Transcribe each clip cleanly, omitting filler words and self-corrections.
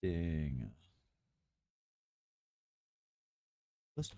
Ding. Listen.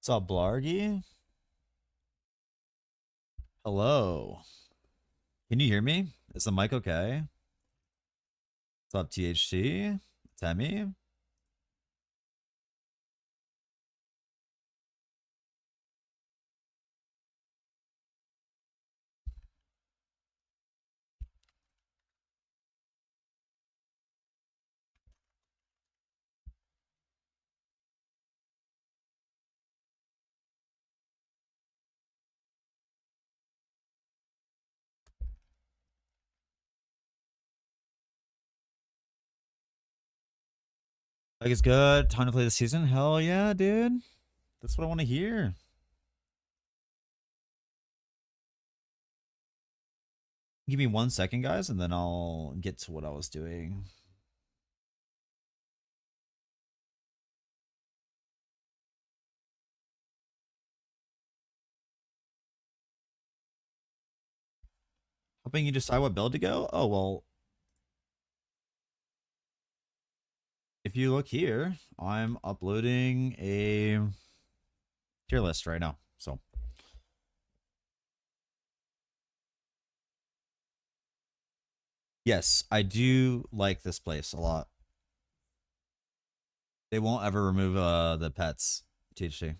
What's up, Blargy? Hello. Can you hear me? Is the mic okay? What's up, THC? Temmie? Like it's good. Time to play the season? Hell yeah, dude. That's what I want to hear. Give me 1 second, guys, and then I'll get to what I was doing. Helping you decide what build to go? Oh, well, if you look here, I'm uploading a tier list right now. So, yes, I do like this place a lot. They won't ever remove the pets, THC.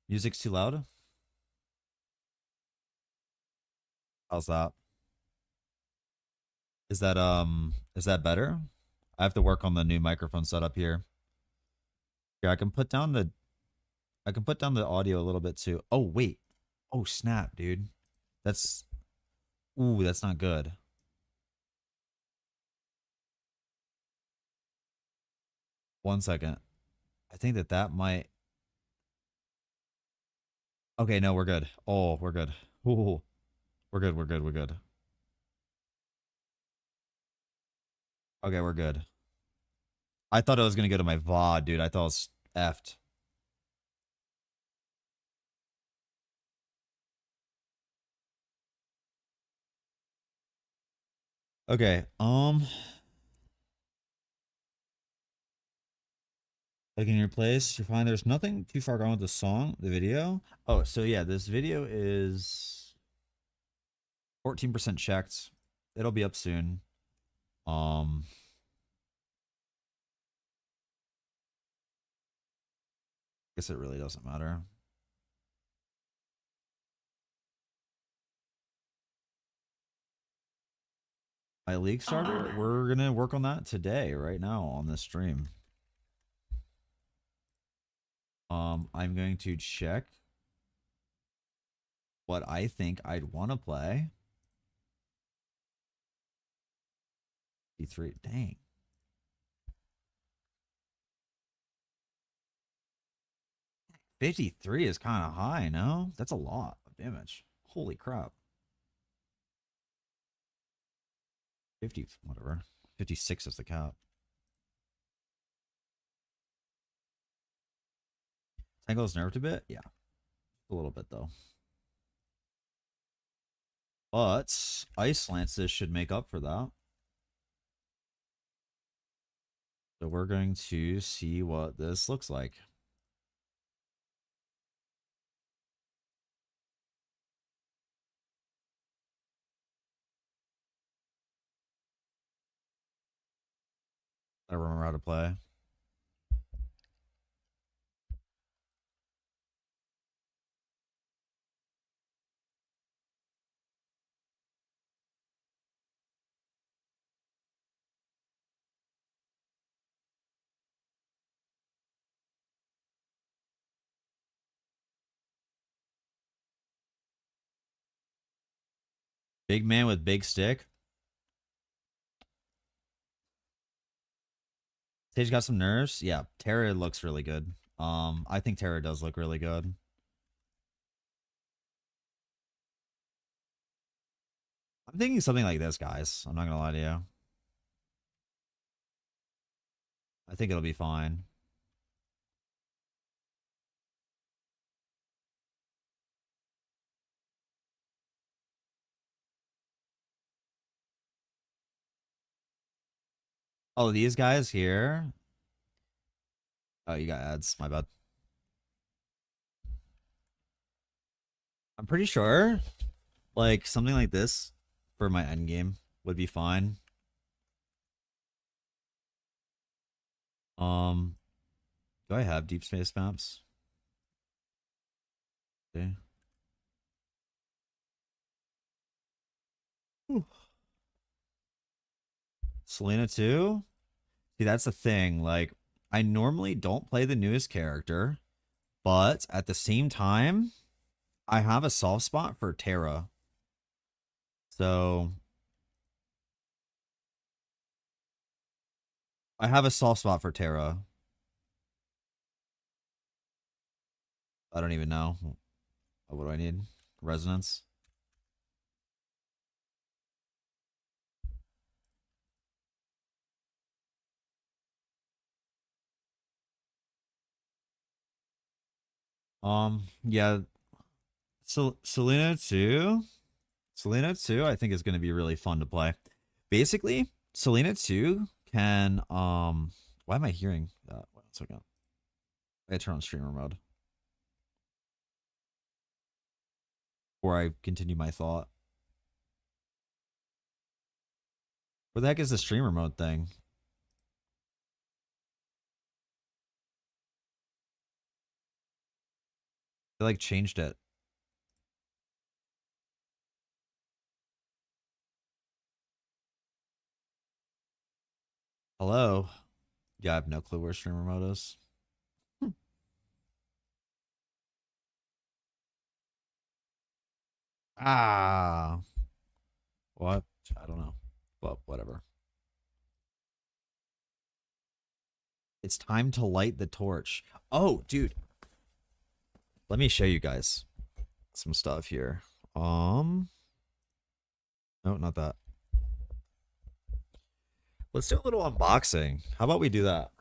Music's too loud? How's that? Is that better? I have to work on the new microphone setup here. Yeah, I can put down the audio a little bit too. Oh wait. Oh snap, dude. That's ooh, that's not good. One second. I think that might. Okay, no, we're good. Oh, we're good. Ooh, we're good. We're good. We're good. Okay, we're good. I thought it was gonna go to my VOD, dude. I thought it was effed. Okay. Like in your place, you find there's nothing too far gone with the song, the video. Oh, so yeah, this video is 14% checked. It'll be up soon. Um, guess it really doesn't matter. My league starter, we're gonna work on that today, right now on this stream. I'm going to check what I think I'd want to play. E3, dang. 53 is kind of high, no? That's a lot of damage. Holy crap. 50, whatever. 56 is the cap. Tangle's nerfed a bit? Yeah. A little bit, though. But Ice Lances should make up for that. So we're going to see what this looks like. I remember how to play. Big man with big stick. Sage got some nerfs. Yeah, Terra looks really good. I think Terra does look really good. I'm thinking something like this, guys. I'm not gonna lie to you. I think it'll be fine. Oh, these guys here. Oh, you got ads. My bad. I'm pretty sure, like, something like this for my end game would be fine. Um, do I have deep space maps? Okay. Ooh. Selena too? See, that's the thing. Like, I normally don't play the newest character, but at the same time, I have a soft spot for Terra. So I have a soft spot for Terra. I don't even know. What do I need? Resonance. Yeah. So Selena too. Selena 2, I think is going to be really fun to play. Basically, Selena 2 can why am I hearing that? One second. I turn on streamer mode. Or I continue my thought. Where the heck is the streamer mode thing? They like changed it. Hello? Yeah, I have no clue where streamer mode is. Ah. What? I don't know. But whatever. It's time to light the torch. Oh, dude. Let me show you guys some stuff here. No, not that. Let's do a little unboxing. How about we do that?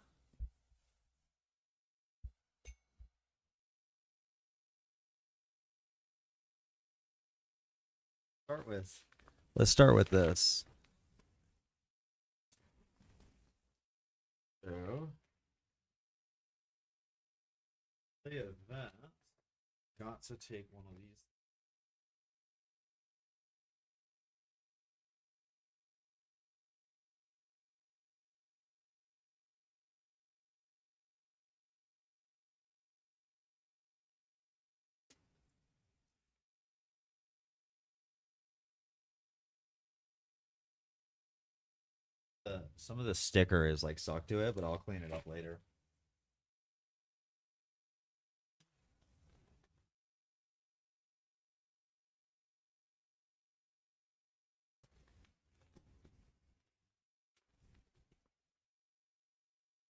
Start with. Let's start with this. So, say that. Got to take one of these. Some of the sticker is like stuck to it, but I'll clean it up later.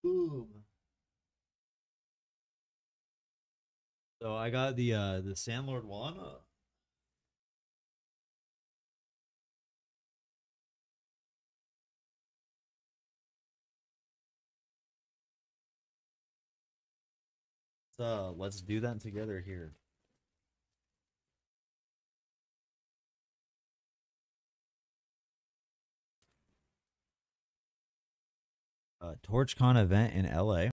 Boom. So I got the Sandlord one. Let's do that together here. TorchCon event in LA.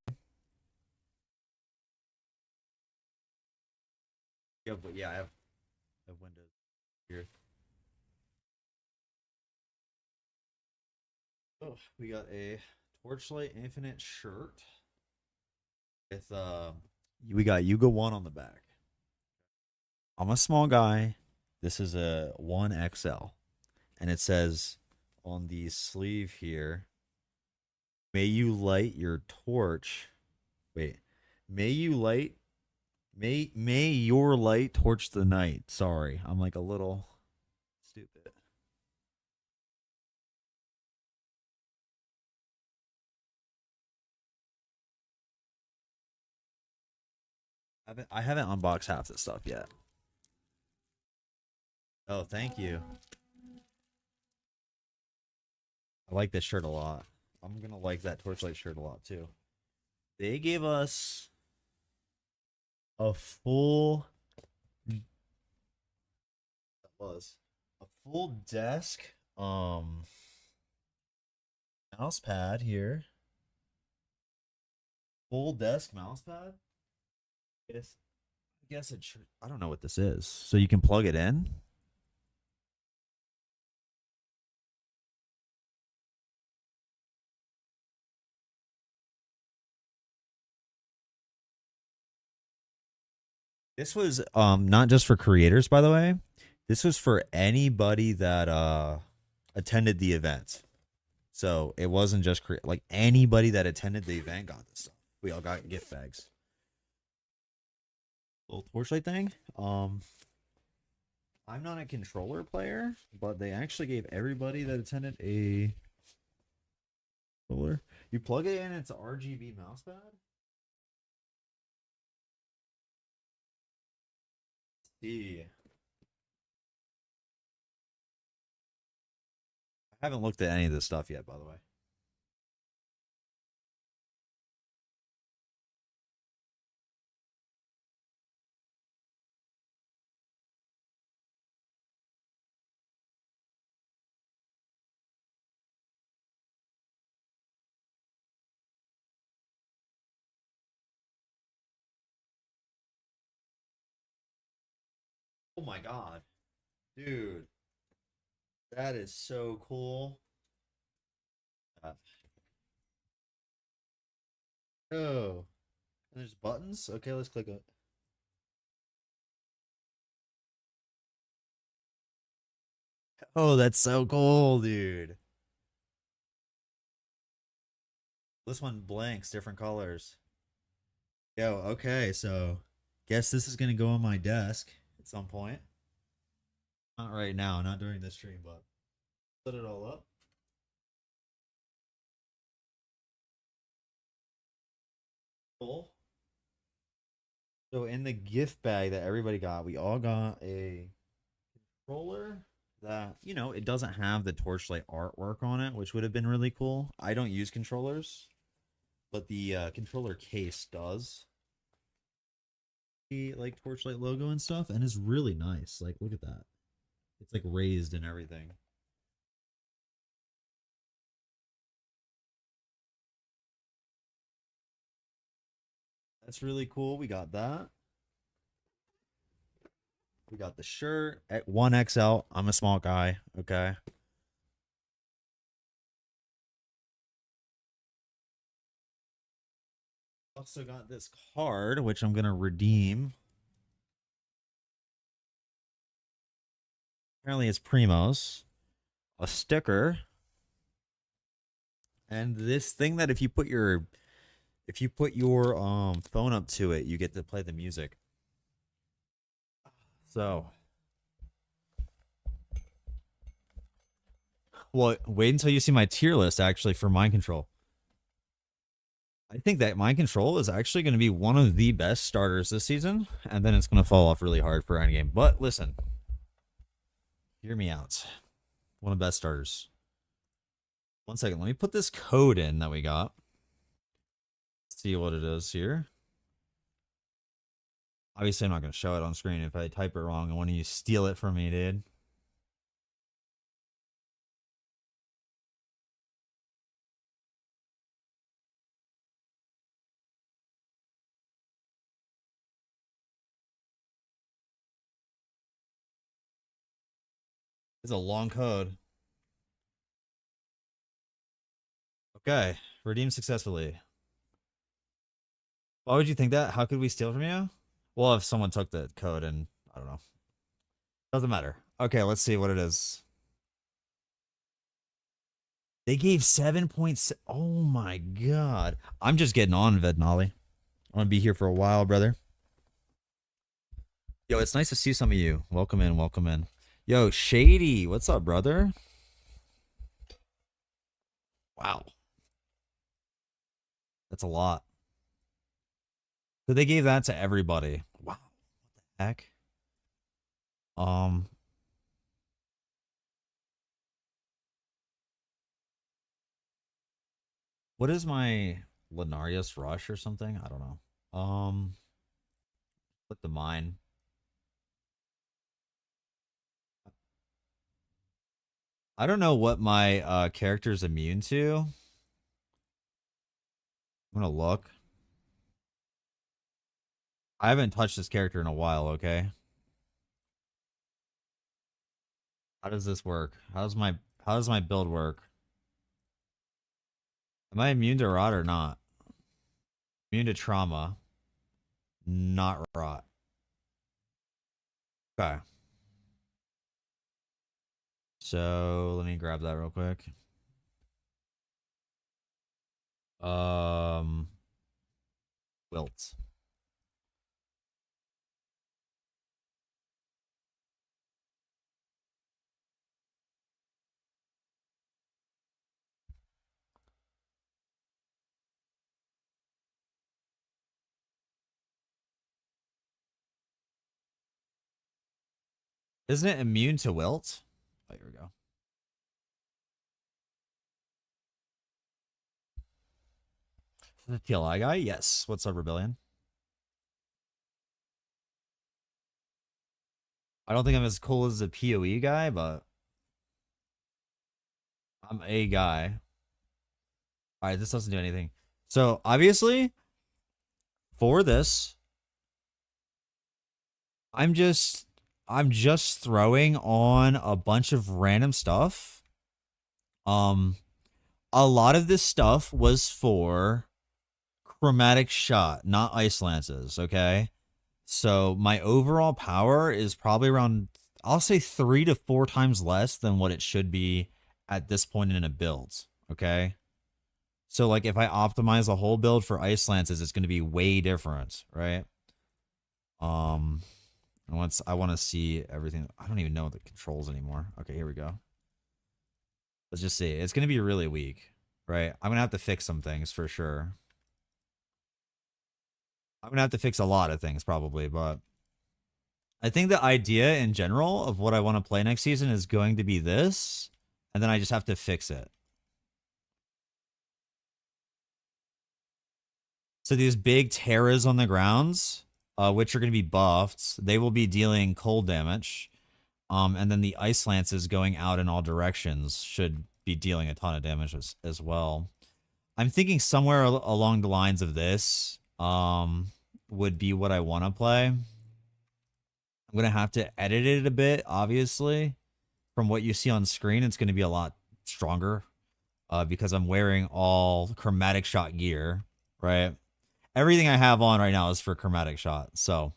Yeah, but yeah, I have windows here. Oh, we got a Torchlight Infinite shirt with we got Yuga 1 on the back. I'm a small guy. This is a 1XL. And it says on the sleeve here, may you light your torch. Wait. May you light may your light torch the night. Sorry. I'm like a little stupid. I haven't unboxed half this stuff yet. Oh, thank you. I like this shirt a lot. I'm gonna like that Torchlight shirt a lot too. They gave us a full was a full desk mouse pad here. Full desk mouse pad. Yes. I guess it should. I don't know what this is. So you can plug it in. This was not just for creators, by the way. This was for anybody that attended the event. So it wasn't just like anybody that attended the event got this stuff. We all got gift bags. Little torchlight thing. I'm not a controller player, but they actually gave everybody that attended a controller. You plug it in, it's an RGB mousepad. See. I haven't looked at any of this stuff yet, by the way. Oh my god. Dude. That is so cool. Oh. And there's buttons? Okay, let's click it. Oh, that's so cool, dude. This one blanks, different colors. Yo, okay, so guess this is gonna go on my desk at some point. Not right now, not during this stream, but put it all up. Cool. So in the gift bag that everybody got, we all got a controller that, you know, it doesn't have the Torchlight artwork on it, which would have been really cool. I don't use controllers, but the controller case does. The like Torchlight logo and stuff, and it's really nice. Like, look at that. It's like raised and everything. That's really cool. We got that. We got the shirt at 1XL. I'm a small guy. Okay. Also got this card, which I'm going to redeem. Apparently it's Primos. A sticker. And this thing that if you put your phone up to it, you get to play the music. So, well, wait until you see my tier list actually for Mind Control. I think that Mind Control is actually going to be one of the best starters this season, and then it's going to fall off really hard for endgame. But listen, hear me out. One of the best starters. 1 second, let me put this code in that we got. See what it is here. Obviously, I'm not going to show it on screen. If I type it wrong, I want you to steal it from me, dude. It's a long code. Okay, redeemed successfully. Why would you think that? How could we steal from you? Well, if someone took the code and I don't know. Doesn't matter. Okay, let's see what it is. They gave 7.6. Oh my god. I'm just getting on, Vednali. I'm gonna be here for a while, brother. Yo, it's nice to see some of you. Welcome in, welcome in. Yo, Shady, what's up, brother? Wow. That's a lot. So they gave that to everybody. Wow. What the heck? Um, what is my Lenarius Rush or something? I don't know. Put the mine. I don't know what my character's immune to. I'm gonna look. I haven't touched this character in a while, okay? How does this work? How does my build work? Am I immune to rot or not? Immune to trauma. Not rot. Okay. So let me grab that real quick. Um Wilt. Isn't it immune to wilt? Oh, here we go. The TLI guy? Yes. What's up, Rebellion? I don't think I'm as cool as the PoE guy, but I'm a guy. All right, this doesn't do anything. So obviously, for this, I'm just I'm just throwing on a bunch of random stuff. Um, a lot of this stuff was for Chromatic Shot, not Ice Lances. Okay, so my overall power is probably around, I'll say 3 to 4 times less than what it should be at this point in a build. Okay. So like if I optimize a whole build for Ice Lances, it's going to be way different, right? Um, once I want to see everything. I don't even know the controls anymore. Okay, here we go. Let's just see. It's going to be really weak, right? I'm going to have to fix some things for sure. I'm going to have to fix a lot of things probably, but I think the idea in general of what I want to play next season is going to be this, and then I just have to fix it. So these big terras on the grounds, which are going to be buffed, they will be dealing cold damage. And then the ice lances going out in all directions should be dealing a ton of damage as well. I'm thinking somewhere along the lines of this would be what I want to play. I'm going to have to edit it a bit, obviously. From what you see on screen, it's going to be a lot stronger because I'm wearing all Chromatic Shot gear, right? Everything I have on right now is for Chromatic Shot. So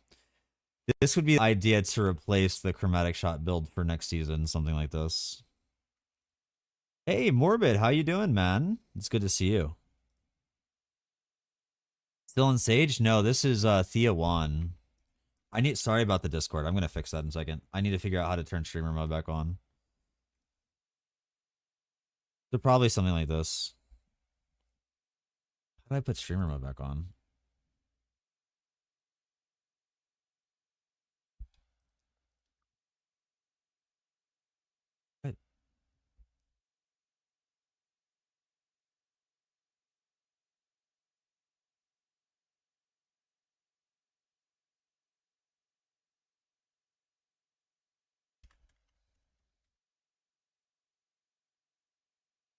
this would be the idea to replace the Chromatic Shot build for next season, something like this. Hey, Morbid, how you doing, man? It's good to see you. Still in Sage? No, this is Thea 1. Sorry about the Discord. I'm gonna fix that in a second. I need to figure out how to turn streamer mode back on. So probably something like this. How do I put streamer mode back on? Right.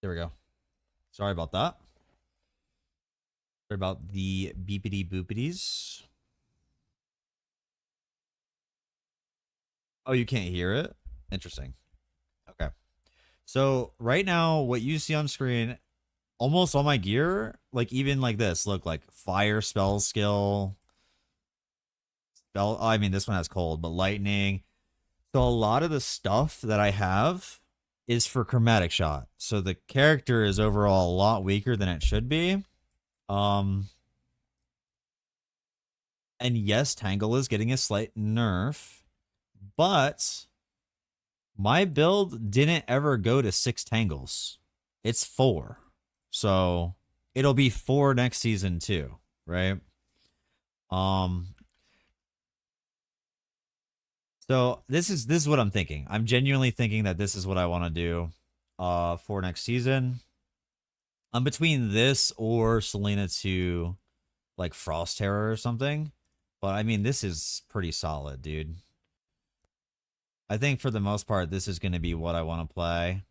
There we go. Sorry about that. Sorry about the beepity boopities. Oh, you can't hear it? Interesting. Okay. So right now, what you see on screen, almost all my gear, like even like this, look like fire spell skill. I mean, this one has cold, but lightning. So a lot of the stuff that I have is for Chromatic Shot. So the character is overall a lot weaker than it should be. And yes, Tangle is getting a slight nerf, but my build didn't ever go to 6 Tangles. It's 4. So it'll be 4 next season too, right? Um, so this is what I'm thinking. I'm genuinely thinking that this is what I want to do for next season. I'm between this or Selena 2 like Frost Terror or something. But I mean, this is pretty solid, dude. I think for the most part, this is going to be what I want to play.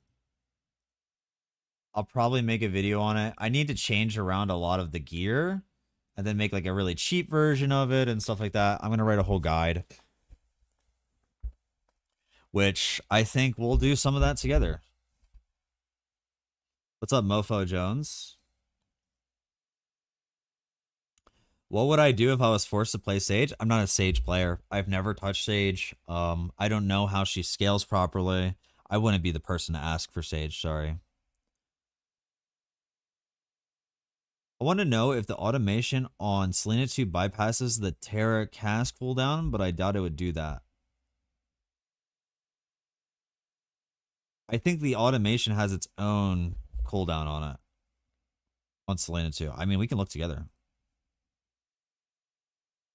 I'll probably make a video on it. I need to change around a lot of the gear and then make like a really cheap version of it and stuff like that. I'm going to write a whole guide, which I think we'll do some of that together. What's up, Mofo Jones? What would I do if I was forced to play Sage? I'm not a Sage player. I've never touched Sage. I don't know how she scales properly. I wouldn't be the person to ask for Sage, sorry. I want to know if the automation on Selena 2 bypasses the Terra cast cooldown, but I doubt it would do that. I think the automation has its own cooldown on it. On Selena 2. I mean, we can look together.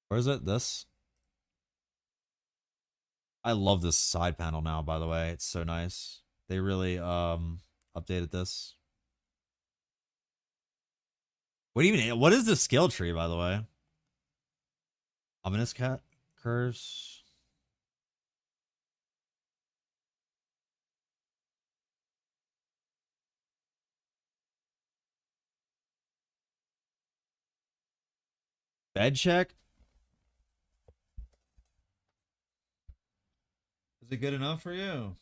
Where is it? This? I love this side panel now, by the way. It's so nice. They really updated this. What is the skill tree, by the way? Ominous cat curse. Bed check? Is it good enough for you?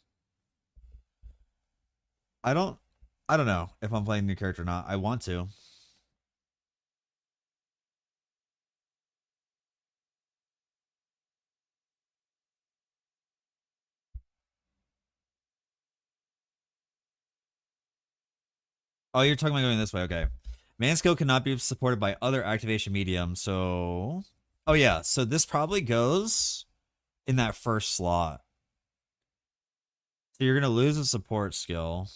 I don't know if I'm playing new character or not. I want to. Oh, you're talking about going this way. Okay. Man skill cannot be supported by other activation medium. So, oh yeah. So this probably goes in that first slot. So you're gonna lose a support skill.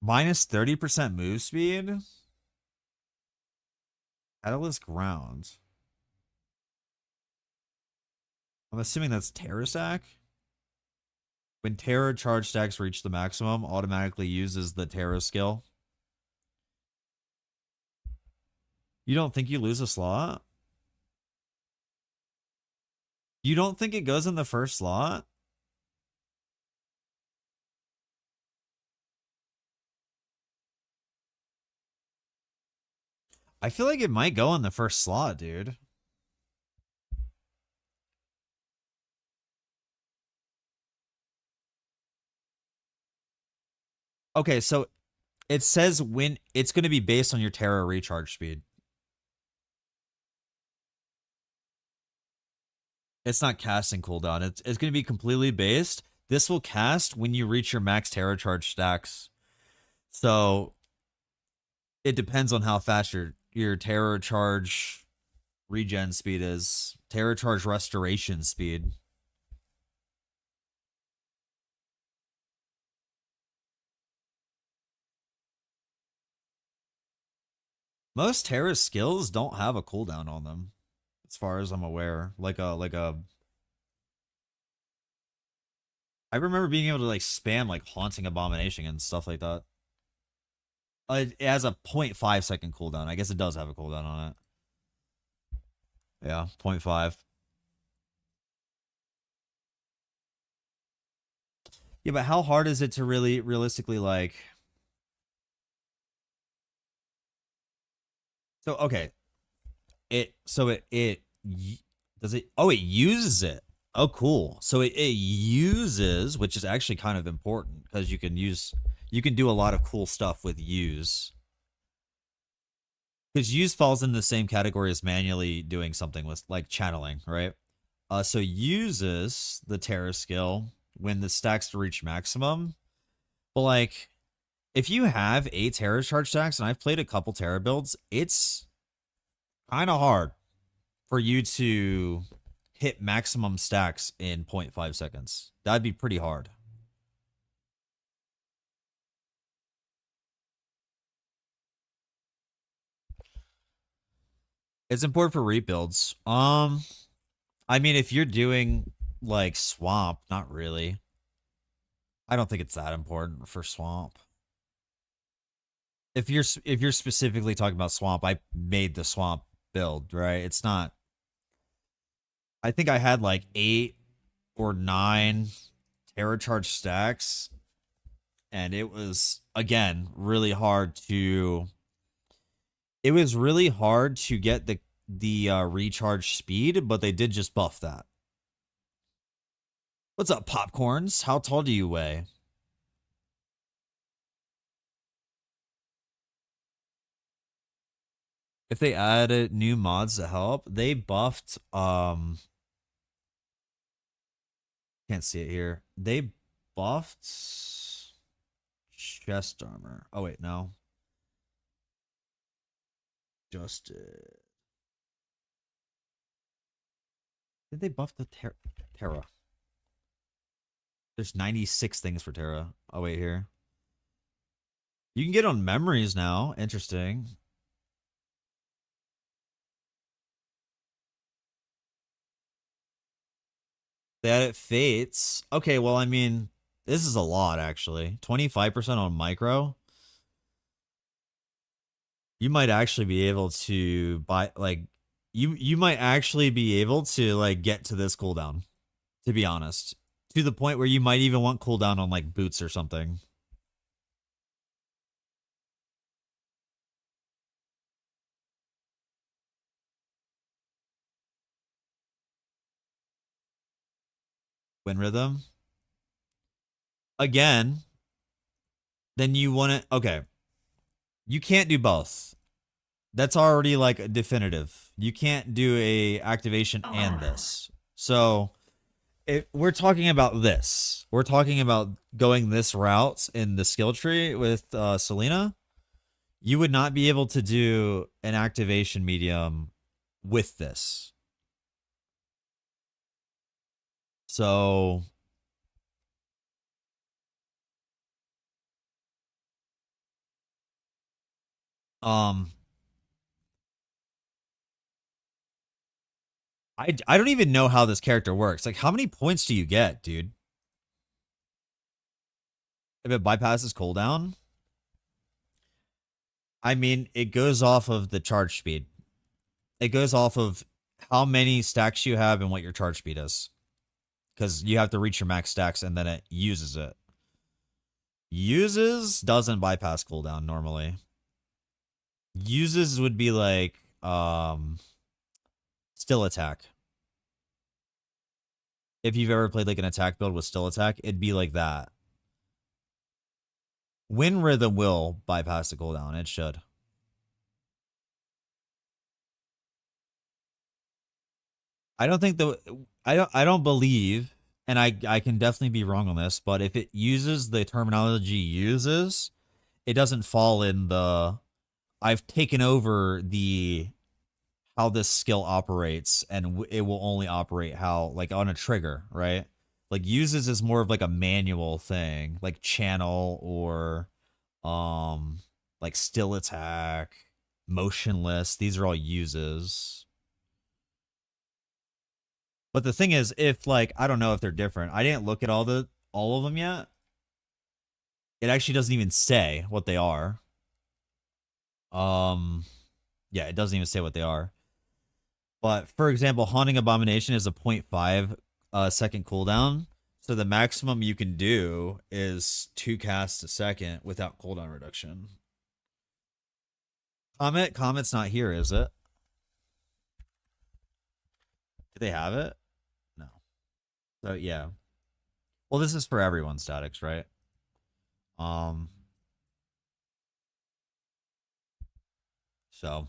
Minus 30% move speed. Catalyst ground. I'm assuming that's Terra stack. When Terra charge stacks reach the maximum, automatically uses the Terra skill. You don't think you lose a slot? You don't think it goes in the first slot? I feel like it might go in the first slot, dude. Okay, so it says when it's going to be based on your Terra recharge speed. It's not casting cooldown. It's going to be completely based. This will cast when you reach your max Terra charge stacks. So it depends on how fast your Terra charge regen speed is. Terra charge restoration speed. Most Terra skills don't have a cooldown on them, as far as I'm aware. I remember being able to like spam like haunting abomination and stuff like that. It has a 0.5 second cooldown. I guess it does have a cooldown on it. Yeah, 0.5. Yeah, but how hard is it to really realistically like? So okay, it does it? Oh, it uses it. Oh, cool. So it uses, which is actually kind of important because you can do a lot of cool stuff with use. Because use falls in the same category as manually doing something with like channeling, right? So uses the Terra skill when the stacks to reach maximum. But like, if you have 8 Terra charge stacks, and I've played a couple Terra builds, it's kind of hard for you to hit maximum stacks in 0.5 seconds. That'd be pretty hard. It's important for rebuilds. I mean, if you're doing like swamp, not really. I don't think it's that important for swamp. If you're specifically talking about swamp, I made the swamp build, right? It's not. I think I had like 8 or 9 Terra Charge stacks, and it was again really hard to. It was really hard to get the recharge speed, but they did just buff that. What's up, popcorns? How tall do you weigh? If they added new mods to help, they buffed can't see it here. They buffed chest armor. Oh wait, no. Just did they buff the Terra? There's 96 things for Terra. Oh wait, here. You can get on memories now. Interesting. They added fates. Okay, well, I mean, this is a lot actually. 25% on micro. You might actually be able to buy like you might actually be able to like get to this cooldown, to be honest. To the point where you might even want cooldown on like boots or something. Win rhythm. Again, then you want to okay. You can't do both. That's already like definitive. You can't do a activation and this. So we're talking about this. We're talking about going this route in the skill tree with Selena. You would not be able to do an activation medium with this. So um I don't even know how this character works. Like how many points do you get, dude? If it bypasses cooldown? I mean, it goes off of the charge speed. It goes off of how many stacks you have and what your charge speed is. Because you have to reach your max stacks and then it uses it. Uses doesn't bypass cooldown normally. Uses would be like still attack. If you've ever played like an attack build with still attack, it'd be like that. Win rhythm will bypass the cooldown. It should. I don't think I don't believe, and I can definitely be wrong on this, but if it uses the terminology uses, it doesn't fall in the I've taken over the how this skill operates and it will only operate how like on a trigger, right? Like uses is more of like a manual thing, like channel or like still attack, motionless. These are all uses. But the thing is, if like I don't know if they're different. I didn't look at all of them yet. It actually doesn't even say what they are. Yeah, it doesn't even say what they are. But for example, Haunting Abomination is a 0.5 second cooldown. So the maximum you can do is 2 casts a second without cooldown reduction. Comet's not here, is it? Do they have it? No. So yeah. Well, this is for everyone statics, right? So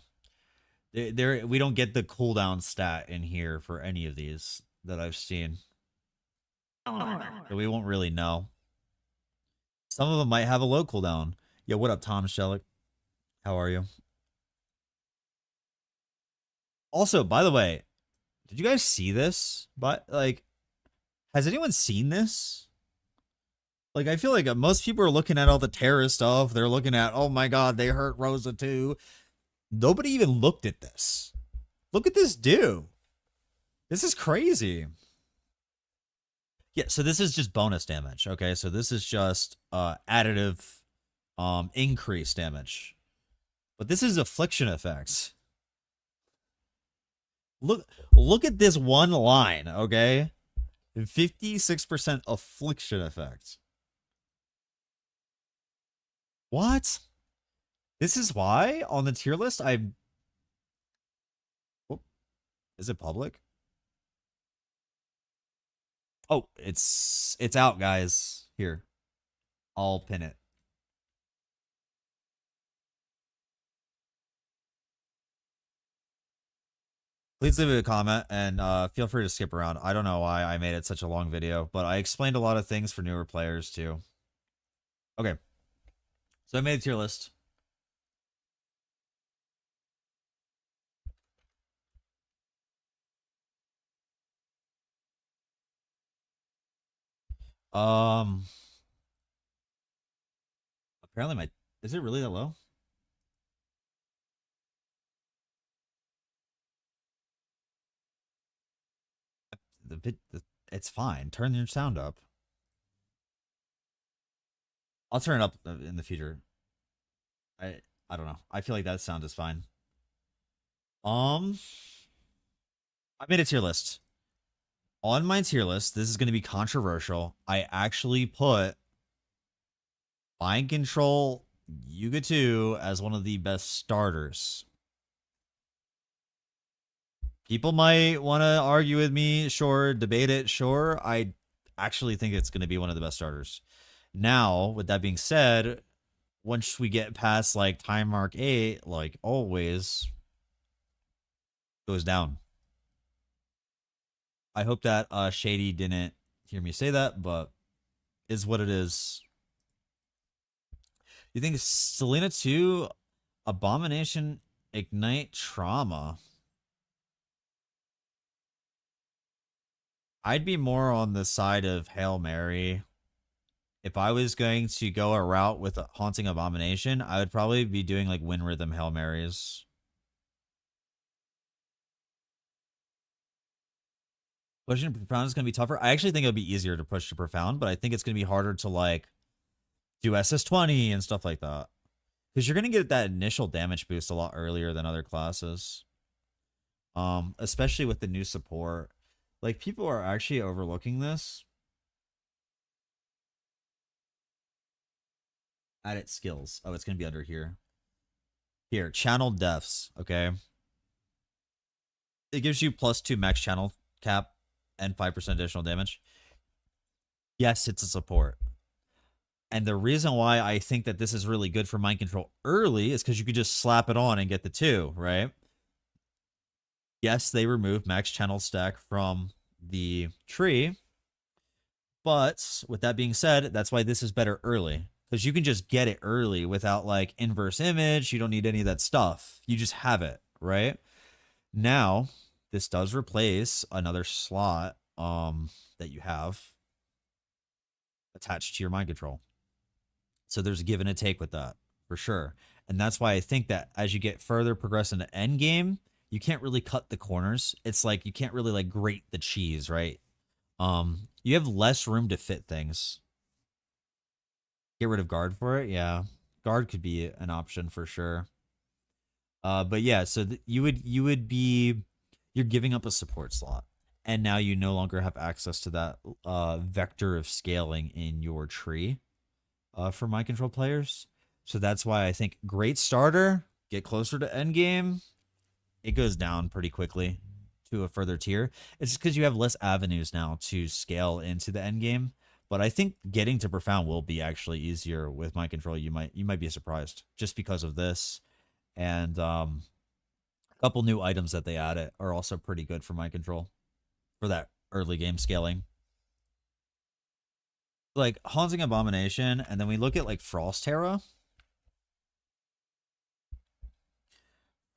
there we don't get the cooldown stat in here for any of these that I've seen. So we won't really know. Some of them might have a low cooldown. Yo, what up, Tom Shellick? How are you? Also, by the way, did you guys see this? But like, has anyone seen this? Like, I feel like most people are looking at all the terror stuff. They're looking at, oh my god, they hurt Rosa too. Nobody even looked at this. Look at this do. This is crazy. Yeah, so this is just bonus damage. Okay, so this is just additive increase damage. But this is affliction effects. Look at this one line, okay? 56% affliction effect. What? This is why on the tier list I... Oh, is it public? Oh, it's out, guys. Here. I'll pin it. Please leave a comment and feel free to skip around. I don't know why I made it such a long video, but I explained a lot of things for newer players too. Okay. So I made a tier list. Apparently my... Is it really that low? It's fine. Turn your sound up. I'll turn it up in the future. I don't know. I feel like that sound is fine. I made a tier list. On my tier list, this is going to be controversial. I actually put Mind Control Yuga 2 as one of the best starters. People might want to argue with me, sure, debate it, sure. I actually think it's going to be one of the best starters. Now, with that being said, once we get past like time mark 8, like always, goes down. I hope that Shady didn't hear me say that, but is what it is. You think Selena 2, Abomination, Ignite, Trauma? I'd be more on the side of Hail Mary. If I was going to go a route with a Haunting Abomination, I would probably be doing like Wind Rhythm Hail Marys. Pushing to Profound is going to be tougher. I actually think it'll be easier to push to Profound, but I think it's going to be harder to like do SS20 and stuff like that. Because you're going to get that initial damage boost a lot earlier than other classes. Especially with the new support. Like, people are actually overlooking this. Edit skills. Oh, it's going to be under here. Here, channel deaths, okay? It gives you +2 max channel cap and 5% additional damage. Yes, it's a support. And the reason why I think that this is really good for Mind Control early is because you could just slap it on and get the 2, right? Yes, they removed max channel stack from the tree. But with that being said, that's why this is better early. Because you can just get it early without like inverse image. You don't need any of that stuff. You just have it, right? Now, this does replace another slot that you have attached to your Mind Control. So there's a give and a take with that, for sure. And that's why I think that as you get further progress into end game, you can't really cut the corners. It's like you can't really like grate the cheese, right? You have less room to fit things. Get rid of guard for it, yeah. Guard could be an option for sure. But yeah, so you're giving up a support slot, and now you no longer have access to that vector of scaling in your tree for Mind Control players. So that's why I think great starter, get closer to end game, it goes down pretty quickly to a further tier. It's just because you have less avenues now to scale into the end game. But I think getting to Profound will be actually easier with Mind Control. You might be surprised just because of this. And a couple new items that they added are also pretty good for Mind Control for that early game scaling. Like Haunting Abomination, and then we look at like Frost Terra.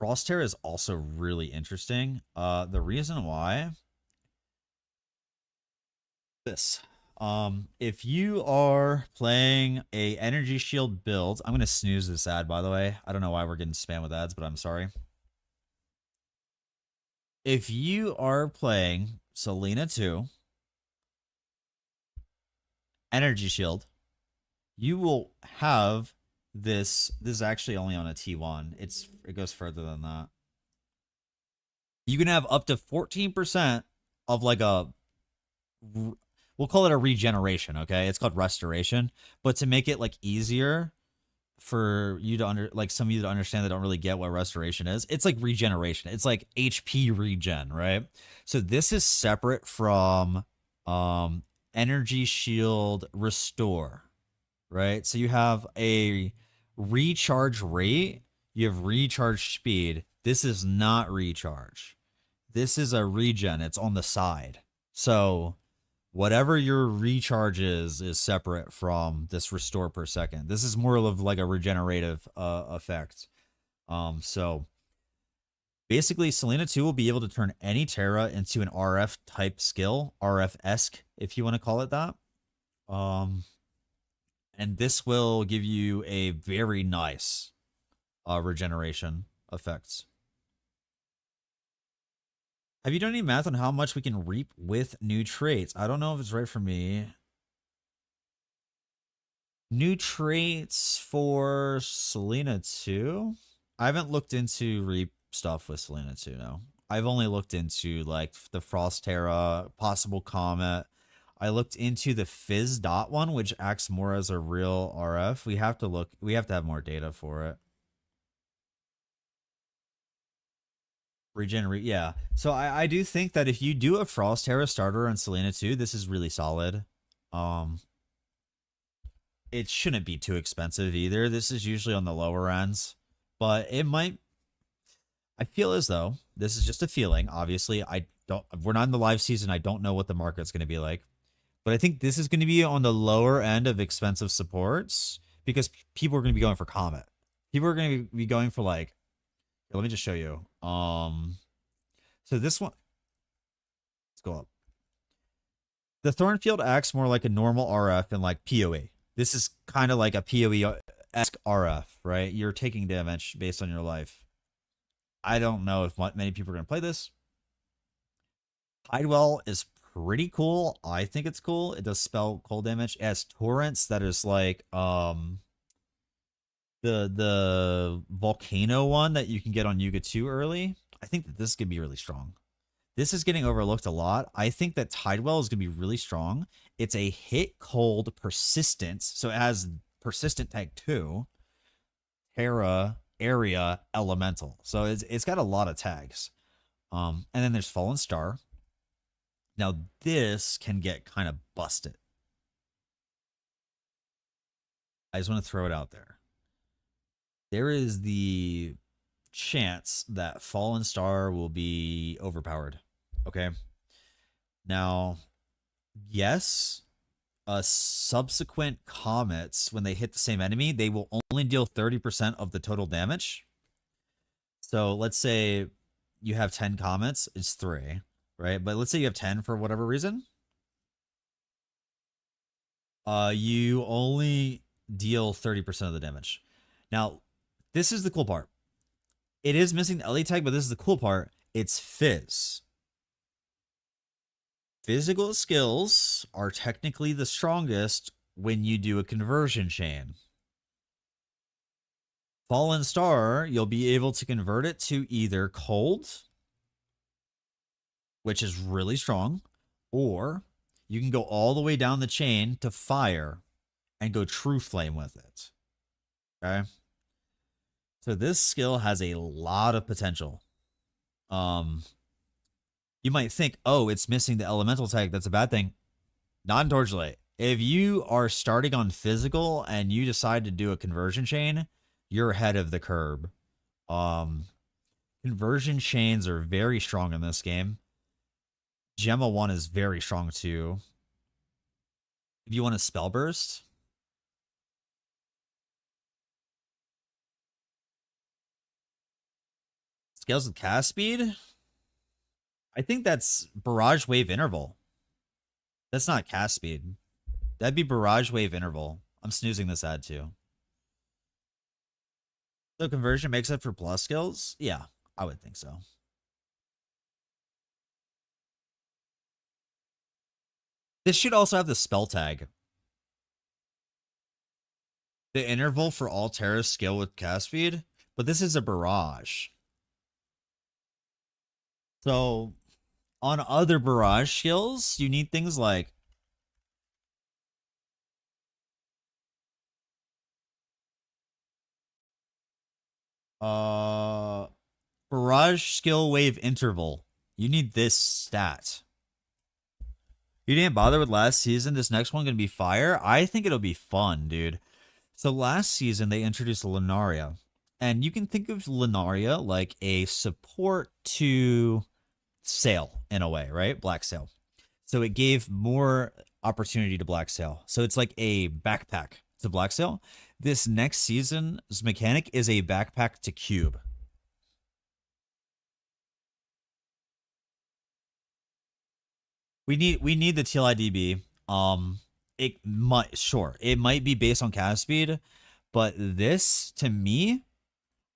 Frost Terra is also really interesting. The reason why this. If you are playing a energy shield build, I'm gonna snooze this ad, by the way. I don't know why we're getting spam with ads, but I'm sorry. if you are playing Selena 2, Energy Shield, you will have this. This is actually only on a T1. It goes further than that. You can have up to 14% of like a, we'll call it a regeneration, okay? It's called restoration, but to make it like easier for you to like some of you to understand that don't really get what restoration is, it's like regeneration. It's like HP regen, right? So this is separate from energy shield restore, right? So you have a recharge rate, you have recharge speed. This is not recharge. This is a regen. It's on the side. So whatever your recharge is separate from this restore per second. This is more of like a regenerative effect. So basically, Selena 2 will be able to turn any Terra into an RF type skill, RF esque, if you want to call it that. And this will give you a very nice regeneration effects. Have you done any math on how much we can reap with new traits? I don't know if it's right for me. New traits for Selena 2? I haven't looked into reap stuff with Selena 2, no. I've only looked into like the Frost Terra, possible Comet. I looked into the Fizz Dot one, which acts more as a real RF. We have to have more data for it. Regenerate, yeah. So I do think that if you do a Frost Terra starter on Selena 2, this is really solid. It shouldn't be too expensive either. This is usually on the lower ends, but it might. I feel as though this is just a feeling. Obviously, I don't. We're not in the live season. I don't know what the market's going to be like, but I think this is going to be on the lower end of expensive supports because people are going to be going for Comet. People are going to be going for like. Let me just show you. So this one. Let's go up. The Thornfield acts more like a normal RF than like PoE. This is kind of like a PoE-esque RF, right? You're taking damage based on your life. I don't know if many people are going to play this. Tidewell is pretty cool. I think it's cool. It does spell cold damage. It has torrents that is like the volcano one that you can get on Yuga 2 early. I think that this could be really strong. This is getting overlooked a lot. I think that Tidewell is going to be really strong. It's a hit cold persistent. So it has persistent tag 2, Terra, area, elemental. So it's got a lot of tags. And then there's Fallen Star. Now this can get kind of busted. I just want to throw it out there. There is the chance that Fallen Star will be overpowered. Okay. Now, yes, subsequent comets, when they hit the same enemy, they will only deal 30% of the total damage. So let's say you have 10 comets, it's 3, right? But let's say you have 10 for whatever reason. You only deal 30% of the damage. Now, this is the cool part. It is missing the LE tag, but this is the cool part. It's Fizz. Physical skills are technically the strongest when you do a conversion chain. Fallen Star, you'll be able to convert it to either cold, which is really strong, or you can go all the way down the chain to fire and go true flame with it. Okay? So this skill has a lot of potential. You might think, oh, it's missing the elemental tag. That's a bad thing. Not unfortunately. If you are starting on physical and you decide to do a conversion chain, you're ahead of the curb. Conversion chains are very strong in this game. Gemma 1 is very strong too. If you want a spell burst, scales with cast speed. I think that's barrage wave interval. That's not cast speed. That'd be barrage wave interval. I'm snoozing this ad too. So conversion makes up for plus skills? Yeah, I would think so. This should also have the spell tag. The interval for all terror skill with cast speed, but this is a barrage. So on other barrage skills, you need things like uh barrage skill wave interval. You need this stat. You didn't bother with last season. This next one gonna be fire. I think it'll be fun, dude. So last season they introduced Lunaria, and you can think of Lunaria like a support to Sail in a way, right? Black Sail. So it gave more opportunity to Black Sail. So it's like a backpack to Black Sail. This next season's mechanic is a backpack to Cube. We need the TLIDB. It might be based on cast speed, but this to me,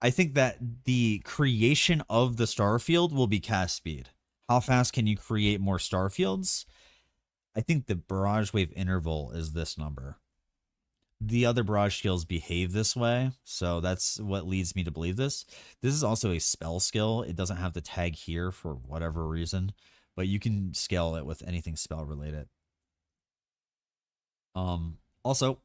I think that the creation of the star field will be cast speed. How fast can you create more star fields? I think the barrage wave interval is this number. The other barrage skills behave this way, so that's what leads me to believe this. This is also a spell skill. It doesn't have the tag here for whatever reason, but you can scale it with anything spell related. Also,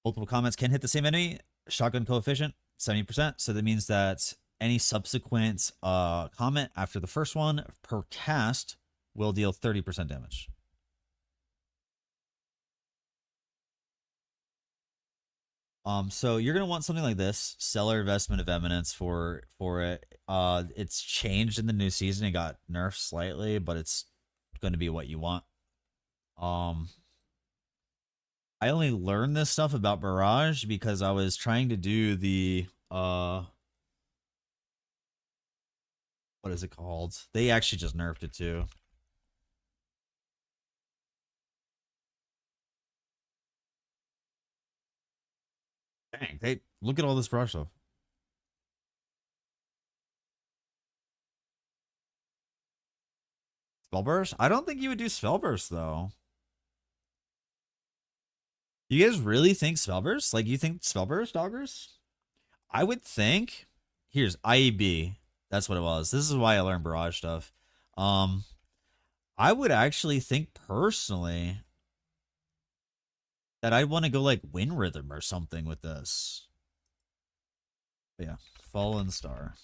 multiple comments can hit the same enemy. Shotgun coefficient 70%, so that means that any subsequent comment after the first one per cast will deal 30% damage. So you're gonna want something like this, Stellar Investment of Eminence for it. It's changed in the new season. It got nerfed slightly, but it's going to be what you want. I only learned this stuff about Barrage because I was trying to do the what is it called? They actually just nerfed it too. Dang, they look at all this brush stuff. Spellburst? I don't think you would do Spellburst though. You guys really think Spellburst? Like you think Spellburst, Doggers? I would think here's IEB. That's what it was. This is why I learned barrage stuff. Um I would actually think personally that I'd want to go like Wind Rhythm or something with this. But yeah, Fallen Star.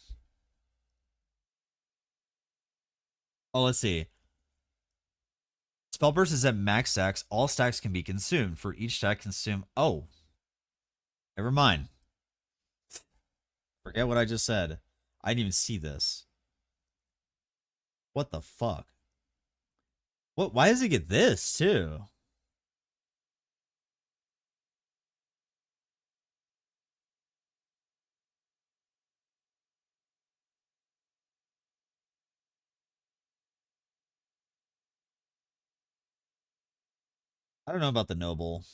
Oh, let's see. Spellburst is at max stacks. All stacks can be consumed. For each stack consume. Oh, never mind. Forget what I just said. I didn't even see this. What the fuck? What? Why does it get this too? I don't know about the noble.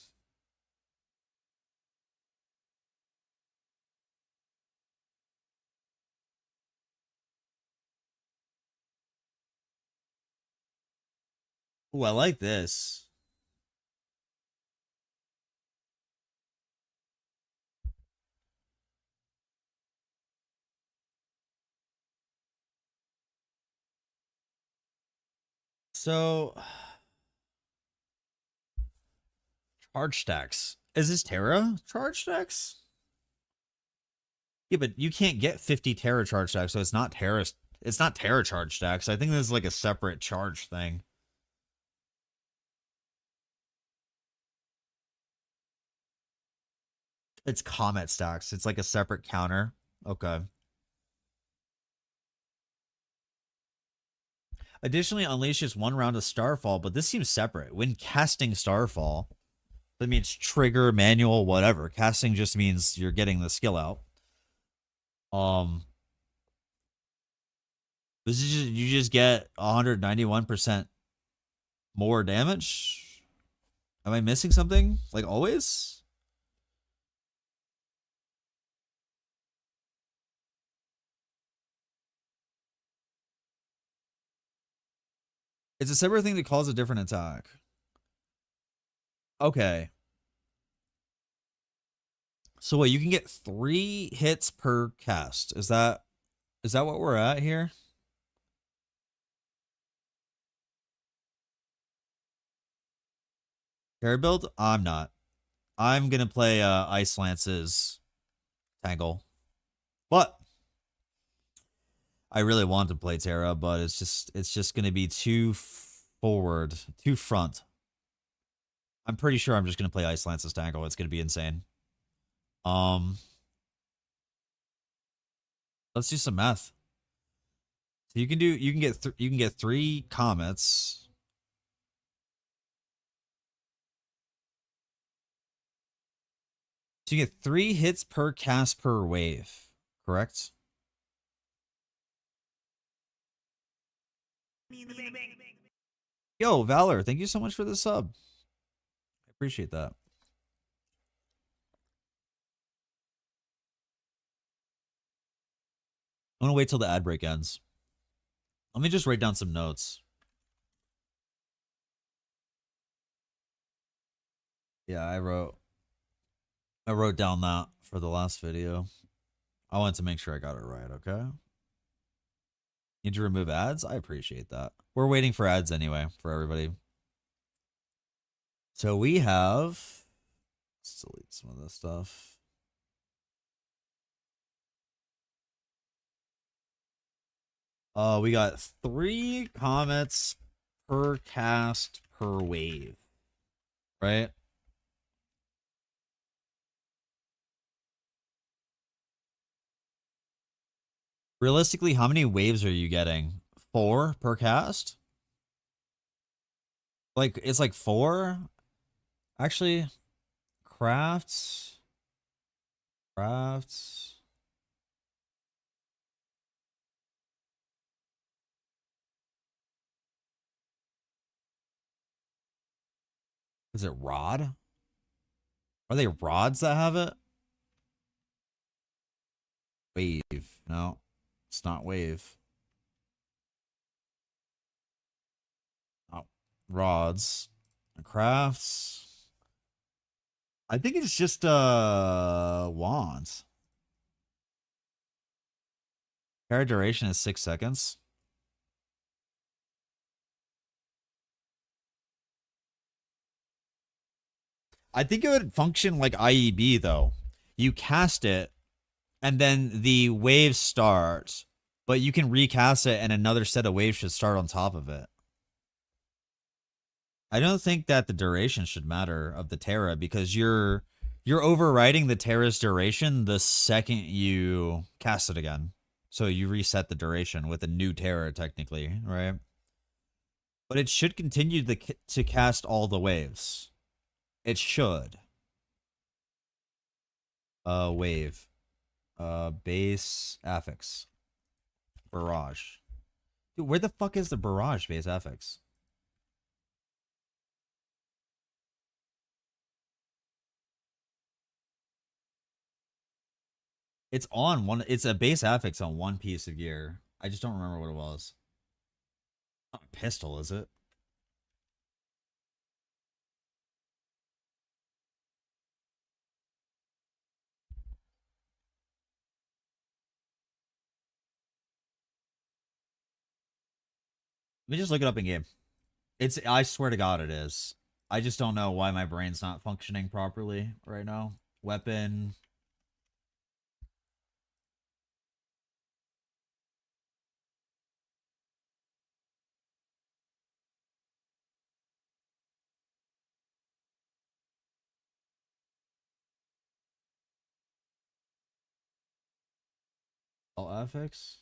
Ooh, I like this. So, charge stacks. Is this Terra charge stacks? Yeah, but you can't get 50 Terra charge stacks, so it's not Terra. It's not Terra charge stacks. I think this is like a separate charge thing. It's Comet stacks. It's like a separate counter. Okay. Additionally, unleashes one round of Starfall, but this seems separate. When casting Starfall, that means trigger, manual, whatever. Casting just means you're getting the skill out. Um, this is just, you just get 191% more damage. Am I missing something? Like always? It's a separate thing that calls a different attack. Okay. So wait, you can get 3 hits per cast. Is that what we're at here? Carry build? I'm not. I'm gonna play Ice Lance's Tangle. But I really want to play Terra, but it's just gonna be too forward, too front. I'm pretty sure I'm just gonna play Ice Lance's Tangle. It's gonna be insane. Um let's do some math. So you can get 3 comets. So you get 3 hits per cast per wave, correct? Yo, Valor, thank you so much for the sub. I appreciate that. I'm gonna wait till the ad break ends. Let me just write down some notes. Yeah, I wrote down that for the last video. I wanted to make sure I got it right, okay? Need to remove ads? I appreciate that. We're waiting for ads anyway for everybody. So we have, let's delete some of this stuff. We got 3 comets per cast per wave, right? Realistically, how many waves are you getting? 4 per cast? Like, it's like 4? Actually, crafts. Is it rod? Are they rods that have it? Wave. No, it's not wave. Oh, rods. Crafts. I think it's just wands. Parry duration is 6 seconds. I think it would function like IEB though. You cast it and then the waves start, but you can recast it and another set of waves should start on top of it. I don't think that the duration should matter of the Terra because you're overriding the Terra's duration the second you cast it again. So you reset the duration with a new Terra technically, right? But it should continue to cast all the waves. It should. Wave. Base affix. Barrage. Dude, where the fuck is the barrage base affix? It's on one. It's a base affix on one piece of gear. I just don't remember what it was. Not a pistol, is it? Let me just look it up in game. It's. I swear to God, it is. I just don't know why my brain's not functioning properly right now. Weapon. Oh, affix.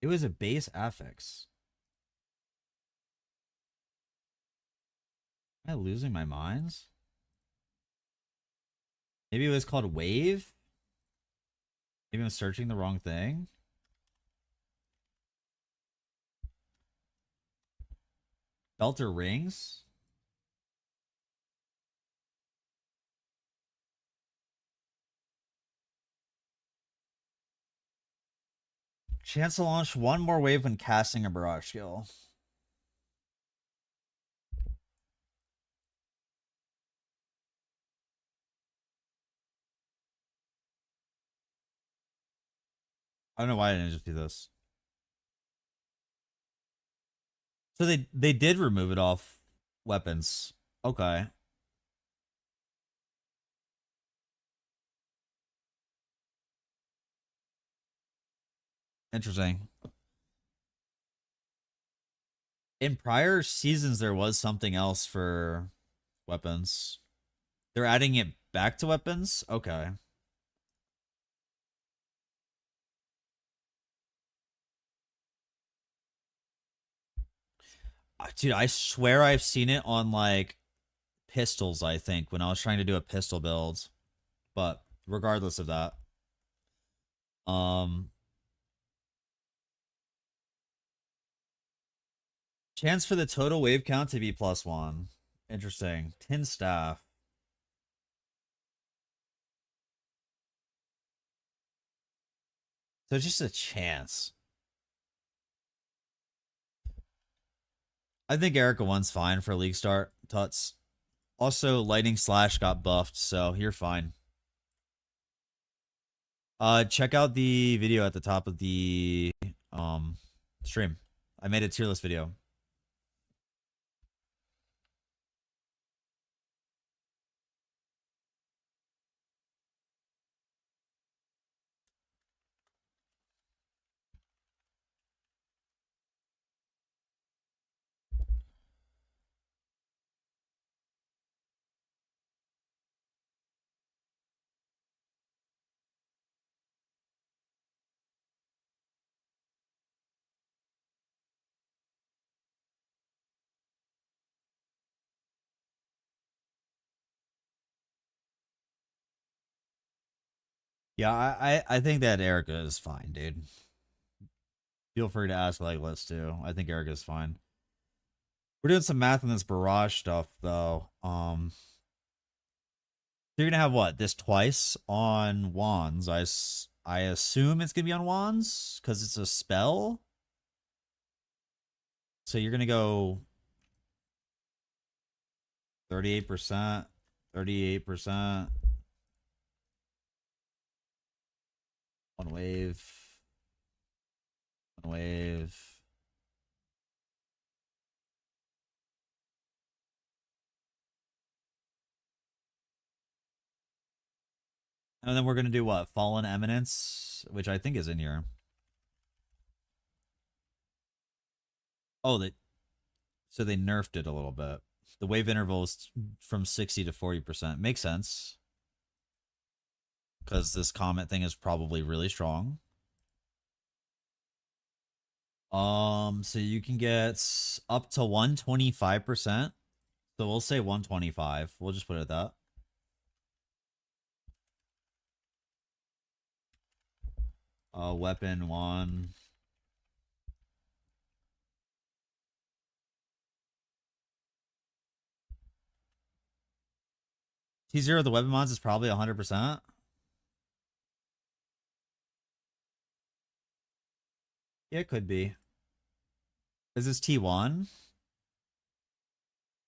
It was a base affix. Am I losing my minds? Maybe it was called wave. Maybe I'm searching the wrong thing. Belter rings. Chance to launch one more wave when casting a barrage skill. I don't know why I didn't just do this. So they did remove it off weapons. Okay. Interesting. In prior seasons there was something else for weapons. They're adding it back to weapons? Okay. Dude, I swear I've seen it on like pistols, I think, when I was trying to do a pistol build. But regardless of that, um chance for the total wave count to be +1. Interesting. Tin staff. So it's just a chance. I think Erica 1's fine for League start. Tuts. Also, Lightning Slash got buffed, so you're fine. Check out the video at the top of the stream. I made a tier list video. Yeah, I think that Erica is fine, dude. Feel free to ask Legless too. I think Erica's fine. We're doing some math on this barrage stuff though. You're gonna have what? This twice on wands. I assume it's gonna be on wands because it's a spell. So you're gonna go 38%, 38%, one wave, one wave. And then we're gonna do what? Fallen Eminence, which I think is in here. Oh, so they nerfed it a little bit. The wave interval is from 60 to 40%. Makes sense. Because this comet thing is probably really strong. So you can get up to 125%. So we'll say 125. We'll just put it at that. Weapon 1. T0 the weapon mods is probably 100%. Yeah, it could be. Is this T1?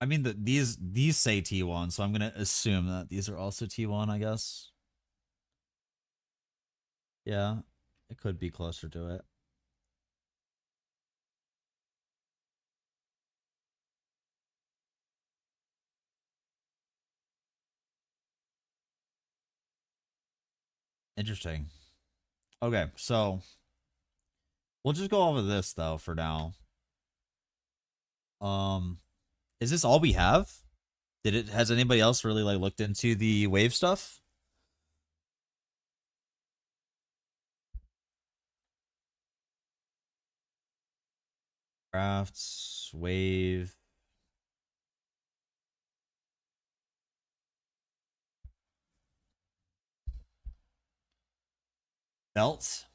I mean, these say T1, so I'm gonna assume that these are also T1, I guess. Yeah, it could be closer to it. Interesting. Okay, so we'll just go over this though for now. Um, is this all we have? Has anybody else really like looked into the wave stuff? Crafts, wave. Belts.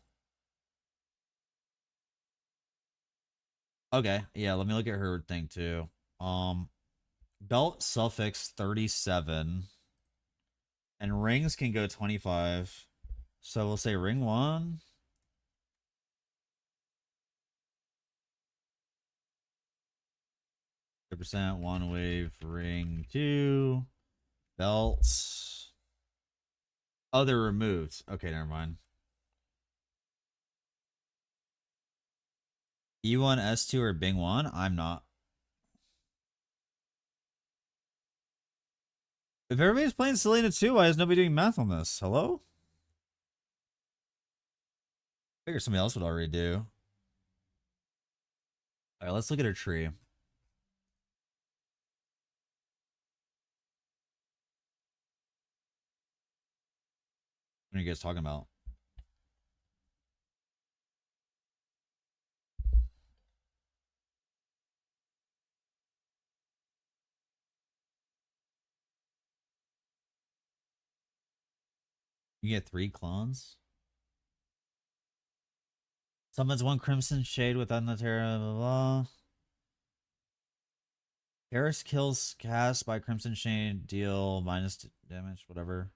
Okay, yeah, let me look at her thing too. Belt suffix 37 and rings can go 25. So we'll say ring 1. Percent one wave ring 2 belts. Oh, they're removed. Okay, never mind. E1, S2, or Bing 1? I'm not. If everybody's playing Selena 2, why is nobody doing math on this? Hello? I figure somebody else would already do. Alright, let's look at her tree. What are you guys talking about? You get 3 clones? Summons 1 Crimson Shade with Terra, blah, blah. Harris kills cast by Crimson Shade, deal minus damage, whatever.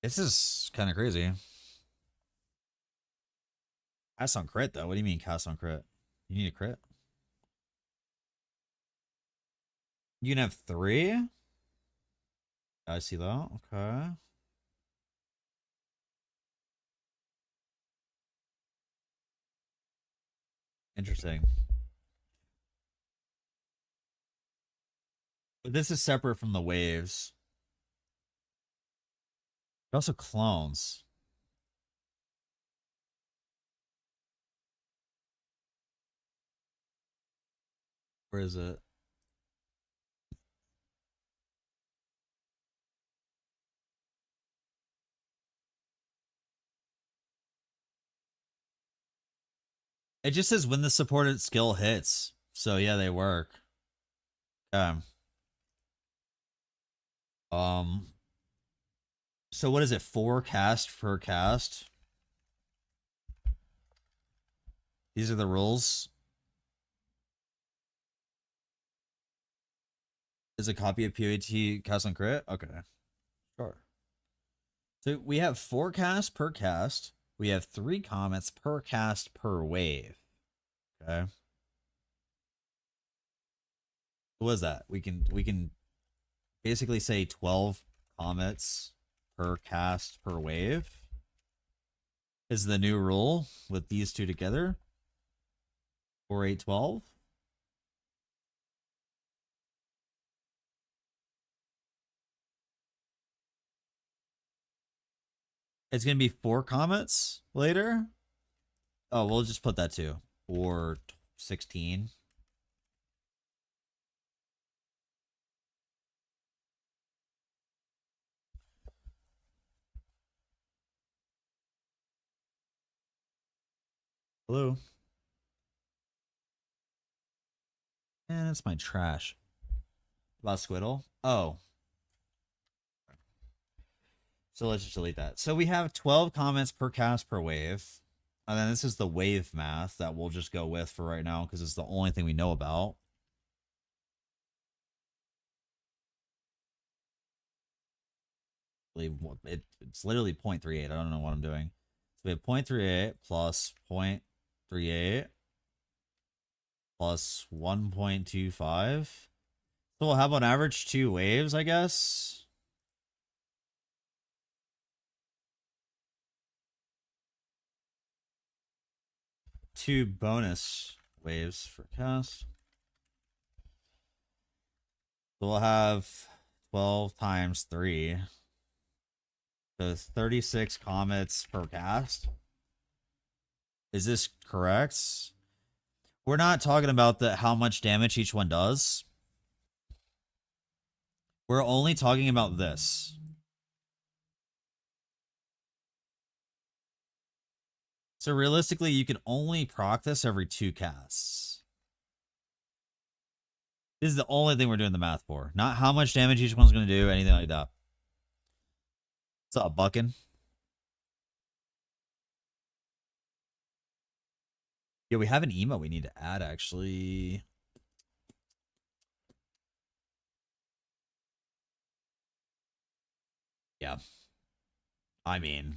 This is kind of crazy. Cast on crit, though. What do you mean cast on crit? You need a crit? You can have 3? I see that. Okay. Interesting. But this is separate from the waves. It also clones. Where is it? It just says when the supported skill hits. So yeah, they work. Um so what is it? 4 cast per cast? These are the rules. Is a copy of POT cast on crit? Okay. Sure. So we have 4 casts per cast. We have 3 comments per cast per wave. Okay. What is that? We can basically say 12 comments per cast per wave is the new rule with these two together. 4, 8, 12. It's gonna be 4 comments later. Oh, we'll just put that too. Or 16. Hello. And it's my trash. About Squiddle. Oh. So let's just delete that. So we have 12 comments per cast per wave. And then this is the wave math that we'll just go with for right now because it's the only thing we know about. It's literally 0.38. I don't know what I'm doing. So we have 0.38 plus 0.38 plus 1.25. So we'll have on average 2 waves, I guess. Two bonus waves for cast. So we'll have 12 times 3. So 36 comets per cast. Is this correct? We're not talking about how much damage each one does. We're only talking about this. So realistically, you can only proc this every 2 casts. This is the only thing we're doing the math for. Not how much damage each one's going to do, anything like that. What's up, Buckin? Yeah, we have an emo we need to add, actually. Yeah. I mean,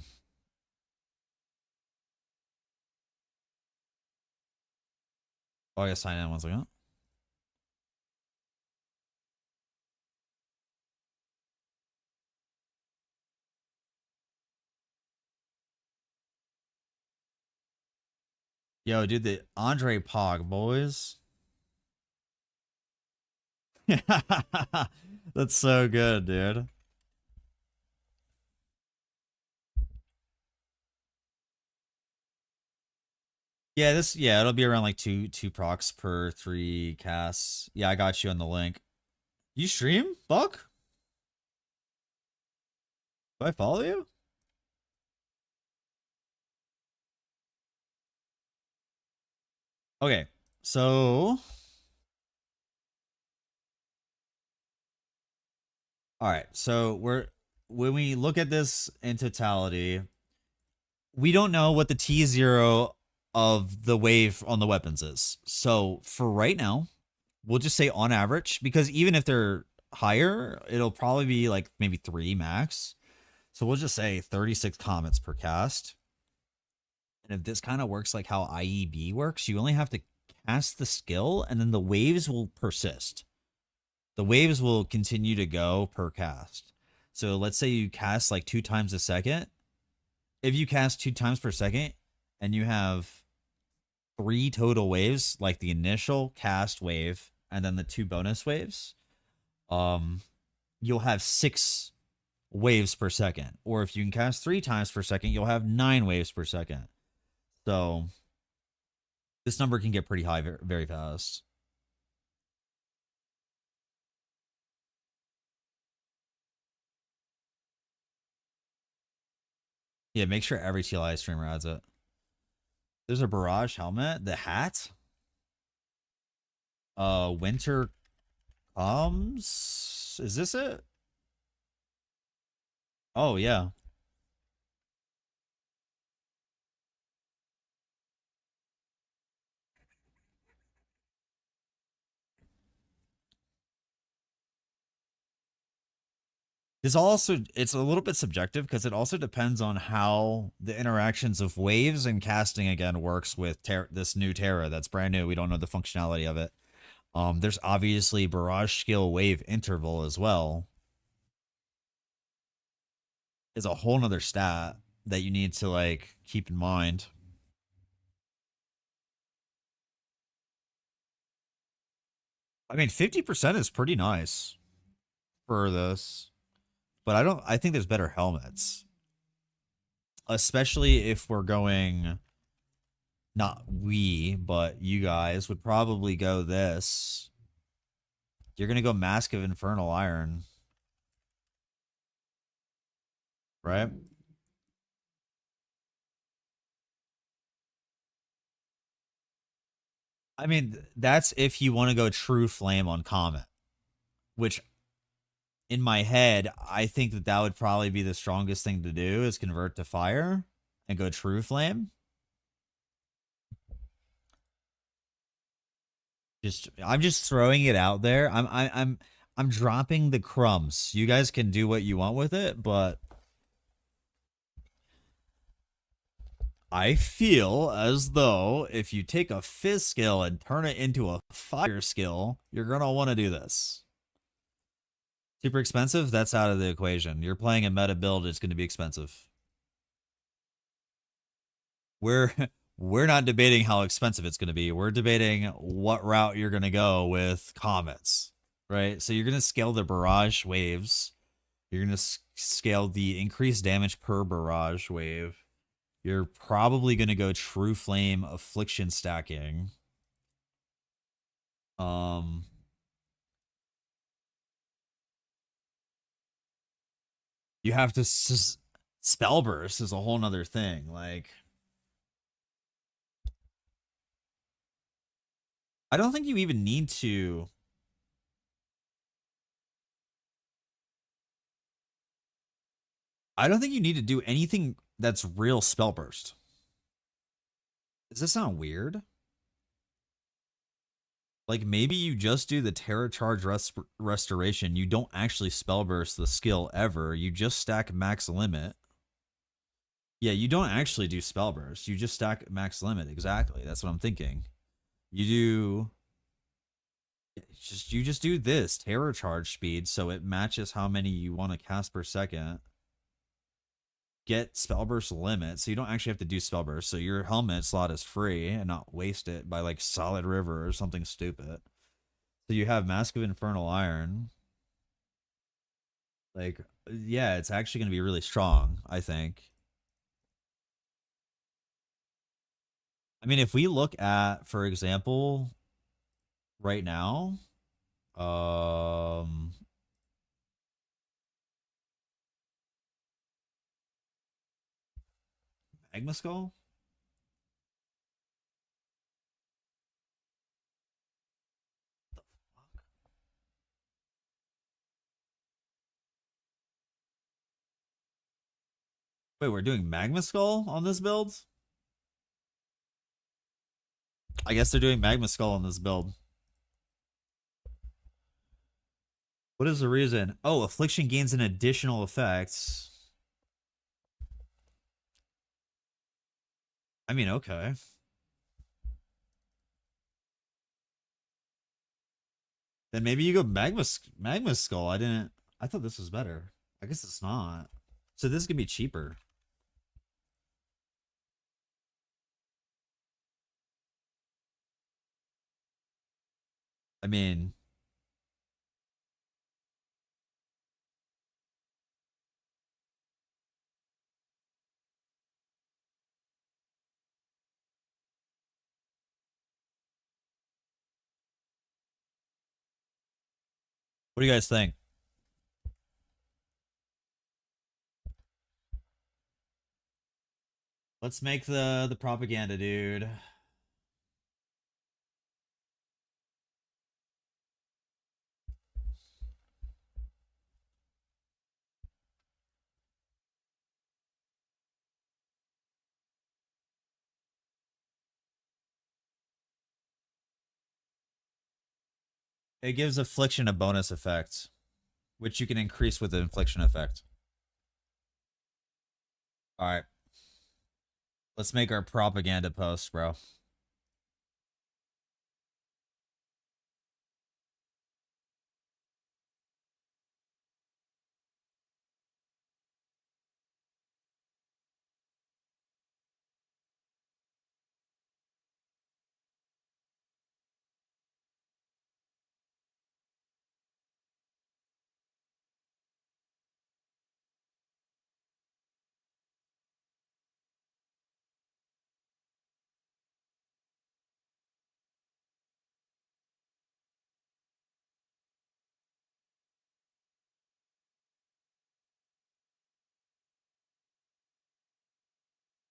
Oh, I gotta sign in 1 second. Yo, dude, the Andre Pog boys. That's so good, dude. Yeah, it'll be around like two procs per 3 casts. Yeah, I got you on the link. You stream, Buck? Do I follow you? Okay, so all right, so when we look at this in totality, we don't know what the T0 of the wave on the weapons is. So for right now, we'll just say on average, because even if they're higher, it'll probably be like maybe 3 max. So we'll just say 36 comments per cast. And if this kind of works like how IEB works, you only have to cast the skill and then the waves will persist. The waves will continue to go per cast. So let's say you cast like 2 times a second. If you cast 2 times per second and you have 3 total waves, like the initial cast wave and then the 2 bonus waves, you'll have 6 waves per second. Or if you can cast 3 times per second, you'll have 9 waves per second. So this number can get pretty high very, very fast. Yeah, make sure every TLI streamer adds it. There's a Barrage helmet. The hat. Winter comes. Is this it? Oh, yeah. This also, it's a little bit subjective because it also depends on how the interactions of waves and casting again works with this new Terra that's brand new. We don't know the functionality of it. There's obviously barrage skill wave interval as well. Is a whole nother stat that you need to like keep in mind. I mean, 50% is pretty nice for this, but I think there's better helmets, especially if we're going. Not we, but you guys would probably go this. You're gonna go Mask of Infernal Iron, right? I mean, that's if you want to go True Flame on Comet, which in my head, I think that that would probably be the strongest thing to do is convert to fire and go True Flame. I'm just throwing it out there. I'm dropping the crumbs. You guys can do what you want with it, but I feel as though if you take a fizz skill and turn it into a fire skill, you're gonna want to do this. Super expensive? That's out of the equation. You're playing a meta build, it's gonna be expensive. We're we're not debating how expensive it's gonna be. We're debating what route you're gonna go with comets. Right? So you're gonna scale the barrage waves. You're gonna scale the increased damage per barrage wave. You're probably going to go True Flame Affliction stacking. You have to Spell Burst is a whole nother thing. Like, I don't think you even need to. I don't think you need to do anything that's real Spell Burst. Does this sound weird? Like maybe you just do the Terra Charge Restoration. You don't actually Spell Burst the skill ever. You just stack max limit. Yeah, you don't actually do Spell Burst. You just stack max limit. Exactly. That's what I'm thinking. You do you just do this terror charge speed so it matches how many you want to cast per second. Get spellburst limit, so you don't actually have to do spellburst. So your helmet slot is free and not waste it by like Solid River or something stupid. So you have Mask of Infernal Iron. Like, yeah, it's actually going to be really strong, I think. I mean, if we look at, for example, right now, um, Magma Skull. Wait, we're doing Magma Skull on this build? I guess they're doing Magma Skull on this build. What is the reason? Oh, Affliction gains an additional effect. I mean, okay. Then maybe you go Magma Skull. I thought this was better. I guess it's not. So this could be cheaper. I mean, what do you guys think? Let's make the propaganda, dude. It gives Affliction a bonus effect, which you can increase with the Infliction effect. All right. Let's make our propaganda post, bro.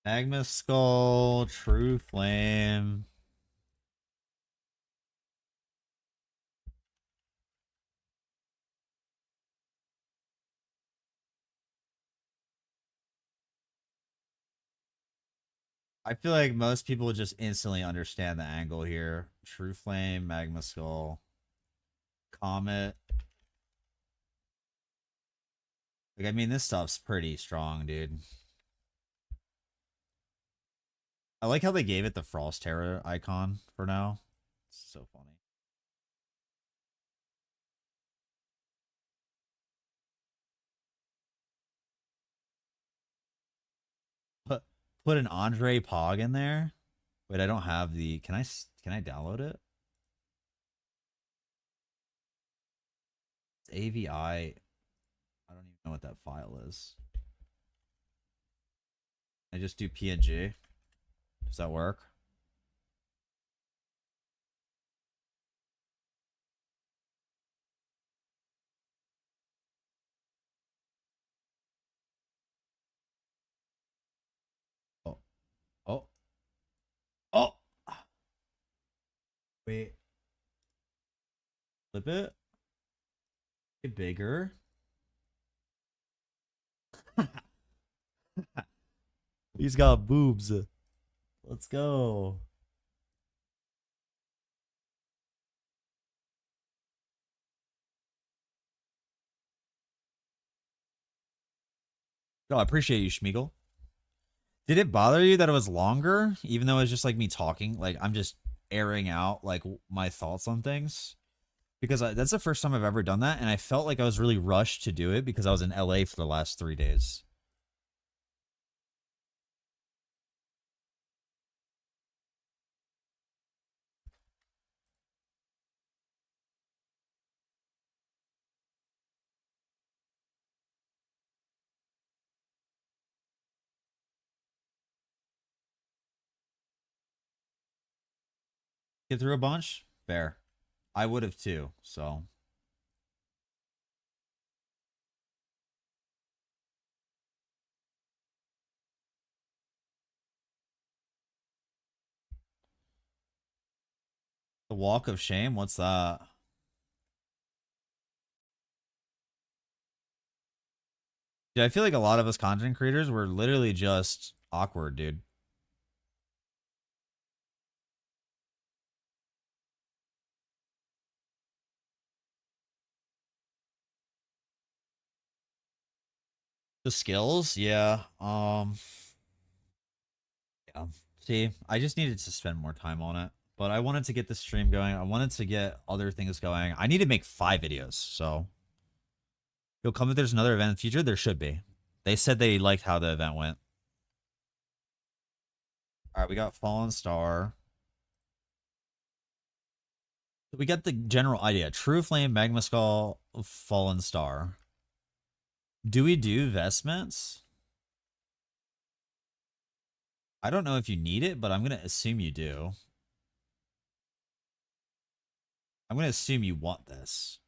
Magma Skull, True Flame. I feel like most people would just instantly understand the angle here. True Flame, Magma Skull, Comet. Like, I mean, this stuff's pretty strong, dude. I like how they gave it the Frost Terror icon for now. It's so funny. Put put an Andre Pog in there. Wait, I don't have the. Can I download it? It's AVI. I don't even know what that file is. I just do PNG. Does that work? Oh, oh, oh. Wait. Flip it. Get bigger. He's got boobs. Let's go. Oh, I appreciate you, Schmiegel. Did it bother you that it was longer, even though it's just like me talking? Like I'm just airing out like my thoughts on things because that's the first time I've ever done that, and I felt like I was really rushed to do it because I was in LA for the last 3 days. Get through a bunch, fair. I would have too. So the walk of shame. What's that? Dude, I feel like a lot of us content creators were literally just awkward, dude. The skills, yeah. Yeah. See, I just needed to spend more time on it. But I wanted to get the stream going. I wanted to get other things going. I need to make 5 videos, so you'll come if there's another event in the future. There should be. They said they liked how the event went. All right, we got Fallen Star. We got the general idea. True Flame, Magma Skull, Fallen Star. Do we do vestments? I don't know if you need it, but I'm going to assume you do. I'm going to assume you want this.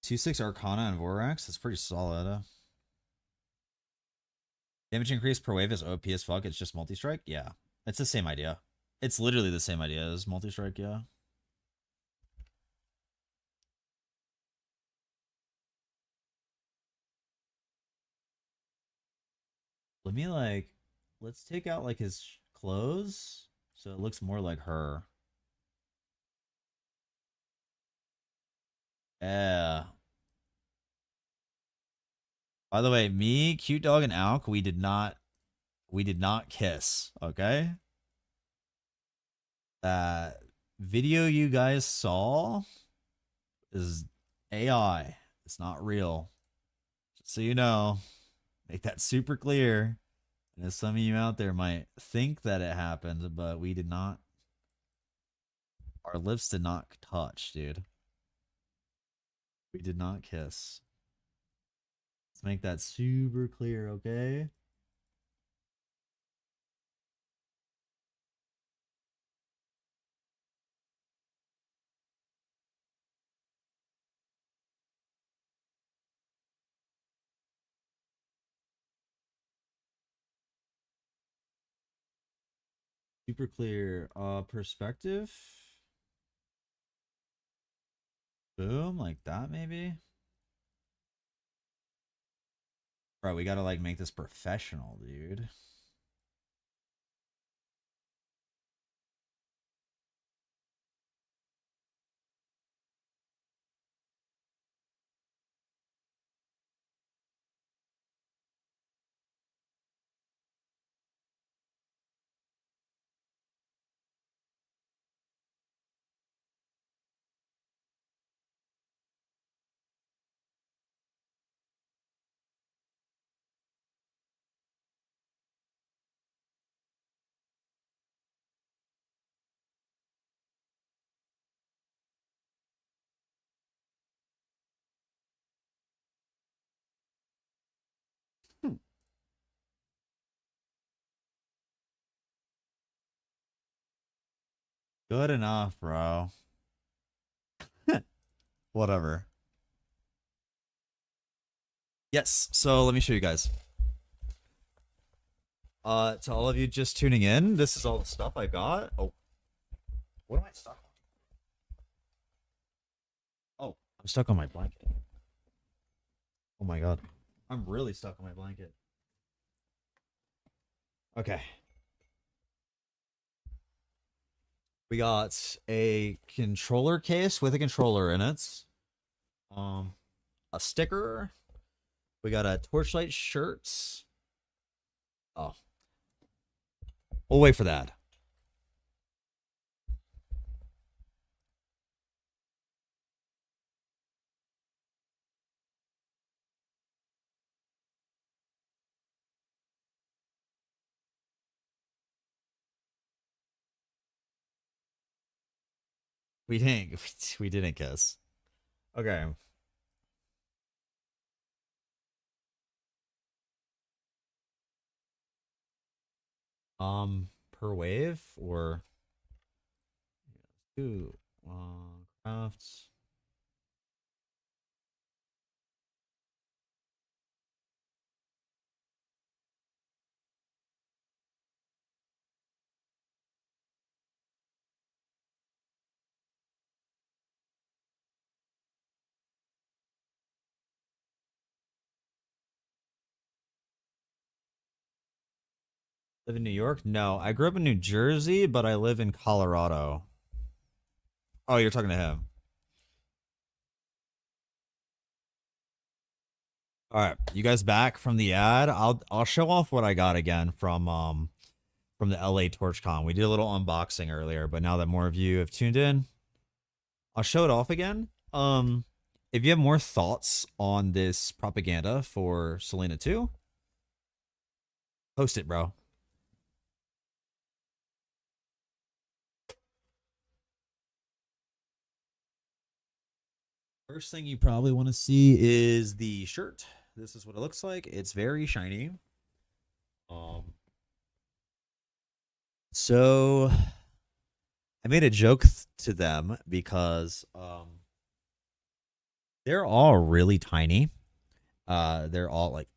Two six Arcana and Vorax. That's pretty solid. Damage increase per wave is OP as fuck. It's just multi-strike? Yeah. It's the same idea. It's literally the same idea as multi-strike, yeah. Let me like let's take out like his clothes so it looks more like her. Yeah. By the way, me, Cute Dog, and Alk, we did not kiss, okay? That video you guys saw is AI. It's not real. Just so you know. Make that super clear. And some of you out there might think that it happened, but we did not. Our lips did not touch, dude. We did not kiss. Let's make that super clear, okay? Super clear. Perspective. Boom, like that maybe. Bro, we gotta like make this professional, dude. Good enough, bro. Whatever. Yes, so let me show you guys. To all of you just tuning in, this is all the stuff I got. Oh, what am I stuck on? Oh, I'm stuck on my blanket. Oh my god. I'm really stuck on my blanket. Okay. We got a controller case with a controller in it. A sticker. We got a Torchlight shirt. Oh, we'll wait for that. We didn't. We didn't kiss. Okay. Per wave or two crafts. Live in New York? No, I grew up in New Jersey, but I live in Colorado. Oh, you're talking to him. All right, you guys back from the ad? I'll show off what I got again from the LA TorchCon. We did a little unboxing earlier, but now that more of you have tuned in, I'll show it off again. If you have more thoughts on this propaganda for Selena 2, post it, bro. First thing you probably want to see is the shirt. This is what it looks like. It's very shiny. Um, so I made a joke to them because they're all really tiny. They're all like,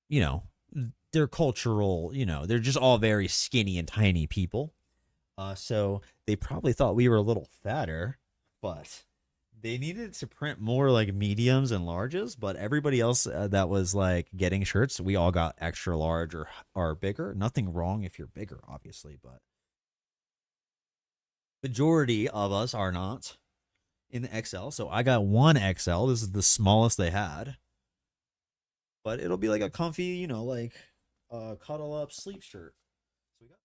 you know, they're cultural, they're just all very skinny and tiny people. So they probably thought we were a little fatter, but they needed to print more like mediums and larges. But everybody else that was like getting shirts, we all got extra large or bigger. Nothing wrong if you're bigger, obviously, but majority of us are not in the XL. So I got one XL. This is the smallest they had, but it'll be like a comfy, like cuddle up sleep shirt. So we got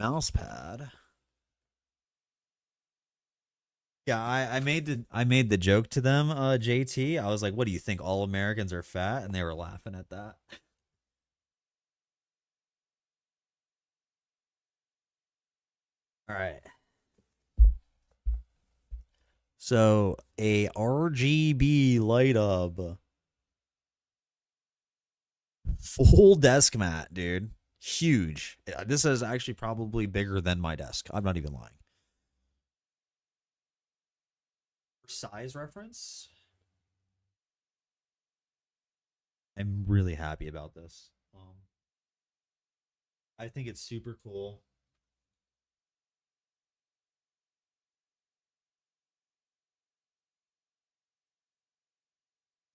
mouse pad. Yeah, I made the joke to them, JT. I was like, "What do you think? All Americans are fat?" And they were laughing at that. All right. So a RGB light up, full desk mat, dude. Huge. This is actually probably bigger than my desk. I'm not even lying. Size reference. I'm really happy about this. I think it's super cool.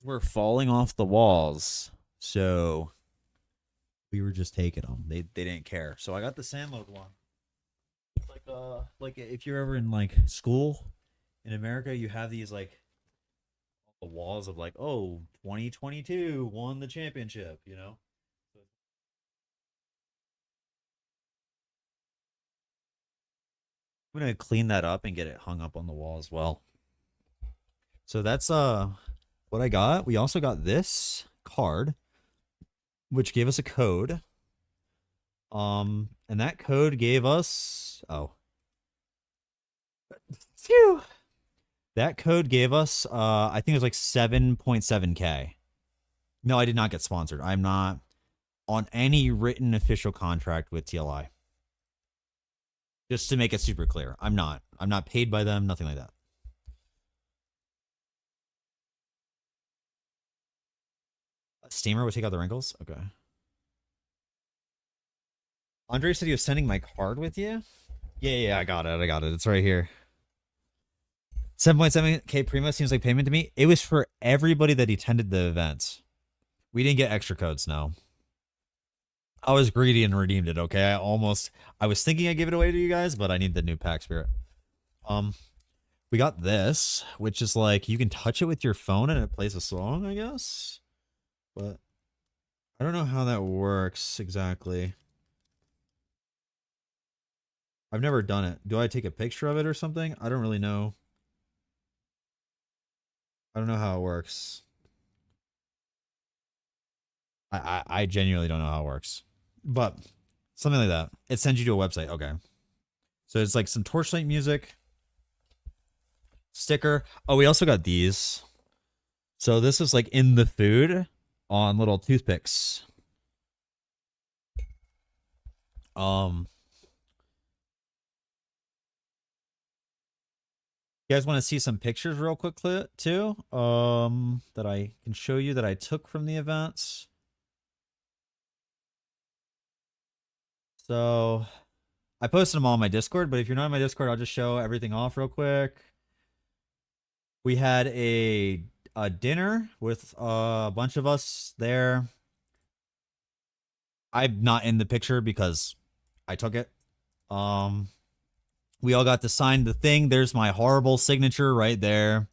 We're falling off the walls, so we were just taking them. They didn't care. So I got the sandload one. It's like if you're ever in like school in America, you have these like the walls of like, oh, 2022 won the championship. I'm gonna clean that up and get it hung up on the wall as well. So that's what I got. We also got this card, which gave us a code. And that code gave us phew. That code gave us I think it was like 7.7K. No, I did not get sponsored. I'm not on any written official contract with TLI. Just to make it super clear. I'm not. I'm not paid by them, nothing like that. A steamer would take out the wrinkles? Okay. Andre said he was sending my card with you? Yeah, I got it. It's right here. 7.7K Primo seems like payment to me. It was for everybody that attended the event. We didn't get extra codes, no. I was greedy and redeemed it, okay? I was thinking I gave it away to you guys, but I need the new pack spirit. Um, we got this, which is like you can touch it with your phone and it plays a song, I guess. But I don't know how that works exactly. I've never done it. Do I take a picture of it or something? I don't really know. I don't know how it works. I genuinely don't know how it works. But something like that. It sends you to a website. Okay. So it's like some Torchlight music. Sticker. Oh, we also got these. So this is like in the food on little toothpicks. You guys want to see some pictures real quick too? That I can show you that I took from the events. So I posted them all on my Discord, but if you're not on my Discord, I'll just show everything off real quick. We had a dinner with a bunch of us there. I'm not in the picture because I took it. We all got to sign the thing. There's my horrible signature right there.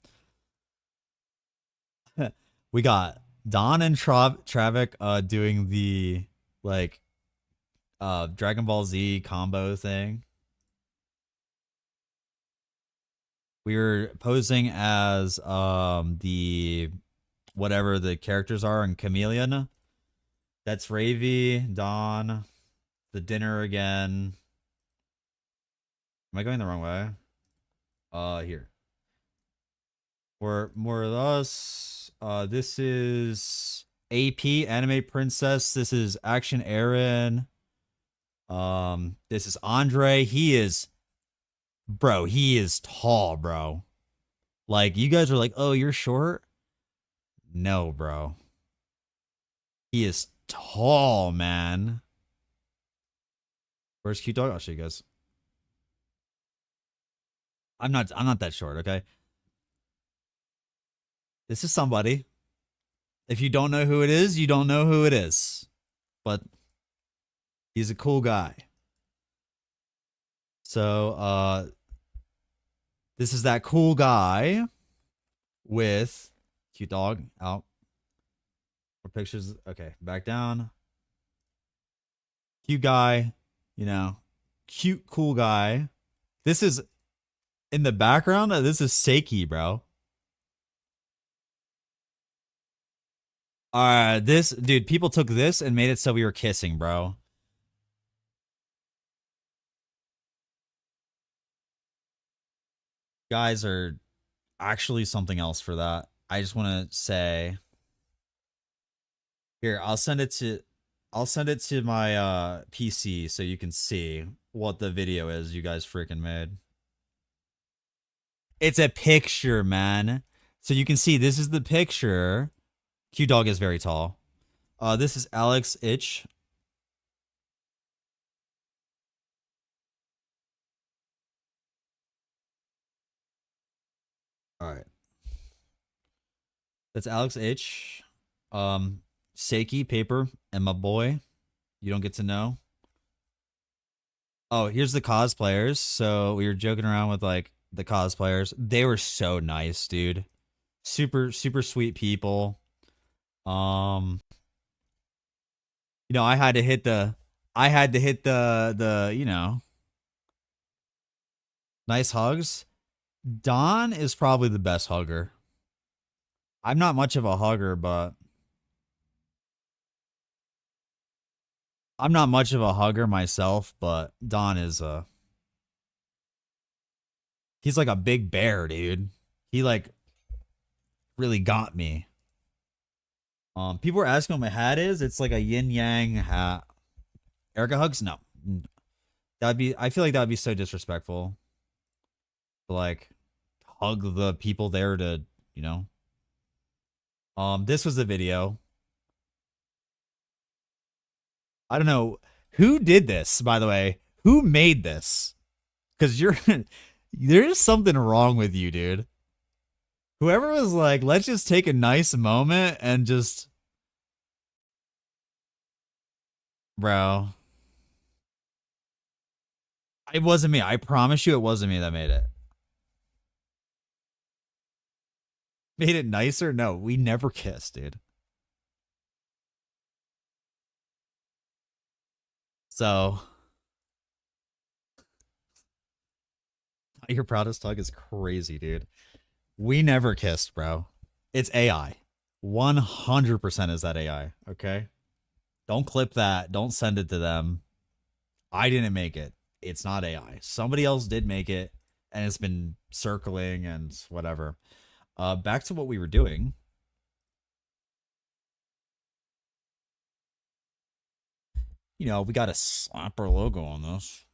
We got Don and Travik doing the like Dragon Ball Z combo thing. We were posing as the whatever the characters are in Chameleon. That's Ravy, Don, the dinner again. Am I going the wrong way? Here. Or more of us. This is AP Anime Princess. This is Action Aaron. This is Andre. He is tall, bro. Like, you guys are like, oh, you're short? No, bro. He is tall, man. Where's Cute Dog? I'll show you guys. I'm not that short, okay? This is somebody. If you don't know who it is, you don't know who it is. But he's a cool guy. So, this is that cool guy with Cute Dog out. More pictures. Okay, back down. Cute guy, you know, cute, cool guy. This is in the background. This is Seiki, bro. This dude, people took this and made it so we were kissing, bro. Guys are actually something else for that. I just want to say here, I'll send it to my PC so you can see what the video is you guys freaking made. It's a picture, man. So you can see this is the picture. Q Dog is very tall. This is Alex Itch. All right. That's Alex H. Seiki, Paper, and my boy. You don't get to know. Oh, here's the cosplayers. So we were joking around with like the cosplayers. They were so nice, dude. Super, super sweet people. You know, I had to hit the you know, nice hugs. Don is probably the best hugger. I'm not much of a hugger, but I'm not much of a hugger myself, but Don is he's like a big bear, dude. He like really got me. People were asking what my hat is. It's like a yin yang hat. Erica hugs? No. That'd be I feel like that'd be so disrespectful. To like hug the people there to, you know. This was the video. I don't know who did this, by the way. Who made this? Because you're there's something wrong with you, dude. Whoever was like, let's just take a nice moment and just Bro. It wasn't me. I promise you it wasn't me that made it. Made it nicer? No, we never kissed, dude. So, your proudest hug is crazy, dude. We never kissed, bro. It's AI. 100% is that AI, okay? Don't clip that. Don't send it to them. I didn't make it. It's not AI. Somebody else did make it, and it's been circling and whatever. Back to what we were doing. You know, we got to slap our logo on this.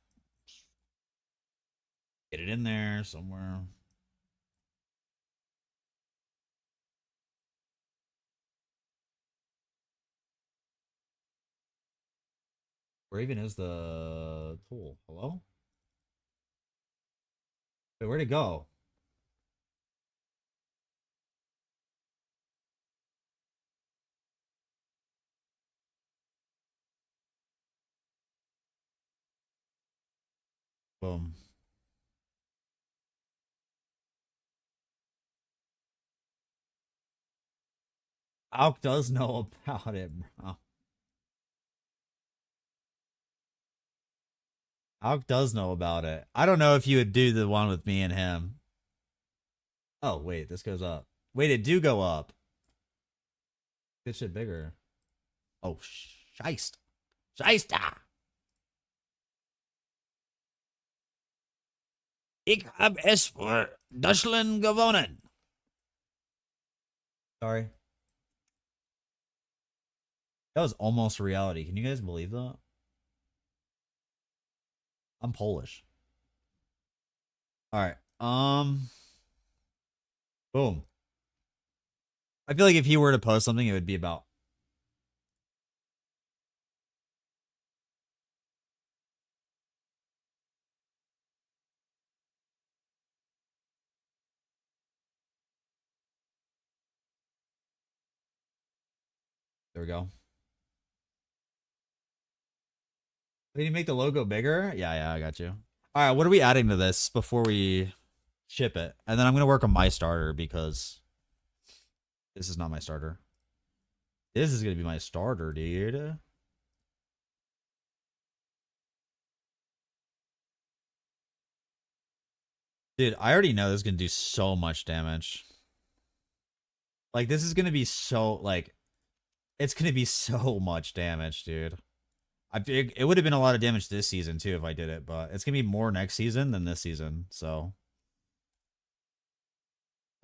Get it in there somewhere. Where even is the tool? Hello? Wait, where'd it go? Boom. Alk does know about it, bro. Alk does know about it. I don't know if you would do the one with me and him. Oh, wait, this goes up. Wait, it do go up. This shit bigger. Oh, scheist. Scheista. Ich hab es für Deutschland gewonnen. Sorry. That was almost reality. Can you guys believe that? I'm Polish. All right. Boom. I feel like if he were to post something, it would be about. There we go. Did you make the logo bigger? Yeah, I got you. All right, what are we adding to this before we ship it? And then I'm gonna work on my starter because this is not my starter. This is gonna be my starter, dude. Dude, I already know this is gonna do so much damage. Like, this is gonna be so, like, it's gonna be so much damage, dude. It would have been a lot of damage this season too if I did it, but it's gonna be more next season than this season. So,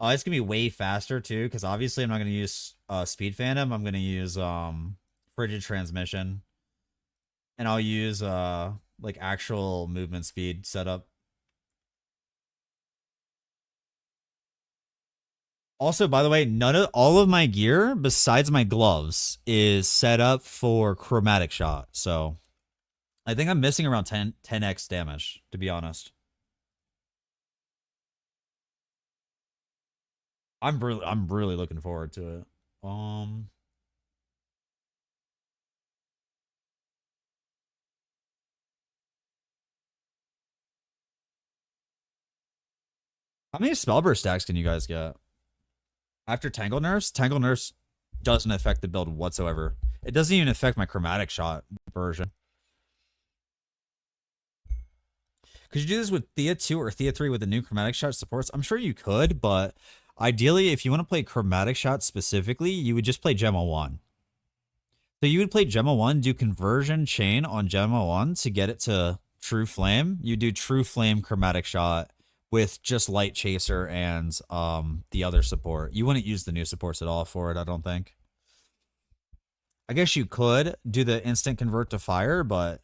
it's gonna be way faster too, because obviously I'm not gonna use Speed Phantom. I'm gonna use Frigid Transmission, and I'll use like actual movement speed setup. Also, by the way, none of all of my gear besides my gloves is set up for Chromatic Shot. So I think I'm missing around 10x damage, to be honest. I'm really looking forward to it. How many spellburst stacks can you guys get? After Tangle Nurse doesn't affect the build whatsoever. It doesn't even affect my Chromatic Shot version. Could you do this with Thea 2 or Thea 3 with the new Chromatic Shot supports? I'm sure you could, but ideally, if you want to play Chromatic Shot specifically, you would just play Gemma 1. So you would play Gemma 1, do Conversion Chain on Gemma 1 to get it to True Flame. You do True Flame Chromatic Shot with just Light Chaser and the other support. You wouldn't use the new supports at all for it, I don't think. I guess you could do the instant convert to fire, but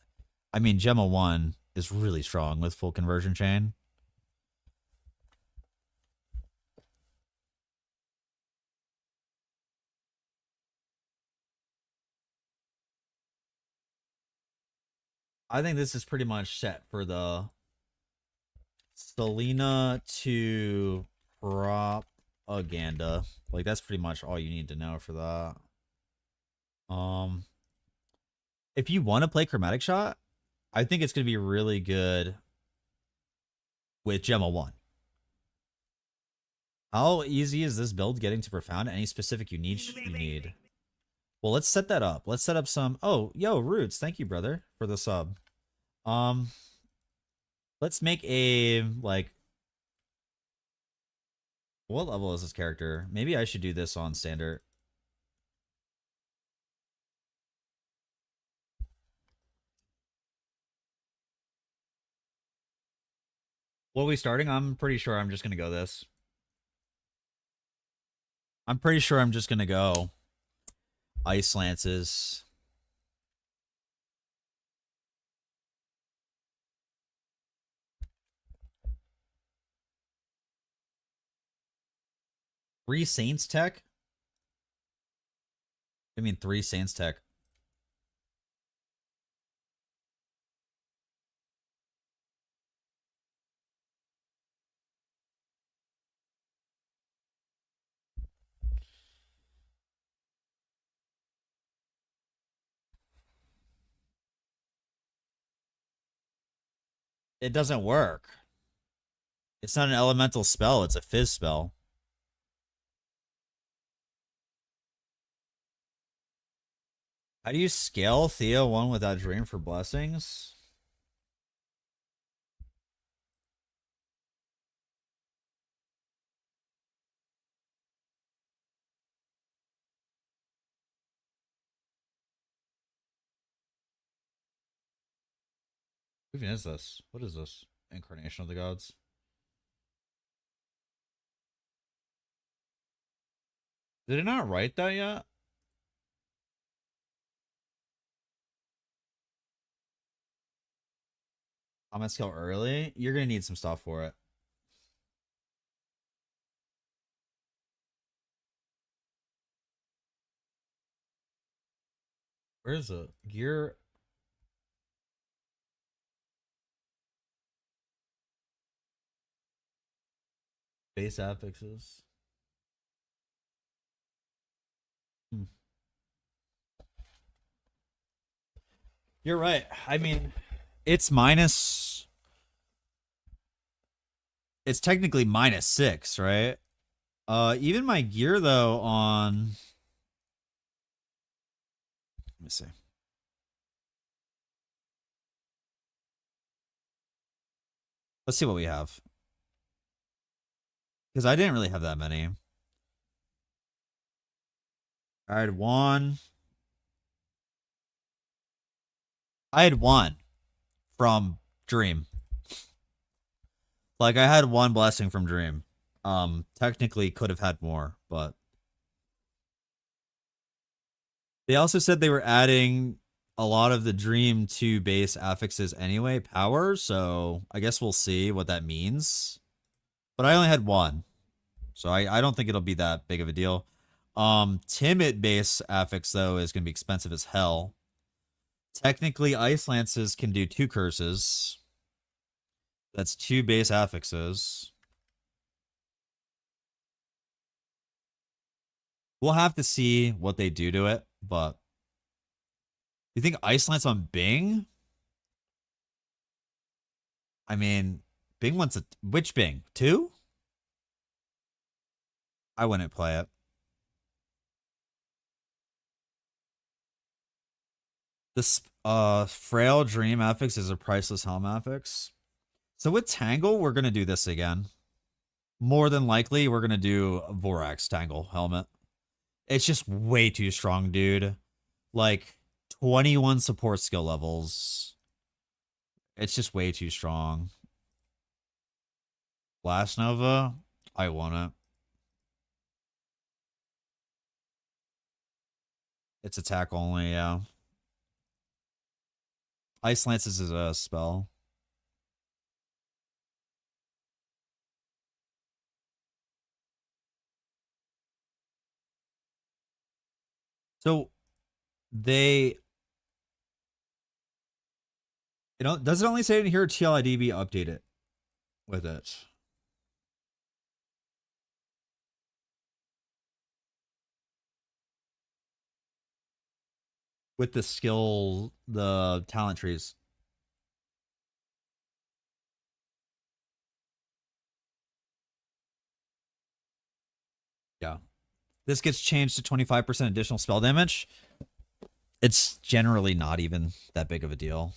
I mean, Gemma 1 is really strong with full conversion chain. I think this is pretty much set for the Selena to propaganda. Like, that's pretty much all you need to know for that. If you want to play Chromatic Shot, I think it's going to be really good with Gemma 1. How easy is this build getting to profound? Any specific you need? Well, let's set that up. Let's set up some. Oh, yo, Roots, thank you, brother, for the sub. Um, let's make a like. What level is this character? Maybe I should do this on standard. What are we starting? I'm pretty sure I'm just gonna go this. I'm pretty sure I'm just gonna go Ice Lances. Three Saints tech? I mean, three Saints tech. It doesn't work. It's not an elemental spell, it's a fizz spell. How do you scale Thea 1 without Dream for blessings? Who even is this? What is this? Incarnation of the Gods? Did it not write that yet? I'm gonna scale early. You're gonna need some stuff for it. Where is it? Gear. Base affixes. Hmm. You're right. I mean, it's minus. It's technically -6, right? Even my gear though on. Let me see. Let's see what we have. Because I didn't really have that many. I had one. I had one from Dream. Like I had one blessing from Dream. Technically could have had more, but they also said they were adding a lot of the Dream 2 base affixes anyway, power, so I guess we'll see what that means. But I only had one. So I don't think it'll be that big of a deal. Timid base affix though is gonna be expensive as hell. Technically, Ice Lances can do 2 curses. That's 2 base affixes. We'll have to see what they do to it, but you think Ice Lance on Bing? I mean, Bing wants a which Bing? 2? I wouldn't play it. This Frail Dream affix is a priceless helm affix. So with Tangle, we're gonna do this again. More than likely, we're gonna do Vorax Tangle helmet. It's just way too strong, dude. Like 21 support skill levels. It's just way too strong. Blast Nova, I want it. It's attack only, yeah. Ice Lances is a spell. So they, does it only say in here TLIDB update it with it? with the skill, the talent trees. Yeah. This gets changed to 25% additional spell damage. It's generally not even that big of a deal.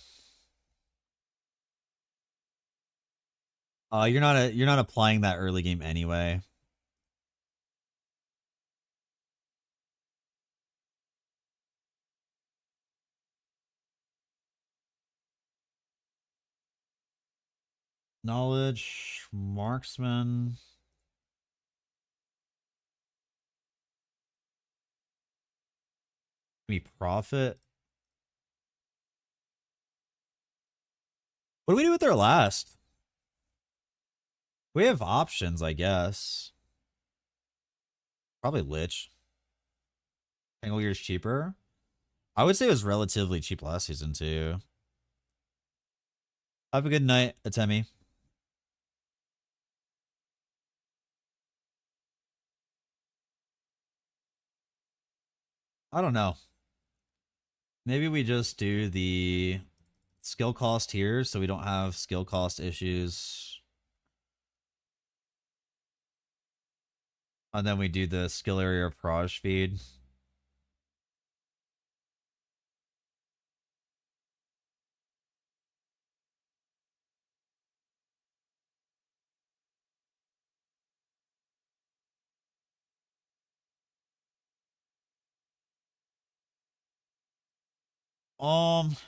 You're not applying that early game anyway. Knowledge, marksman. Any profit? What do we do with our last? We have options, I guess. Probably Lich. Tangle Gear's cheaper. I would say it was relatively cheap last season too. Have a good night, Atemi. I don't know. Maybe we just do the skill cost here so we don't have skill cost issues. And then we do the skill area Proj feed.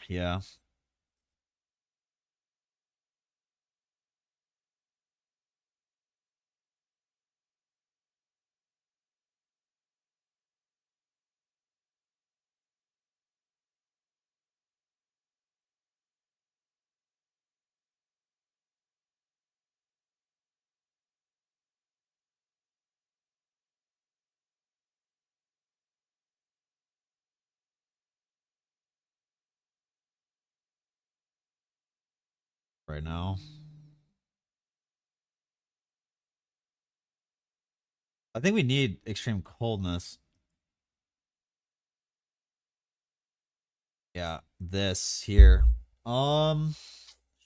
Yeah. Right now. I think we need extreme coldness. Yeah, this here.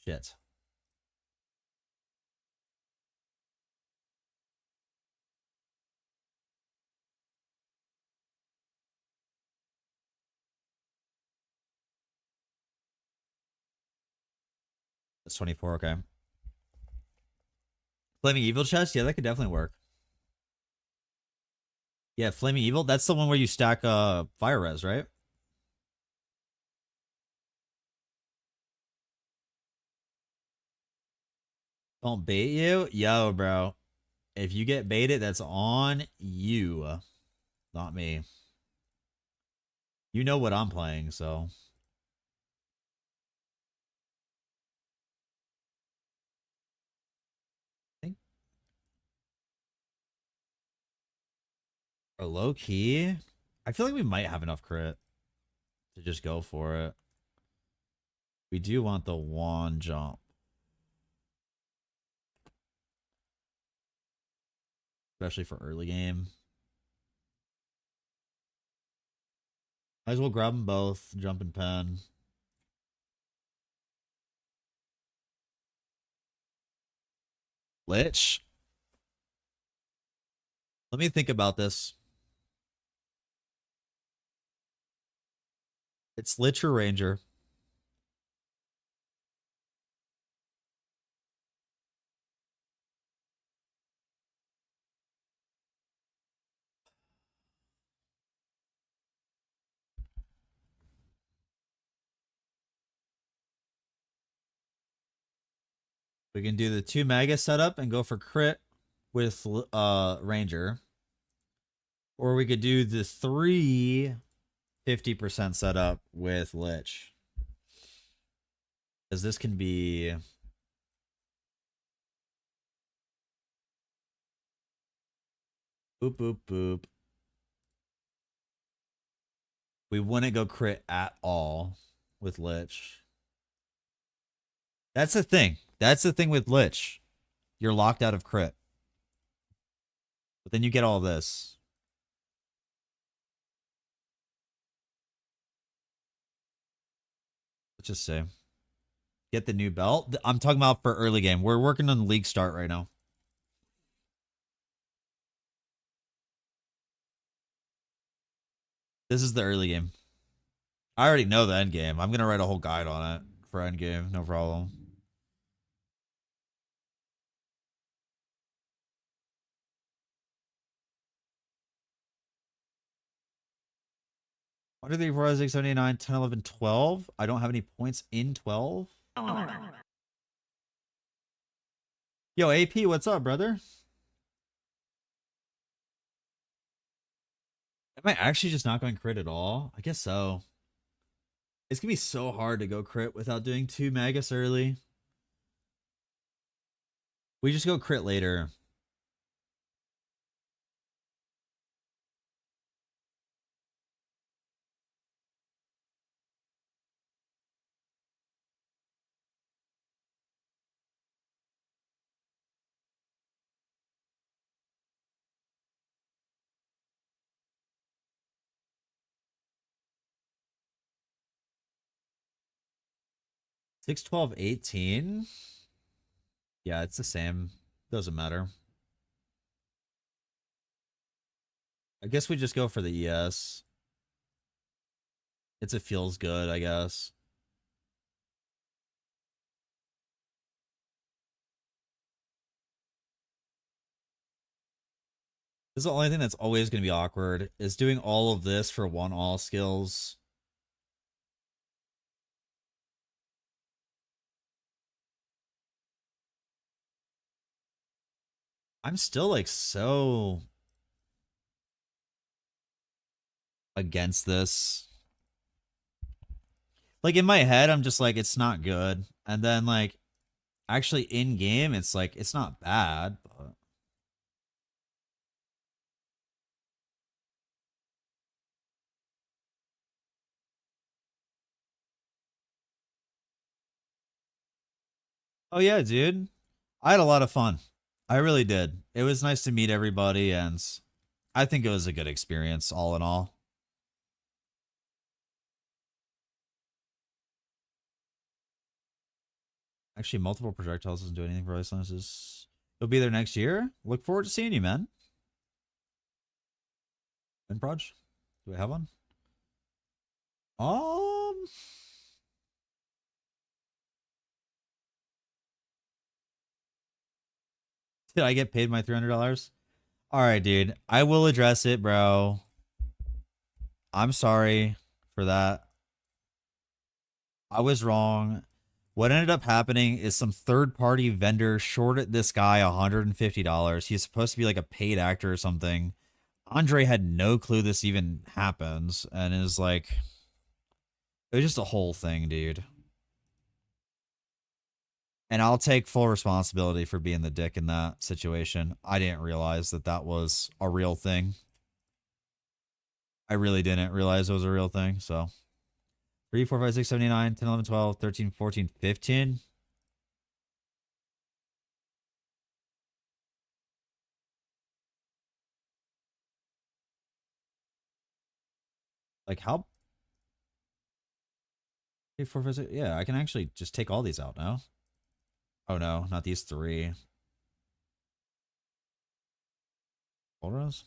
Shit. That's 24, okay. Flaming Evil chest? Yeah, that could definitely work. Yeah, Flaming Evil, that's the one where you stack fire res, right? Don't bait you? Yo, bro. If you get baited, that's on you. Not me. You know what I'm playing, so. I think for low key, I feel like we might have enough crit to just go for it. We do want the wand jump. Especially for early game. Might as well grab them both. Jump and pen. Lich. Let me think about this. It's Lich or Ranger. We can do the 2 mega setup and go for crit with Ranger. Or we could do the 3 50% setup with Lich. Because this can be... Boop, boop, boop. We wouldn't go crit at all with Lich. That's the thing. That's the thing with Lich. You're locked out of crit. But then you get all this. Let's just say. Get the new belt. I'm talking about for early game. We're working on the league start right now. This is the early game. I already know the end game. I'm gonna write a whole guide on it for end game. No problem. What are the 4, 6, 7, 8, 9, 10, 11, 12? I don't have any points in 12. Yo, AP, what's up, brother? Am I actually just not going crit at all? I guess so. It's gonna be so hard to go crit without doing 2 Magus early. We just go crit later. Six, 12, 18. Yeah, it's the same. Doesn't matter. I guess we just go for the ES. It feels good, I guess. This is the only thing that's always going to be awkward, is doing all of this for 1 all skills. I'm still like so against this. Like in my head, I'm just like, it's not good. And then like actually in game, it's like, it's not bad. But... Oh yeah, dude. I had a lot of fun. I really did. It was nice to meet everybody, and I think it was a good experience all in all. Actually, multiple projectiles doesn't do anything for ice lenses. You'll be there next year. Look forward to seeing you, man. And Proj, do we have one? Um, did I get paid my $300? All right, dude. I will address it, bro. I'm sorry for that. I was wrong. What ended up happening is some third-party vendor shorted this guy $150. He's supposed to be like a paid actor or something. Andre had no clue this even happens, and is like, it was just a whole thing, dude. And I'll take full responsibility for being the dick in that situation. I didn't realize that that was a real thing. I really didn't realize it was a real thing. So 3, 4, 5, 6, 7, 8, 9, 10, 11, 12, 13, 14, 15. Like how? 3, 4, 5, 6. Yeah, I can actually just take all these out now. Oh no, not these 3. Gold rose?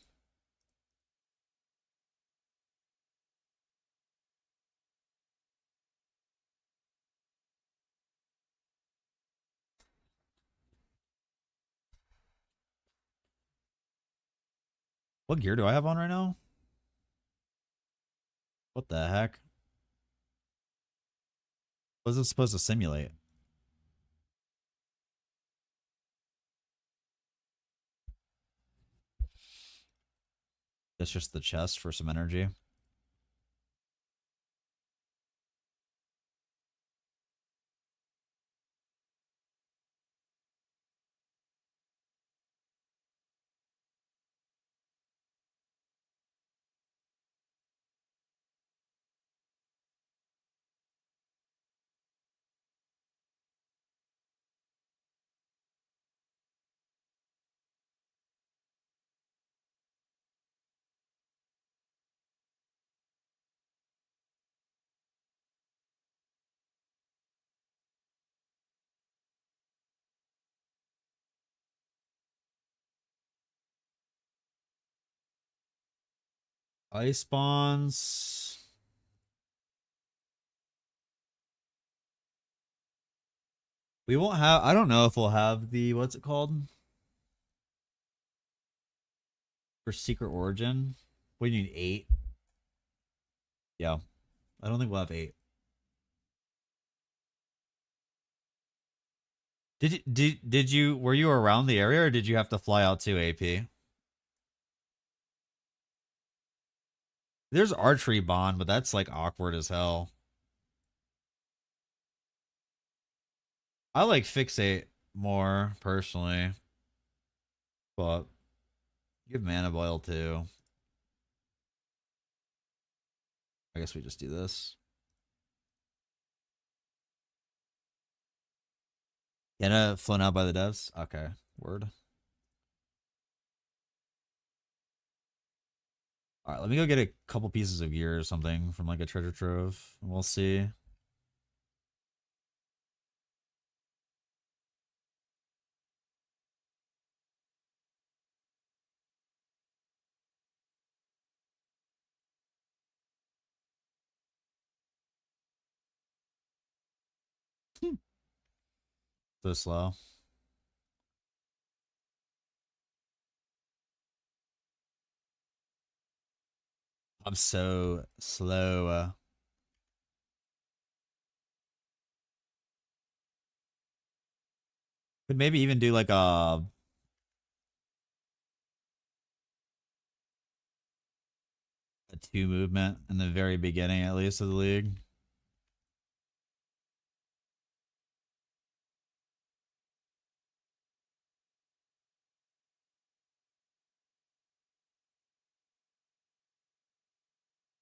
What gear do I have on right now? What the heck? What is it supposed to simulate? It's just the chest for some energy. Ice bonds. We won't have, I don't know if we'll have the, what's it called? For Secret Origin. We need 8. Yeah. I don't think we'll have 8. Did you were you around the area or did you have to fly out to AP? There's archery bond, but that's like awkward as hell. I like fixate more personally, but you have mana boil too. I guess we just do this. Kenna flown out by the devs? Okay. Word. Alright, let me go get a couple pieces of gear or something from like a treasure trove. And we'll see. So slow. I'm so slow. Could maybe even do like a 2 movement in the very beginning at least of the league.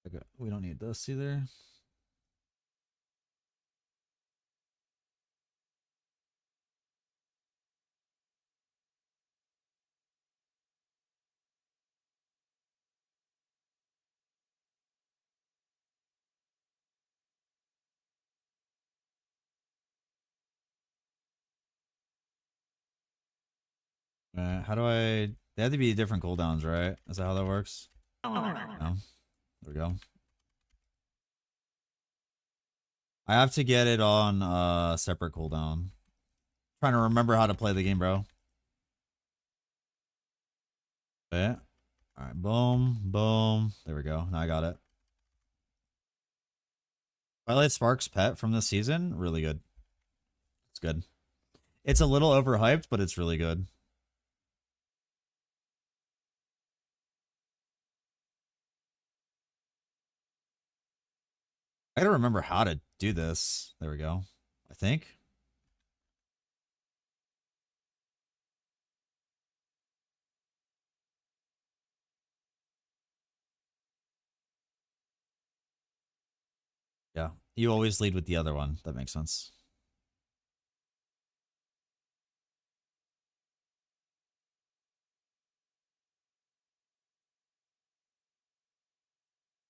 Okay, we don't need this either. How do I? They have to be different cooldowns, right? Is that how that works? No. There we go. I have to get it on separate cooldown. Trying to remember how to play the game, bro. Yeah. All right. Boom. Boom. There we go. Now I got it. Twilight Sparks pet from this season, really good. It's good. It's a little overhyped, but it's really good. I gotta remember how to do this. There we go. I think. Yeah. You always lead with the other one. That makes sense.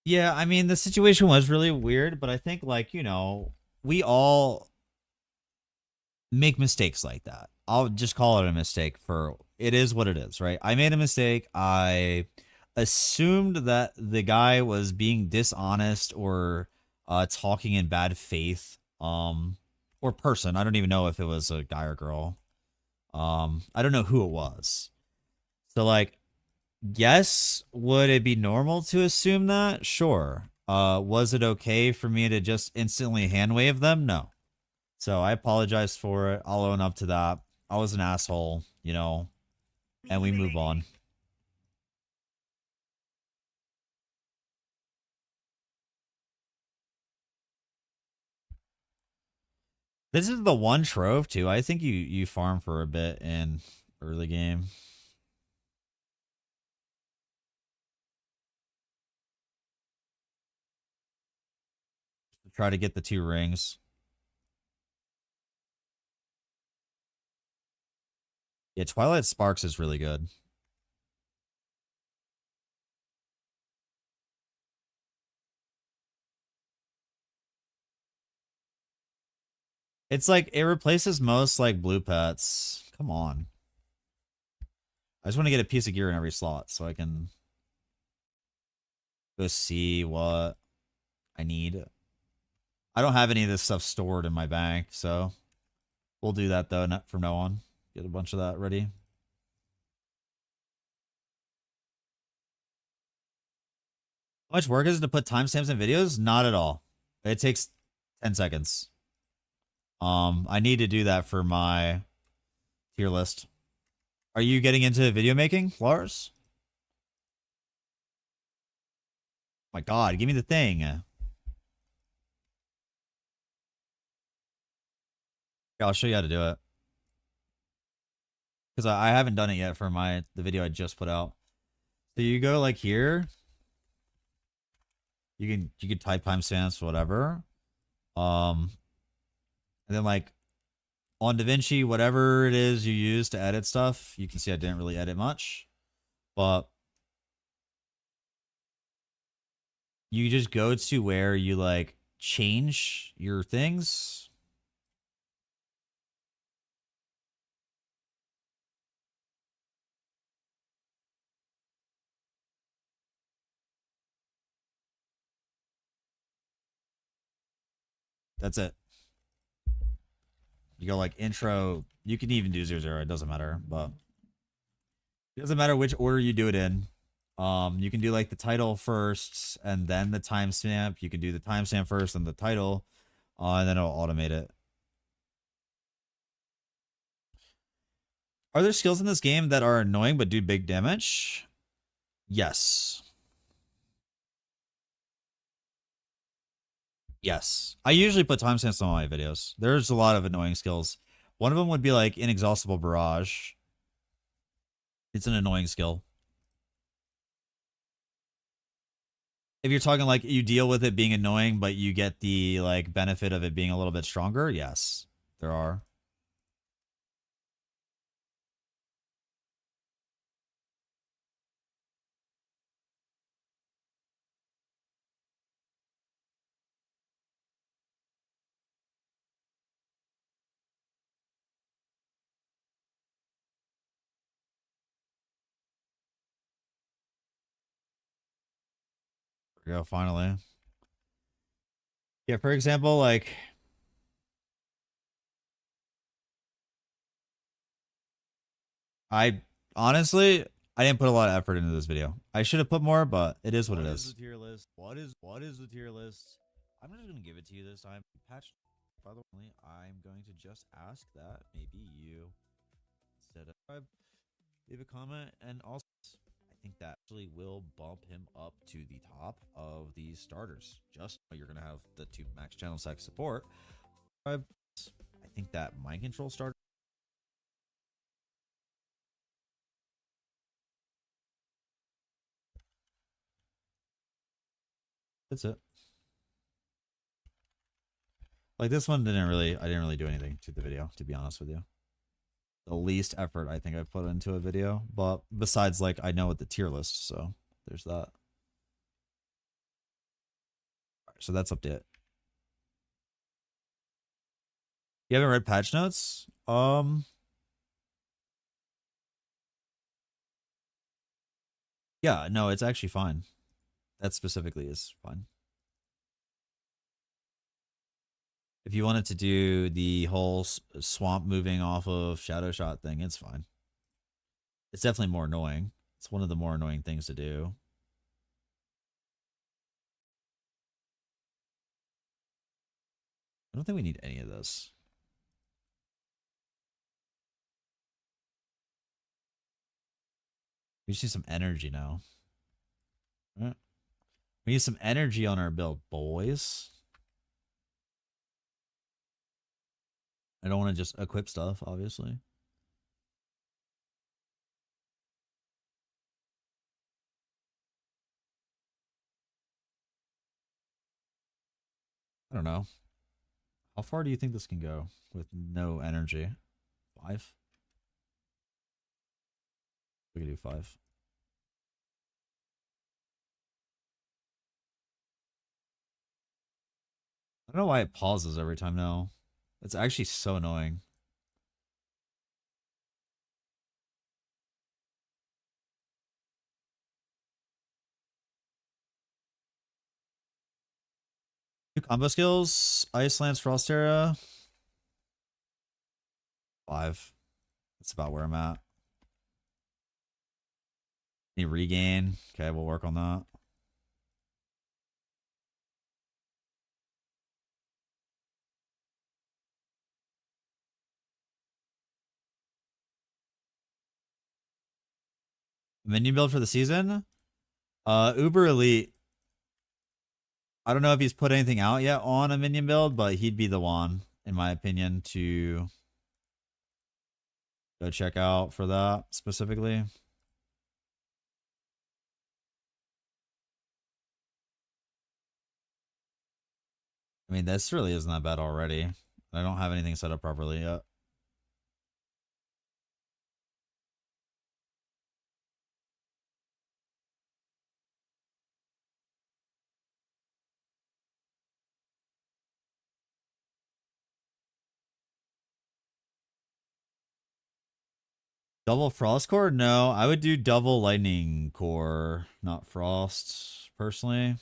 Yeah, I mean, the situation was really weird, but I think, like, you know, we all make mistakes like that. I'll just call it a mistake for it is what it is, right? I made a mistake. I assumed that the guy was being dishonest or talking in bad faith or person. I don't even know if it was a guy or girl. I don't know who it was. So like yes, would it be normal to assume that? Sure. Was it okay for me to just instantly hand wave them? No. So I apologize for it. I'll own up to that. I was an asshole, you know, and we move on. This is the one trove too. I think you farm for a bit in early game. Try to get the 2 rings. Yeah, Twilight Sparks is really good. It's like it replaces most like blue pets. Come on. I just want to get a piece of gear in every slot so I can go see what I need. I don't have any of this stuff stored in my bank, so we'll do that though from now on. Get a bunch of that ready. How much work is it to put timestamps in videos? Not at all. It takes 10 seconds. I need to do that for my tier list. Are you getting into video making, Lars? My God, give me the thing. Here, I'll show you how to do it. Because I haven't done it yet for the video I just put out. So you go like here. You can type timestamps, whatever. And then like on DaVinci, whatever it is you use to edit stuff, you can see I didn't really edit much. But you just go to where you like change your things. That's it. You go like intro. You can even do 00. It doesn't matter, but it doesn't matter which order you do it in. You can do like the title first and then the timestamp. You can do the timestamp first and the title, and then it'll automate it. Are there skills in this game that are annoying but do big damage? Yes. Yes. I usually put timestamps on my videos. There's a lot of annoying skills. One of them would be like Inexhaustible Barrage. It's an annoying skill. If you're talking like you deal with it being annoying, but you get the like benefit of it being a little bit stronger, yes, there are. There we go, finally. Yeah, for example, like I honestly I didn't put a lot of effort into this video. I should have put more, but it is what it is. The tier list? What is the tier list? I'm just gonna give it to you this time. Patch. By the way, I'm going to just ask that maybe you instead of leave a comment, and also I think that actually will bump him up to the top of these starters. Just you're gonna have the 2 max channel sex support. I think that mind control starter. That's it. Like this one I didn't really do anything to the video, to be honest with you. The least effort I think I've put into a video, but besides like I know what the tier list, so there's that. All right, so that's update. You haven't read patch notes? Yeah, no, it's actually fine. That specifically is fine. If you wanted to do the whole swamp moving off of Shadow Shot thing, it's fine. It's definitely more annoying. It's one of the more annoying things to do. I don't think we need any of this. We just need some energy now. All right. We need some energy on our build, boys. I don't want to just equip stuff, obviously. I don't know. How far do you think this can go with no energy? 5? We can do 5. I don't know why it pauses every time now. It's actually so annoying. 2 combo skills. Ice Lance, Frost Terra. 5. That's about where I'm at. Need regain. Okay, we'll work on that. Minion build for the season? Uber Elite. I don't know if he's put anything out yet on a minion build, but he'd be the one, in my opinion, to go check out for that specifically. I mean, this really isn't that bad already. I don't have anything set up properly yet. Double Frost Core? No, I would do double Lightning Core, not Frost, personally.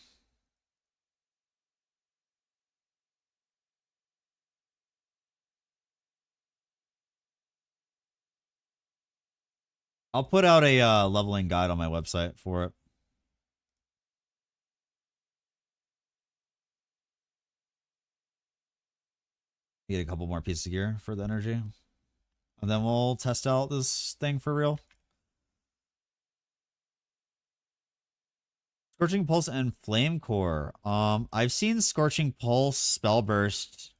I'll put out a leveling guide on my website for it. Get a couple more pieces of gear for the energy. And then we'll test out this thing for real. Scorching Pulse and Flame Core. I've seen Scorching Pulse, Spell Burst.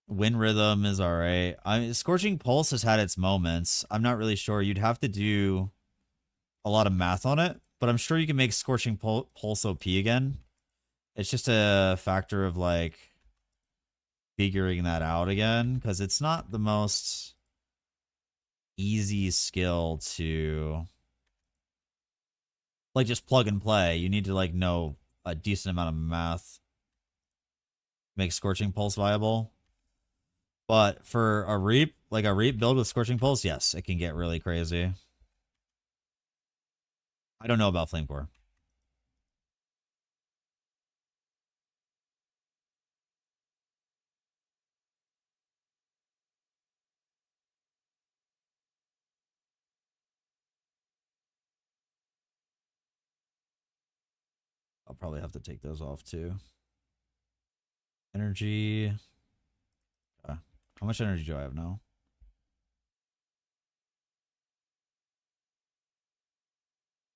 Wind Rhythm is alright. I mean, Scorching Pulse has had its moments. I'm not really sure. You'd have to do a lot of math on it, but I'm sure you can make Scorching Pulse OP again. It's just a factor of like figuring that out again, because it's not the most easy skill to like just plug and play. You need to like know a decent amount of math to make Scorching Pulse viable. But for a Reap, like a Reap build with Scorching Pulse, yes, it can get really crazy. I don't know about Flame Core. I'll probably have to take those off too. Energy. How much energy do I have now?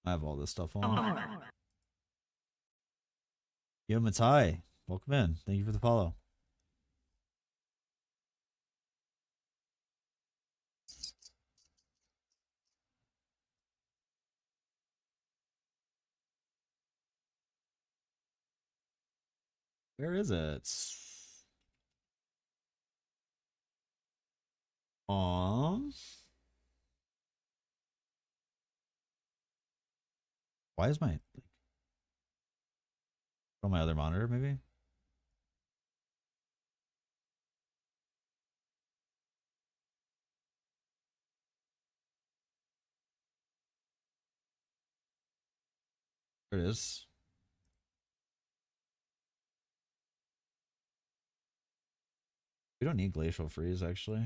I have all this stuff on. Yo, Matai. Welcome in. Thank you for the follow. Where is it? Why is my on my other monitor maybe? There it is. We don't need Glacial Freeze actually.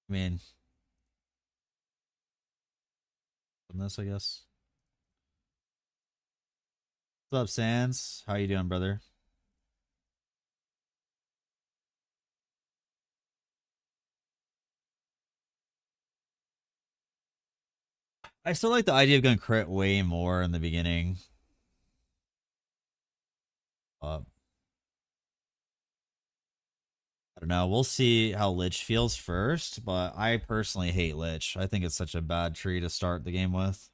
I mean, on this, I guess. What's up, Sans? How you doing, brother? I still like the idea of going crit way more in the beginning. I Now we'll see how Lich feels first, but I personally hate Lich. I think it's such a bad tree to start the game with.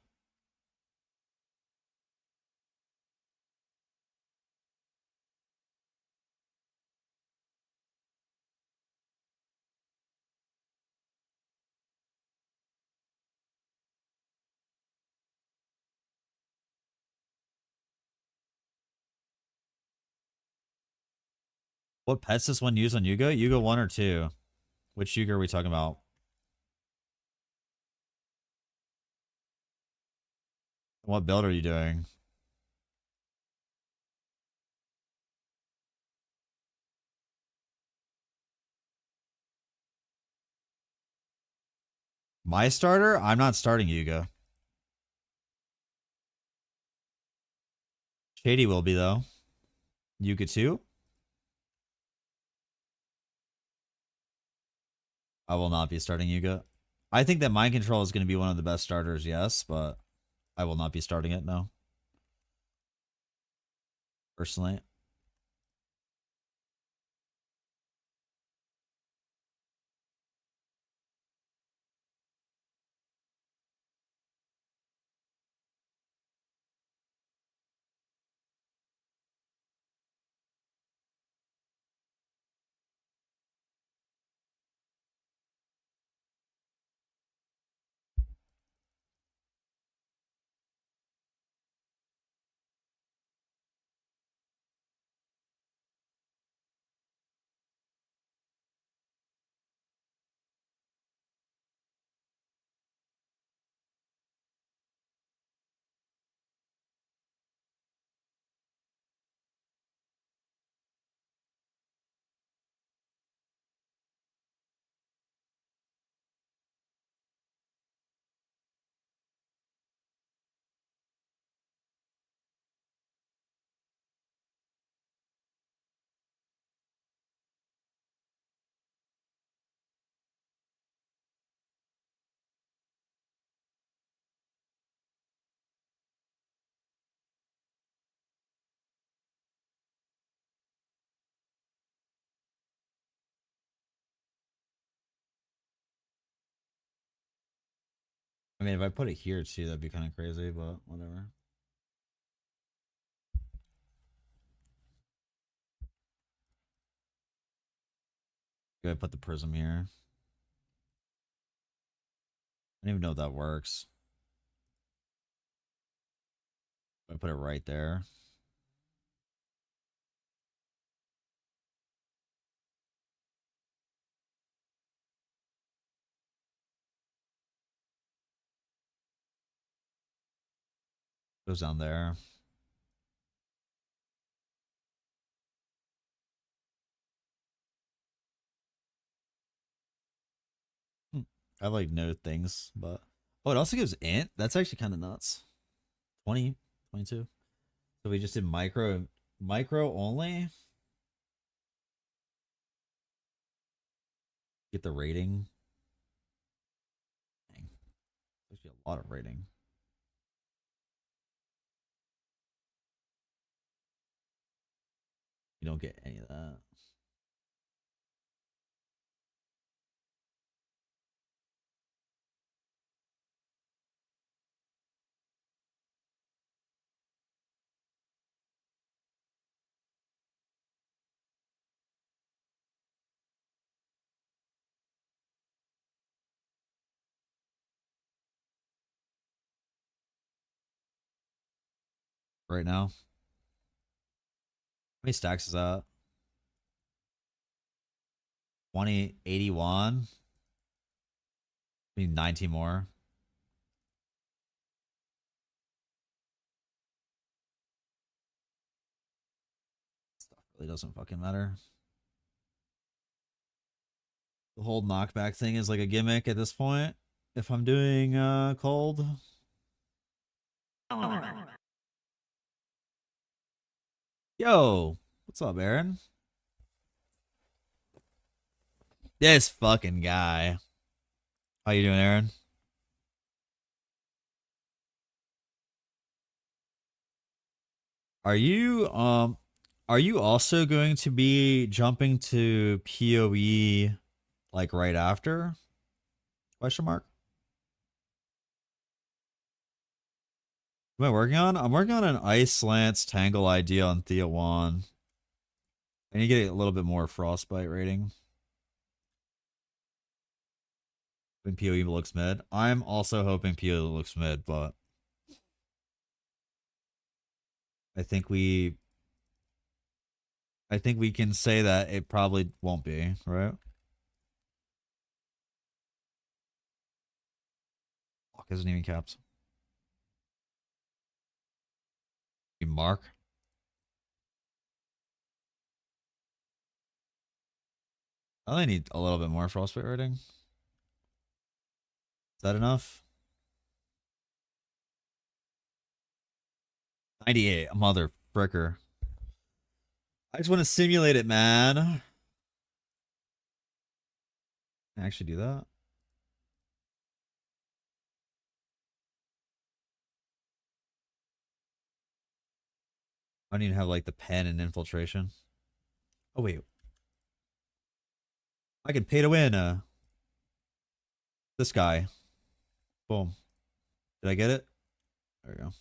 What pets does one use on Yuga? Yuga 1 or 2? Which Yuga are we talking about? What build are you doing? My starter? I'm not starting Yuga. Shady will be, though. Yuga 2? I will not be starting Yuga. I think that Mind Control is going to be one of the best starters, yes, but I will not be starting it, no. Personally. I mean, if I put it here too, that'd be kind of crazy, but whatever. Go put the prism here. I don't even know if that works. I put it right there. Goes down there. I have like no things, but oh, it also gives int. That's actually kind of nuts. 20, 22. So we just did micro only. Get the rating. Dang. Actually a lot of rating. You don't get any of that. Right now. How many stacks is that? 20, 81. I need 19 more. Stuff really doesn't fucking matter. The whole knockback thing is like a gimmick at this point. If I'm doing cold. Yo, what's up, Aaron? This fucking guy. How you doing, Aaron? Are you Are you also going to be jumping to PoE like right after? Question mark. Am I working on? I'm working on an Ice Lance Tangle idea on Thea 1. I need to get a little bit more Frostbite rating. When PoE looks mid. I'm also hoping PoE looks mid, but I think we can say that it probably won't be, right? Fuck, isn't even capped. You mark. I only need a little bit more Frostbite rating. Is that enough? 98, a mother fricker. I just want to simulate it, man. Can I actually do that? I don't even have like the pen and infiltration. Oh wait. I can pay to win this guy. Boom. Did I get it? There we go.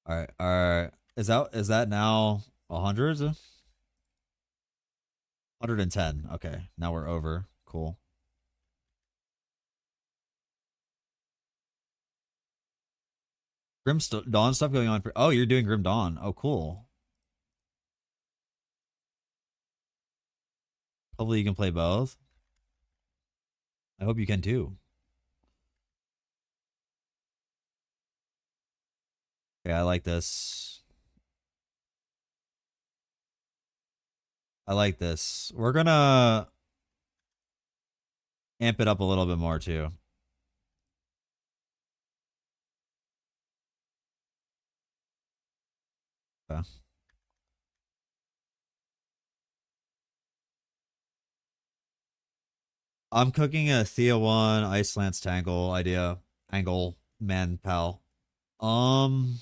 Alright, alright. Is that now 100? 110. Okay. Now we're over. Cool. Grim Dawn stuff going on for. Oh, you're doing Grim Dawn. Oh, cool. Hopefully you can play both. I hope you can too. Okay, I like this. I like this. We're gonna amp it up a little bit more too. Okay. I'm cooking a Thea 1 Ice Lance Tangle idea. Angle man pal. Um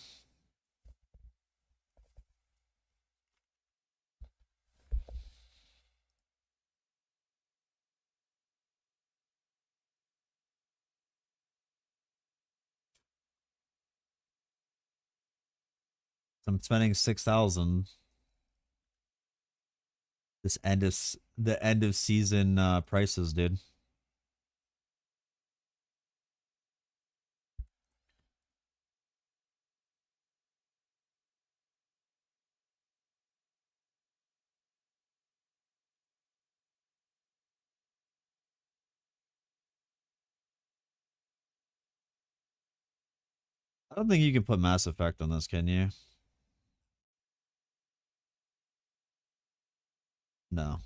I'm spending 6,000. This the end of season prices, dude. I don't think you can put Mass Effect on this, can you? No.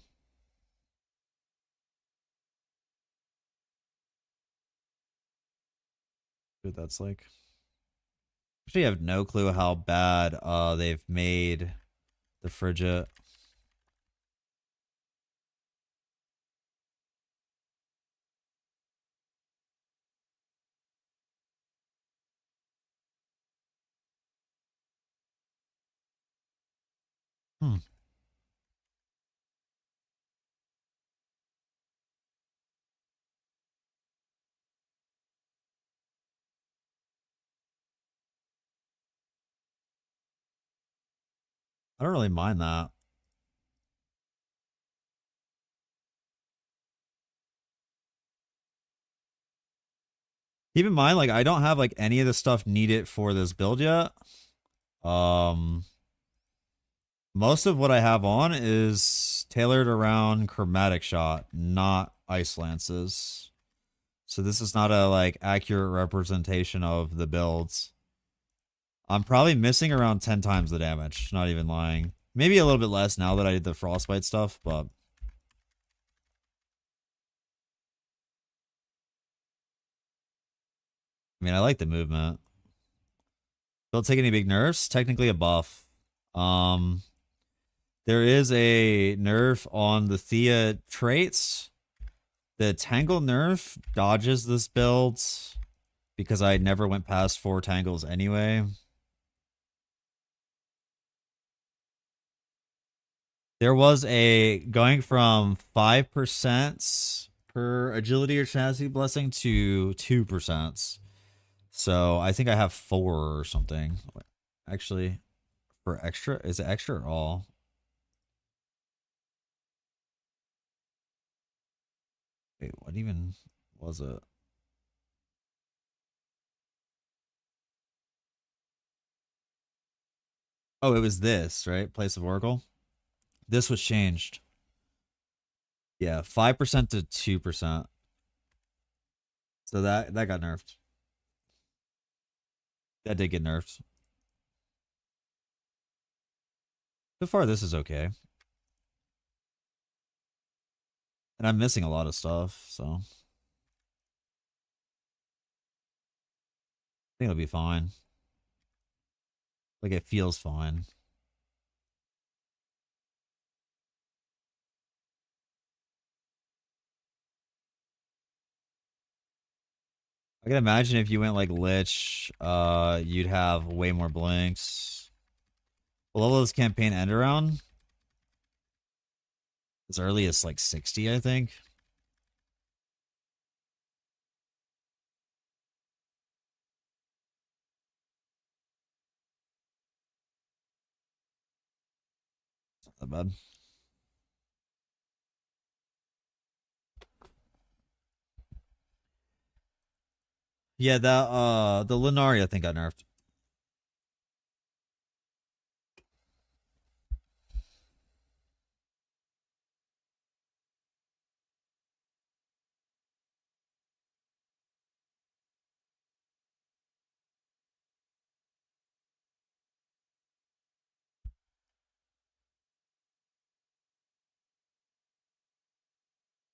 Dude, that's like. Actually, I have no clue how bad they've made the Frigid. Hmm. I don't really mind that. Keep in mind, like, I don't have like any of the stuff needed for this build yet. Most of what I have on is tailored around Chromatic Shot, not Ice Lances. So this is not a like accurate representation of the builds. I'm probably missing around 10 times the damage, not even lying. Maybe a little bit less now that I did the Frostbite stuff, but I mean, I like the movement. Don't take any big nerfs. Technically a buff. There is a nerf on the Thea traits. The Tangle nerf dodges this build because I never went past 4 tangles anyway. There was a going from 5% per agility or chassis blessing to 2%. So I think I have 4 or something. Actually, for extra, is it extra or all? Wait, what even was it? Oh, it was this, right? Place of Oracle. This was changed. Yeah, 5% to 2%. So that got nerfed. That did get nerfed. So far, this is okay. And I'm missing a lot of stuff, so I think it'll be fine. Like, it feels fine. I can imagine if you went like Lich, you'd have way more blinks. Will all those campaign end around as early as like 60, I think. Not that bad. Yeah, that the Lenari I think got nerfed.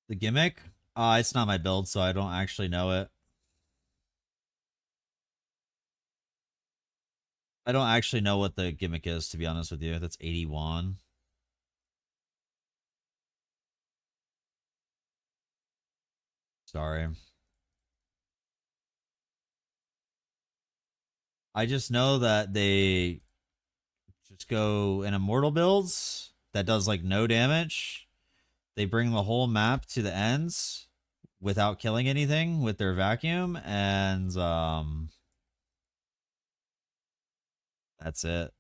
The gimmick? It's not my build, so I don't actually know it. I don't actually know what the gimmick is, to be honest with you. That's 81. Sorry. I just know that they just go in immortal builds that does like no damage. They bring the whole map to the ends without killing anything with their vacuum, and that's it.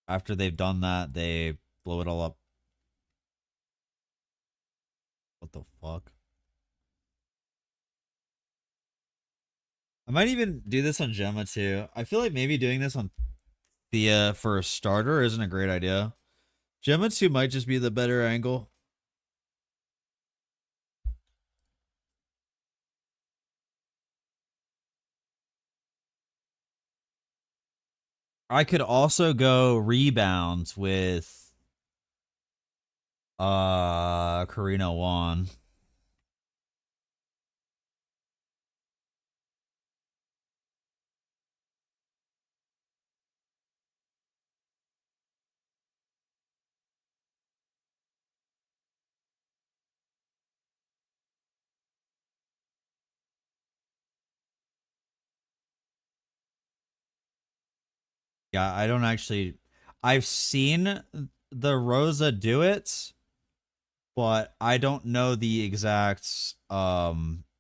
After they've done that, they blow it all up. What the fuck? I might even do this on Gemma too. I feel like maybe doing this on Thea for a starter isn't a great idea. Gemma 2 might just be the better angle. I could also go rebound with Karina 1. Yeah, I don't actually. I've seen the Rosa do it, but I don't know the exact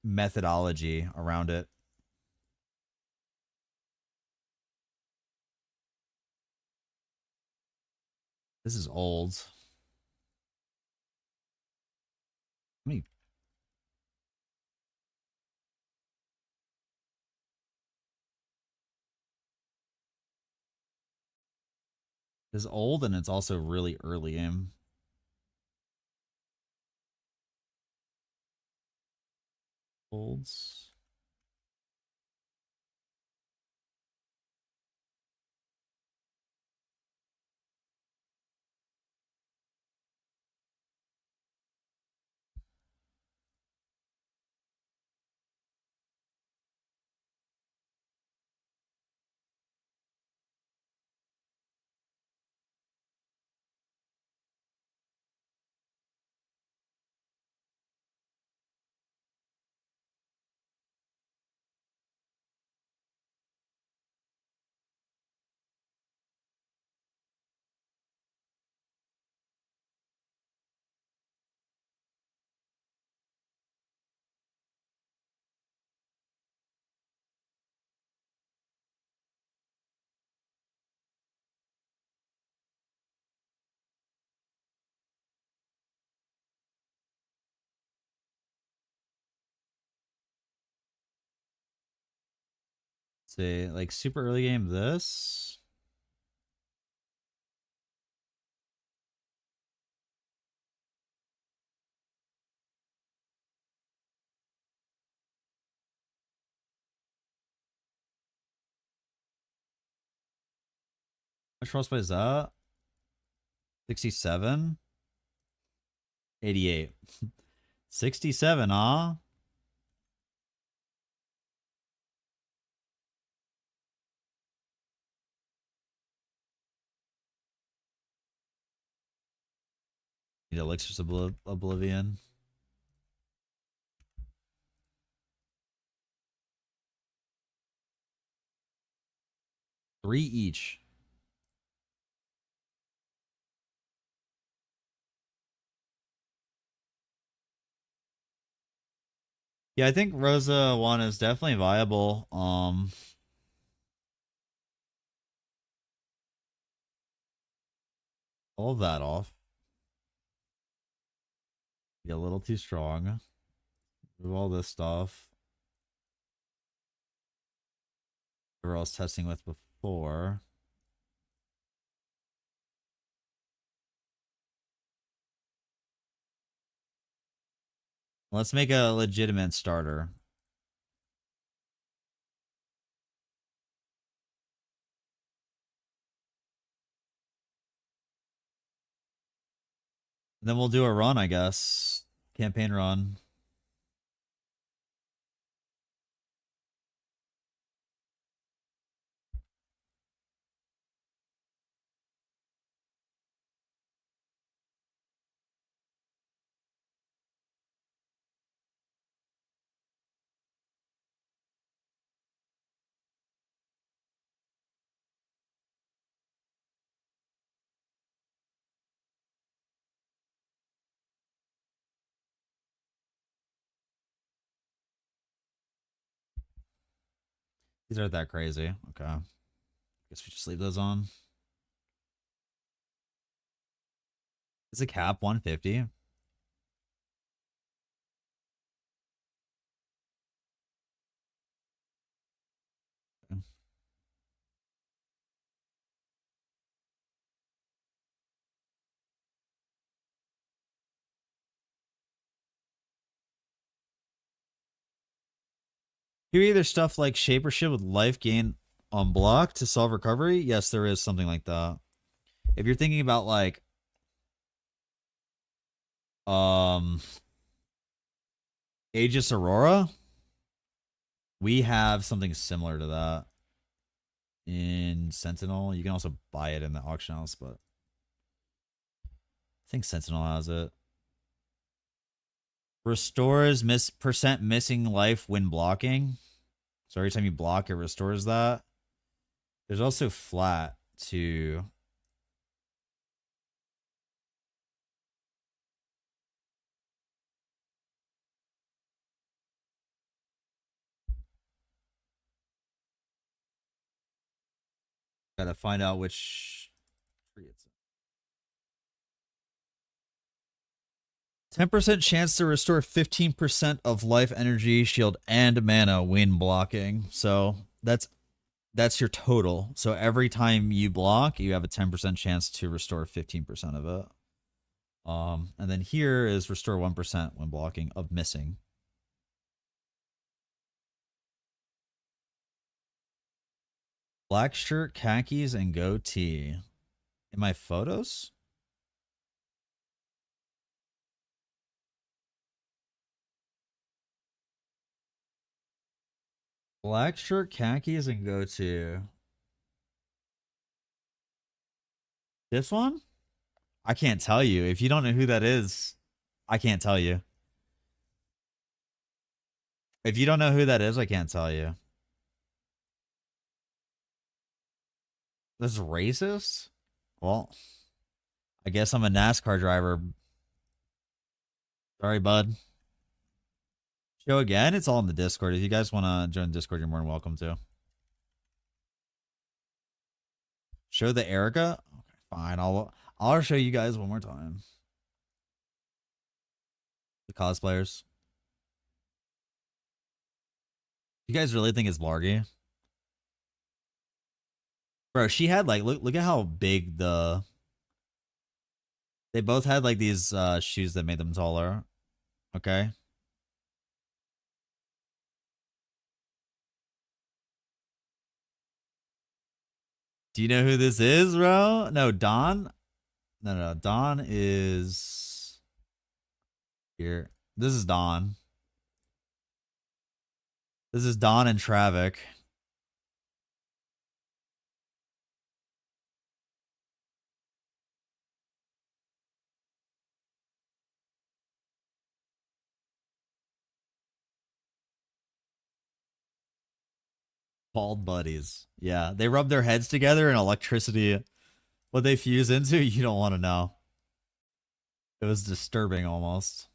methodology around it. This is old. I mean, this is old and it's also really early in. Olds. Say like super early game this. How much frostbite is that? 67? 88. 67, huh? Need Elixirs Oblivion. 3 each. Yeah, I think Rosa 1 is definitely viable. All of that off. Get a little too strong. Move all this stuff. Whatever I was testing with before. Let's make a legitimate starter. Then we'll do a run, I guess. Campaign run. These aren't that crazy. Okay. Guess we just leave those on. Is a cap 150? Here either stuff like Shaper Shield with life gain on block to solve recovery. Yes, there is something like that. If you're thinking about like Aegis Aurora, we have something similar to that in Sentinel. You can also buy it in the auction house, but I think Sentinel has it. Restores percent missing life when blocking. So every time you block, it restores that. There's also flat to gotta find out which tree it's in. 10% chance to restore 15% of life energy, shield, and mana when blocking. So that's your total. So every time you block, you have a 10% chance to restore 15% of it. And then here is restore 1% when blocking of missing. Black shirt, khakis, and goatee. In my photos? Black shirt, khakis, and goatee. This one? I can't tell you. If you don't know who that is, I can't tell you. If you don't know who that is, I can't tell you. This is racist? Well, I guess I'm a NASCAR driver. Sorry, bud. Show again? It's all in the Discord. If you guys want to join the Discord, you're more than welcome to. Show the Erica? Okay, fine. I'll show you guys one more time. The cosplayers. You guys really think it's Blargy? Bro, she had like look at how big they both had like these shoes that made them taller. Okay. Do you know who this is, bro? No, Don. No. Don is here. This is Don. This is Don and Travic. Bald buddies. Yeah, they rub their heads together and electricity. What they fuse into, you don't want to know. It was disturbing almost.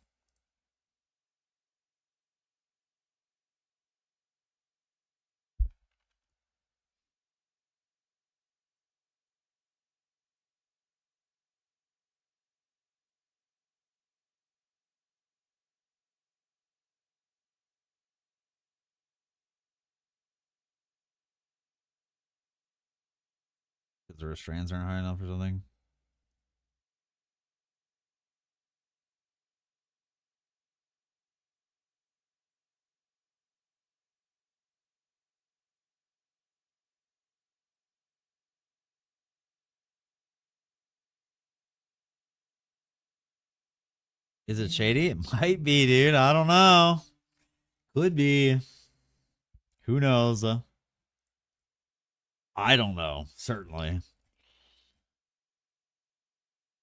Because the restraints aren't high enough or something. Is it shady? It might be, dude. I don't know. Could be. Who knows? I don't know. Certainly.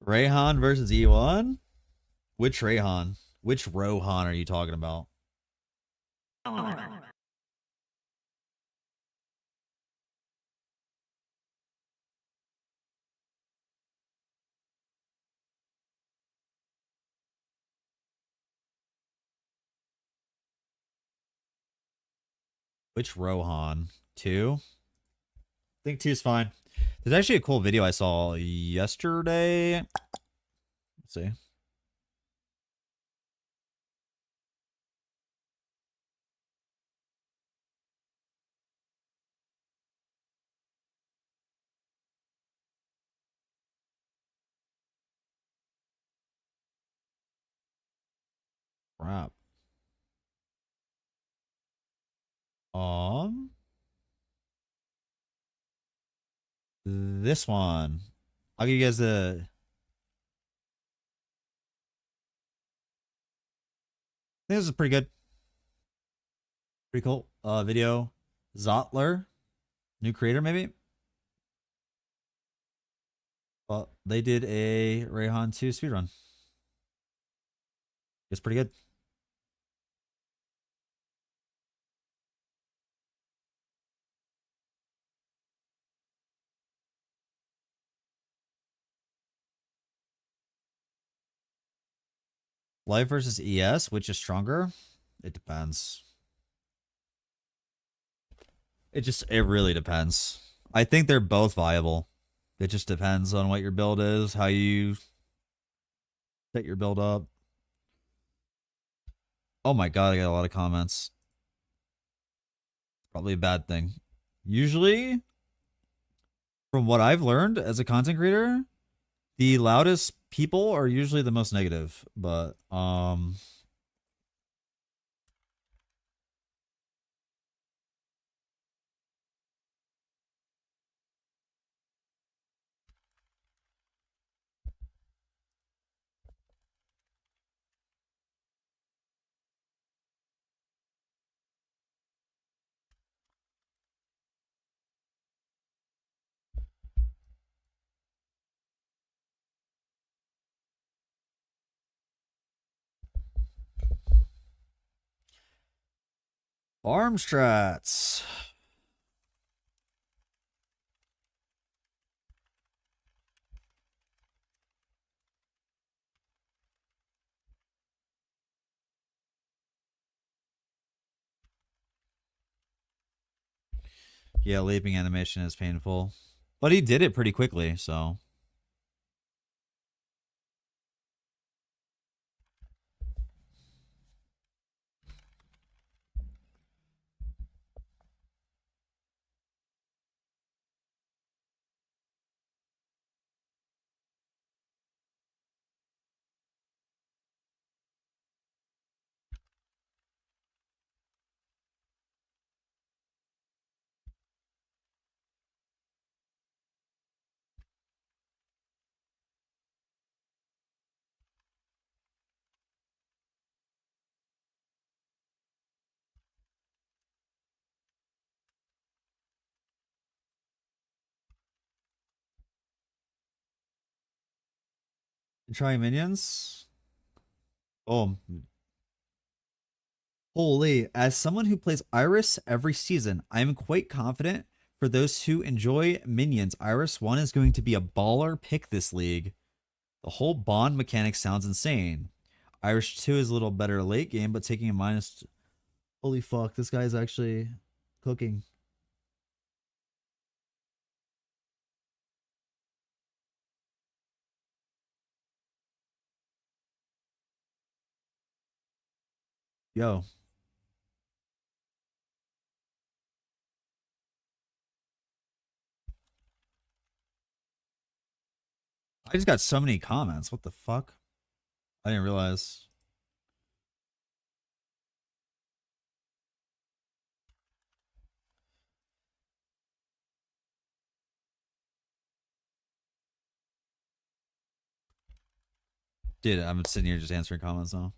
Rayhan versus E1? Which Rayhan? Which Rohan are you talking about? Which Rohan? Two? I think two's fine. There's actually a cool video I saw yesterday. Let's see. Crap. Um, this one. I'll give you guys the. I think this is pretty good. Pretty cool. Video. Zotler, new creator maybe. Well, they did a Rayhan 2 speedrun. It's pretty good. Live versus ES, which is stronger? It depends. It really depends. I think they're both viable. It just depends on what your build is, how you set your build up. Oh my god, I got a lot of comments. Probably a bad thing. Usually, from what I've learned as a content creator, the loudest people are usually the most negative. But farm strats. Yeah, leaping animation is painful. But he did it pretty quickly, so. Try minions. Oh, holy. As someone who plays Iris every season, I am quite confident for those who enjoy minions, Iris 1 is going to be a baller pick this league. The whole bond mechanic sounds insane. Iris 2 is a little better late game, but taking a minus. Holy fuck, this guy's actually cooking. Yo. I just got so many comments. What the fuck? I didn't realize. Dude, I'm sitting here just answering comments now.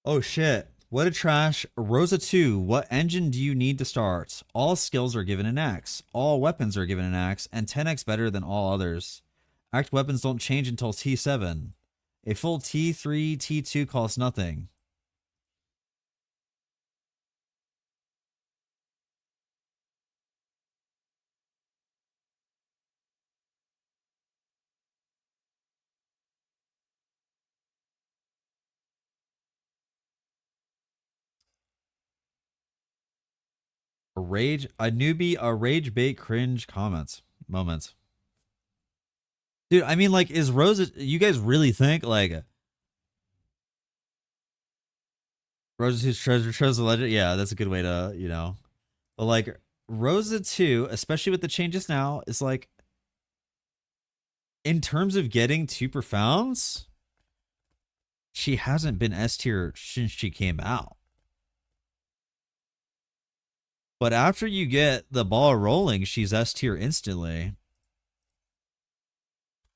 Oh shit. What a trash. Rosa 2, what engine do you need to start? All skills are given an X. All weapons are given an X, and 10x better than all others. Act weapons don't change until T7. A full T3, T2 costs nothing. A newbie, a rage bait cringe moments. Dude, I mean, like, is Rosa, you guys really think, like, Rosa 2's treasure shows the legend? Yeah, that's a good way to, you know. But, like, Rosa 2, especially with the changes now, is like, in terms of getting to profounds, she hasn't been S tier since she came out. But after you get the ball rolling, she's S tier instantly.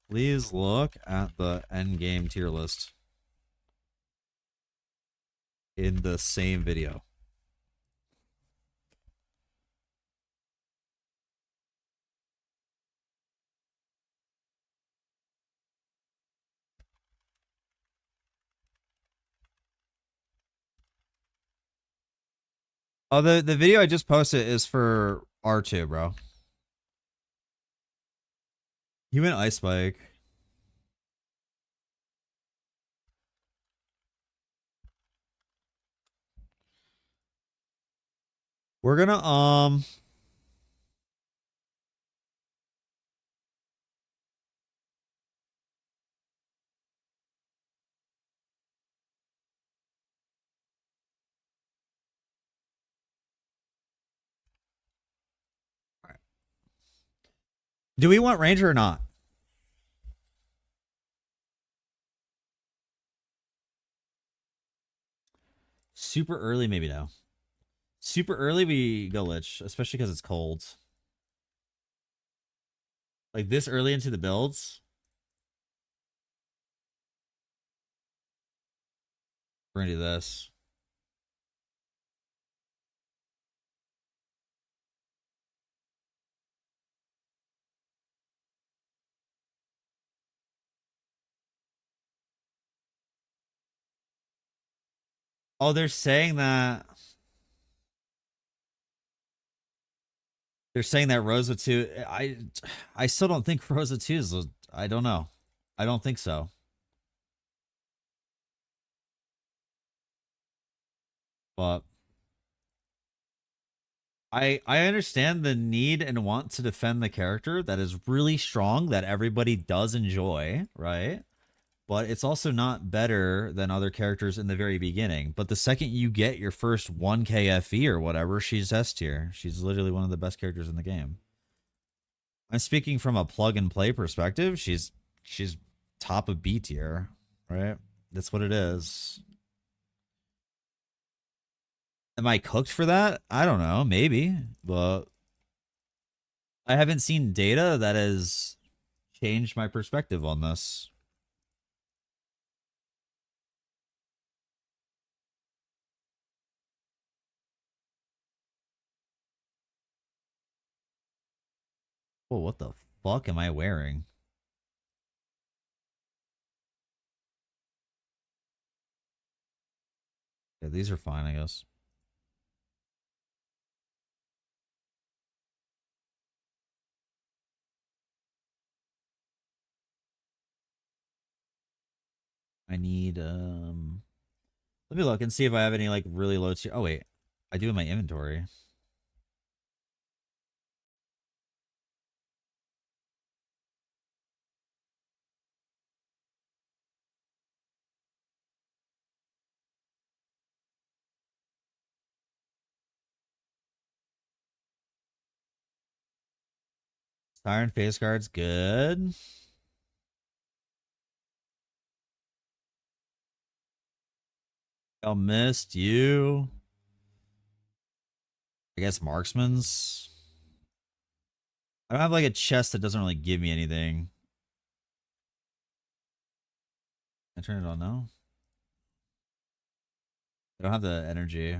Please look at the end game tier list in the same video. Oh, the video I just posted is for R2, bro. He went Ice Spike. We're gonna do we want Ranger or not? Super early, maybe no. Super early, we go Lich, especially because it's cold. Like this early into the builds, we're gonna do this. Oh, they're saying that. They're saying that Rosa 2. I still don't think Rosa 2 is. I don't know. I don't think so. But I understand the need and want to defend the character that is really strong that everybody does enjoy, right? But it's also not better than other characters in the very beginning. But the second you get your first 1k FE or whatever, she's S tier. She's literally one of the best characters in the game. I'm speaking from a plug and play perspective. She's top of B tier, right? That's what it is. Am I cooked for that? I don't know, maybe, but I haven't seen data that has changed my perspective on this. Well, what the fuck am I wearing? Yeah, these are fine, I guess. I need let me look and see if I have any like really low tier. Oh wait, I do in my inventory. Siren face guard's good. I missed you. I guess marksman's. I don't have like a chest that doesn't really give me anything. I turn it on now. I don't have the energy.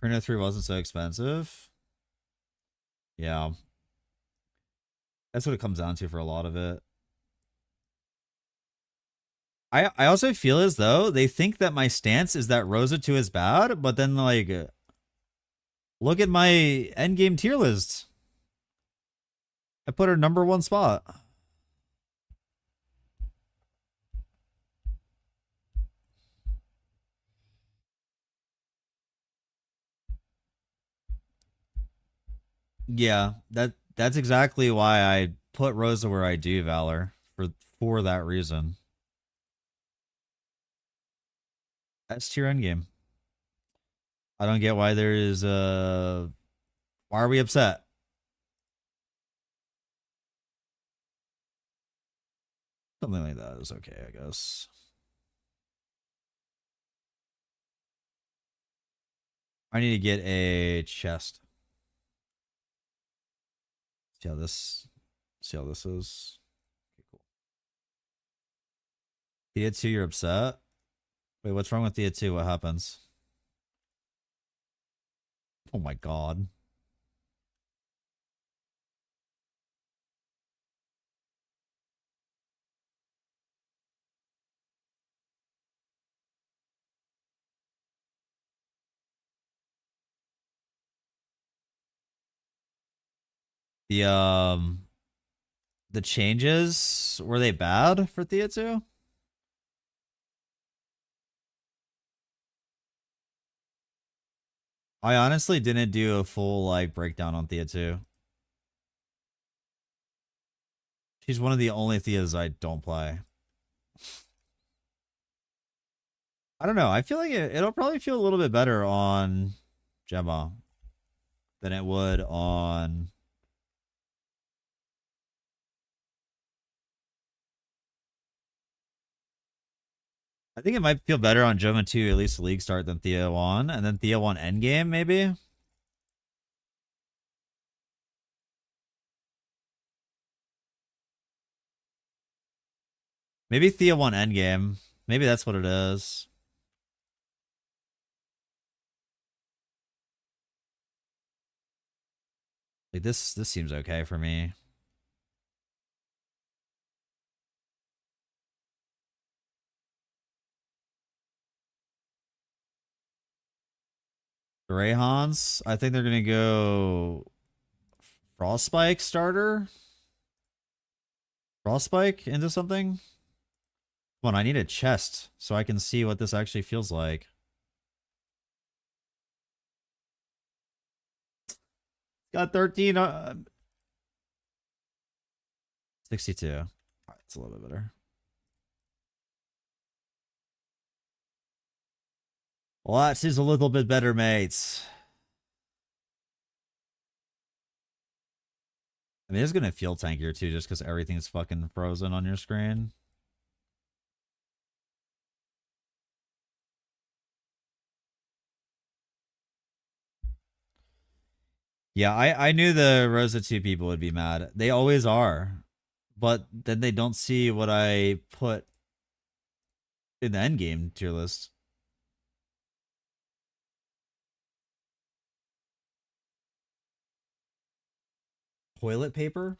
Printer 3 wasn't so expensive. Yeah. That's what it comes down to for a lot of it. I also feel as though they think that my stance is that Rosa 2 is bad, but then like look at my endgame tier list. I put her #1 spot. Yeah, that's exactly why I put Rosa where I do, Valor. For that reason. S tier endgame. I don't get why there is why are we upset? Something like that is okay, I guess. I need to get a chest. See how this see how this is. Okay, cool. Thea 2, you're upset? Wait, what's wrong with Thea 2? What happens? Oh my god. The the changes, were they bad for Thea 2? I honestly didn't do a full like breakdown on Thea 2. She's one of the only Theas I don't play. I don't know. I feel like it'll probably feel a little bit better on Gemma than it would on. I think it might feel better on Gemma 2, at least the league start, than Thea 1. And then Thea 1 endgame, maybe? Maybe Thea 1 endgame. Maybe that's what it is. Like this seems okay for me. The Rayhans, I think they're gonna go Frostspike starter. Frostspike into something. Come on, I need a chest so I can see what this actually feels like. Got 13. 62. All right, it's a little bit better. Well, that seems a little bit better, mates. I mean, it's gonna feel tankier too, just because everything's fucking frozen on your screen. Yeah, I knew the Rosa 2 people would be mad. They always are. But then they don't see what I put in the endgame tier list. Toilet paper?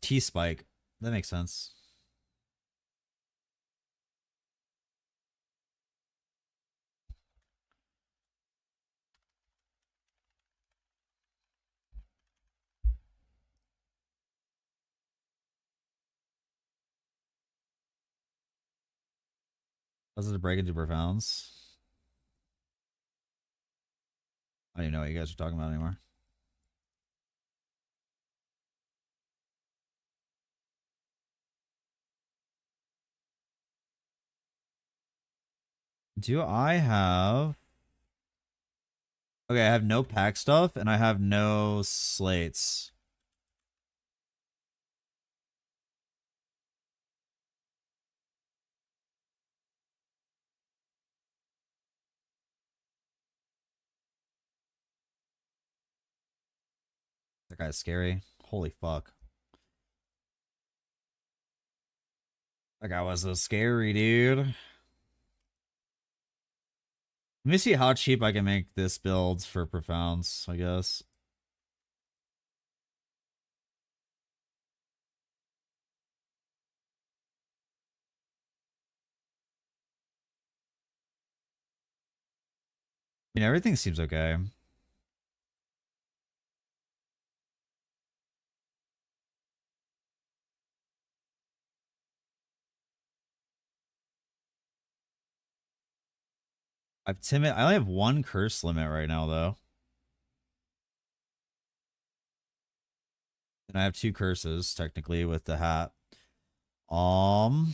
T-spike. That makes sense. Does it break into profounds? I don't even know what you guys are talking about anymore. Do I have... Okay, I have no pack stuff, and I have no slates. That guy's scary. Holy fuck. That guy was so scary, dude. Let me see how cheap I can make this build for profounds, I guess. I mean, everything seems okay. I've timid. I only have one curse limit right now, though. And I have two curses, technically, with the hat. I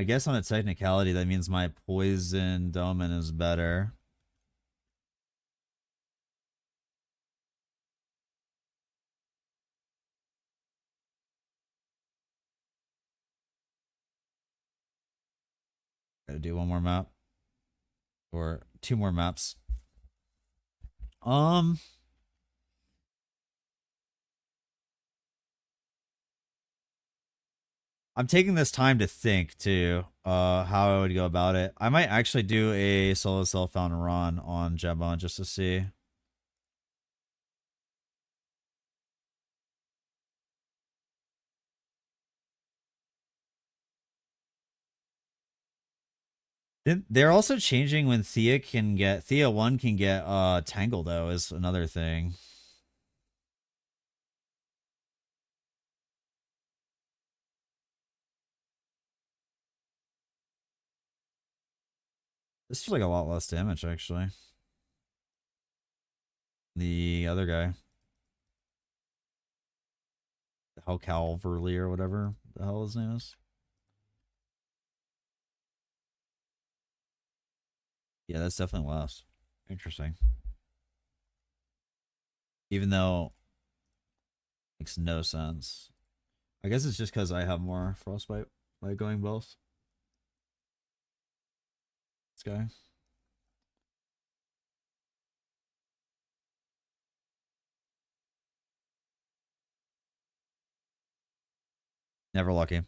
guess on a technicality, that means my poison domain is better. Gotta do one more map. Or two more maps. I'm taking this time to think too, how I would go about it. I might actually do a solo self found run on Jebon just to see. They're also changing when Thea 1 can get Tangle though is another thing. This feels like a lot less damage actually. The other guy. Hell Calverly or whatever the hell his name is. Yeah, that's definitely less. Interesting. Even though it makes no sense. I guess it's just because I have more frostbite by going both. This guy. Never lucky.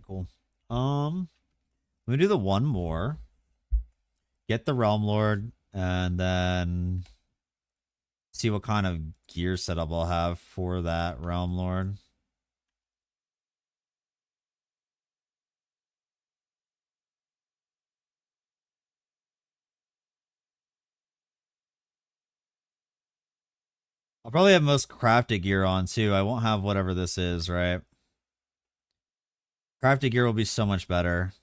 cool. Let me do the one more. Get the Realm Lord, and then see what kind of gear setup I'll have for that Realm Lord. I'll probably have most crafted gear on too. I won't have whatever this is, right? Crafted gear will be so much better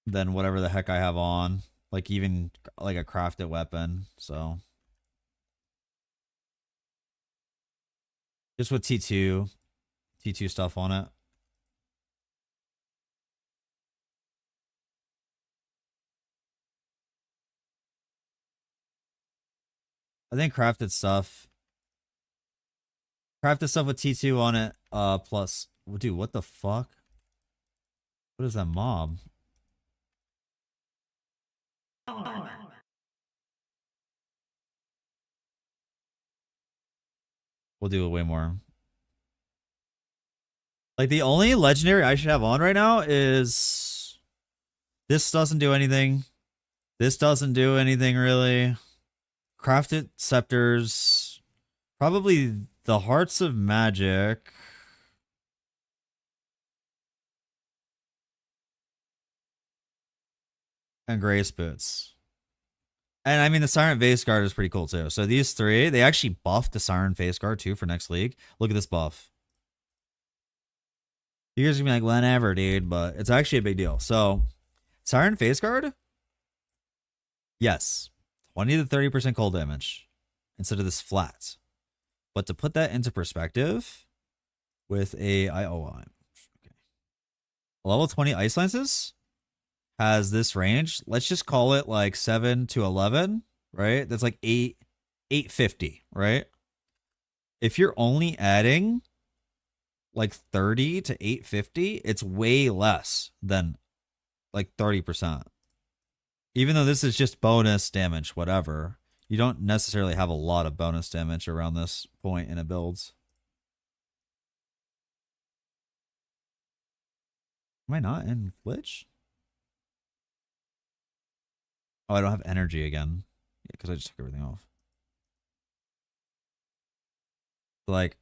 than whatever the heck I have on. Like even like a crafted weapon. So just with T2 stuff on it. I think crafted stuff with T2 on it. Plus, dude, what the fuck? What is that mob? We'll do it way more. Like the only legendary I should have on right now is this doesn't do anything. This doesn't do anything really. Crafted scepters. Probably the Hearts of Magic. And Grace Boots. And I mean, the Siren Face Guard is pretty cool too. So these three, they actually buffed the Siren Face Guard too for next league. Look at this buff. You guys are gonna be like, whatever, dude, but it's actually a big deal. So, Siren Face Guard, yes, 20 to 30% cold damage instead of this flat. But to put that into perspective, with a level 20 Ice Lances has this range. Let's just call it like 7 to 11, right? That's like 850, right? If you're only adding like 30 to 850, it's way less than like 30%. Even though this is just bonus damage, whatever, you don't necessarily have a lot of bonus damage around this point in a build. Am I not in glitch? Oh, I don't have energy again. Yeah, because I just took everything off. Like,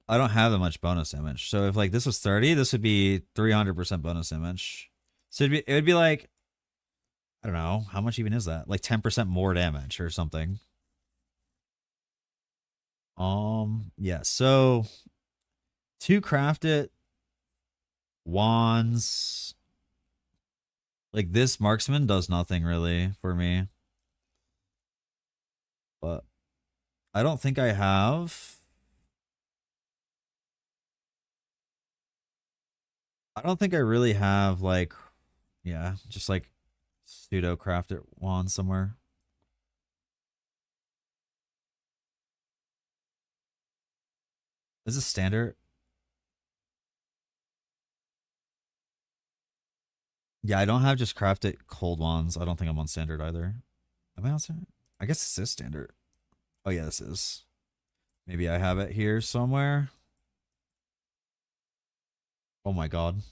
I don't have that much bonus damage. So if like this was 30, this would be 300% bonus damage. So it would be like, I don't know, how much even is that? Like 10% more damage or something. Yeah, so 2 crafted wands. Like this marksman does nothing really for me. But I don't think I have. I don't think I really have like, yeah, just like pseudo crafted wand somewhere. Is this standard? Yeah, I don't have just crafted cold wands. I don't think I'm on standard either. Am I on standard? I guess this is standard. Oh yeah, this is. Maybe I have it here somewhere. Oh my god.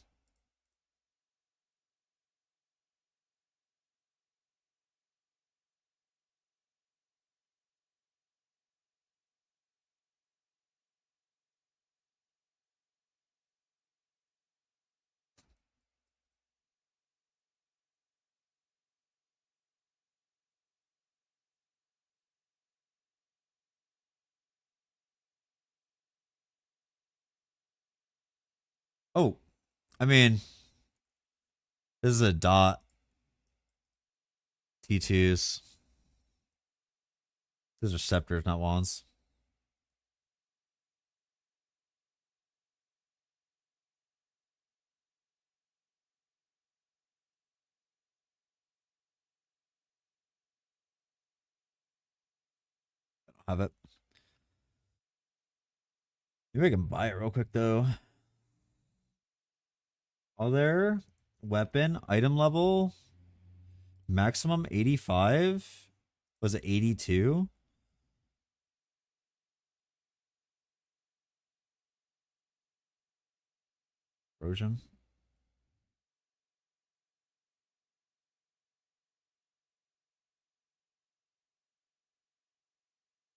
Oh, I mean, this is a dot. T2s. These are scepters, not wands. I don't have it. Maybe I can buy it real quick though. Other weapon item level maximum 85. Was it 82? Erosion.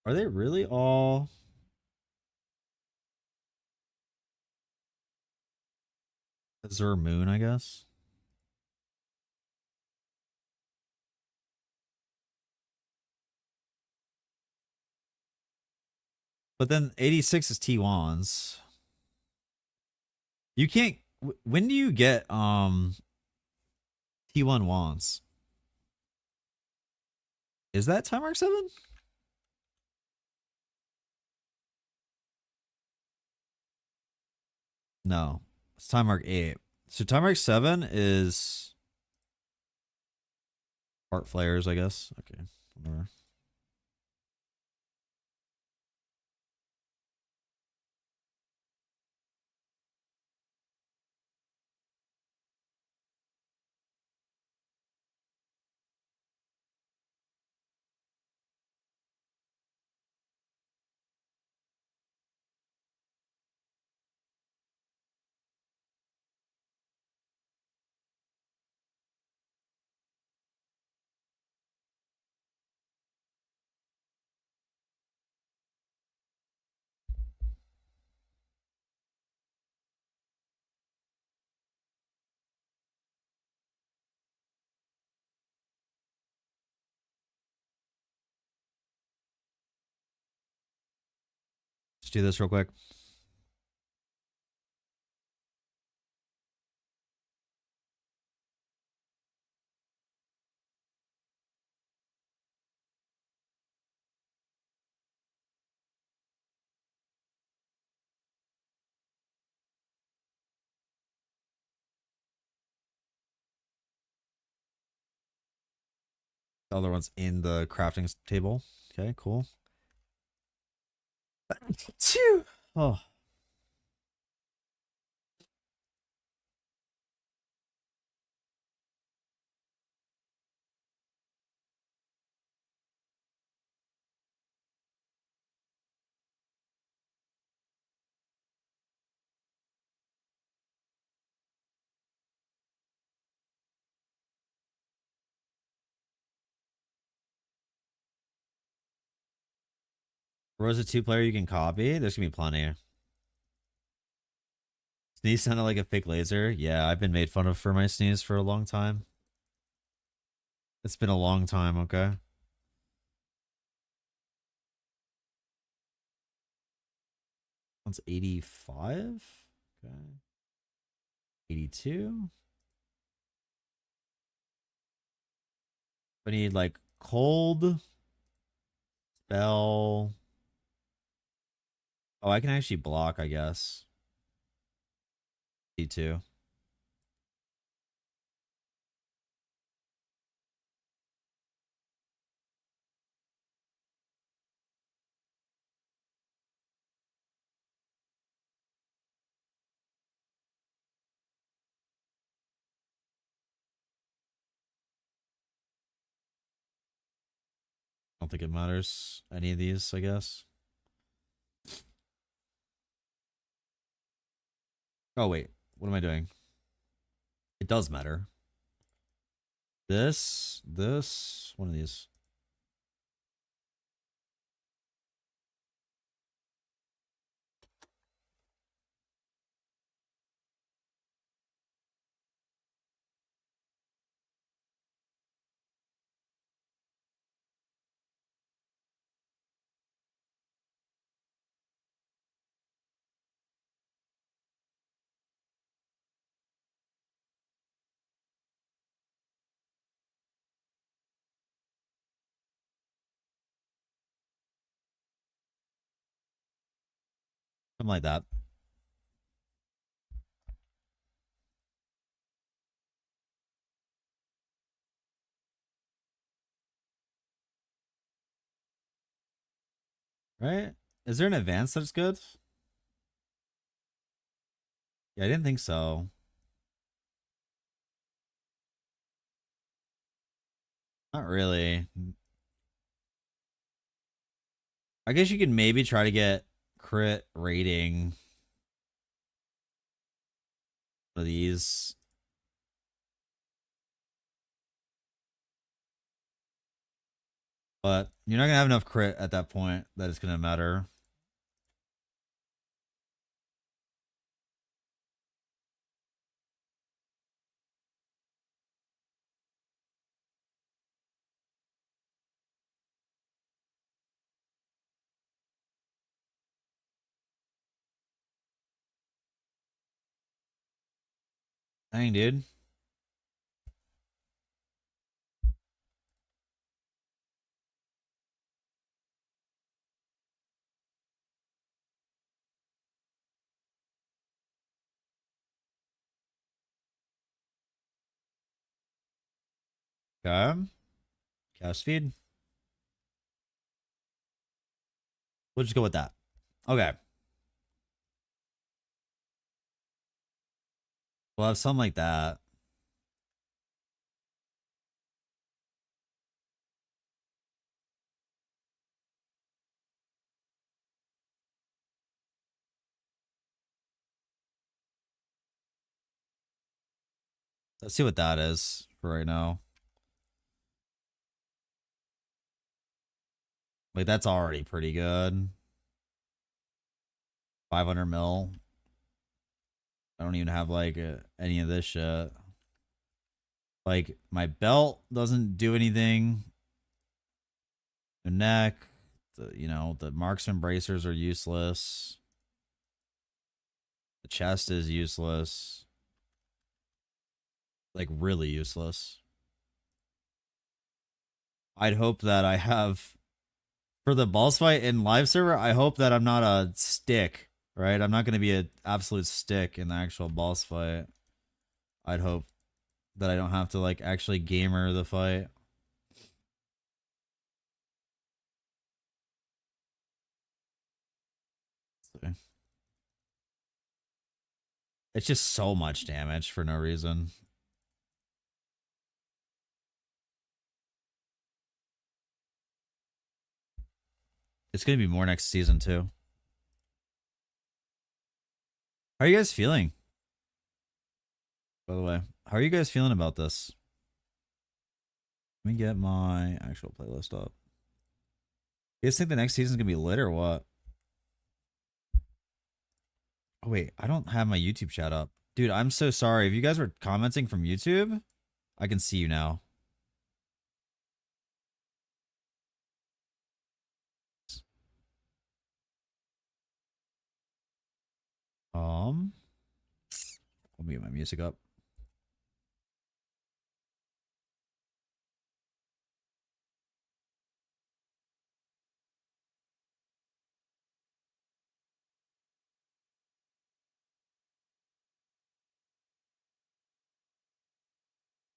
Are they really all? Azure Moon, I guess. But then 86 is T1s. You can't. When do you get T1 wands? Is that time mark 7? No, it's time mark 8. So time mark 7 is heart flares, I guess. Okay, whatever. Let's do this real quick. The other one's in the crafting table. Okay, cool. Phew. Oh. Rosa 2 player you can copy. There's gonna be plenty. Sneeze sounded like a fake laser. Yeah, I've been made fun of for my sneeze for a long time. It's been a long time, okay? One's 85. Okay. 82. I need like cold spell. Oh, I can actually block, I guess. D2. I don't think it matters any of these, I guess. Oh, wait. What am I doing? It does matter. This, one of these. Something like that. Right? Is there an advance that's good? Yeah, I didn't think so. Not really. I guess you could maybe try to get crit rating. of these. But you're not gonna have enough crit at that point that it's gonna matter. Dang, dude. Okay. Cast feed. We'll just go with that. Okay. We'll have something like that. Let's see what that is for right now. Like, that's already pretty good. 500 mil. I don't even have, like, any of this shit. Like, my belt doesn't do anything. The neck, the marksman bracers are useless. The chest is useless. Like, really useless. I'd hope that I have, for the boss fight in live server, I hope that I'm not a stick, right? I'm not going to be an absolute stick in the actual boss fight. I'd hope that I don't have to, like, actually gamer the fight. It's just so much damage for no reason. It's going to be more next season, too. How are you guys feeling? By the way, how are you guys feeling about this? Let me get my actual playlist up. You guys think the next season's going to be lit or what? Oh, wait. I don't have my YouTube chat up. Dude, I'm so sorry. If you guys were commenting from YouTube, I can see you now. Let me get my music up.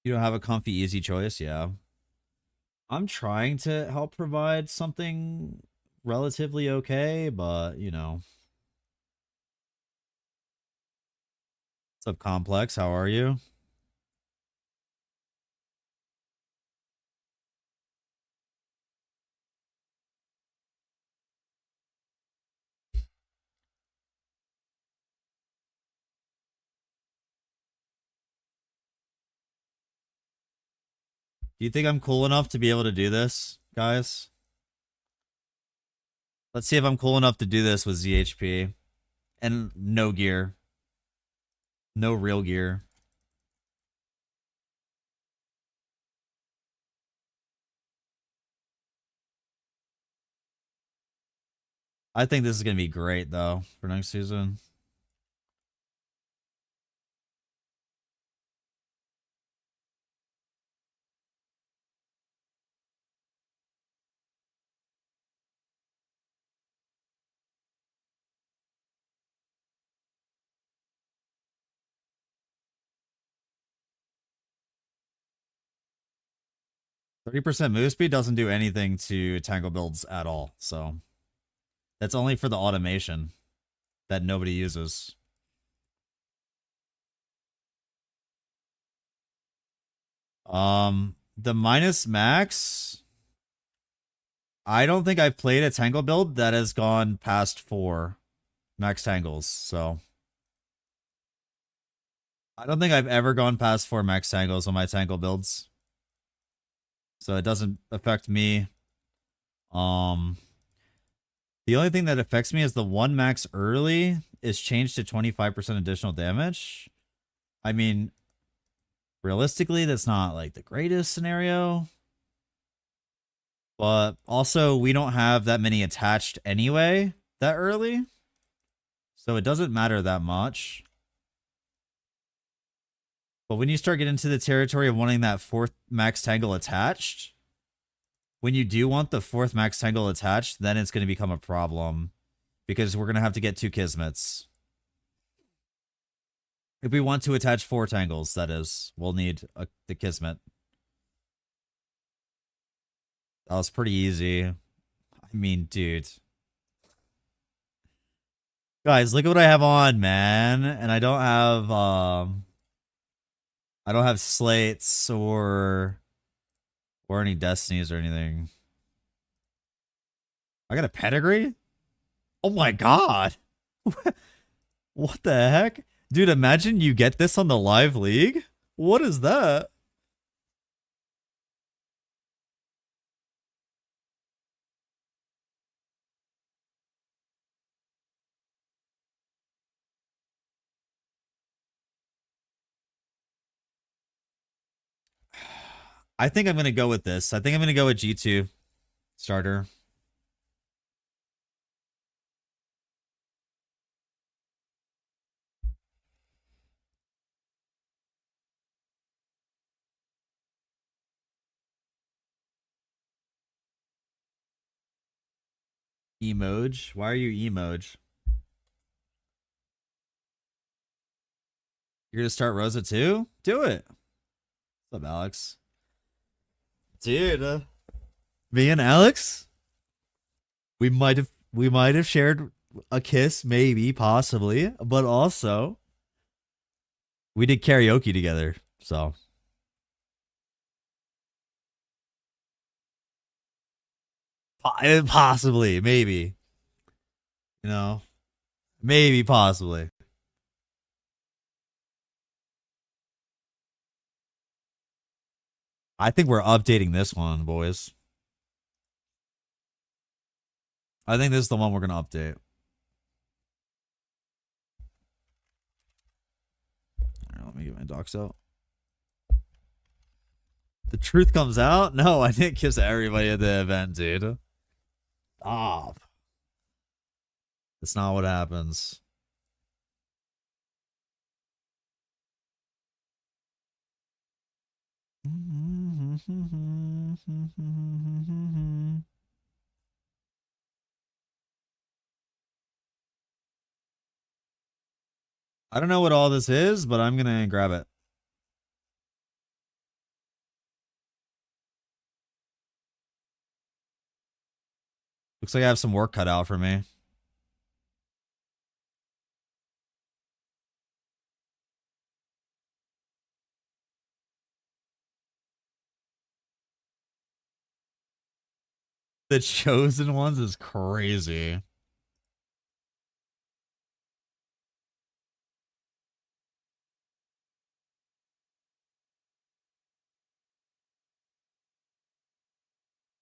You don't have a comfy, easy choice? Yeah. I'm trying to help provide something relatively okay, but, What's up, Complex? How are you? Do you think I'm cool enough to be able to do this, guys? Let's see if I'm cool enough to do this with ZHP. And no gear. No real gear. I think this is going to be great, though, for next season. %30 move speed doesn't do anything to tangle builds at all, so that's only for the automation that nobody uses. The minus max, I don't think I've played a tangle build that has gone past 4 max tangles, so I don't think I've ever gone past 4 max tangles on my tangle builds. So it doesn't affect me. Um, the only thing that affects me is the 1 max early is changed to 25% additional damage. I mean, realistically, that's not like the greatest scenario. But also, we don't have that many attached anyway that early. So it doesn't matter that much. But when you start getting into the territory of wanting that 4th max tangle attached, when you do want the 4th max tangle attached, then it's going to become a problem. Because we're going to have to get 2 kismets. If we want to attach 4 tangles, that is, we'll need the kismet. That was pretty easy. I mean, dude. Guys, look at what I have on, man. And I don't have slates or any destinies or anything. I got a pedigree? Oh my god. What the heck? Dude, imagine you get this on the live league? What is that? I think I'm going to go with this. I think I'm going to go with G2 starter. Emoji? Why are you emoji? You're going to start Rosa too? Do it. What's up, Alex? Dude, me and Alex, we might have shared a kiss, maybe, possibly, but also we did karaoke together. So possibly, maybe, you know, maybe, possibly. I think we're updating this one, boys. I think this is the one we're gonna update. All right, let me get my docs out. The truth comes out? No, I didn't kiss everybody at the event, dude. Stop. That's not what happens. I don't know what all this is, but I'm gonna grab it. Looks like I have some work cut out for me. The chosen ones is crazy.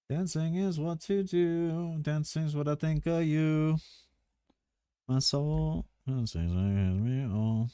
Dancing is what to do. Dancing's what I think of you. My soul. Dancing's what has me all.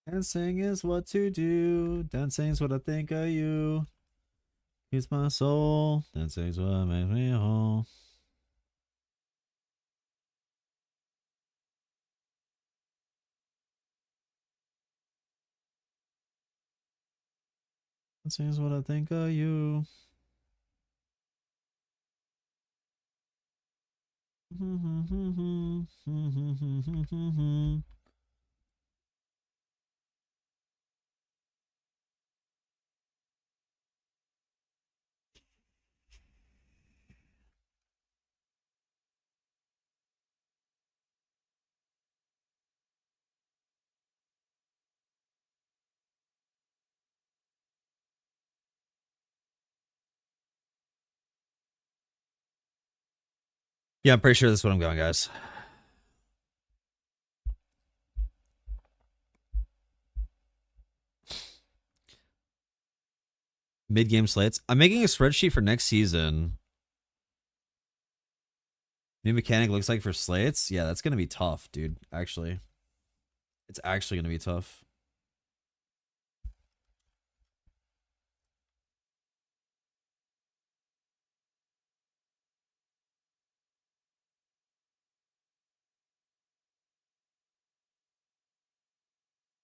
Dancing is what to do. Dancing's what I think of you. He's my soul. Dancing's what makes me whole. Dancing's what I think of you. Yeah, I'm pretty sure this is what I'm going, guys. Mid-game slates. I'm making a spreadsheet for next season. New mechanic looks like for slates. Yeah, that's going to be tough, dude. Actually. It's actually going to be tough.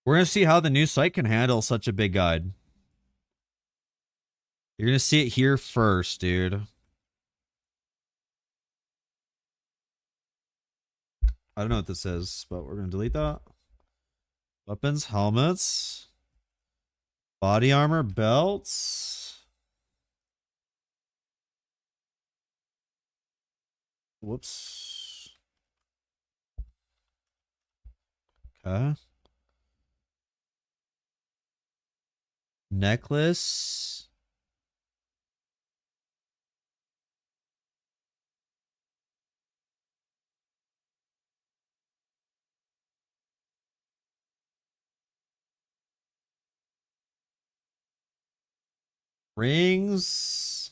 We're going to see how the new site can handle such a big guide. You're going to see it here first, dude. I don't know what this is, but we're going to delete that. Weapons, helmets, body armor, belts. Whoops. Okay. Necklace. Rings.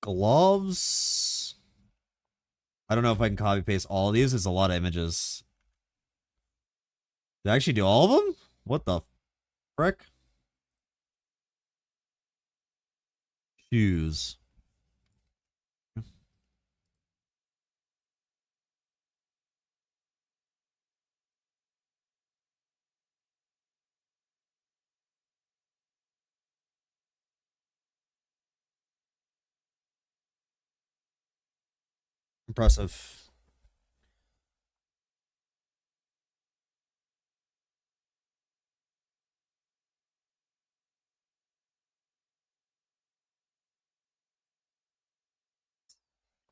Gloves. I don't know if I can copy paste all of these. It's a lot of images. Did I actually do all of them? What the frick? Shoes. Impressive.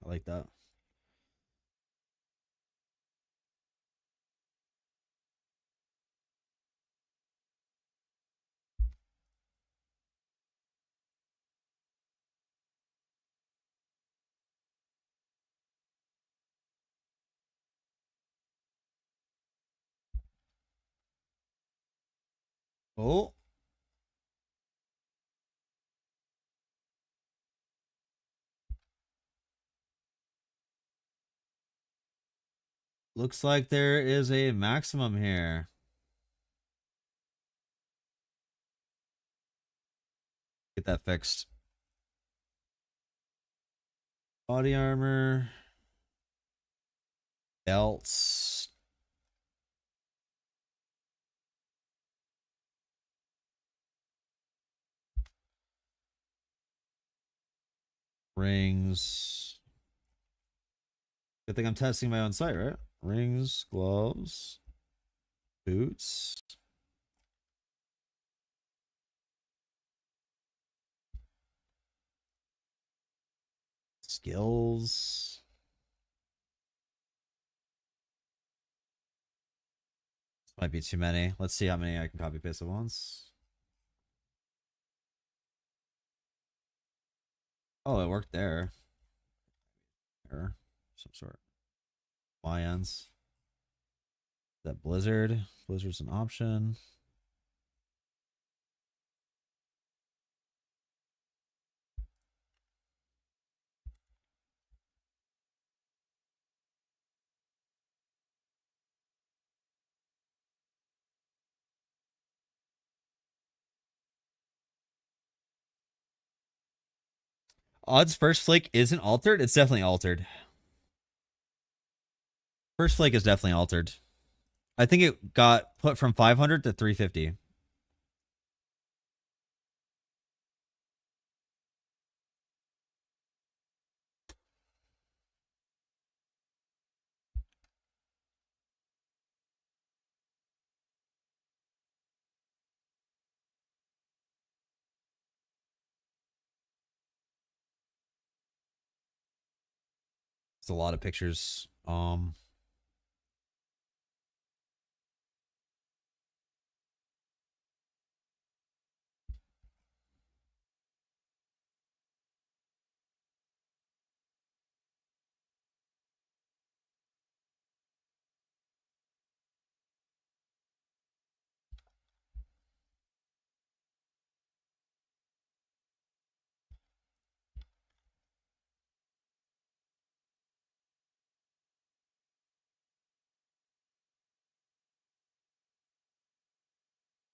I like that. Oh. Looks like there is a maximum here. Get that fixed. Body armor. Belts. Rings. Good thing I'm testing my own site, right? Rings, gloves, boots. Skills. This might be too many. Let's see how many I can copy paste at once. Oh, it worked there. Error. Some sort. Lions. That Blizzard. Blizzard's an option. Odds first flake isn't altered. It's definitely altered. First flake is definitely altered. I think it got put from 500 to 350. It's a lot of pictures.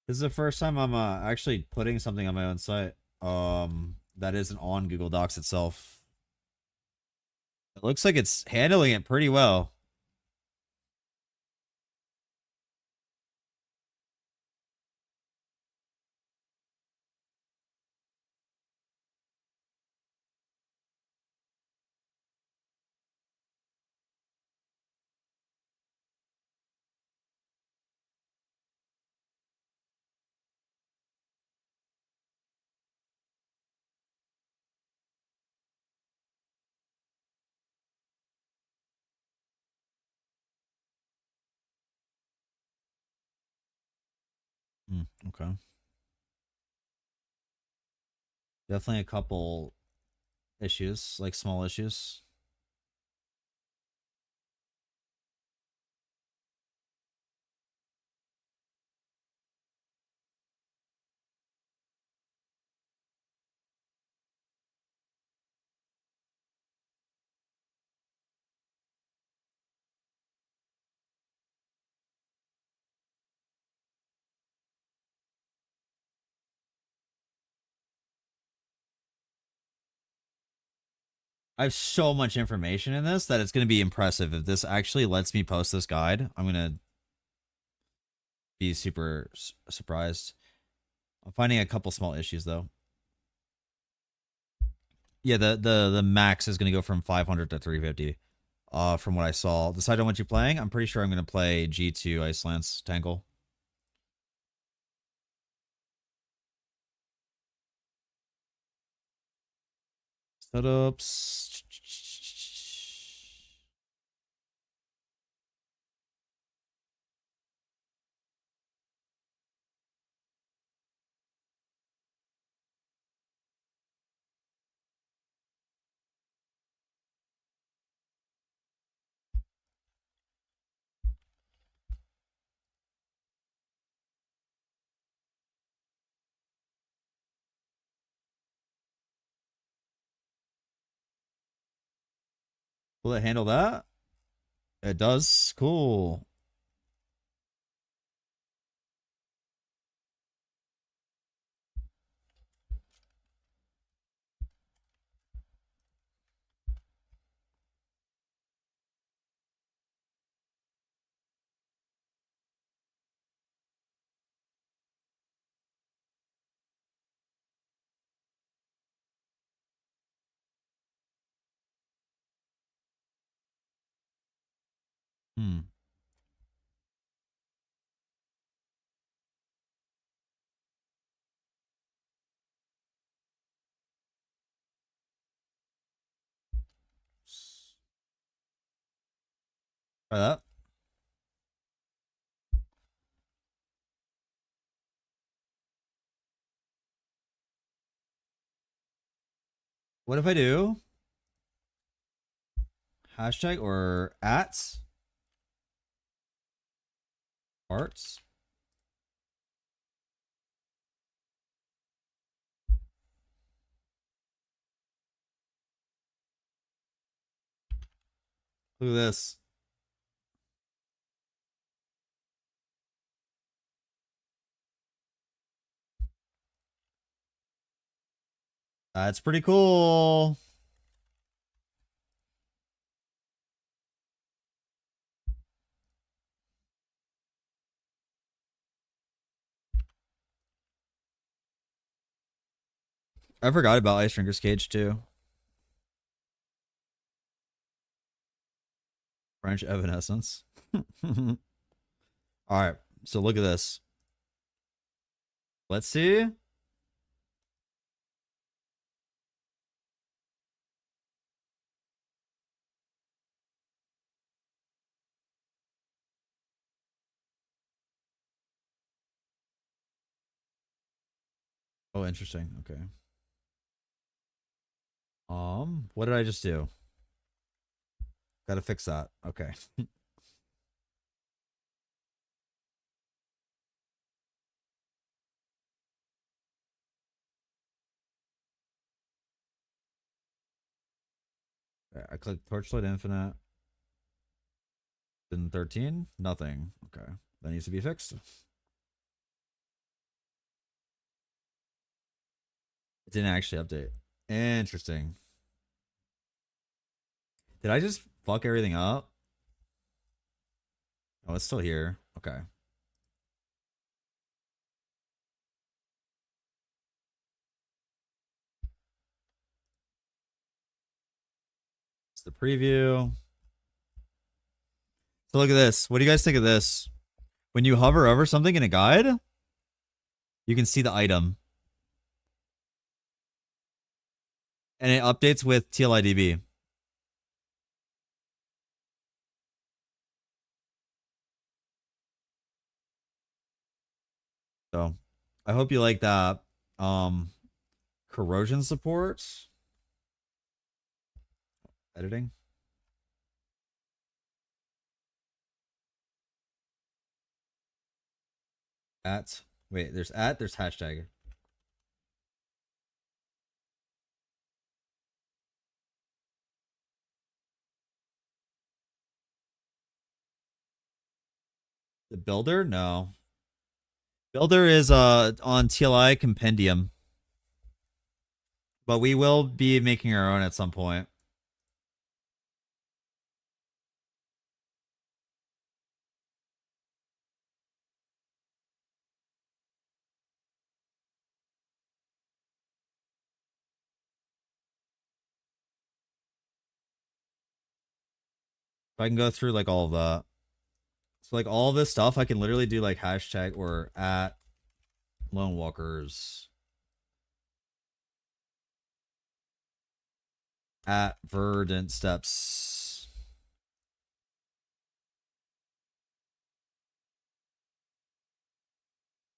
This is the first time I'm actually putting something on my own site. That isn't on Google Docs itself. It looks like it's handling it pretty well. Okay. Definitely a couple issues, like small issues. I have so much information in this that it's going to be impressive. If this actually lets me post this guide, I'm going to be super surprised. I'm finding a couple small issues though. Yeah, the max is going to go from 500 to 350. From what I saw. Decide on what you're playing. I'm pretty sure I'm going to play G2 Ice Lance Tangle. Setups. Will it handle that? It does. Cool. Hmm. Try that. What if I do hashtag or ats arts? Look at this. That's pretty cool. I forgot about Ice Drinker's Cage too. French Evanescence. All right. So look at this. Let's see. Oh, interesting. Okay. What did I just do? Gotta fix that. Okay. I clicked Torchlight Infinite. Then 13? Nothing. Okay. That needs to be fixed. It didn't actually update. Interesting. Did I just fuck everything up? Oh, it's still here. Okay. It's the preview. So look at this. What do you guys think of this? When you hover over something in a guide, you can see the item. And it updates with TLIDB. So I hope you like that. Corrosion support. Editing. Wait, there's hashtag. The builder? No. Builder is on TLI Compendium. But we will be making our own at some point. If I can go through like all of that. So like all this stuff, I can literally do like hashtag or at Lone Walkers. At Verdant Steps.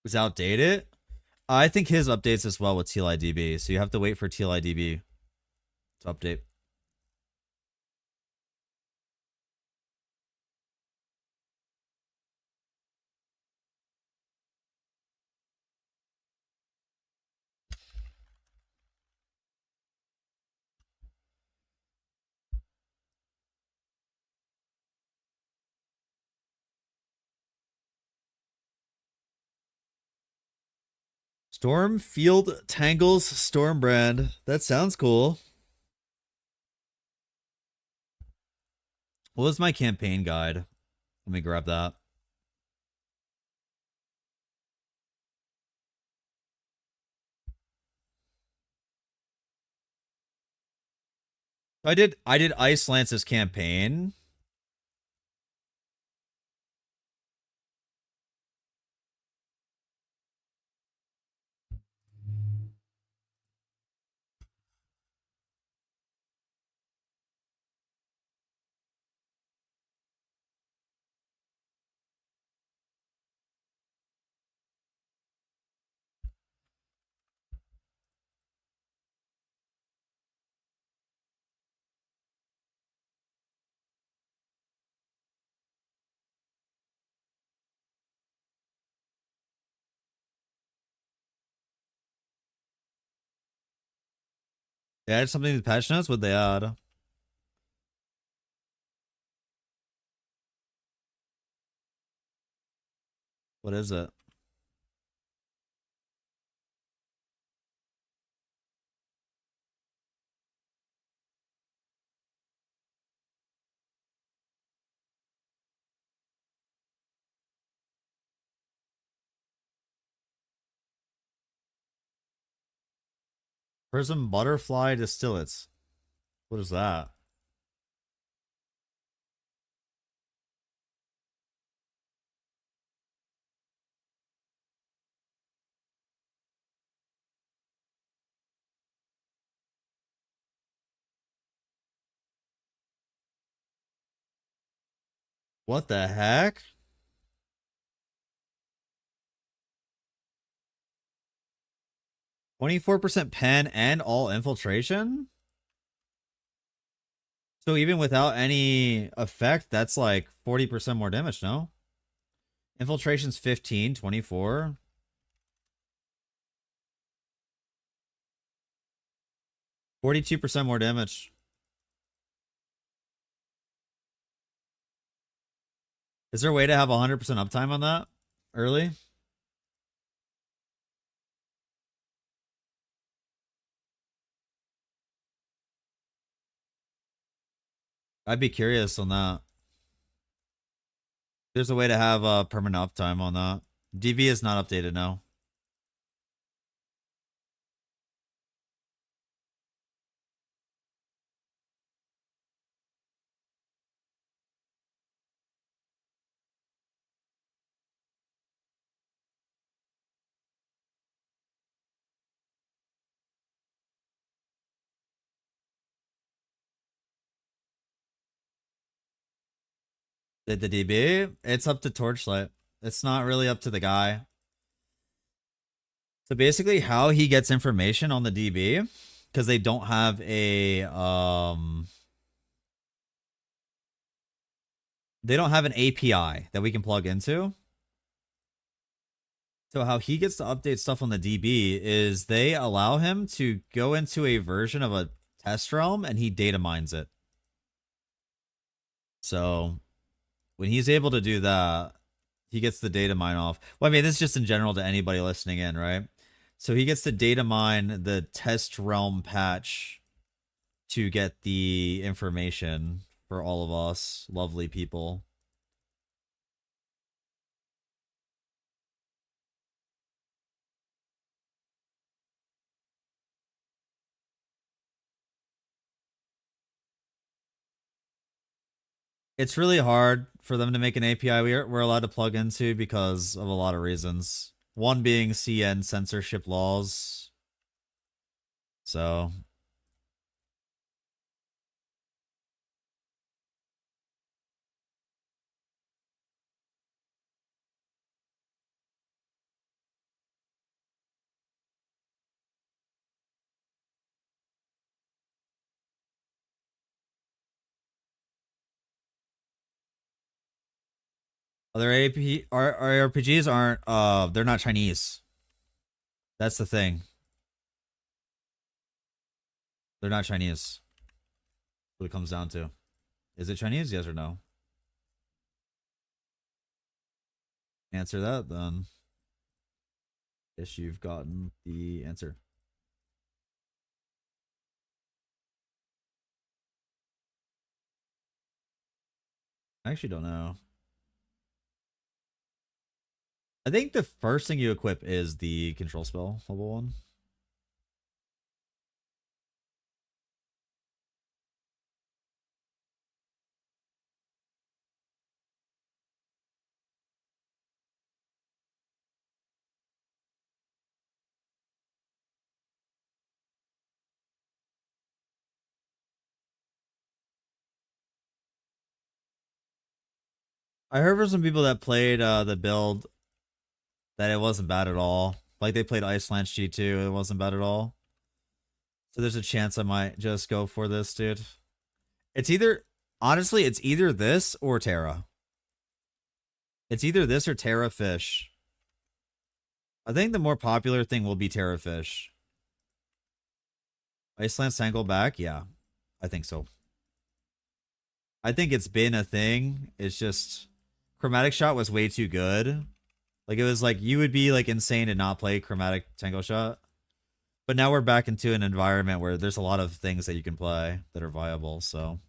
Is outdated? I think his updates as well with TLIDB, so you have to wait for TLIDB to update. Stormfield Tangles Stormbrand. That sounds cool. What was my campaign guide? Let me grab that. I did Ice Lance's campaign. They added something to the patch notes. What they add? What is it? Prism Butterfly Distillates. What is that? What the heck? 24% pen and all infiltration? So even without any effect, that's like 40% more damage, no? Infiltration's 15, 24. %42 more damage. Is there a way to have 100% uptime on that early? I'd be curious on that. There's a way to have permanent uptime on that. DB is not updated now. The DB, it's up to Torchlight. It's not really up to the guy. So basically how he gets information on the DB, because they don't have they don't have an API that we can plug into. So how he gets to update stuff on the DB is they allow him to go into a version of a test realm and he data mines it. So when he's able to do that, he gets the data mine off. Well, I mean, this is just in general to anybody listening in, right? So he gets to data mine the test realm patch to get the information for all of us lovely people. It's really hard for them to make an API we're allowed to plug into because of a lot of reasons. One being CN censorship laws. So other RPGs aren't they're not Chinese. That's the thing. They're not Chinese. What it comes down to. Is it Chinese? Yes or no? Answer that, then guess you've gotten the answer. I actually don't know. I think the first thing you equip is the control spell, level 1. I heard from some people that played the build that it wasn't bad at all. Like they played Iceland G2, it wasn't bad at all. So there's a chance I might just go for this, dude. It's either, honestly, it's either this or Terra. It's either this or Terra Fish. I think the more popular thing will be Terra Fish. Iceland Sangle back? Yeah, I think so. I think it's been a thing. It's just Chromatic Shot was way too good. Like it was like you would be like insane to not play Chromatic Tango Shot. But now we're back into an environment where there's a lot of things that you can play that are viable, so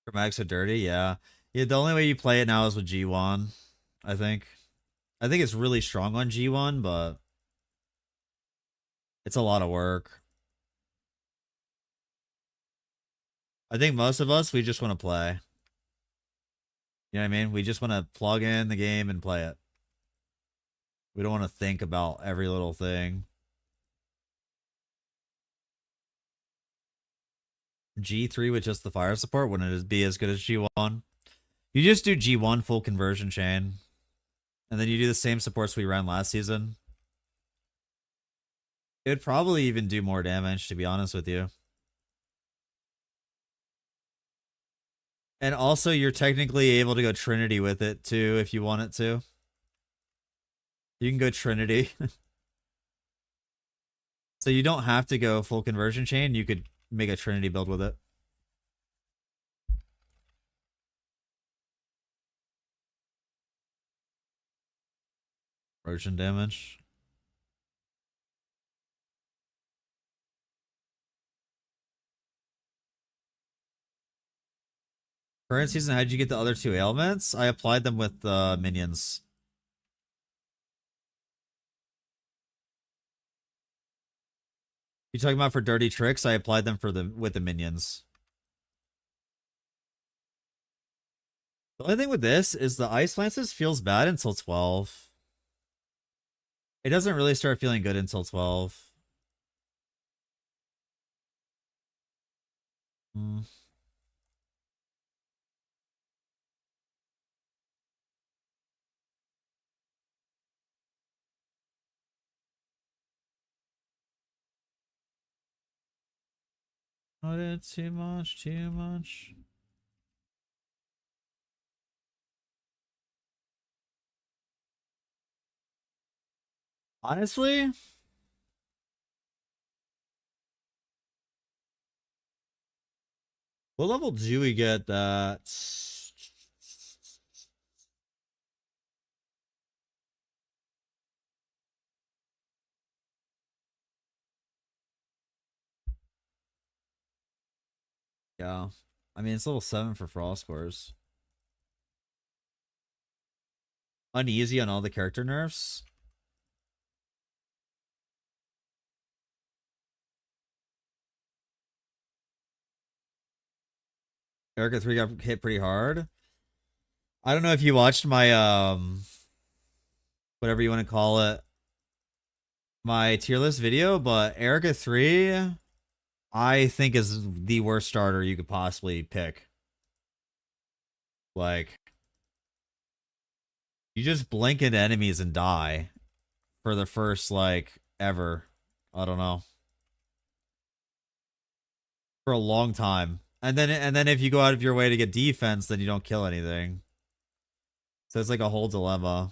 Chromatics are dirty, yeah. Yeah, the only way you play it now is with G1, I think. I think it's really strong on G1, but it's a lot of work. I think most of us, we just want to play. You know what I mean? We just want to plug in the game and play it. We don't want to think about every little thing. G3 with just the fire support wouldn't it be as good as G1? You just do G1 full conversion chain, and then you do the same supports we ran last season. It would probably even do more damage, to be honest with you. And also, you're technically able to go Trinity with it, too, if you want it to. You can go Trinity. So you don't have to go full conversion chain. You could make a Trinity build with it. Erosion damage. Current season, how'd you get the other two ailments? I applied them with minions. You talking about for dirty tricks? I applied them with the minions. The only thing with this is the Ice Lances feels bad until 12. It doesn't really start feeling good until 12. Hmm. Not too much, too much. Honestly, what level do we get that? Yeah. I mean, it's level 7 for Frost cores. Uneasy on all the character nerfs. Erica 3 got hit pretty hard. I don't know if you watched my whatever you want to call it, my tier list video, but Erica 3 I think is the worst starter you could possibly pick. Like, you just blink into enemies and die for the first, like, ever. I don't know. For a long time. And then if you go out of your way to get defense, then you don't kill anything. So it's like a whole dilemma.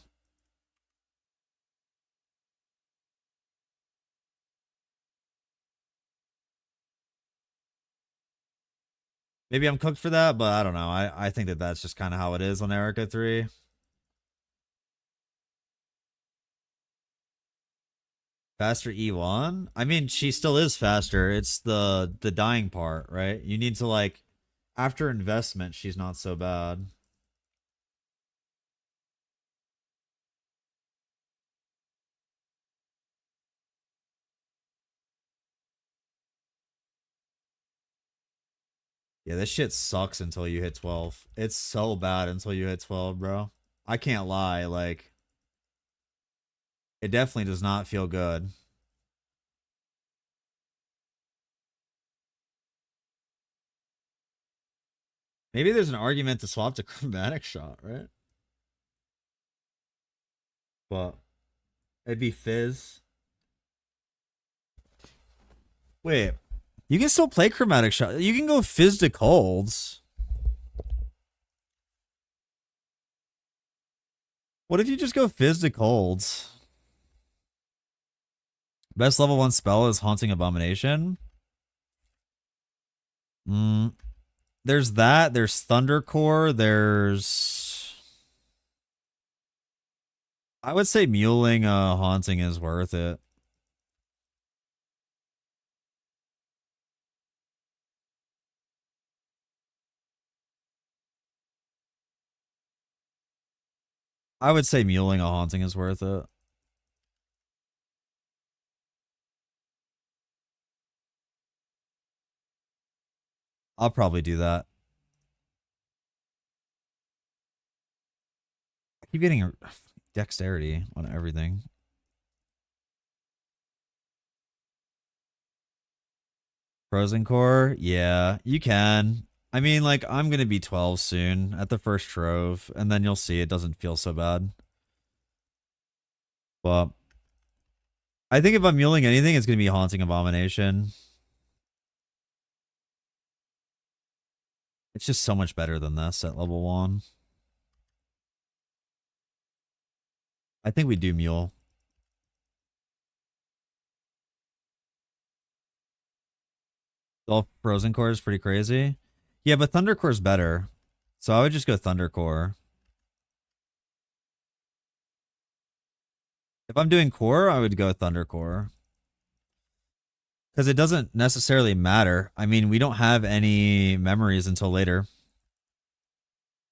Maybe I'm cooked for that, but I don't know. I think that that's just kind of how it is on Erica 3. Faster E1? I mean, she still is faster. It's the dying part, right? You need to, like, after investment, she's not so bad. Yeah, this shit sucks until you hit 12. It's so bad until you hit 12, bro. I can't lie, like, it definitely does not feel good. Maybe there's an argument to swap to Chromatic Shot, right? But it'd be Fizz. Wait, you can still play Chromatic Shot. You can go Fizz to Colds. What if you just go Fizz to Colds? Best level 1 spell is Haunting Abomination. There's that. There's Thundercore. There's... I would say Muling Haunting is worth it. I would say Muling a Haunting is worth it. I'll probably do that. I keep getting dexterity on everything. Frozen Core? Yeah, you can. I mean, like, I'm gonna be 12 soon at the first trove, and then you'll see it doesn't feel so bad. But I think if I'm muling anything, it's gonna be Haunting Abomination. It's just so much better than this at level 1. I think we do mule. All Frozen Core is pretty crazy. Yeah, but Thunder Core is better. So I would just go Thunder Core. If I'm doing core, I would go Thunder Core. Because it doesn't necessarily matter. I mean, we don't have any memories until later.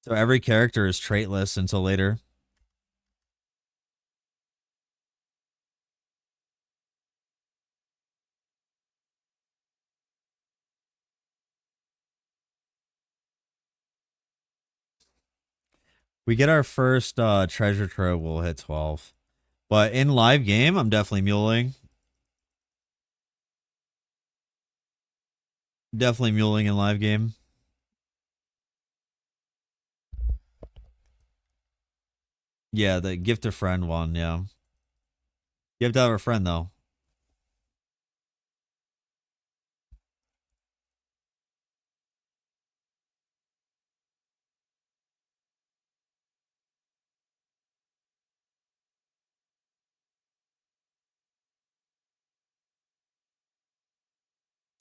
So every character is traitless until later. We get our first treasure trove, we'll hit 12. But in live game, I'm definitely muling. Definitely muling in live game. Yeah, the gift a friend one, yeah. You have to have a friend, though.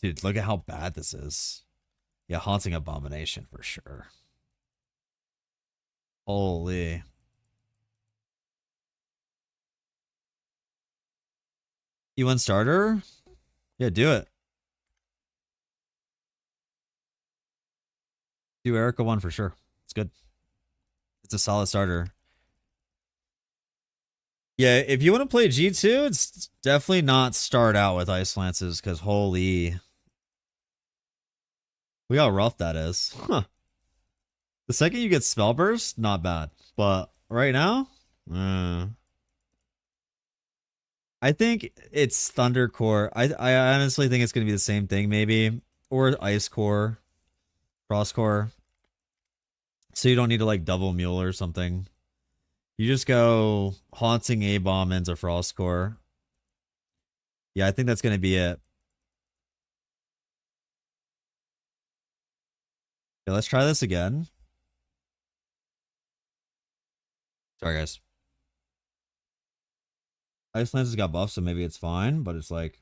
Dude, look at how bad this is. Yeah, Haunting Abomination for sure. Holy. You want starter? Yeah, do it. Do Erica one for sure. It's good. It's a solid starter. Yeah, if you want to play G2, it's definitely not start out with Ice Lances, because holy. Look how rough that is. Huh. The second you get Spell Burst, not bad. But right now, I think it's Thunder Core. I honestly think it's going to be the same thing, maybe. Or Ice Core, Frost Core. So you don't need to like double mule or something. You just go Haunting A-Bomb into Frost Core. Yeah, I think that's going to be it. Yeah, let's try this again. Sorry, guys. Ice Lances got buffed, so maybe it's fine, but it's like...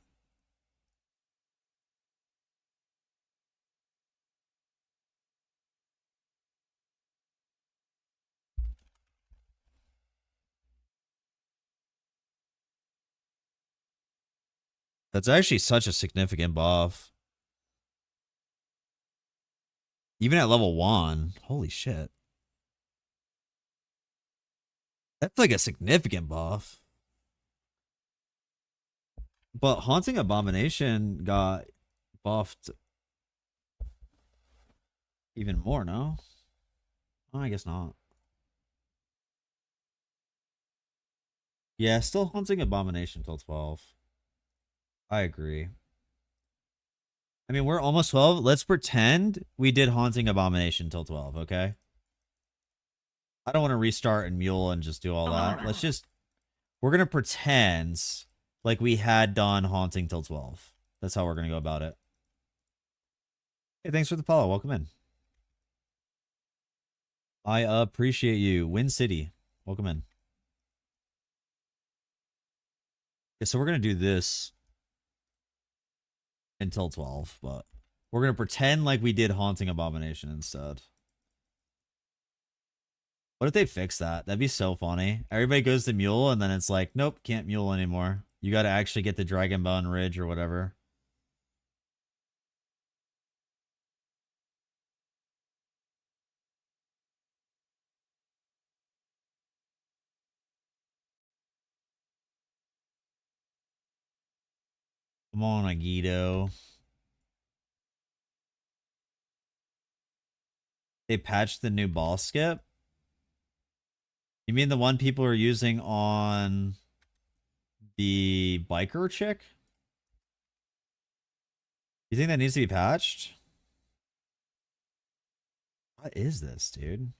That's actually such a significant buff. Even at level 1. Holy shit. That's like a significant buff. But Haunting Abomination got buffed even more, no? Oh, I guess not. Yeah, still Haunting Abomination till 12. I agree. I mean, we're almost 12. Let's pretend we did Haunting Abomination till 12, okay? I don't want to restart and mule and just do all that. Let's just... We're going to pretend like we had done Haunting till 12. That's how we're going to go about it. Hey, thanks for the follow. Welcome in. I appreciate you. Win City. Welcome in. Okay, so we're going to do this until 12, but we're going to pretend like we did Haunting Abomination instead. What if they fix that? That'd be so funny. Everybody goes to Mule, and then it's like, nope, can't Mule anymore. You got to actually get the Dragonbone Ridge or whatever. Come on, Agito. They patched the new ball skip? You mean the one people are using on the biker chick? You think that needs to be patched? What is this, dude?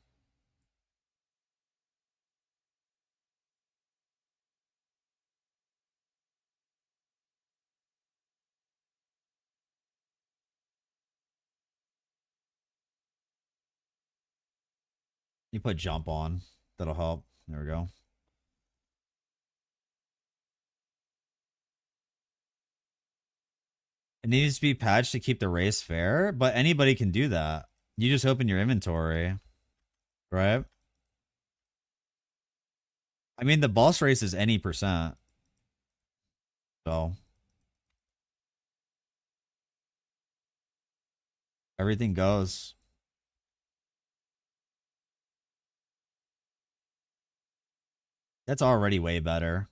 You put jump on. That'll help. There we go. It needs to be patched to keep the race fair, but anybody can do that. You just open your inventory, right? I mean, the boss race is any percent. So everything goes. That's already way better.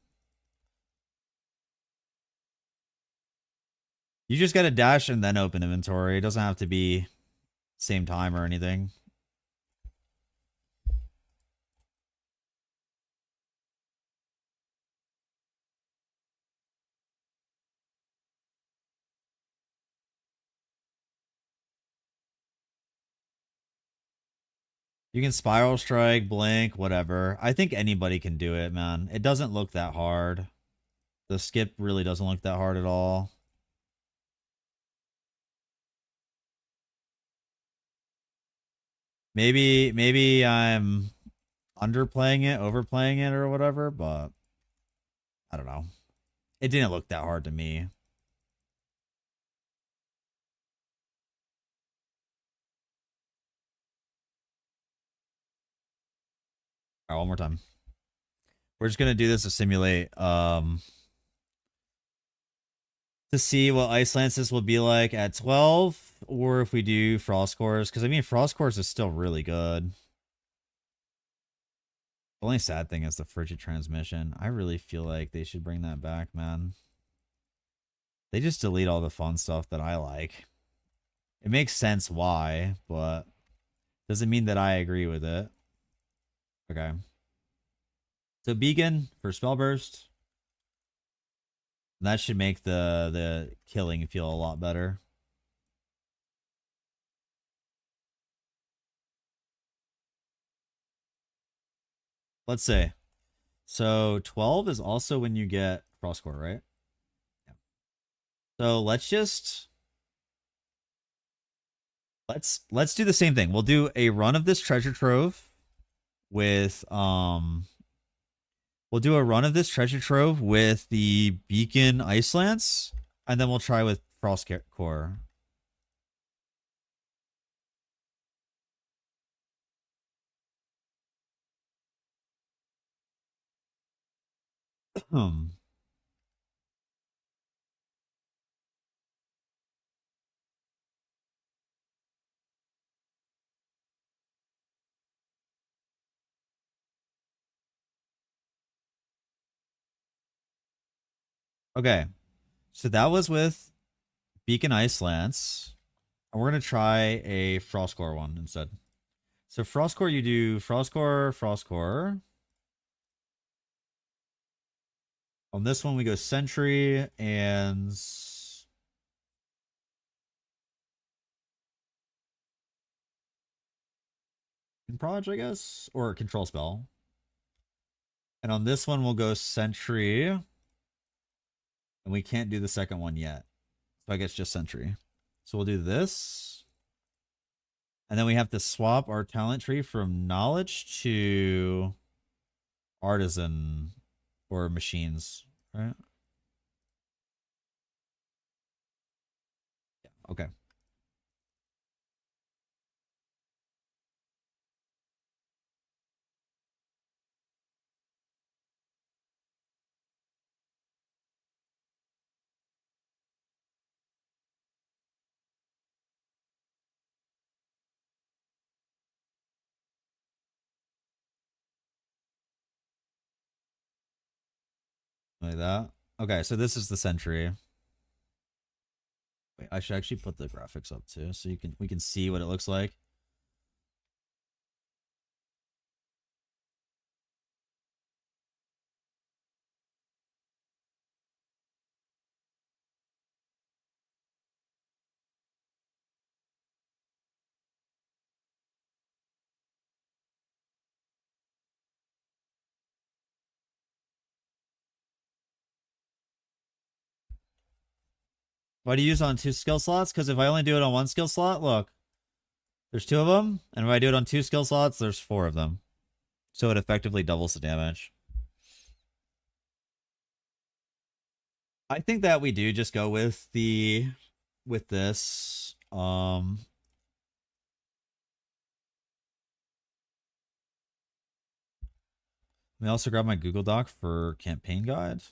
You just got to dash and then open inventory. It doesn't have to be same time or anything. You can spiral strike, blink, whatever. I think anybody can do it, man. It doesn't look that hard. The skip really doesn't look that hard at all. Maybe I'm underplaying it, overplaying it, or whatever, but I don't know. It didn't look that hard to me. All right, one more time. We're just gonna do this to simulate to see what Ice Lances will be like at 12, or if we do Frost Cores, because I mean Frost Cores is still really good. The only sad thing is the frigid transmission. I really feel like they should bring that back, man. They just delete all the fun stuff that I like. It makes sense why, but doesn't mean that I agree with it. Okay. So Beacon for Spell Burst. That should make the killing feel a lot better. Let's say. So 12 is also when you get Frost Core, right? Yeah. So let's do the same thing. We'll do a run of this treasure trove with we'll do a run of this treasure trove with the Beacon Ice Lance, and then we'll try with Frost Core. Okay. So that was with Beacon Ice Lance. And we're gonna try a Frost Core one instead. So Frost Core, you do Frost Core, Frost Core. On this one, we go Sentry and Proj, I guess, or Control Spell. And on this one, we'll go Sentry, and we can't do the second one yet. So I guess just Sentry. So we'll do this. And then we have to swap our talent tree from Knowledge to Artisan or Machines, right? Yeah, okay. Like that. Okay, so this is the Sentry. Wait, I should actually put the graphics up too, so we can see what it looks like. Why do you use it on 2 skill slots? Because if I only do it on 1 skill slot, look, there's 2 of them. And if I do it on 2 skill slots, there's 4 of them. So it effectively doubles the damage. I think that we do just go with this. Let me also grab my Google Doc for campaign guide.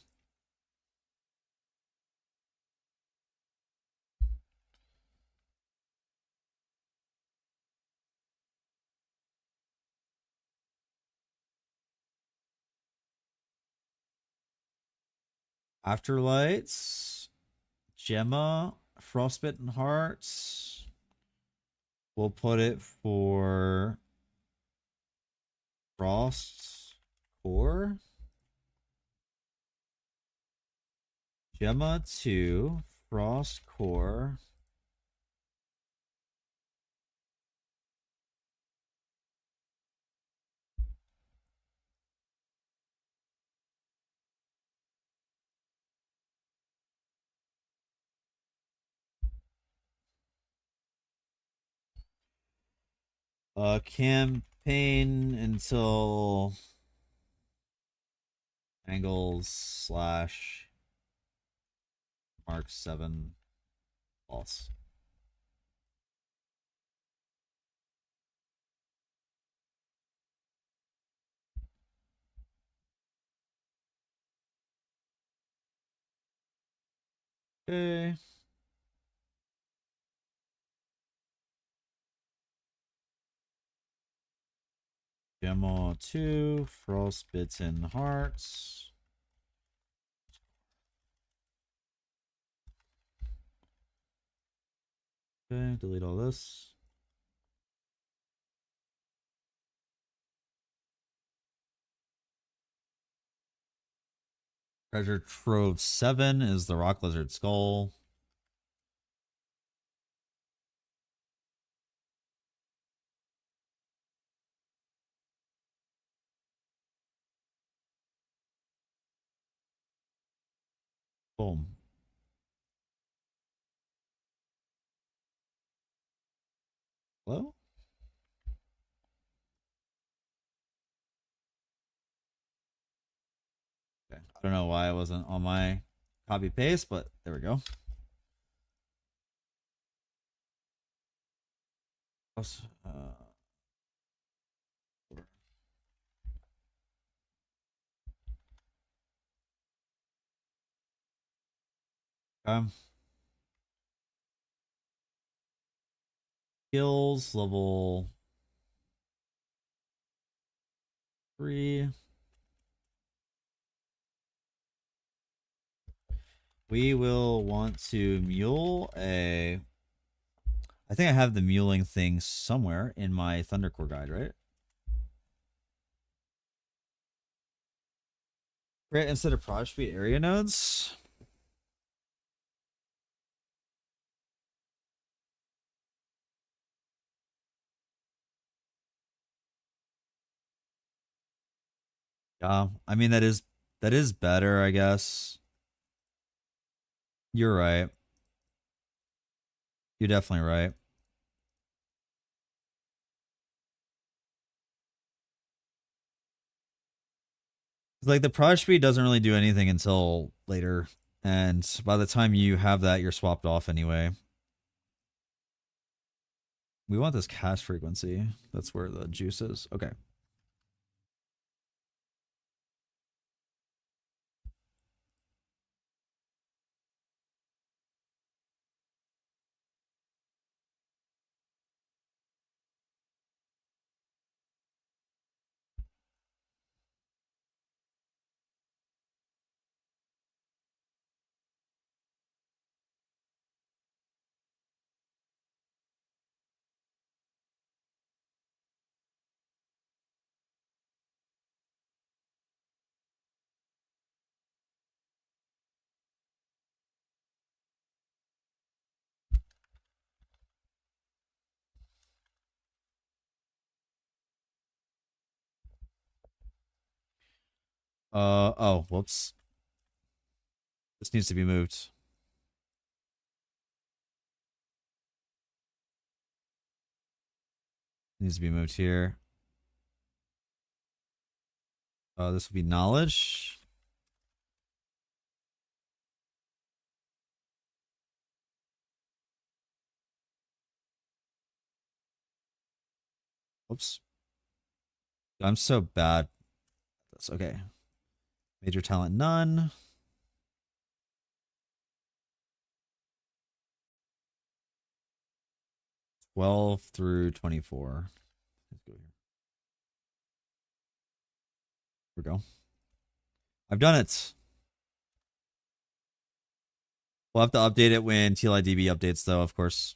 Afterlights, Gemma, Frostbitten Hearts. We'll put it for Frost Core. Gemma 2, Frost Core. Campaign until angles slash Mark 7 false. Okay. Gemma 2, Frostbitten Hearts. Okay, delete all this. Treasure Trove 7 is the Rock Lizard Skull. Boom. Hello? Okay. I don't know why I wasn't on my copy paste, but there we go. Okay. Skills level 3. We will want to mule a. I think I have the muling thing somewhere in my Thundercore guide, right? Right, instead of Proj Speed area nodes. Yeah, I mean that is better, I guess. You're right. You're definitely right. Like the Proj Speed doesn't really do anything until later, and by the time you have that, you're swapped off anyway. We want this cast frequency. That's where the juice is. Okay. Oh, whoops. This needs to be moved. Needs to be moved here. This will be knowledge. Oops. I'm so bad. That's okay. Major talent, none. Twelve through 24. Let's go here. Here we go. I've done it. We'll have to update it when TLIDB updates, though, of course.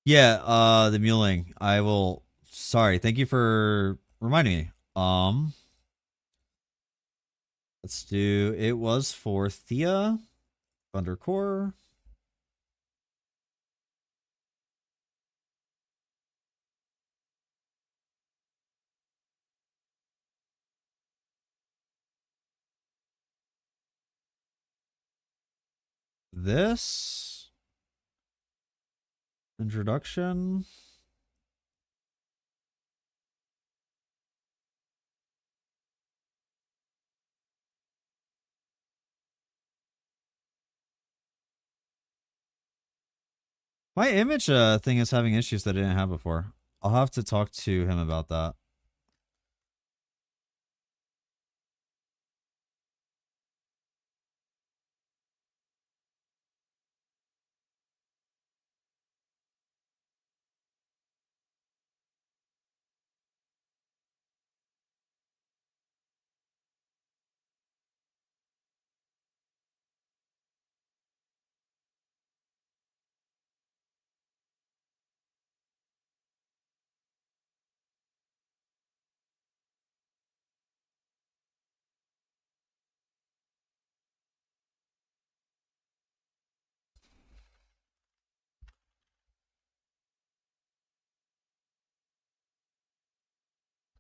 Yeah, the muling. I will. Sorry, thank you for reminding me. Let's do. It was for Thea, Thundercore. This introduction. My image thing is having issues that I didn't have before. I'll have to talk to him about that.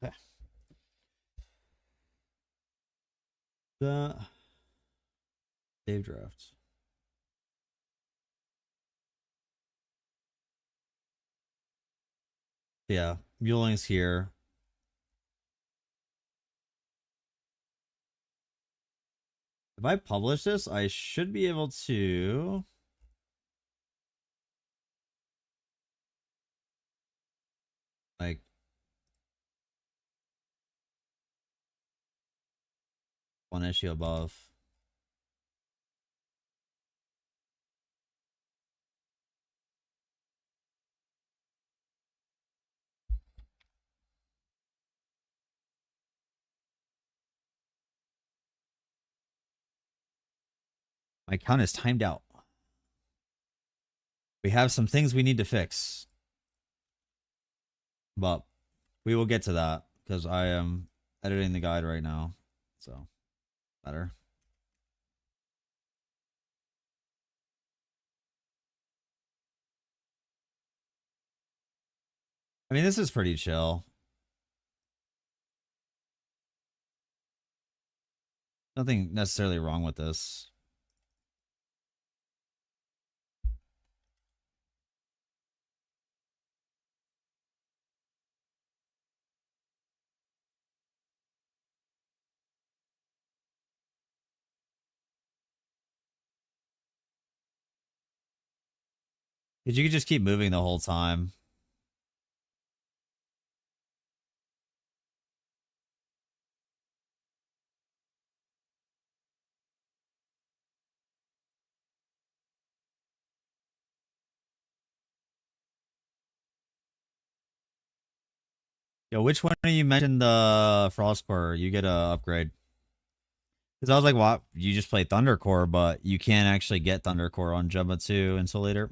Okay. The save draft. Yeah, muling's here. If I publish this, I should be able to. Like, one issue above. My count is timed out. We have some things we need to fix. But we will get to that because I am editing the guide right now. So, better. I mean, this is pretty chill. Nothing necessarily wrong with this. Because you could just keep moving the whole time. Yo, which one of you mentioned the Frost Core? You get a upgrade. Because I was like, what? You just play Thunder Core, but you can't actually get Thunder Core on Jumba 2 until later.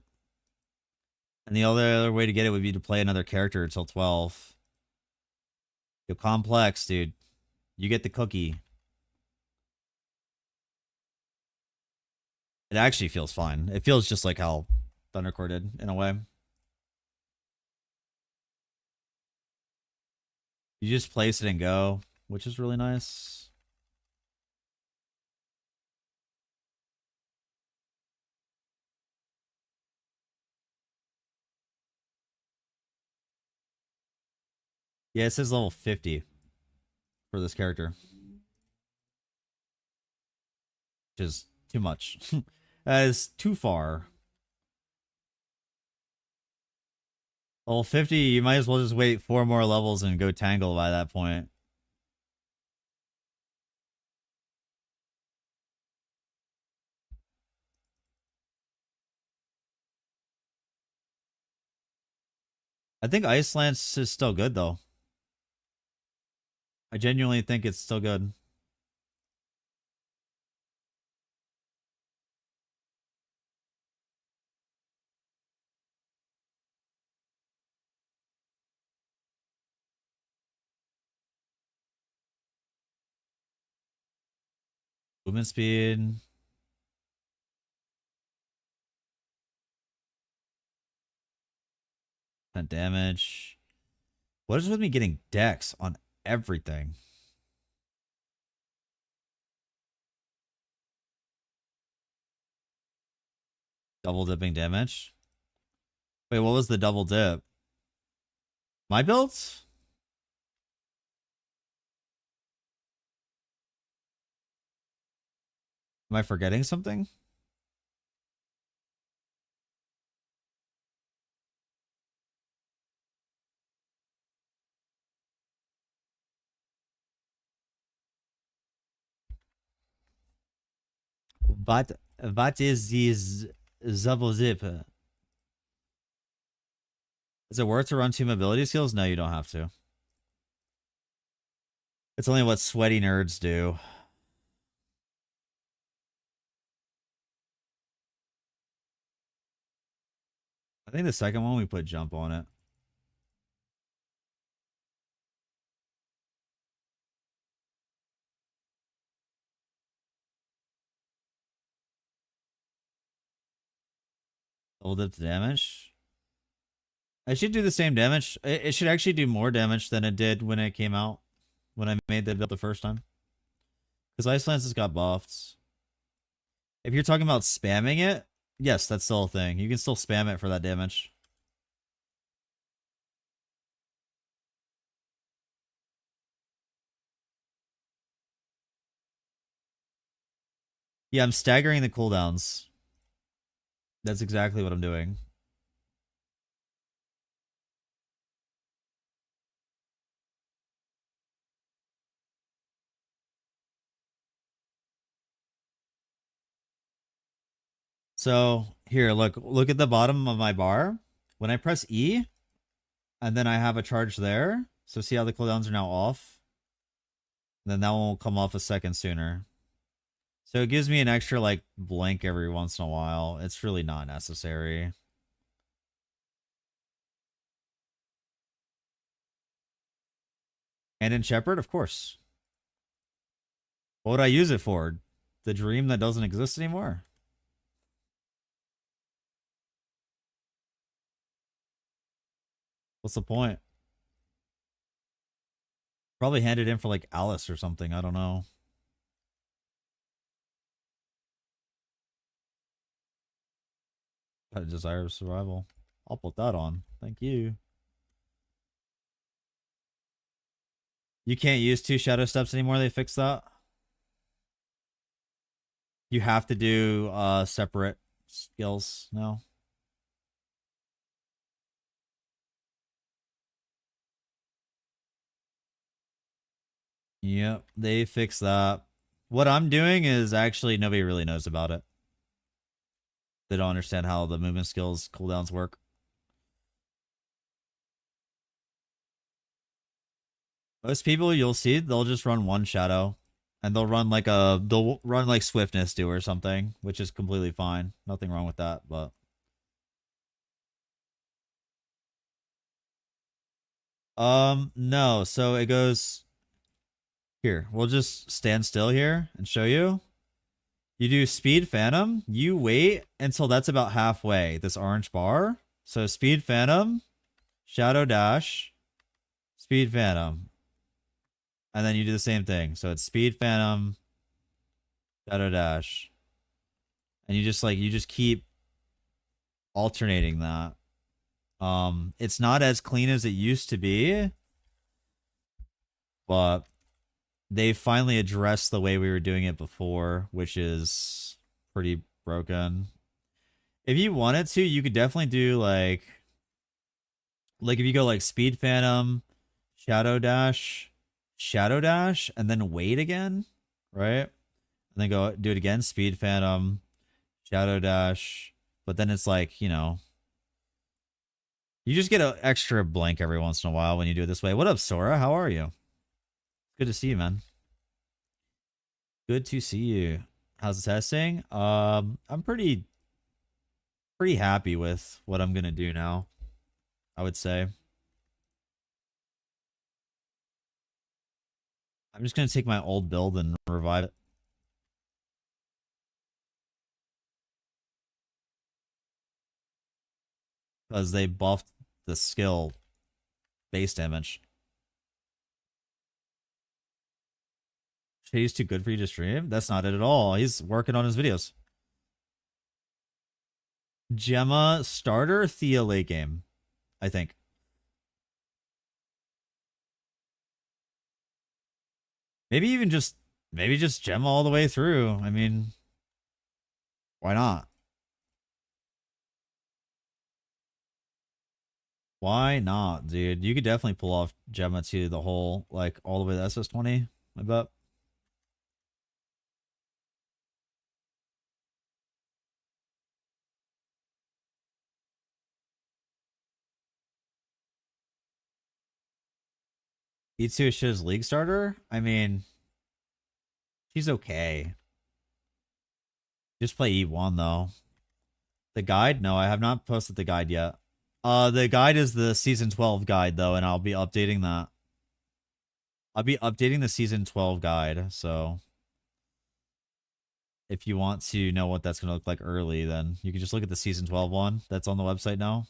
And the other way to get it would be to play another character until 12. Yo, complex, dude. You get the cookie. It actually feels fine. It feels just like how Thundercore did, in a way. You just place it and go. which is really nice. Yeah, it says level 50 for this character, which is too much. That is too far. Level 50, you might as well just wait 4 more levels and go Tangle by that point. I think Ice Lance is still good, though. I genuinely think it's still good. Movement speed. 10 damage. What is with me getting dex on everything? Double dipping damage. Wait, what was the double dip? My builds? Am I forgetting something? What is this double dip? Is it worth to run 2 mobility skills? No, you don't have to. It's only what sweaty nerds do. I think the second one we put jump on it. Double dip the damage. I should do the same damage. It should actually do more damage than it did when it came out. When I made the build the first time. Because Ice Lance has got buffs. If you're talking about spamming it, yes, that's still a thing. You can still spam it for that damage. Yeah, I'm staggering the cooldowns. That's exactly what I'm doing. So here, look at the bottom of my bar. When I press E, and then I have a charge there. So see how the cooldowns are now off? Then that one will come off a second sooner. So it gives me an extra like blink every once in a while. It's really not necessary. And in Shepherd, of course. What would I use it for? The dream that doesn't exist anymore? What's the point? Probably hand it in for like Alice or something. I don't know. Got a desire of survival. I'll put that on. Thank you. You can't use 2 shadow steps anymore. They fixed that. You have to do separate skills now. Yep, they fixed that. What I'm doing is actually nobody really knows about it. They don't understand how the movement skills cooldowns work. Most people you'll see, they'll just run 1 shadow. And they'll run like swiftness do or something, which is completely fine. Nothing wrong with that, but no, so it goes here. We'll just stand still here and show you. You do speed phantom, you wait until that's about halfway, this orange bar. So speed phantom, shadow dash, speed phantom. and then you do the same thing. So it's speed phantom, shadow dash, and you just keep alternating that. It's not as clean as it used to be, but they finally addressed the way we were doing it before, which is pretty broken. If you wanted to, you could definitely do like if you go like speed phantom, shadow dash, and then wait again, right? And then go do it again, speed phantom, shadow dash. But then it's like, you just get an extra blank every once in a while when you do it this way. What up, Sora? How are you? Good to see you, man. Good to see you. How's the testing? I'm pretty happy with what I'm gonna do now, I would say. I'm just gonna take my old build and revive it. Because they buffed the skill base damage. He's too good for you to stream? That's not it at all. He's working on his videos. Gemma starter, Thea late game, I think. Maybe even just maybe just Gemma all the way through. I mean, why not? Why not, dude? You could definitely pull off Gemma to the whole like all the way to SS20, I bet. E2 is his league starter? I mean, she's okay. Just play E1 though. The guide? No, I have not posted the guide yet. The guide is the season 12 guide though, and I'll be updating that. I'll be updating the season 12 guide, so if you want to know what that's going to look like early, then you can just look at the season 12 one that's on the website now.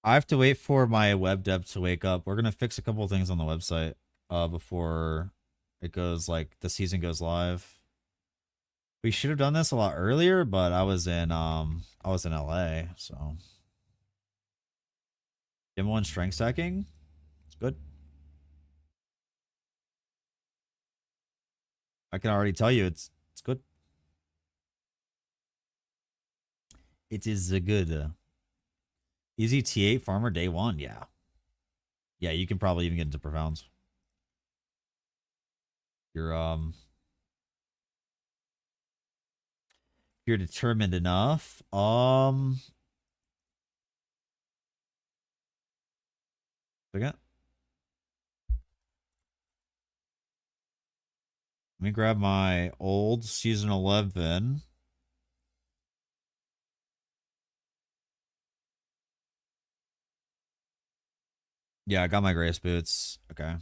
I have to wait for my web dev to wake up. We're going to fix a couple of things on the website before it goes like the season goes live. We should have done this a lot earlier, but I was in LA, so Gym 1 strength stacking. It's good. I can already tell you it's good. It is a good. Easy T8 farmer day one. Yeah. Yeah, you can probably even get into profounds. You're you're determined enough. Again. Let me grab my old season 11. Yeah, I got my grace boots. Okay.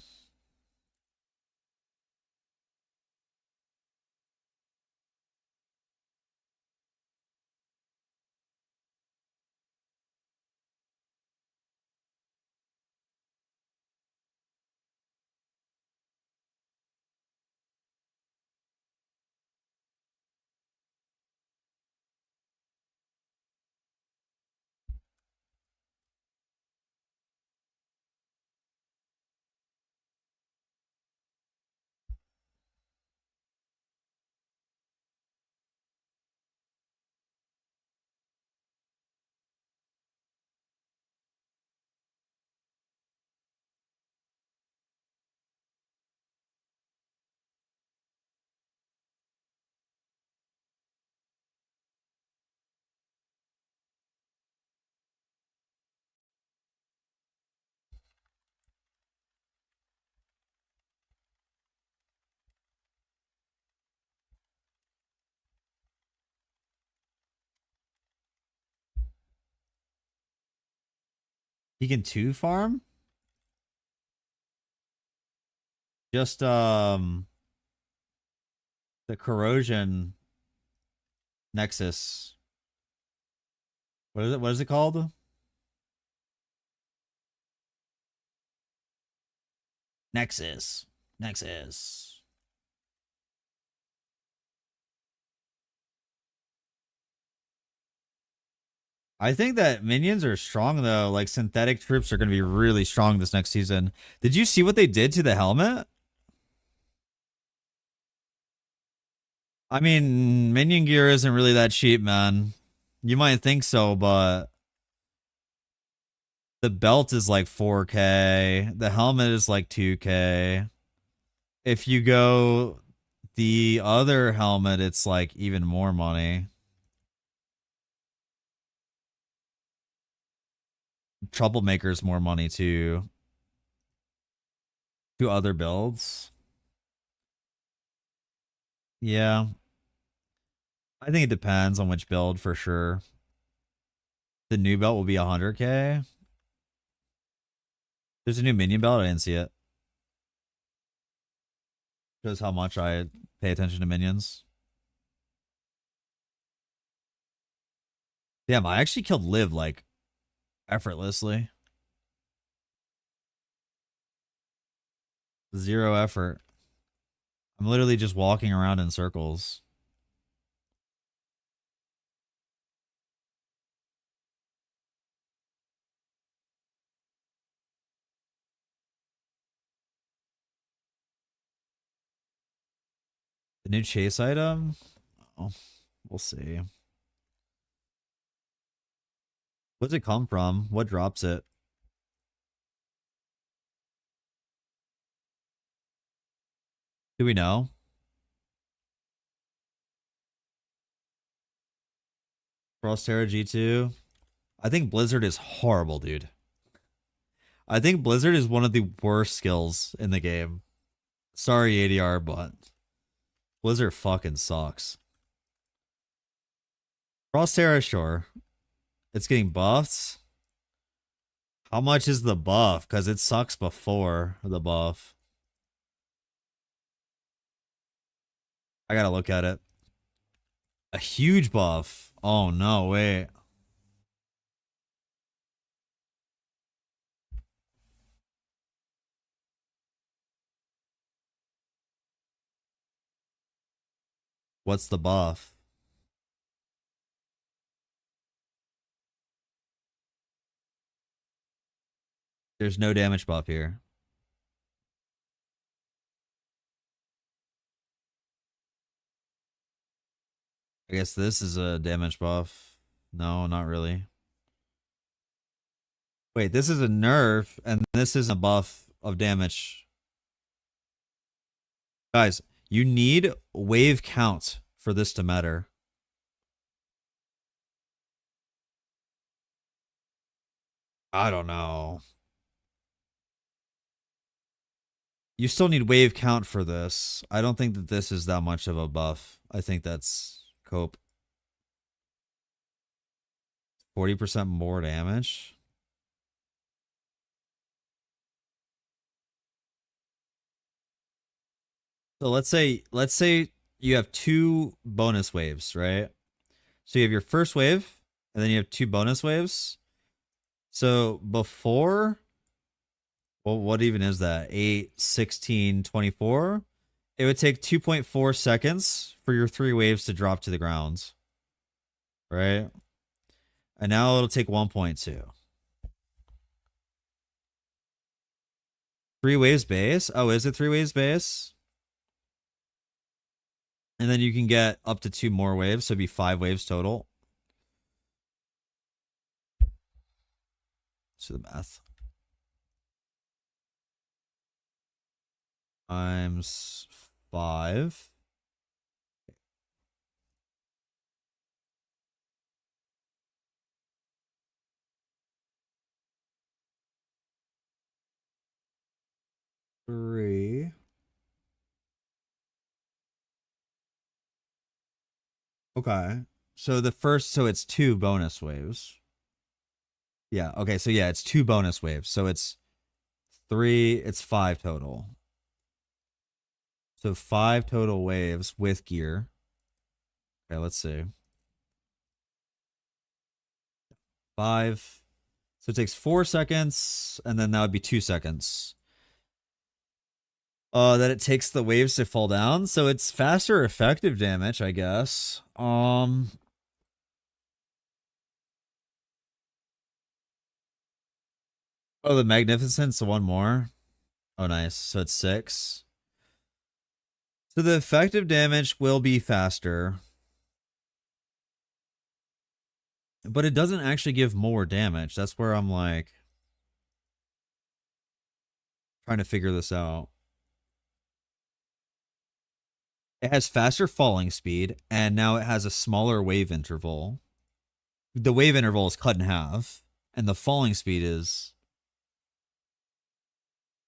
He can 2 farm? Just the corrosion nexus. What is it? What is it called? Nexus. Nexus. I think that minions are strong though. Like synthetic troops are going to be really strong this next season. Did you see what they did to the helmet? I mean, minion gear isn't really that cheap, man. You might think so, but the belt is like 4K. The helmet is like 2K. If you go the other helmet, it's like even more money. Troublemaker's more money too. To other builds. Yeah. I think it depends on which build for sure. The new belt will be 100K. There's a new minion belt. I didn't see it. Shows how much I pay attention to minions. Damn, I actually killed Liv like effortlessly. 0 effort. I'm literally just walking around in circles. The new chase item? Oh, we'll see. What's it come from? What drops it? Do we know? Frostera G2? I think Blizzard is horrible, dude. I think Blizzard is one of the worst skills in the game. Sorry, ADR, but Blizzard fucking sucks. Frostera, sure. It's getting buffs. How much is the buff? Because it sucks before the buff. I gotta look at it. A huge buff. Oh, no, wait. What's the buff? There's no damage buff here. I guess this is a damage buff. No, not really. Wait, this is a nerf, and this is a buff of damage. Guys, you need wave count for this to matter. I don't know. You still need wave count for this. I don't think that this is that much of a buff. I think that's cope. 40% more damage. So let's say you have 2 bonus waves, right? So you have your first wave, and then you have 2 bonus waves. So before, well, what even is that? 8, 16, 24. It would take 2.4 seconds for your 3 waves to drop to the ground. Right? And now it'll take 1.2. 3 waves base? Oh, is it 3 waves base? And then you can get up to 2 more waves, so it'd be 5 waves total. Let's do the math. Times 5. Three. Okay. So it's 2 bonus waves. Yeah. Okay. So yeah, it's 2 bonus waves. So it's 3. It's 5 total. So 5 total waves with gear. Okay. Let's see. 5. So it takes 4 seconds, and then that would be 2 seconds. That it takes the waves to fall down. So it's faster effective damage, I guess. Oh, the Magnificent's the one more. Oh, nice. So it's 6. So the effective damage will be faster, but it doesn't actually give more damage. That's where I'm like trying to figure this out. It has faster falling speed, and now it has a smaller wave interval. The wave interval is cut in half, and the falling speed is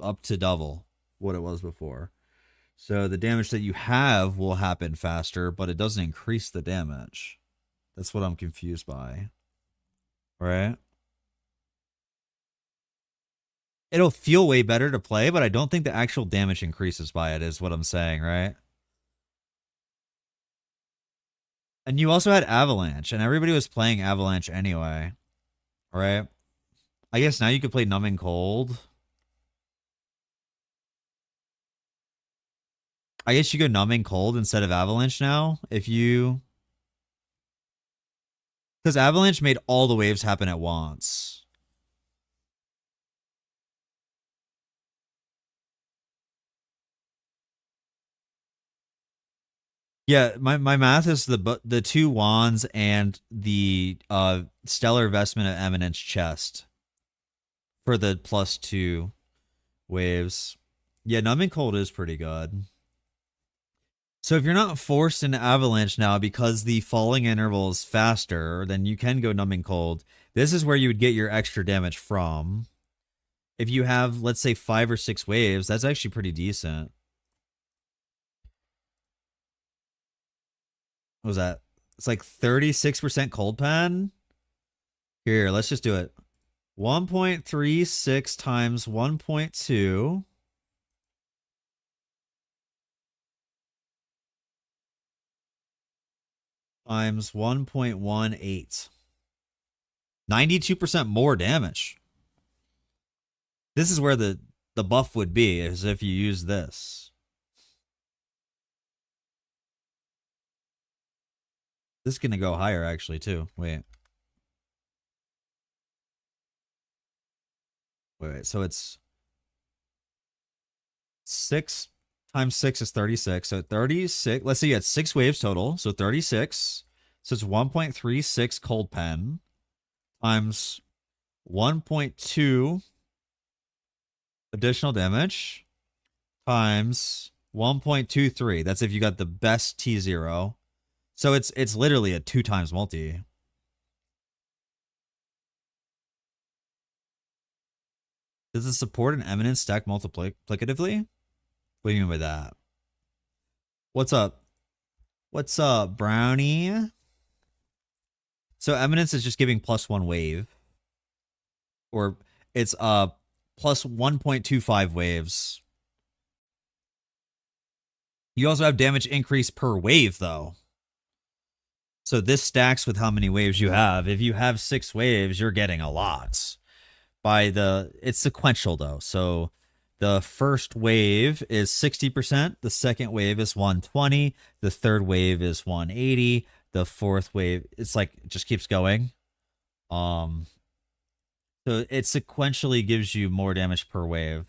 up to double what it was before. So the damage that you have will happen faster, but it doesn't increase the damage. That's what I'm confused by. Right? It'll feel way better to play, but I don't think the actual damage increases by it, is what I'm saying, right? And you also had Avalanche, and everybody was playing Avalanche anyway, right? I guess now you could play Numbing Cold. I guess you go Numbing Cold instead of Avalanche now, if you... Because Avalanche made all the waves happen at once. Yeah, my math is the 2 wands and the Stellar Vestment of Eminence chest for the +2 waves. Yeah, Numbing Cold is pretty good. So if you're not forced into Avalanche now because the falling interval is faster, then you can go Numbing Cold. This is where you would get your extra damage from. If you have, let's say, 5 or 6 waves, that's actually pretty decent. What was that? It's like 36% cold pen. Here, let's just do it. 1.36 times 1.2 times 1.18. 92% more damage. This is where the buff would be, is if you use this. This is going to go higher, actually, too. Wait. So it's 6 times 6 is 36. So 36. Let's see, it's 6 waves total. So 36. So it's 1.36 cold pen times 1.2 additional damage times 1.23. That's if you got the best T0. So it's literally a 2 times multi. Does it support an eminence stack multiplicatively? What do you mean by that? What's up? What's up, Brownie? So eminence is just giving +1 wave. Or it's plus 1.25 waves. You also have damage increase per wave, though. So this stacks with how many waves you have. If you have 6 waves, you're getting a lot. It's sequential, though. So the first wave is 60%. The second wave is 120. The third wave is 180. The fourth wave, it's like, it just keeps going. So it sequentially gives you more damage per wave.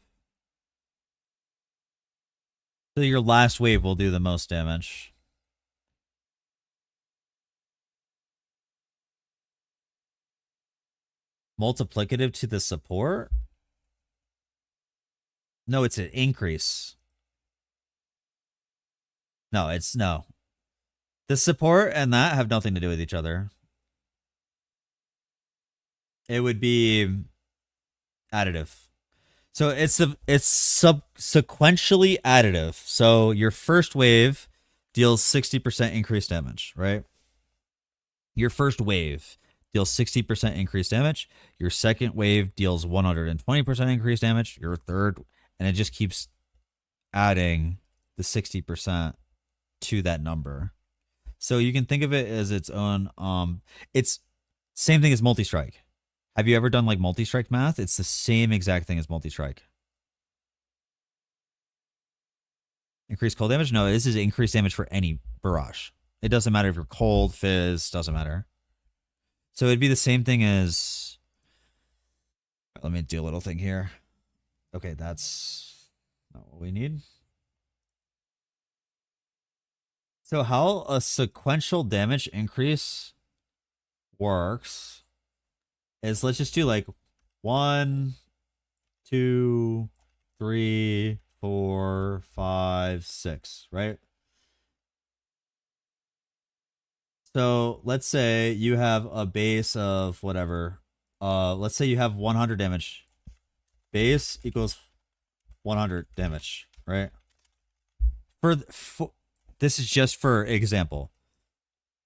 So your last wave will do the most damage. Multiplicative to the support? No, it's an increase. No, it's no. The support and that have nothing to do with each other. It would be additive. So it's sequentially additive. So your first wave deals 60% increased damage, right? Your first wave. deals 60% increased damage. Your second wave deals 120% increased damage. Your third, and it just keeps adding the 60% to that number. So you can think of it as its own. It's same thing as multi-strike. Have you ever done like multi-strike math? It's the same exact thing as multi-strike. Increased cold damage? No, this is increased damage for any barrage. It doesn't matter if you're cold, fizz, doesn't matter. So it'd be the same thing as... Let me do a little thing here. Okay, that's not what we need. So how a sequential damage increase works is, let's just do like 1, 2, 3, 4, 5, 6, right? So let's say you have a base of whatever. Let's say you have 100 damage. Base equals 100 damage, right? For this is just for example.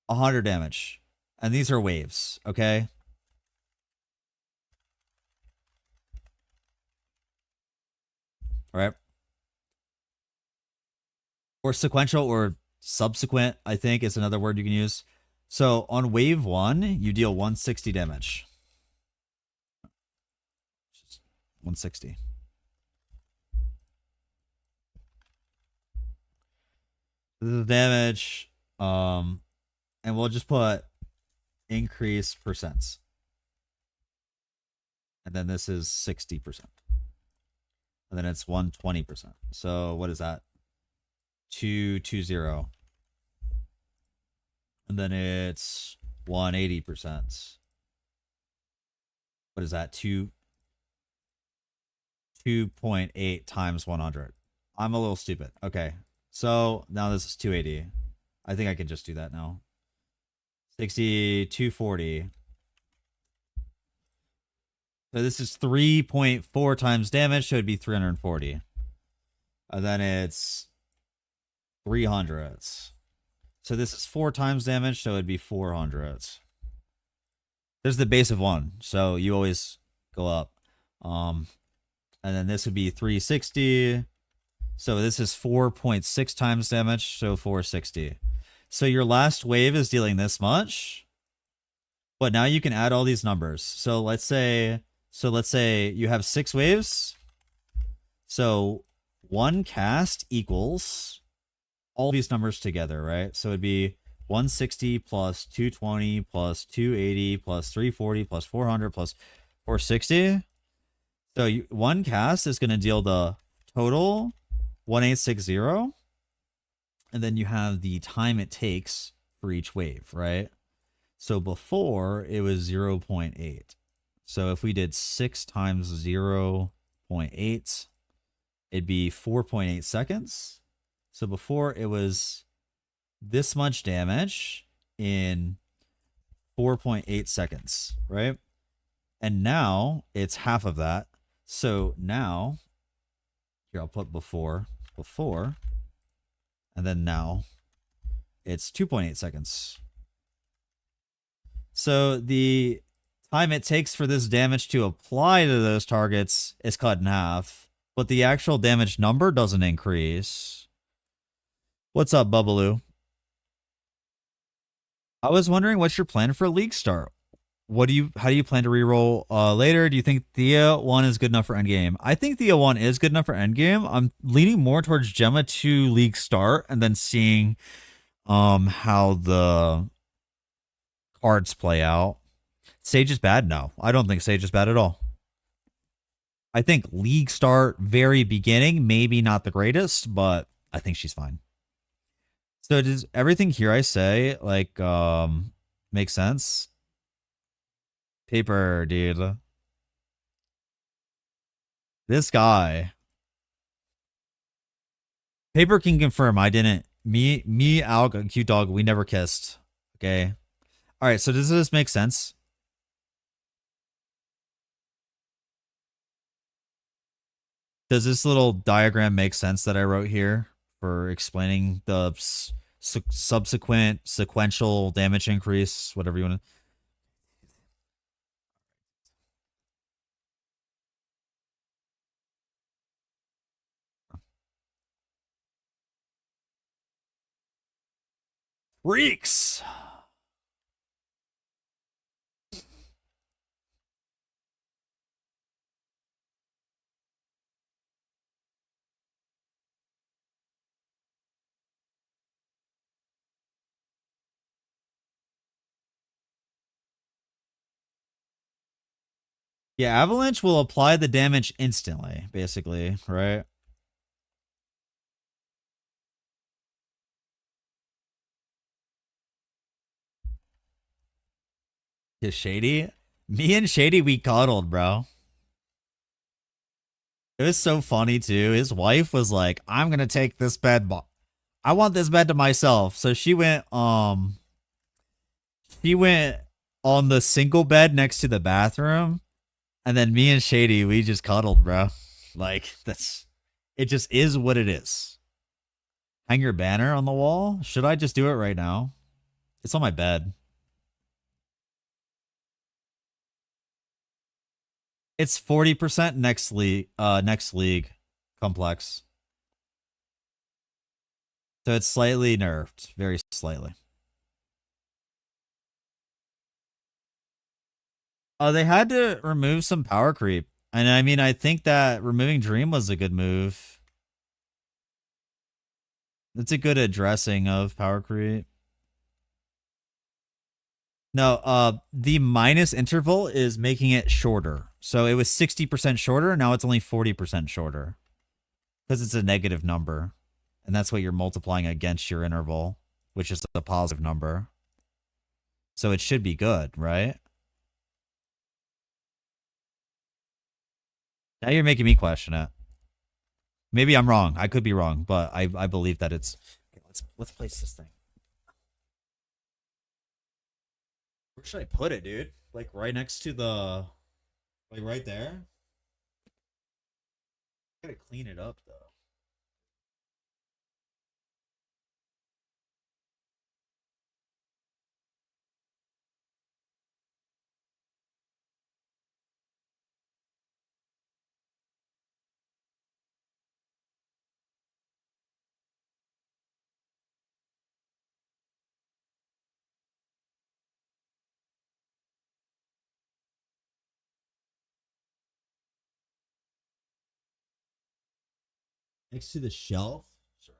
100 damage. And these are waves, okay? All right. Or sequential or subsequent, I think is another word you can use. So on wave 1, you deal 160 damage. 160. This is the damage. And we'll just put increase percents. And then this is 60%. And then it's 120%. So what is that? 220. And then it's 180%. What is that? 2.8 times 100. I'm a little stupid. Okay. So now this is 280. I think I can just do that now. 60, 240. So this is 3.4 times damage, so it'd be 340. And then it's 300. So this is 4 times damage, so it'd be 400. There's the base of 1, so you always go up. And then this would be 360. So this is 4.6 times damage, so 460. So your last wave is dealing this much. But now you can add all these numbers. So let's say you have 6 waves. So 1 cast equals all these numbers together, right? So it'd be 160 plus 220 plus 280 plus 340 plus 400 plus 460. So 1 cast is going to deal the total 1860. And then you have the time it takes for each wave, right? So before it was 0.8. So if we did 6 times 0.8, it'd be 4.8 seconds. So before it was this much damage in 4.8 seconds, right? And now it's half of that. So now, here I'll put before, and then now it's 2.8 seconds. So the time it takes for this damage to apply to those targets is cut in half, but the actual damage number doesn't increase. What's up, Bubbaloo? I was wondering what's your plan for League Start? How do you plan to reroll later? Do you think Thea 1 is good enough for endgame? I think Thea 1 is good enough for endgame. I'm leaning more towards Gemma 2 League Start and then seeing how the cards play out. Sage is bad? No, I don't think Sage is bad at all. I think League Start, very beginning, maybe not the greatest, but I think she's fine. So does everything here I say like make sense? Paper, dude. This guy. Paper can confirm I didn't. Me, Alg, and Cute Dog, we never kissed. Okay. All right, so does this make sense? Does this little diagram make sense that I wrote here for explaining the subsequent sequential damage increase, whatever you want to... Reeks. Yeah, Avalanche will apply the damage instantly, basically, right? Yeah, Shady. Me and Shady, we cuddled, bro. It was so funny too. His wife was like, "I'm gonna take this bed, I want this bed to myself." So she went on the single bed next to the bathroom, and then me and Shady, we just cuddled, bro. Like it just is what it is. Hang your banner on the wall. Should I just do it right now? It's on my bed. It's 40% next league complex. So it's slightly nerfed, very slightly. They had to remove some power creep. And I mean, I think that removing Dream was a good move. It's a good addressing of power creep. No, the minus interval is making it shorter. So it was 60% shorter, now it's only 40% shorter. Because it's a negative number. And that's what you're multiplying against your interval, which is a positive number. So it should be good, right? Now you're making me question it. Maybe I'm wrong. I could be wrong, but I believe that it's. Okay, let's place this thing. Where should I put it, dude? Like right next to the, like right there. Gotta clean it up though. Next to the shelf. Sorry.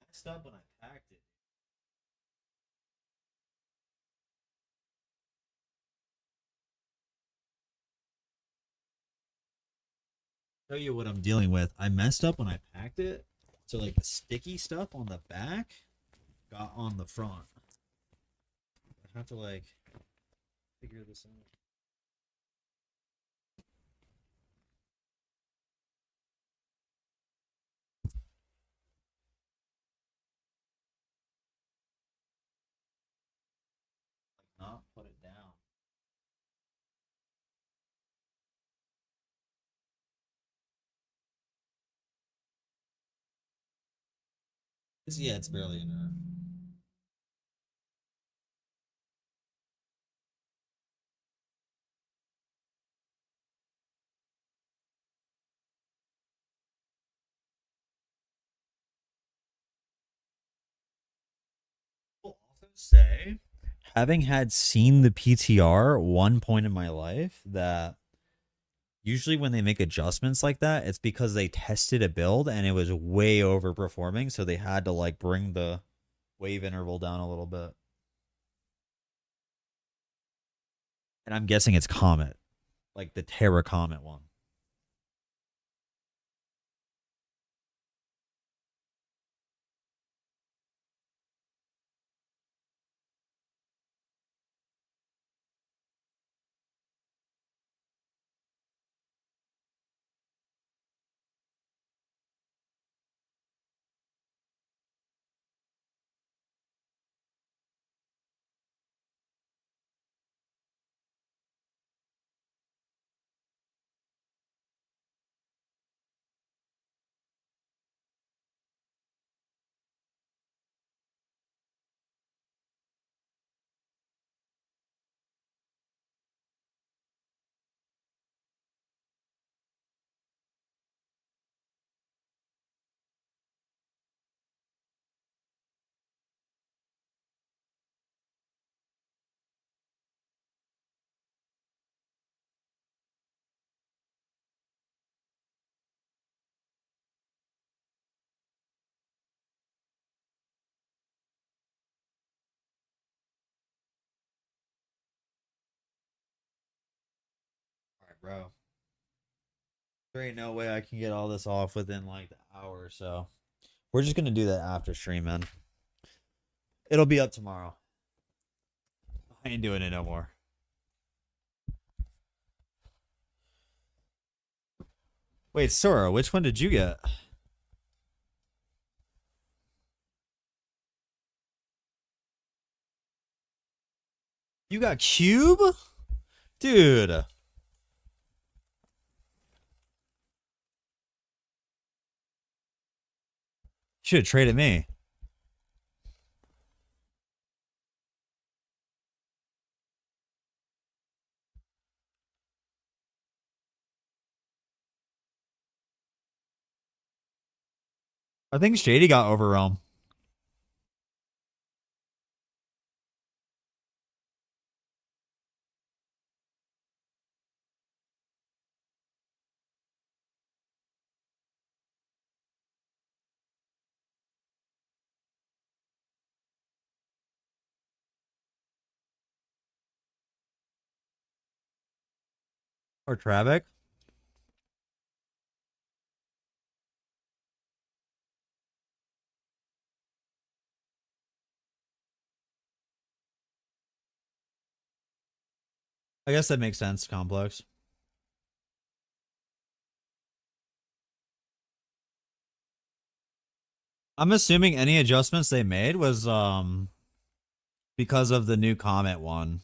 Messed up when I packed it. Tell you what I'm dealing with. I messed up when I packed it. So like the sticky stuff on the back got on the front. I have to like figure this out. Not put it down. Yeah, it's barely in there. Will also say, having had seen the PTR one point in my life, that usually when they make adjustments like that, it's because they tested a build and it was way overperforming, so they had to like bring the wave interval down a little bit. And I'm guessing it's Comet, like the Terra Comet one. bro. There ain't no way I can get all this off within like the hour, so we're just gonna do that after stream, man. It'll be up tomorrow. I ain't doing it no more. Wait, Sora, which one did you get? You got Cube? Dude. Should have traded me. I think Shady got Overrealm. Or Travic. I guess that makes sense, Complex. I'm assuming any adjustments they made was because of the new Comet one.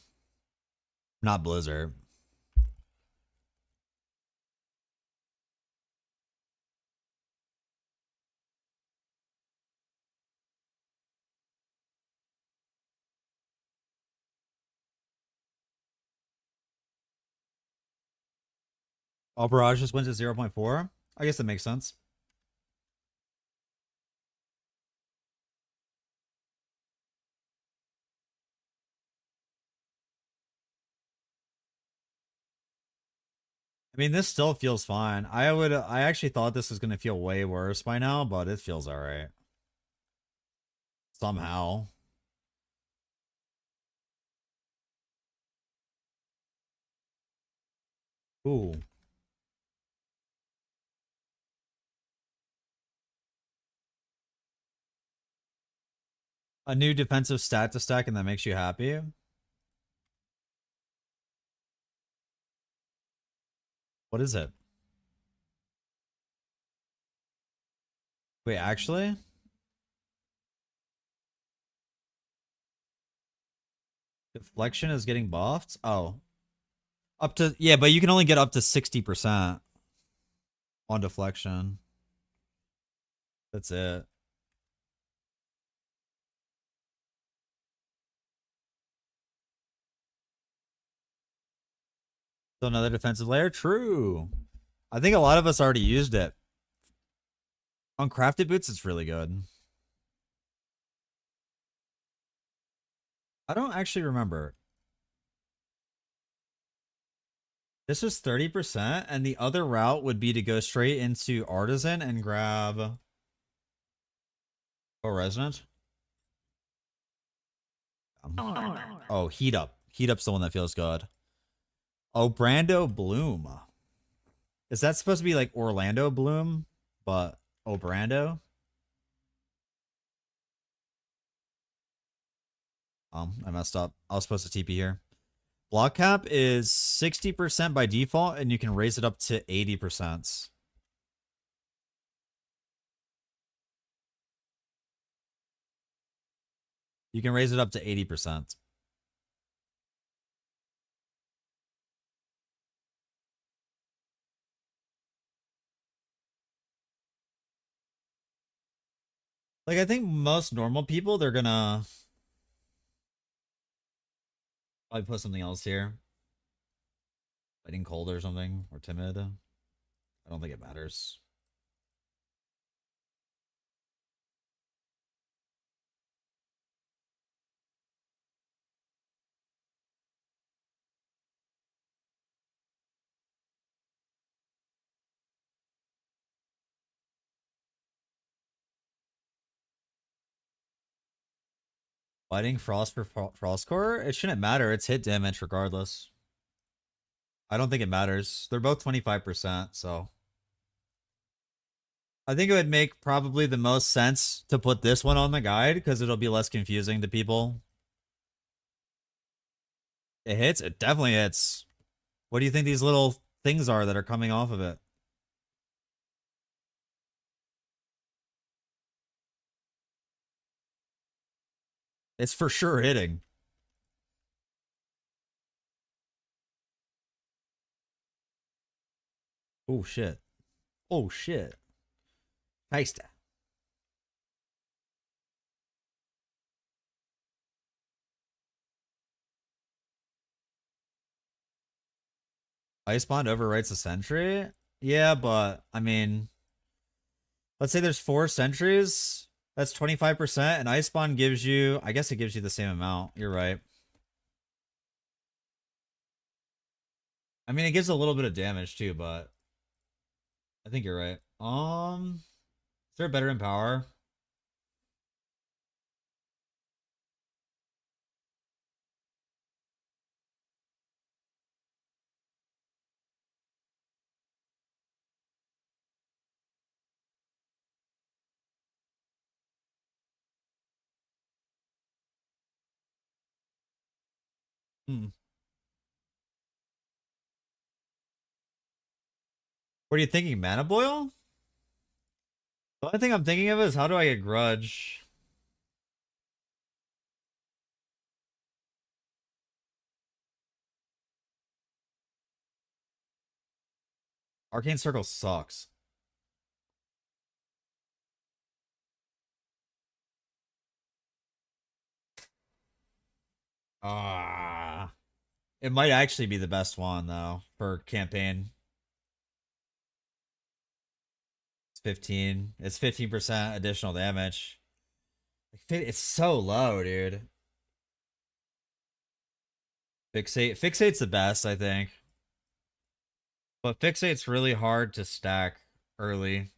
Not Blizzard. All Barrage just went to 0.4. I guess that makes sense. I mean, this still feels fine. I actually thought this was gonna feel way worse by now, but it feels alright. Somehow. Ooh. A new defensive stat to stack and that makes you happy. What is it? Wait, actually? Deflection is getting buffed? Oh. Up to, yeah, but you can only get up to 60% on deflection. That's it. So another defensive layer? True. I think a lot of us already used it. On crafted boots, it's really good. I don't actually remember. This was 30%, and the other route would be to go straight into Artisan and grab... Oh, Resonant? Oh, Heat Up. Heat Up's the one that feels good. Oh, Brando Bloom. Is that supposed to be like Orlando Bloom? But, oh, Brando? I messed up. I was supposed to TP here. Block cap is 60% by default, and you can raise it up to 80%. You can raise it up to 80%. Like, I think most normal people, they're gonna... Probably put something else here. Fighting cold or something, or timid. I don't think it matters. Fighting Frost for Frostcore? It shouldn't matter. It's hit damage regardless. I don't think it matters. They're both 25%, so I think it would make probably the most sense to put this one on the guide because it'll be less confusing to people. It hits? It definitely hits. What do you think these little things are that are coming off of it? It's for sure hitting. Oh shit. Oh shit. Heist. Ice Bond overwrites a sentry? Yeah, but I mean, let's say there's 4 sentries. That's 25%, and Ice Bond gives you, I guess it gives you the same amount. You're right. I mean, it gives a little bit of damage too, but I think you're right. Is there better in power? Hmm. What are you thinking? Mana Boil? The only thing I'm thinking of is how do I get Grudge? Arcane Circle sucks. Ah, it might actually be the best one though for campaign. It's 15. It's 15% additional damage. It's so low, dude. Fixate's the best, I think. But Fixate's really hard to stack early.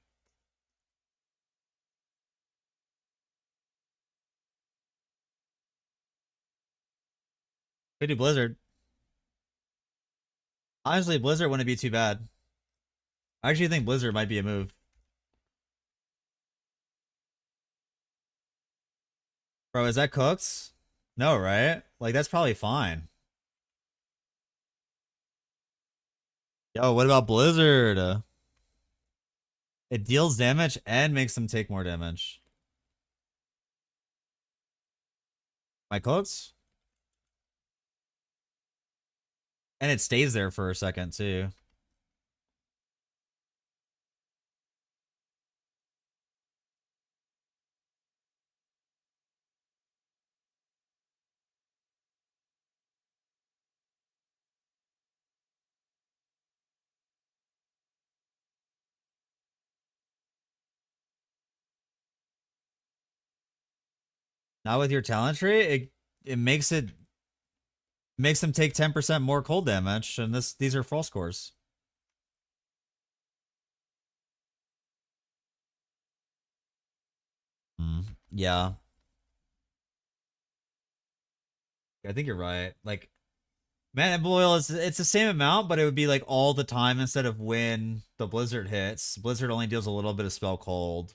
Could do Blizzard. Honestly, Blizzard wouldn't be too bad. I actually think Blizzard might be a move. Bro, is that cooked? No, right? Like, that's probably fine. Yo, what about Blizzard? It deals damage and makes them take more damage. My cooked? And it stays there for a second, too. Not with your talent tree, it makes them take 10% more cold damage, and these are false scores. Yeah. I think you're right. Like Mana Boil is it's the same amount, but it would be like all the time instead of when the Blizzard hits. Blizzard only deals a little bit of spell cold.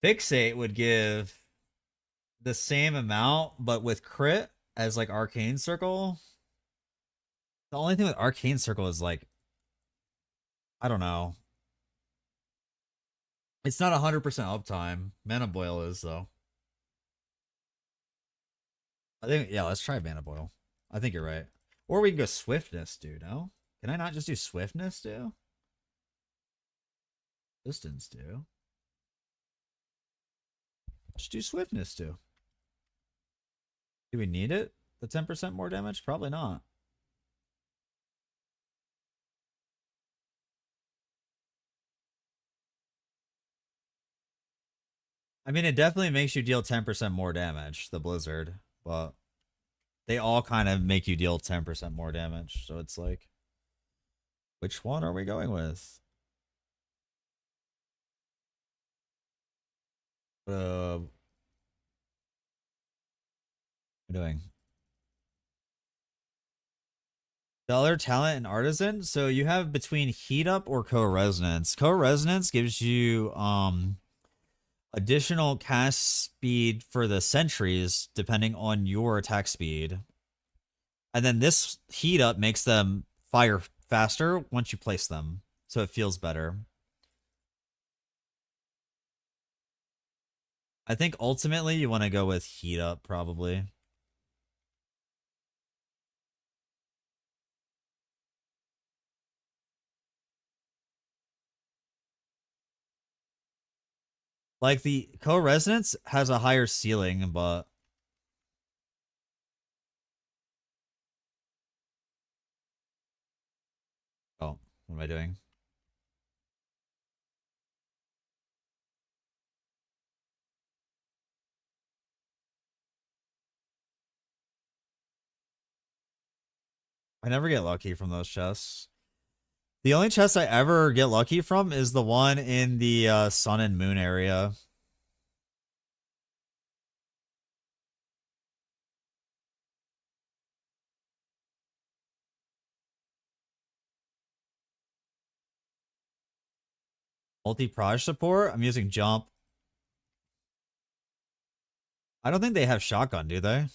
Fixate would give the same amount, but with crit as like Arcane Circle. The only thing with Arcane Circle is like, I don't know. It's not 100% uptime. Mana Boil is though. I think yeah, let's try Mana Boil. I think you're right. Or we can go Swiftness, dude. No, can I not just do Swiftness, dude? Distance, dude. Just do Swiftness, dude. Do we need it? The 10% more damage? Probably not. I mean, it definitely makes you deal 10% more damage, the Blizzard, but they all kind of make you deal 10% more damage. So it's like, which one are we going with? What am I doing? The other talent and artisan. So you have between heat up or co-resonance. Co-resonance gives you additional cast speed for the sentries depending on your attack speed. And then this heat up makes them fire faster once you place them. So it feels better. I think ultimately you want to go with heat up probably. Like the co-resonance has a higher ceiling, but oh, what am I doing? I never get lucky from those chests. The only chest I ever get lucky from is the one in the sun and moon area. Multi-proj support? I'm using jump. I don't think they have shotgun, do they?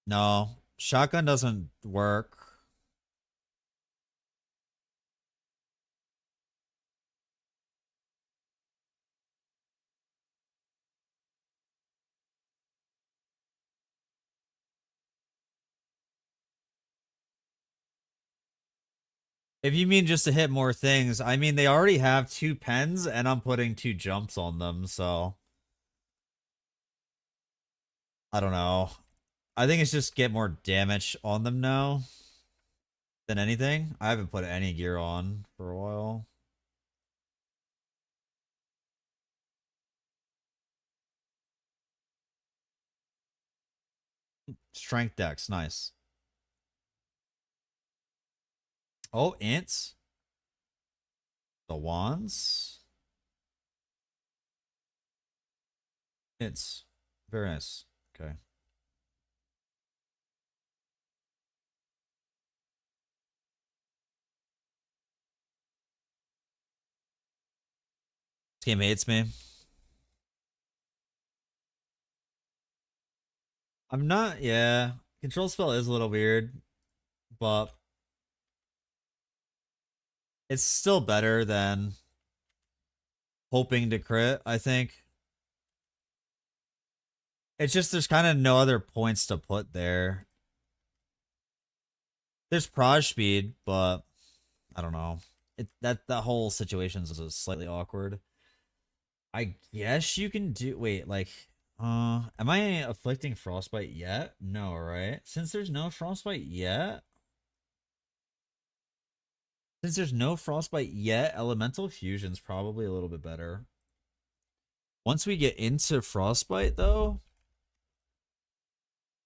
No. Shotgun doesn't work. If you mean just to hit more things, I mean, they already have 2 pens and I'm putting 2 jumps on them, so I don't know. I think it's just get more damage on them now than anything. I haven't put any gear on for a while. Strength dex, nice. Oh, ints. The wands. Ints. Very nice. Okay. This game hates me. I'm not, yeah. Control spell is a little weird, but it's still better than hoping to crit, I think. It's just there's kind of no other points to put there. There's proj speed, but I don't know. That whole situation is slightly awkward. I guess you can do wait, like am I afflicting frostbite yet? No, right? Since there's no frostbite yet, elemental fusion's probably a little bit better. Once we get into frostbite though,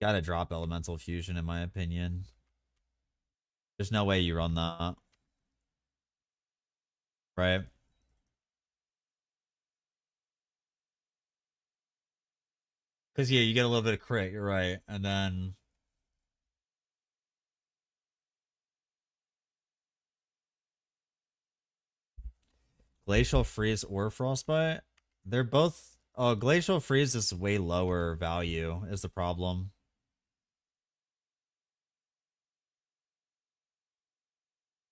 gotta drop elemental fusion in my opinion. There's no way you run that. Right? Because yeah, you get a little bit of crit, you're right. And then glacial freeze or frostbite. They're both glacial freeze is way lower value is the problem.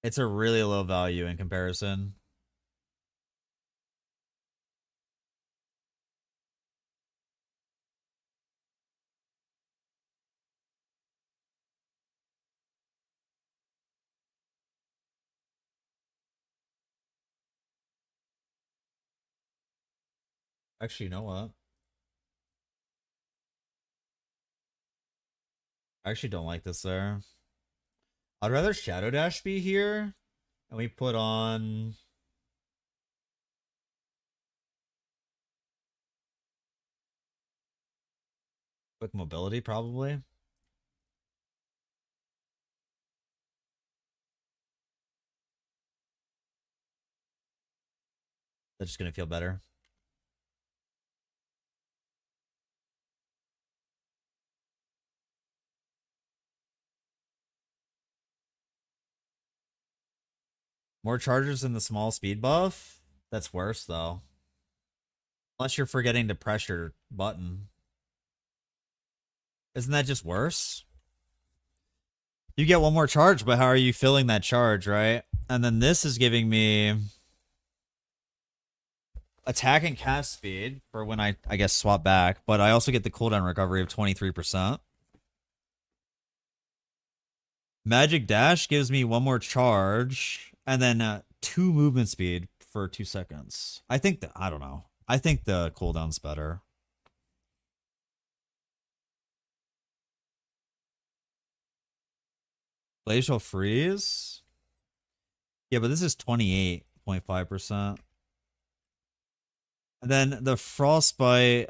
It's a really low value in comparison. Actually, you know what? I actually don't like this there. I'd rather Shadow Dash be here. And we put on quick mobility, probably. That's just gonna feel better. More charges in the small speed buff? That's worse, though. Unless you're forgetting to press your button. Isn't that just worse? You get one more charge, but how are you filling that charge, right? And then this is giving me attack and cast speed for when I guess, swap back. But I also get the cooldown recovery of 23%. Magic Dash gives me one more charge. And then 2 movement speed for 2 seconds. I think that, I don't know. I think the cooldown's better. Glacial Freeze? Yeah, but this is 28.5%. And then the Frostbite...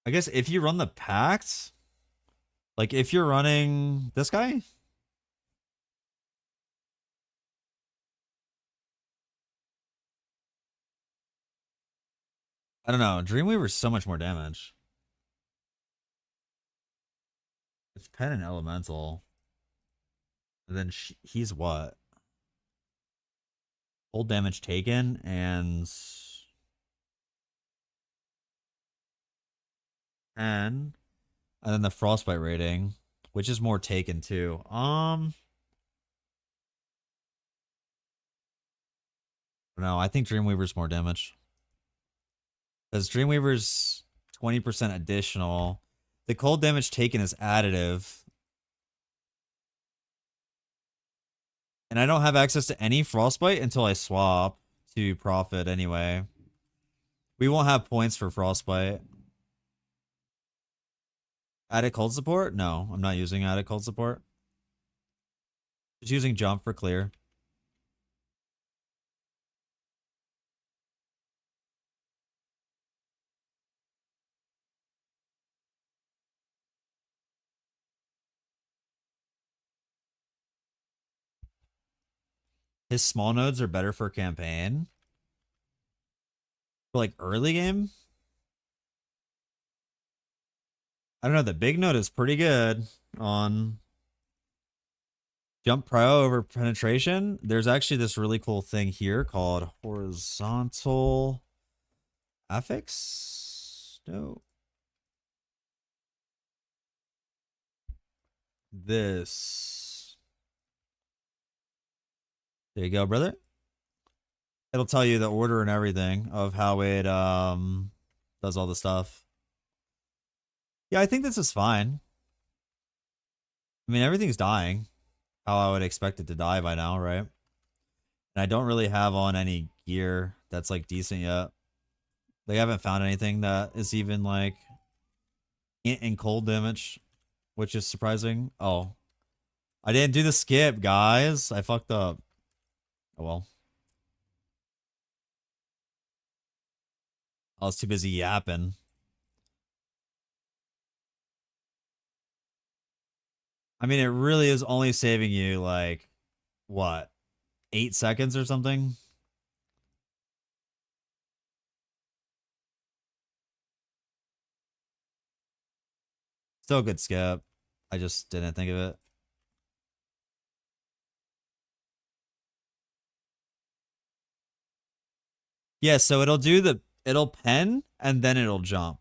I guess if you run the Pact... Like, if you're running this guy... I don't know. Dreamweaver's so much more damage. It's pen and elemental. And then he's what? Old damage taken and 10. And then the frostbite rating, which is more taken too. No, I think Dreamweaver's more damage. Because Dreamweaver's 20% additional. The cold damage taken is additive. And I don't have access to any frostbite until I swap to profit anyway. We won't have points for frostbite. Added cold support? No, I'm not using added cold support. Just using jump for clear. His small nodes are better for campaign. For like early game? I don't know. The big node is pretty good on jump prio over penetration. There's actually this really cool thing here called horizontal affix. No. This. There you go, brother. It'll tell you the order and everything of how it does all the stuff. Yeah, I think this is fine. I mean, everything's dying how I would expect it to die by now, right? And I don't really have on any gear that's like decent yet. They haven't found anything that is even like in cold damage, which is surprising. Oh, I didn't do the skip, guys. I fucked up. Oh well. I was too busy yapping. I mean, it really is only saving you like, what, 8 seconds or something? Still a good skip. I just didn't think of it. Yeah, so it'll pen and then it'll jump.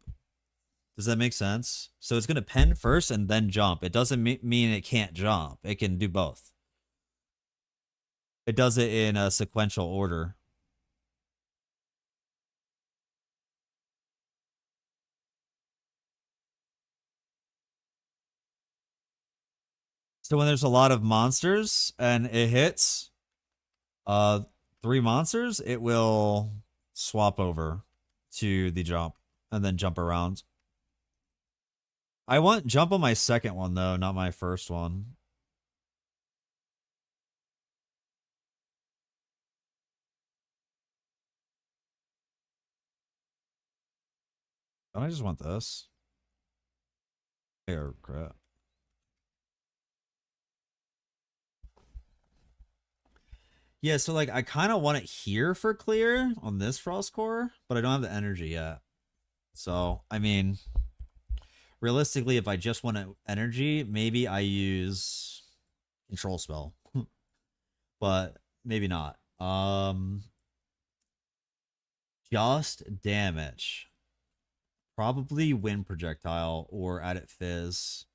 Does that make sense? So it's going to pen first and then jump. It doesn't mean it can't jump. It can do both. It does it in a sequential order. So when there's a lot of monsters and it hits 3 monsters, it will swap over to the jump and then jump around. I want jump on my second one though, not my first one. Don't I just want this? Here, crap. Yeah, so like I kind of want it here for clear on this frost core, but I don't have the energy yet. So, I mean, realistically, if I just want energy, maybe I use control spell, but maybe not. Just damage. Probably wind projectile or add it fizz.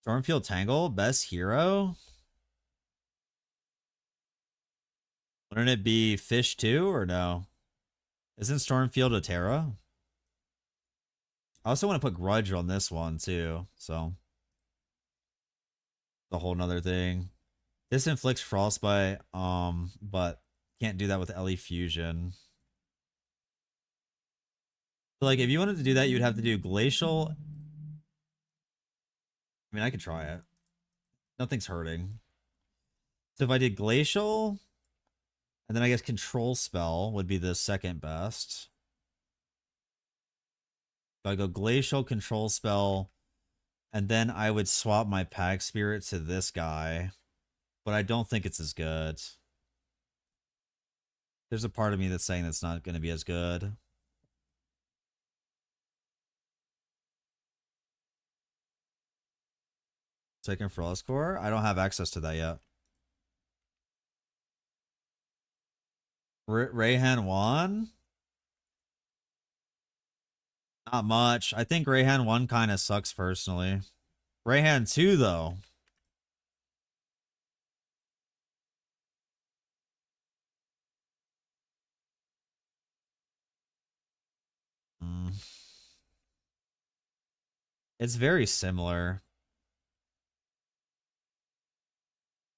Stormfield Tangle, best hero. Wouldn't it be Fish too, or no? Isn't Stormfield a Terra? I also want to put Grudge on this one too, so the whole nother thing. This inflicts frostbite, but can't do that with LE Fusion. So like if you wanted to do that, you'd have to do Glacial. I mean, I could try it. Nothing's hurting. So if I did Glacial, and then I guess Control Spell would be the second best. So I go Glacial, Control Spell, and then I would swap my Pack Spirit to this guy. But I don't think it's as good. There's a part of me that's saying that's not going to be as good. Second Frost Core? I don't have access to that yet. Rayhan 1? Not much. I think Rayhan 1 kind of sucks personally. Rayhan 2, though. Mm. It's very similar.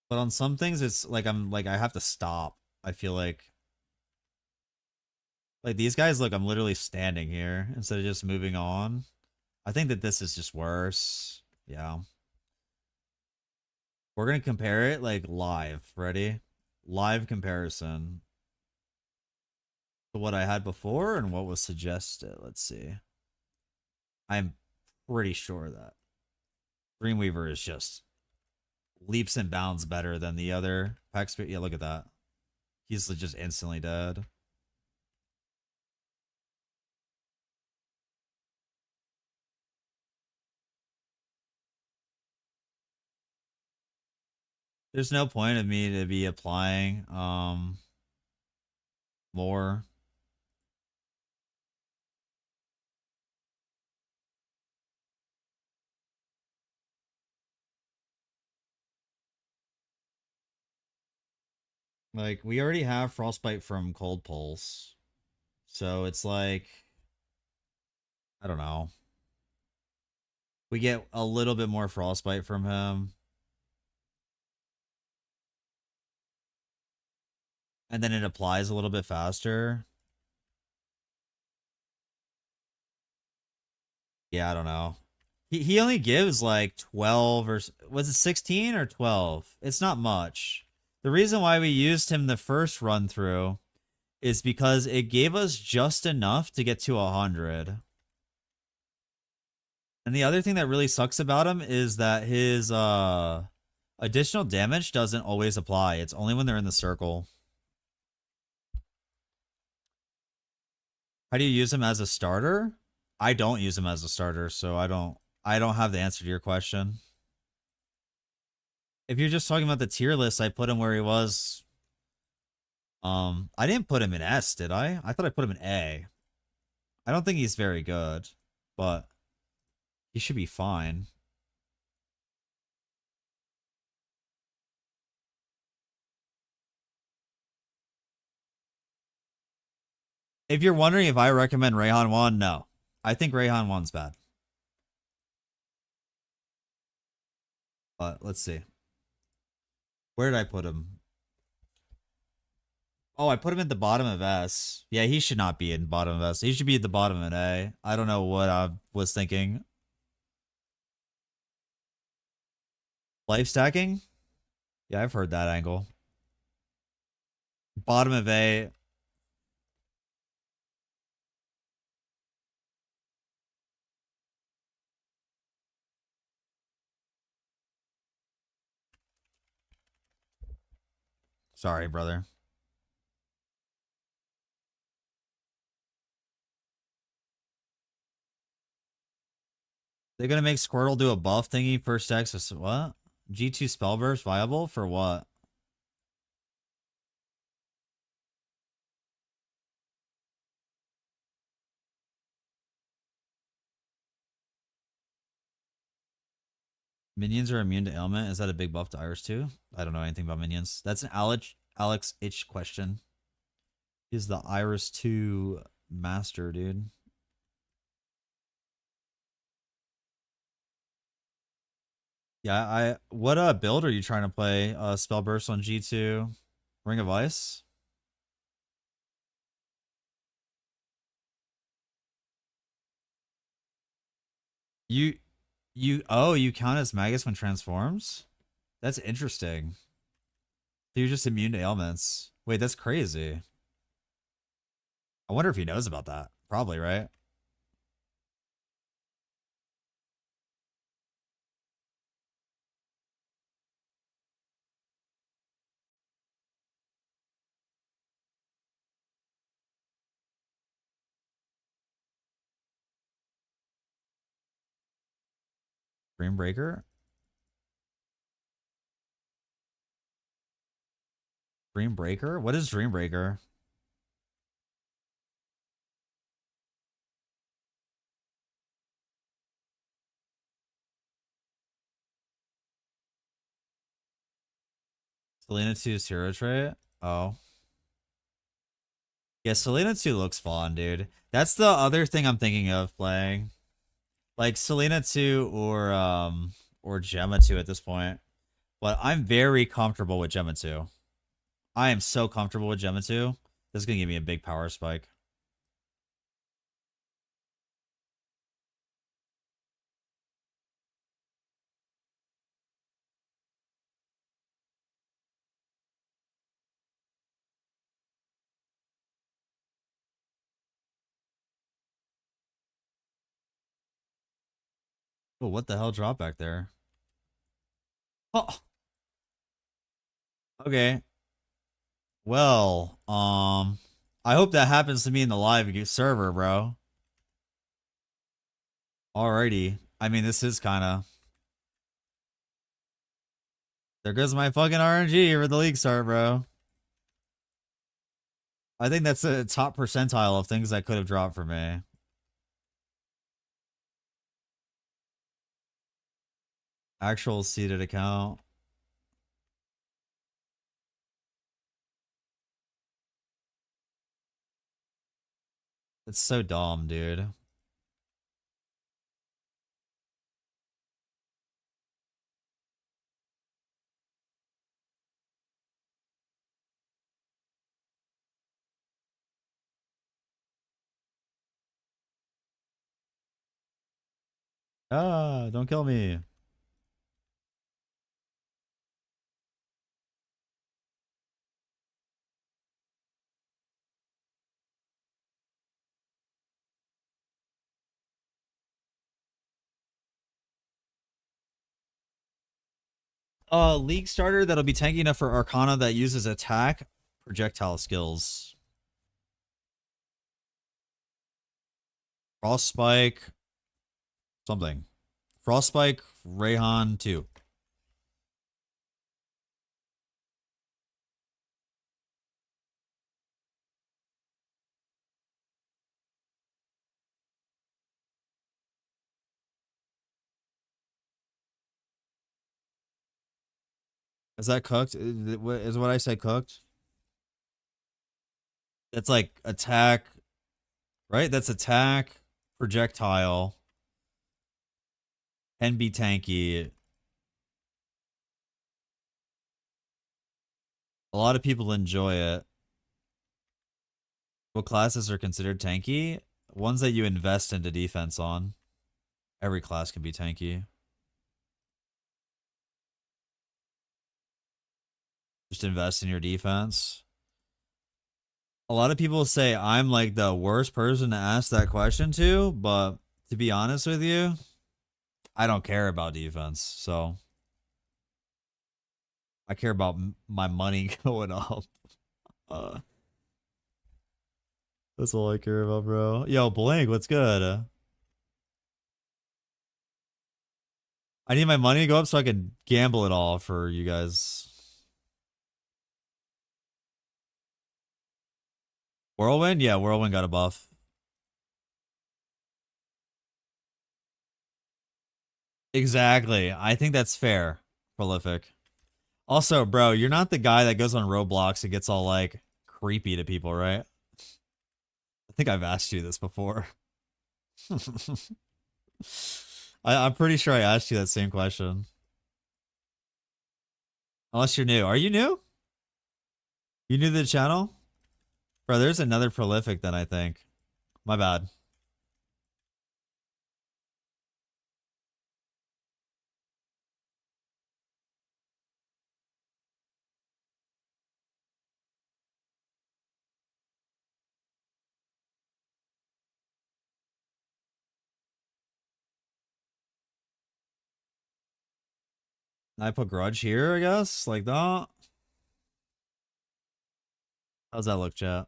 But on some things, it's like I have to stop. I feel like these guys, look, I'm literally standing here instead of just moving on. I think that this is just worse. Yeah. We're going to compare it like live. Ready? Live comparison to what I had before and what was suggested. Let's see. I'm pretty sure that Dreamweaver is just leaps and bounds better than the other Pack Spirit. Yeah, look at that. He's just instantly dead. There's no point of me to be applying more. Like, we already have Frostbite from Cold Pulse. So it's like, I don't know. We get a little bit more Frostbite from him. And then it applies a little bit faster. Yeah, I don't know. He only gives like 12 or was it 16 or 12? It's not much. The reason why we used him the first run through is because it gave us just enough to get to 100. And the other thing that really sucks about him is that his additional damage doesn't always apply. It's only when they're in the circle. How do you use him as a starter? I don't use him as a starter, so I don't have the answer to your question. If you're just talking about the tier list, I put him where he was. I didn't put him in S, did I? I thought I put him in A. I don't think he's very good, but he should be fine. If you're wondering if I recommend Rayhan 1, no. I think Rayhan 1's bad. But let's see. Where did I put him? Oh, I put him at the bottom of S. Yeah, he should not be in bottom of S. He should be at the bottom of A. I don't know what I was thinking. Life stacking? Yeah, I've heard that angle. Bottom of A. Sorry, brother. They're gonna make Squirtle do a buff thingy first X. What? G2 Spellburst viable for what? Minions are immune to ailment. Is that a big buff to Iris too? I don't know anything about minions. That's an Alex H question. He's the Iris 2 master, dude. Yeah, what build are you trying to play? Spellburst on G2, Ring of Ice. You you count as Magus when transforms? That's interesting. So you're just immune to ailments. Wait, that's crazy. I wonder if he knows about that. Probably, right? Dreambreaker? Dreambreaker? What is Dreambreaker? Selena 2's hero trait? Oh. Yeah, Selena 2 looks fun, dude. That's the other thing I'm thinking of playing. Like Selena 2 or Gemma 2 at this point. But I'm very comfortable with Gemma 2. I am so comfortable with Gemma 2. This is gonna give me a big power spike. Oh, what the hell dropped back there? Oh, okay. Well, I hope that happens to me in the live server, bro. Alrighty. I mean, this is kind of. There goes my fucking RNG for the league start, bro. I think that's a top percentile of things that could have dropped for me. Actual seeded account. It's so dumb, dude. Ah, don't kill me. League starter that'll be tanky enough for Arcana that uses attack projectile skills. Frost Spike, something. Frost Spike, Rayhan 2. Is that cooked? Is what I said cooked? It's like attack, right? That's attack, projectile, can be tanky. A lot of people enjoy it. What classes are considered tanky? Ones that you invest into defense on. Every class can be tanky. Just invest in your defense. A lot of people say I'm like the worst person to ask that question to, but to be honest with you, I don't care about defense. So I care about my money going up. Uh, that's all I care about, bro. Yo, Blank, what's good? I need my money to go up so I can gamble it all for you guys. Whirlwind? Yeah, Whirlwind got a buff. Exactly. I think that's fair. Prolific. Also, bro, you're not the guy that goes on Roblox and gets all like creepy to people, right? I think I've asked you this before. I'm pretty sure I asked you that same question. Unless you're new. Are you new? You new to the channel? Bro, there's another prolific then, I think. My bad. I put grudge here, I guess? Like that? How's that look, chat?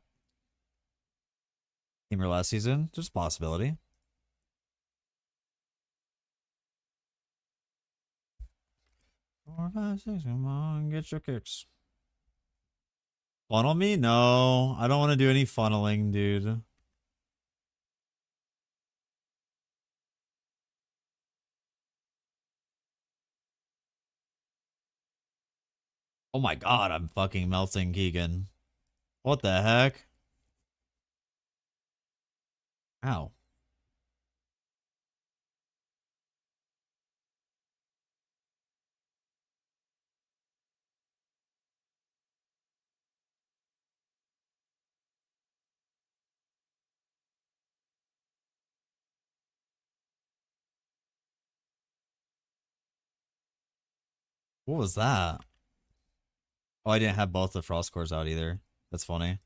Teamer last season? Just a possibility. 4, 5, 6, come on, get your kicks. Funnel me? No, I don't want to do any funneling, dude. Oh my god, I'm fucking melting Keegan. What the heck? Ow. What was that? Oh, I didn't have both the frost cores out either. That's funny.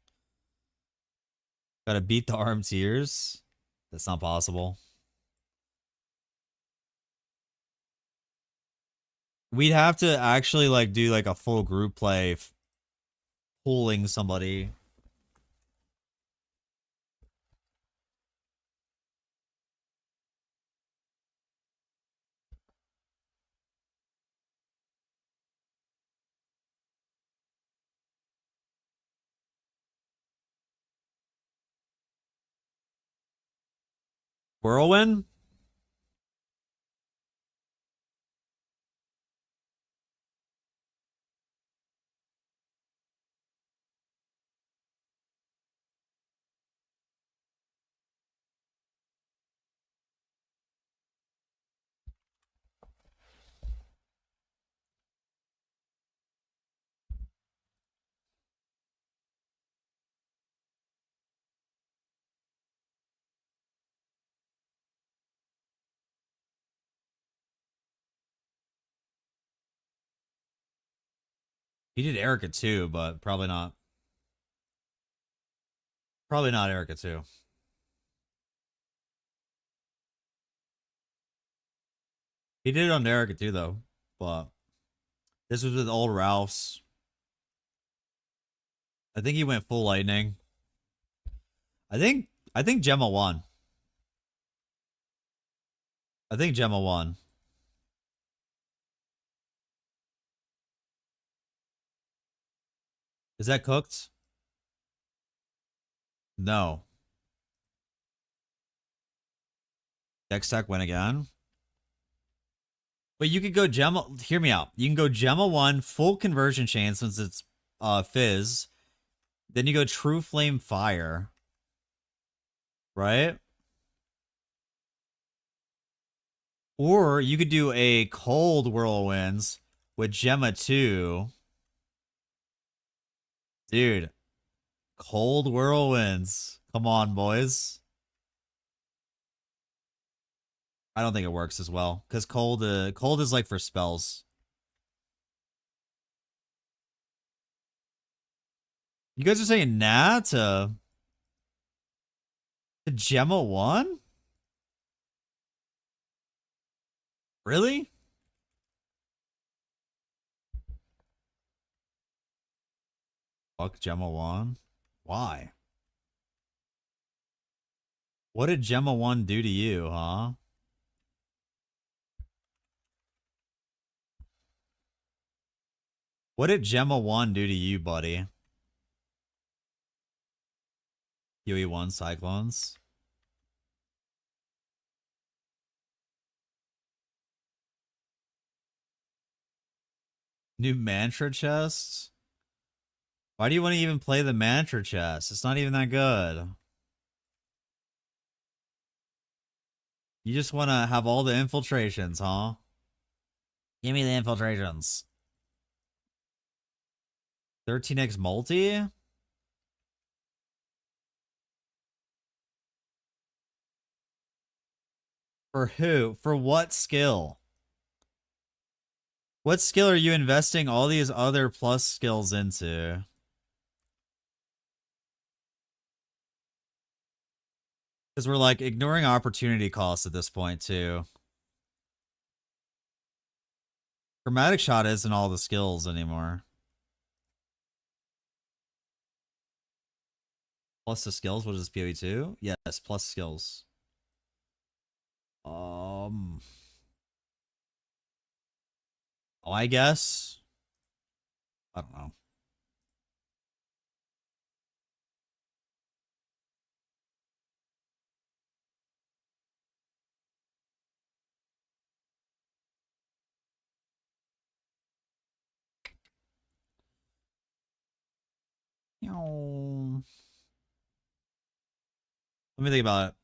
Gotta beat the arm tears. That's not possible. We'd have to actually like do like a full group play pulling somebody. Whirlwind? He did Erica too, but probably not. Probably not Erica too. He did it on Erica too, though. But this was with old Ralph's. I think he went full lightning. I think Gemma won. I think Gemma won. Is that cooked? No. Dex Tech went again. But you could go Gemma. Hear me out. You can go Gemma 1, full conversion chain since it's Fizz. Then you go True Flame Fire. Right? Or you could do a cold Whirlwinds with Gemma 2. Dude, cold Whirlwinds. Come on, boys. I don't think it works as well because cold is like for spells. You guys are saying nah to Gemma 1? Really? Fuck Gemma 1? Why? What did Gemma 1 do to you, huh? What did Gemma 1 do to you, buddy? Huey 1 Cyclones. New mantra chest? Why do you want to even play the mantra chest? It's not even that good. You just want to have all the infiltrations, huh? Give me the infiltrations. 13x multi? For who? For what skill? What skill are you investing all these other plus skills into? Because we're like ignoring opportunity costs at this point too. Chromatic Shot isn't all the skills anymore. Plus the skills, what is this, PoE2? Yes, plus skills. Oh, I guess. I don't know. Let me think about it.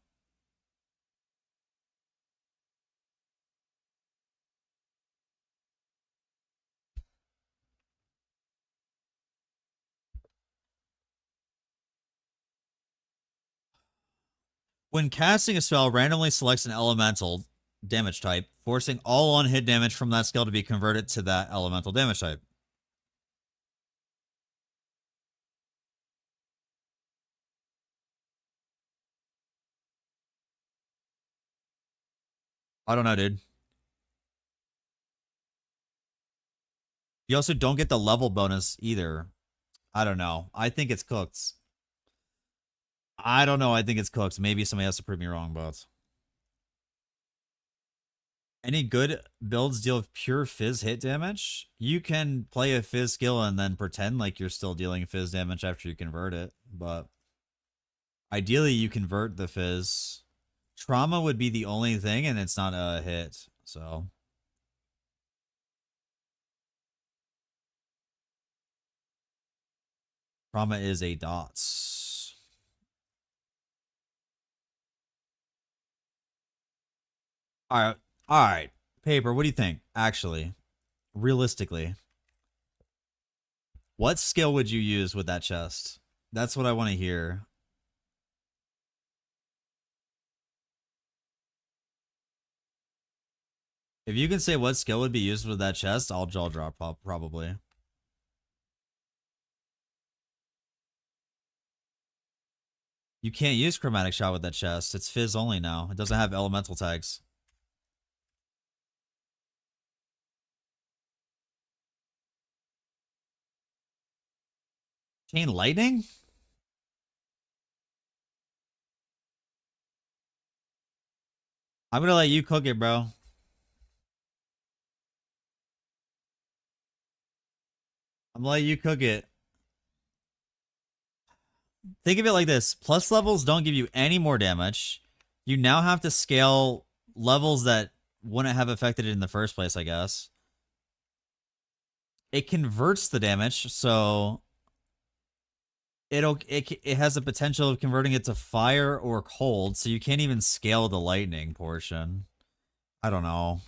When casting a spell, randomly selects an elemental damage type, forcing all on-hit damage from that skill to be converted to that elemental damage type. I don't know, dude. You also don't get the level bonus either. I don't know. I think it's cooked. I don't know. I think it's cooked. Maybe somebody has to prove me wrong, but any good builds deal with pure fizz hit damage. You can play a fizz skill and then pretend like you're still dealing fizz damage after you convert it, but ideally you convert the fizz. Trauma would be the only thing, and it's not a hit, so trauma is a dots. All right. Paper, what do you think? Actually, realistically, what skill would you use with that chest? That's what I want to hear. If you can say what skill would be used with that chest, I'll jaw drop probably. You can't use Chromatic Shot with that chest. It's Fizz only now. It doesn't have elemental tags. Chain Lightning? I'm gonna let you cook it, bro. I'm gonna let you cook it. Think of it like this. Plus levels don't give you any more damage. You now have to scale levels that wouldn't have affected it in the first place, I guess. It converts the damage, so it has the potential of converting it to fire or cold, so you can't even scale the lightning portion. I don't know.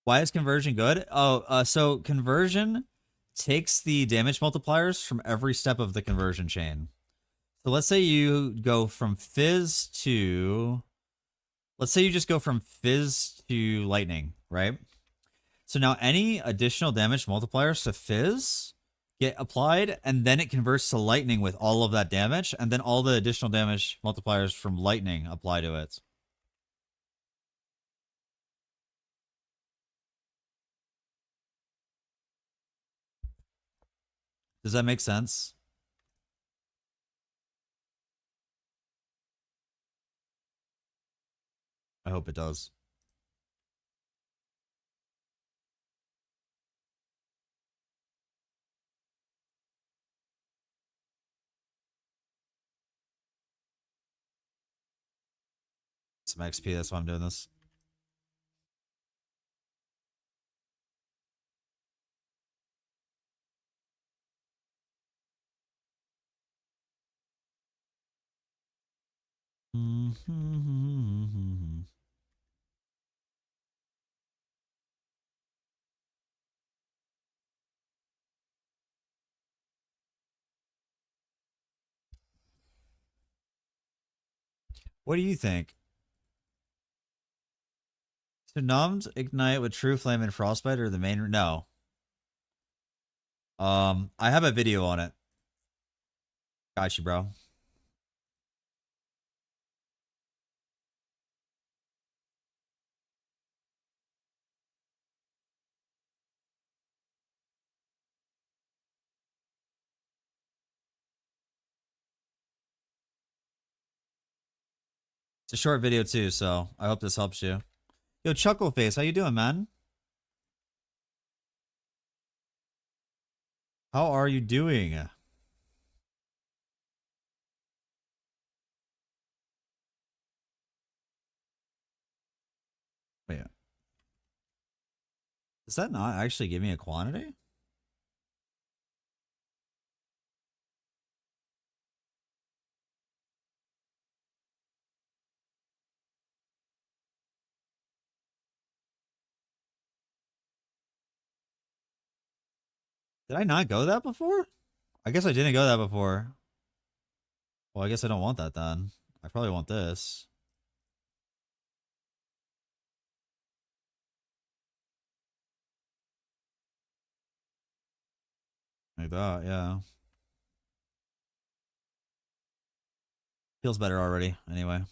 Why is conversion good? Oh, so conversion takes the damage multipliers from every step of the conversion chain. So let's say you go from fizz to, let's say you just go from fizz to lightning, right? So now any additional damage multipliers to fizz get applied, and then it converts to lightning with all of that damage, and then all the additional damage multipliers from lightning apply to it. Does that make sense? I hope it does. Some XP, that's why I'm doing this. What do you think? So numbed ignite with true flame and frostbite or the main? No. I have a video on it. Got you, bro. It's a short video too, so I hope this helps you. Yo, Chuckleface, how you doing, man? How are you doing? Wait, does that not actually give me a quantity? Did I not go that before? I guess I didn't go that before. Well, I guess I don't want that then. I probably want this. Like that, yeah. Feels better already, anyway.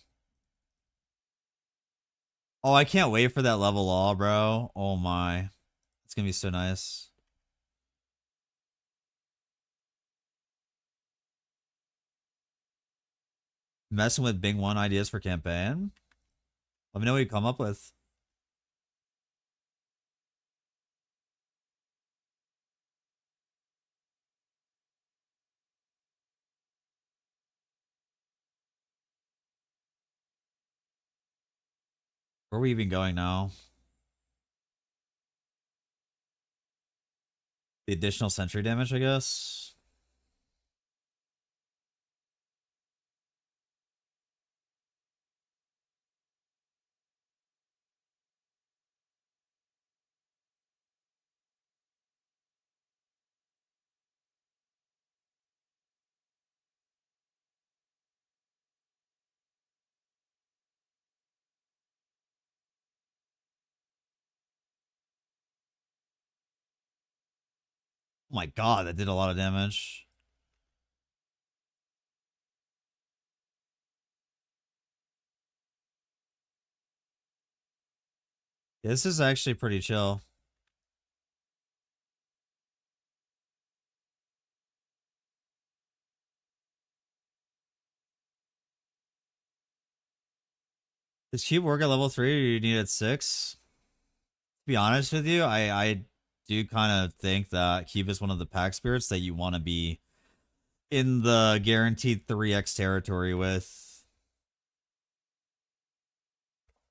Oh, I can't wait for that level law, bro. Oh my. It's gonna be so nice. Messing with Bing 1 ideas for campaign? Let me know what you come up with. Where are we even going now? The additional sentry damage, I guess. Oh my god, that did a lot of damage. Yeah, this is actually pretty chill. Does cube work at level 3 or you need it 6? To be honest with you, I do kind of think that cube is one of the pack spirits that you want to be in the guaranteed 3x territory with.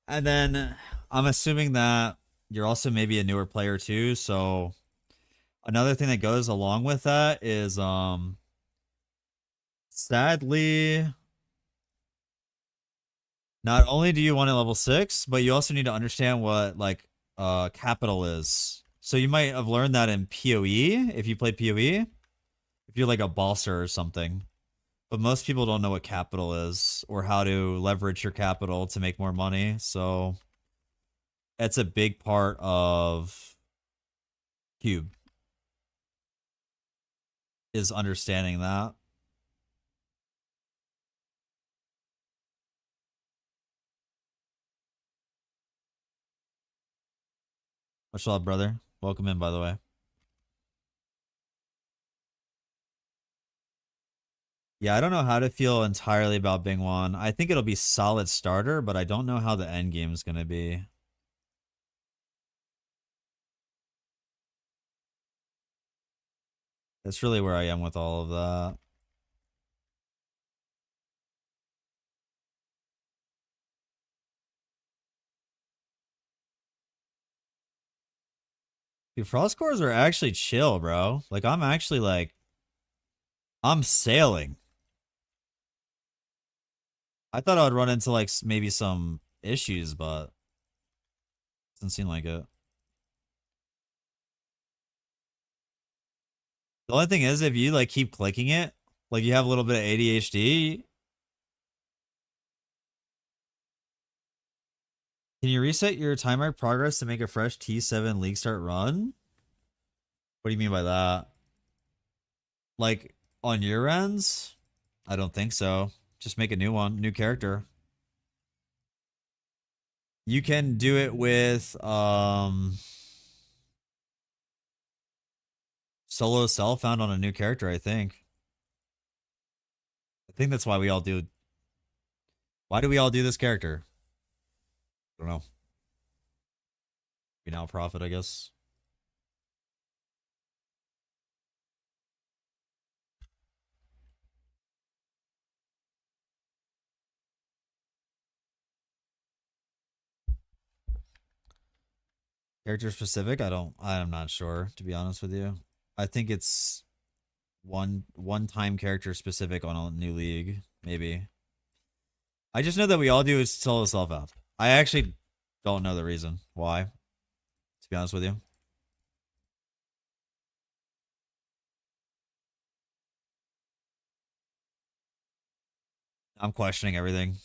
And then I'm assuming that you're also maybe a newer player too, so another thing that goes along with that is sadly not only do you want a level 6, but you also need to understand what like capital is. So you might have learned that in PoE if you play PoE, if you're like a bosser or something. But most people don't know what capital is or how to leverage your capital to make more money. So it's a big part of Cube is understanding that. Much love, brother. Welcome in, by the way. Yeah, I don't know how to feel entirely about Bing Wan. I think it'll be solid starter, but I don't know how the end game is going to be. That's really where I am with all of that. Dude, frost cores are actually chill, bro. Like, I'm actually like, I'm sailing. I thought I would run into like maybe some issues, but doesn't seem like it. The only thing is, if you like keep clicking it, like you have a little bit of ADHD, can you reset your timer progress to make a fresh T7 league start run? What do you mean by that? Like on your ends? I don't think so. Just make a new one, new character. You can do it with solo self found on a new character, I think. I think that's why we all do. Why do we all do this character? I don't know. We now profit, I guess. Character specific? I'm not sure, to be honest with you. I think it's one time character specific on a new league, maybe. I just know that we all do is solo self out. I actually don't know the reason why, to be honest with you. I'm questioning everything.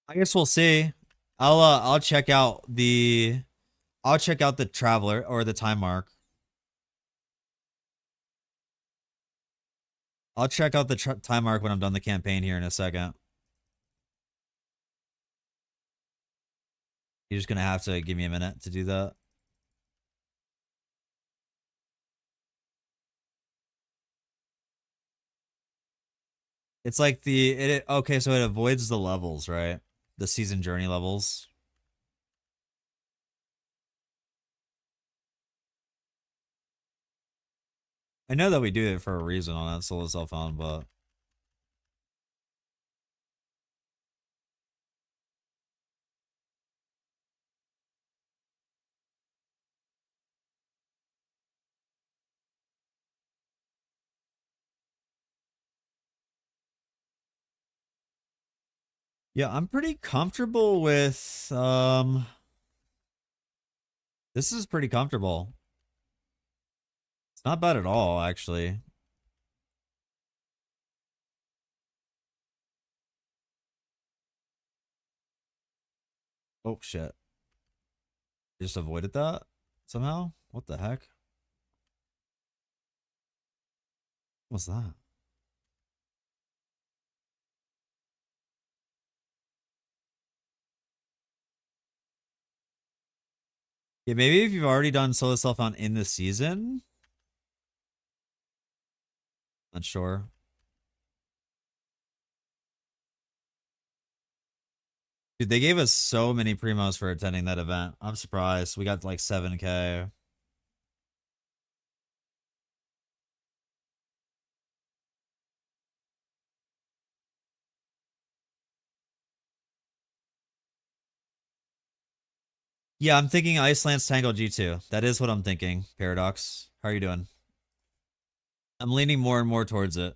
I guess we'll see. I'll check out the traveler or the time mark. I'll check out the time mark when I'm done the campaign here in a second. You're just gonna have to give me a minute to do that. It's like okay, so it avoids the levels, right? The season journey levels. I know that we do it for a reason on that solo self found, but yeah, I'm pretty comfortable with this is pretty comfortable. It's not bad at all, actually. Oh shit. Just avoided that somehow? What the heck? What's that? Yeah, maybe if you've already done solo self found in the season. Not sure. Dude, they gave us so many primos for attending that event. I'm surprised. We got like 7K. Yeah, I'm thinking Iceland's Tangle G2. That is what I'm thinking. Paradox. How are you doing? I'm leaning more and more towards it.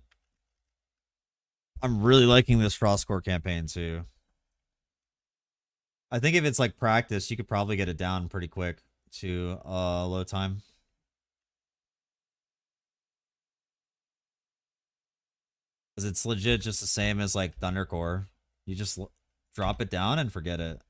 I'm really liking this Frostcore campaign too. I think if it's like practice, you could probably get it down pretty quick to low time. Because it's legit just the same as like Thundercore. You just drop it down and forget it.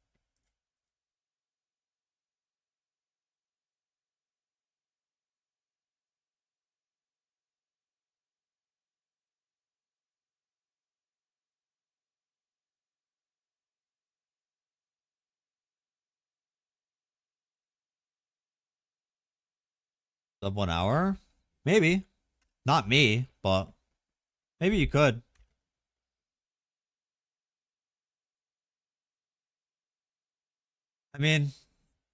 Sub 1 hour? Maybe. Not me, but maybe you could. I mean,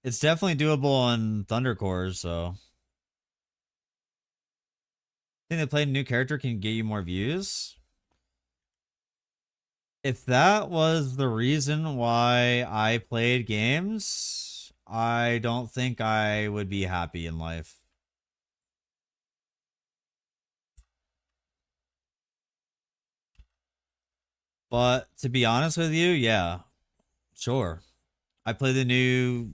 it's definitely doable on Thundercores, so I think they playing a new character can get you more views. If that was the reason why I played games, I don't think I would be happy in life. But to be honest with you, yeah, sure. I play the new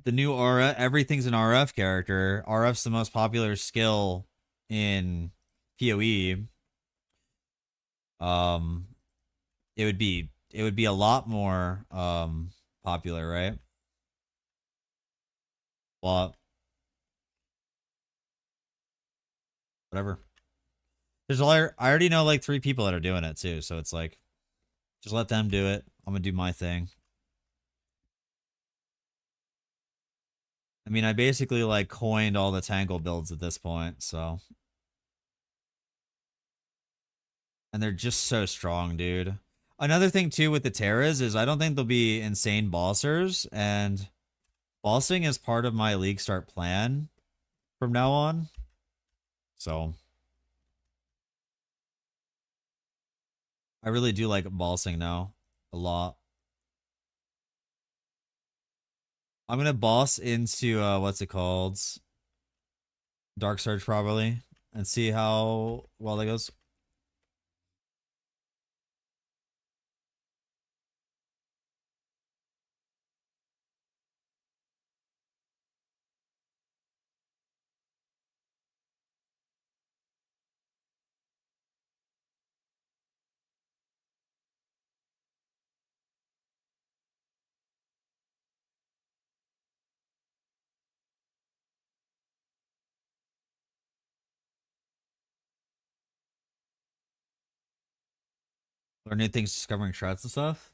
RF. Everything's an RF character. RF's the most popular skill in PoE. Um, it would be a lot more popular, right? Well, whatever. There's a lot. I already know like 3 people that are doing it too, so it's like just let them do it. I'm gonna do my thing. I mean, I basically like coined all the Tangle builds at this point, so and they're just so strong, dude. Another thing too with the Terras is I don't think they'll be insane bossers, and bossing is part of my league start plan from now on. So I really do like bossing now a lot. I'm gonna boss into what's it called? Dark Surge probably and see how well that goes. Learn new things, discovering shreds and stuff.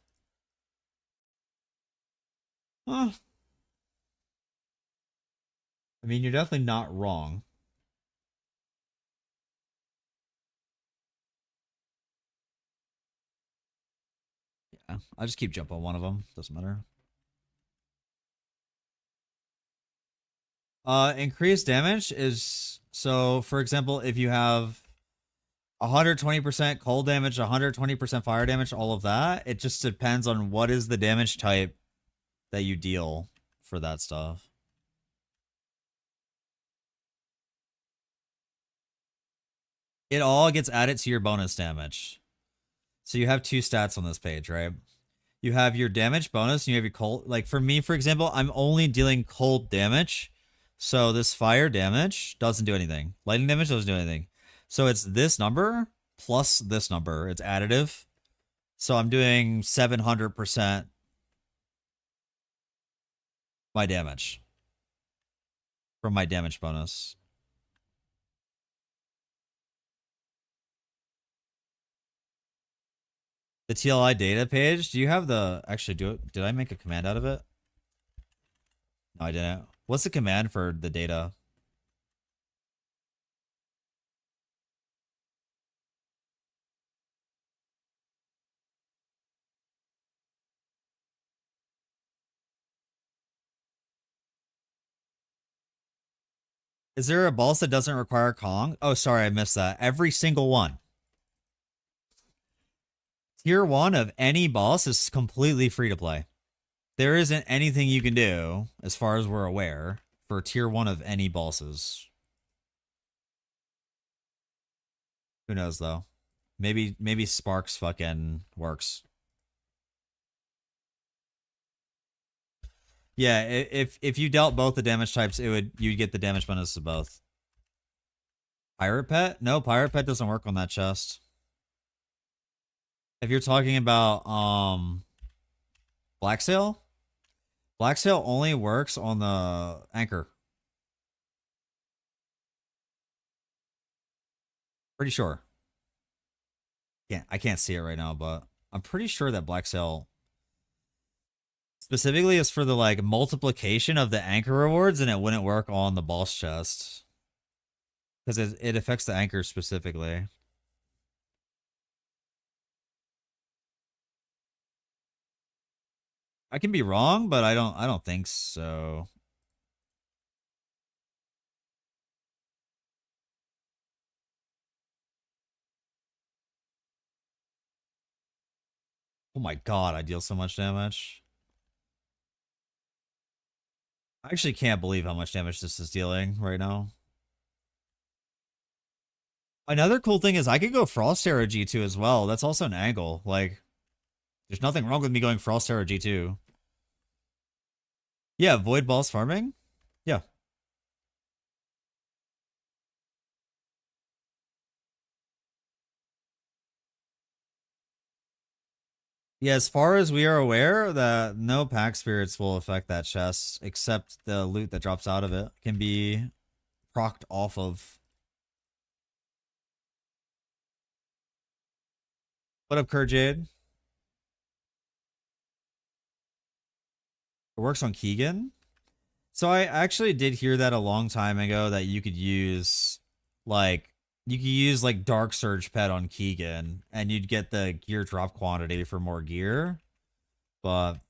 Huh. I mean, you're definitely not wrong. Yeah, I just keep jumping on one of them. Doesn't matter. Increased damage is so. For example, if you have 120% cold damage, 120% fire damage, all of that, it just depends on what is the damage type that you deal for that stuff. It all gets added to your bonus damage. So you have 2 stats on this page, right? You have your damage bonus and you have your cold. Like for me, for example, I'm only dealing cold damage. So this fire damage doesn't do anything. Lightning damage doesn't do anything. So it's this number plus this number. It's additive. So I'm doing 700% my damage from my damage bonus. The TLI data page, do you have the actually do it? Did I make a command out of it? No, I didn't. What's the command for the data? Is there a boss that doesn't require Kong? Oh, sorry, I missed that. Every single one. Tier 1 of any boss is completely free to play. There isn't anything you can do, as far as we're aware, for tier 1 of any bosses. Who knows though? Maybe Sparks fucking works. Yeah, if you dealt both the damage types, you'd get the damage bonus of both. Pirate Pet? No, Pirate Pet doesn't work on that chest. If you're talking about Black Sail, Black Sail only works on the anchor. Pretty sure. Yeah, I can't see it right now, but I'm pretty sure that Black Sail specifically is for the like multiplication of the anchor rewards, and it wouldn't work on the boss chest because it affects the anchor specifically. I can be wrong, but I don't think so. my god, I deal so much damage. I actually can't believe how much damage this is dealing right now. Another cool thing is I could go Frost Arrow G2 as well. That's also an angle. Like, there's nothing wrong with me going Frost Arrow G2. Yeah, Void Balls farming? Yeah. Yeah, as far as we are aware, that no pack spirits will affect that chest, except the loot that drops out of it can be procced off of. What up, Kurjade? It works on Keegan. So I actually did hear that a long time ago that you could use like Dark Surge Pet on Keegan and you'd get the gear drop quantity for more gear. But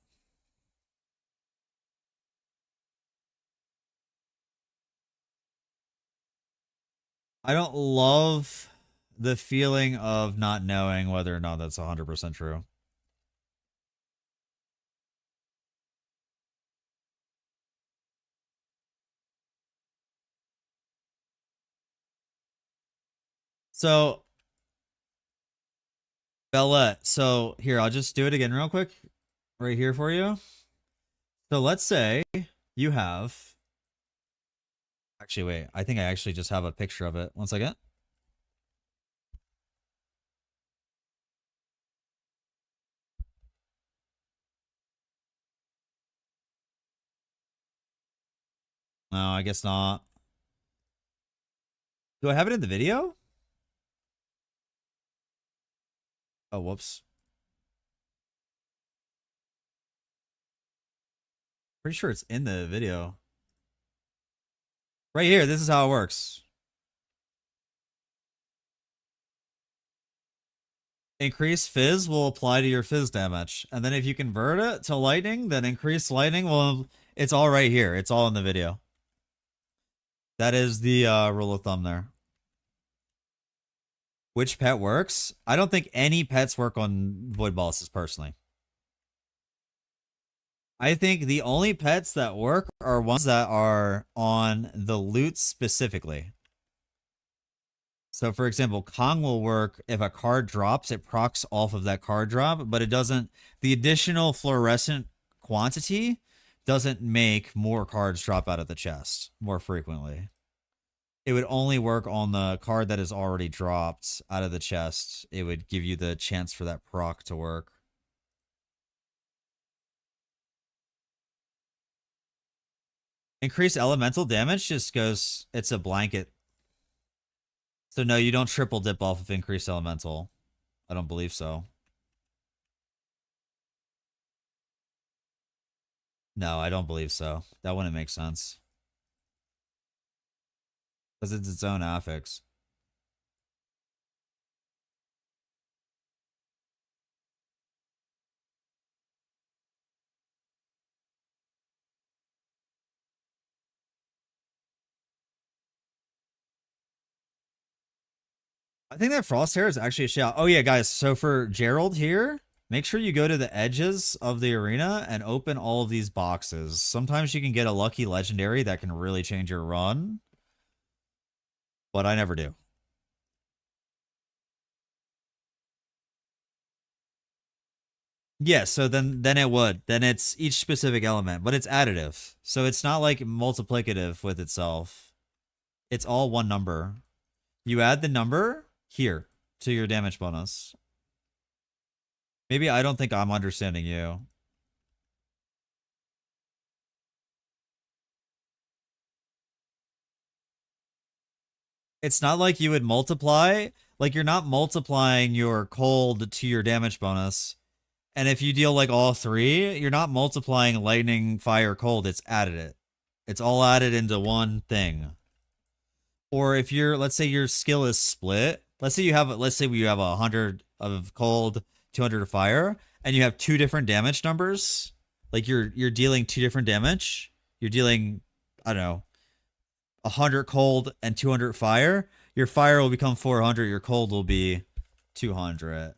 I don't love the feeling of not knowing whether or not that's 100% true. So, Bella, so here, I'll just do it again real quick right here for you. So let's say you have. Actually, wait, I think I actually just have a picture of it. One second. No, I guess not. Do I have it in the video? Oh, whoops. Pretty sure it's in the video. Right here, this is how it works. Increased fizz will apply to your fizz damage. And then if you convert it to lightning, then increased lightning will... It's all right here. It's all in the video. That is the rule of thumb there. Which pet works? I don't think any pets work on Void Bosses, personally. I think the only pets that work are ones that are on the loot specifically. So, for example, Kong will work if a card drops, it procs off of that card drop, but it doesn't... The additional fluorescent quantity doesn't make more cards drop out of the chest more frequently. It would only work on the card that is already dropped out of the chest. It would give you the chance for that proc to work. Increased elemental damage just goes... It's a blanket. So no, you don't triple dip off of increased elemental. I don't believe so. No, I don't believe so. That wouldn't make sense. Because it's its own affix. I think that Frost Hair is actually a shout. Oh yeah, guys. So for Gerald here, make sure you go to the edges of the arena and open all of these boxes. Sometimes you can get a lucky legendary that can really change your run. But I never do. Yeah, so then it would. Then it's each specific element, but it's additive. So it's not like multiplicative with itself. It's all one number. You add the number here to your damage bonus. Maybe I don't think I'm understanding you. It's not like you would multiply. Like, you're not multiplying your cold to your damage bonus. And if you deal like all three, you're not multiplying lightning, fire, cold. It's added it. It's all added into one thing. Or if you're, let's say your skill is split. Let's say we have 100 of cold, 200 of fire, and you have two different damage numbers. Like you're dealing two different damage. You're dealing, I don't know, 100 cold and 200 fire. Your fire will become 400. Your cold will be 200.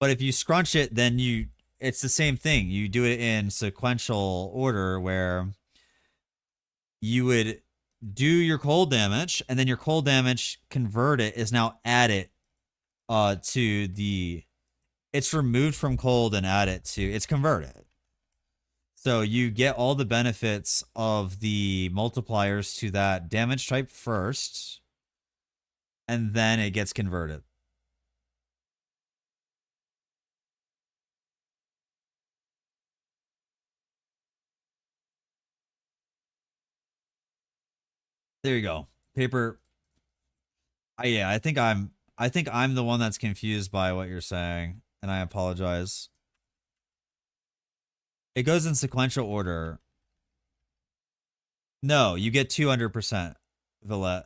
But if you scrunch it, then it's the same thing. You do it in sequential order where you would do your cold damage, and then your cold damage convert it is now added to the it's removed from cold and added to it's converted. So you get all the benefits of the multipliers to that damage type first, and then it gets converted. There you go. Paper. Yeah, I think I'm the one that's confused by what you're saying, and I apologize. It goes in sequential order. No, you get 200%, Villette.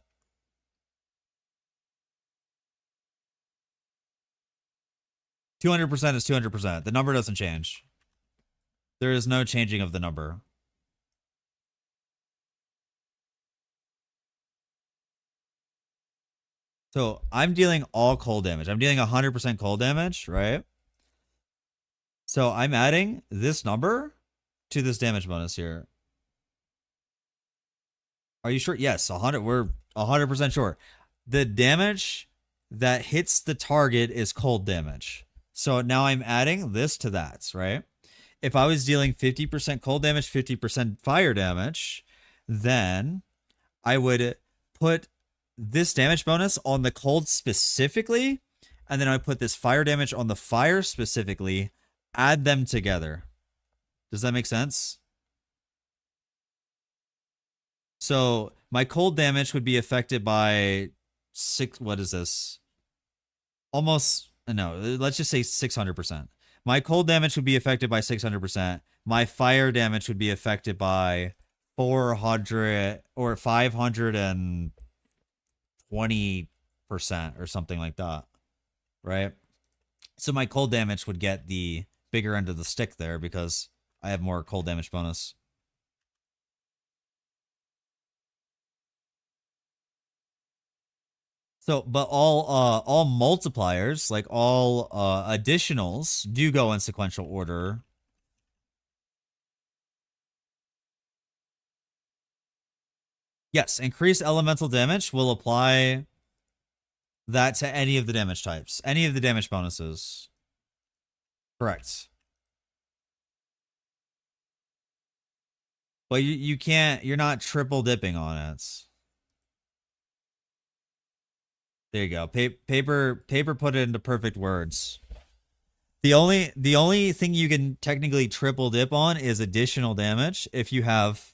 200% is 200%. The number doesn't change. There is no changing of the number. So I'm dealing all cold damage. I'm dealing 100% cold damage, right? So I'm adding this number to this damage bonus here. Are you sure? Yes, 100. We're 100% sure. The damage that hits the target is cold damage. So now I'm adding this to that, right? If I was dealing 50% cold damage, 50% fire damage, then I would put this damage bonus on the cold specifically, and then I put this fire damage on the fire specifically, add them together. Does that make sense? So my cold damage would be affected by what is this? Almost, no, let's just say 600%. My cold damage would be affected by 600%. My fire damage would be affected by 400 or 520% or something like that, right? So my cold damage would get the bigger end of the stick there because I have more cold damage bonus. So, but all multipliers, like all additionals, do go in sequential order. Yes, increased elemental damage will apply that to any of the damage types, any of the damage bonuses. Correct. But you can't, you're not triple dipping on it. There you go. Paper put it into perfect words. The only thing you can technically triple dip on is additional damage. If you have,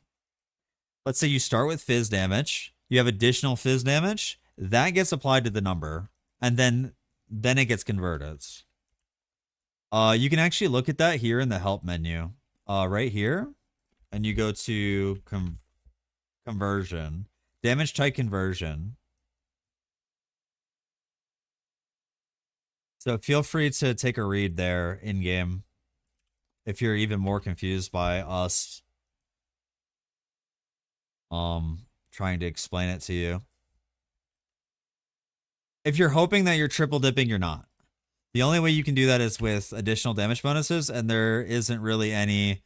let's say you start with fizz damage, you have additional fizz damage, that gets applied to the number, and then it gets converted. You can actually look at that here in the help menu, right here, and you go to conversion, damage type conversion. So feel free to take a read there in game if you're even more confused by us trying to explain it to you. If you're hoping that you're triple dipping, you're not. The only way you can do that is with additional damage bonuses, and there isn't really any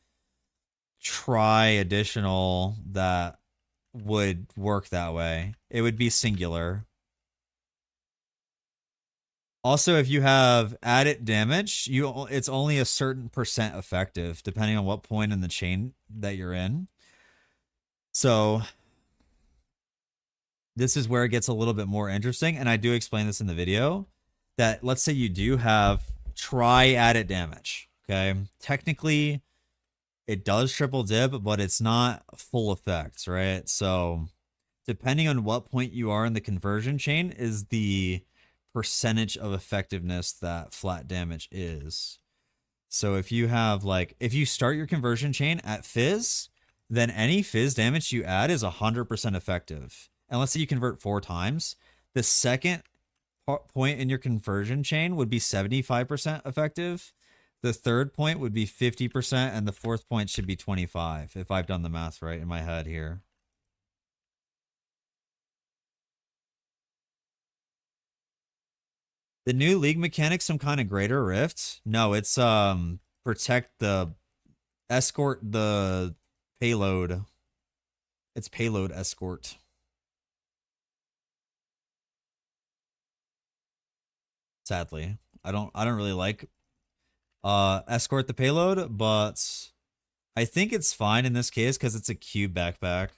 try additional that would work that way. It would be singular. Also, if you have added damage, it's only a certain percent effective, depending on what point in the chain that you're in. So this is where it gets a little bit more interesting, and I do explain this in the video, that let's say you do have try added damage, okay? Technically, it does triple dip, but it's not full effect, right? So depending on what point you are in the conversion chain is the percentage of effectiveness that flat damage is. So if you have if you start your conversion chain at fizz, then any fizz damage you add is 100% effective. And let's say you convert 4 times, the second point in your conversion chain would be 75% effective. The third point would be 50%, and the fourth point should be 25, if I've done the math right in my head here. The new league mechanic, some kind of greater rift? No, it's protect the escort the payload. It's payload escort. Sadly, I don't really like escort the payload, but I think it's fine in this case because it's a cube backpack.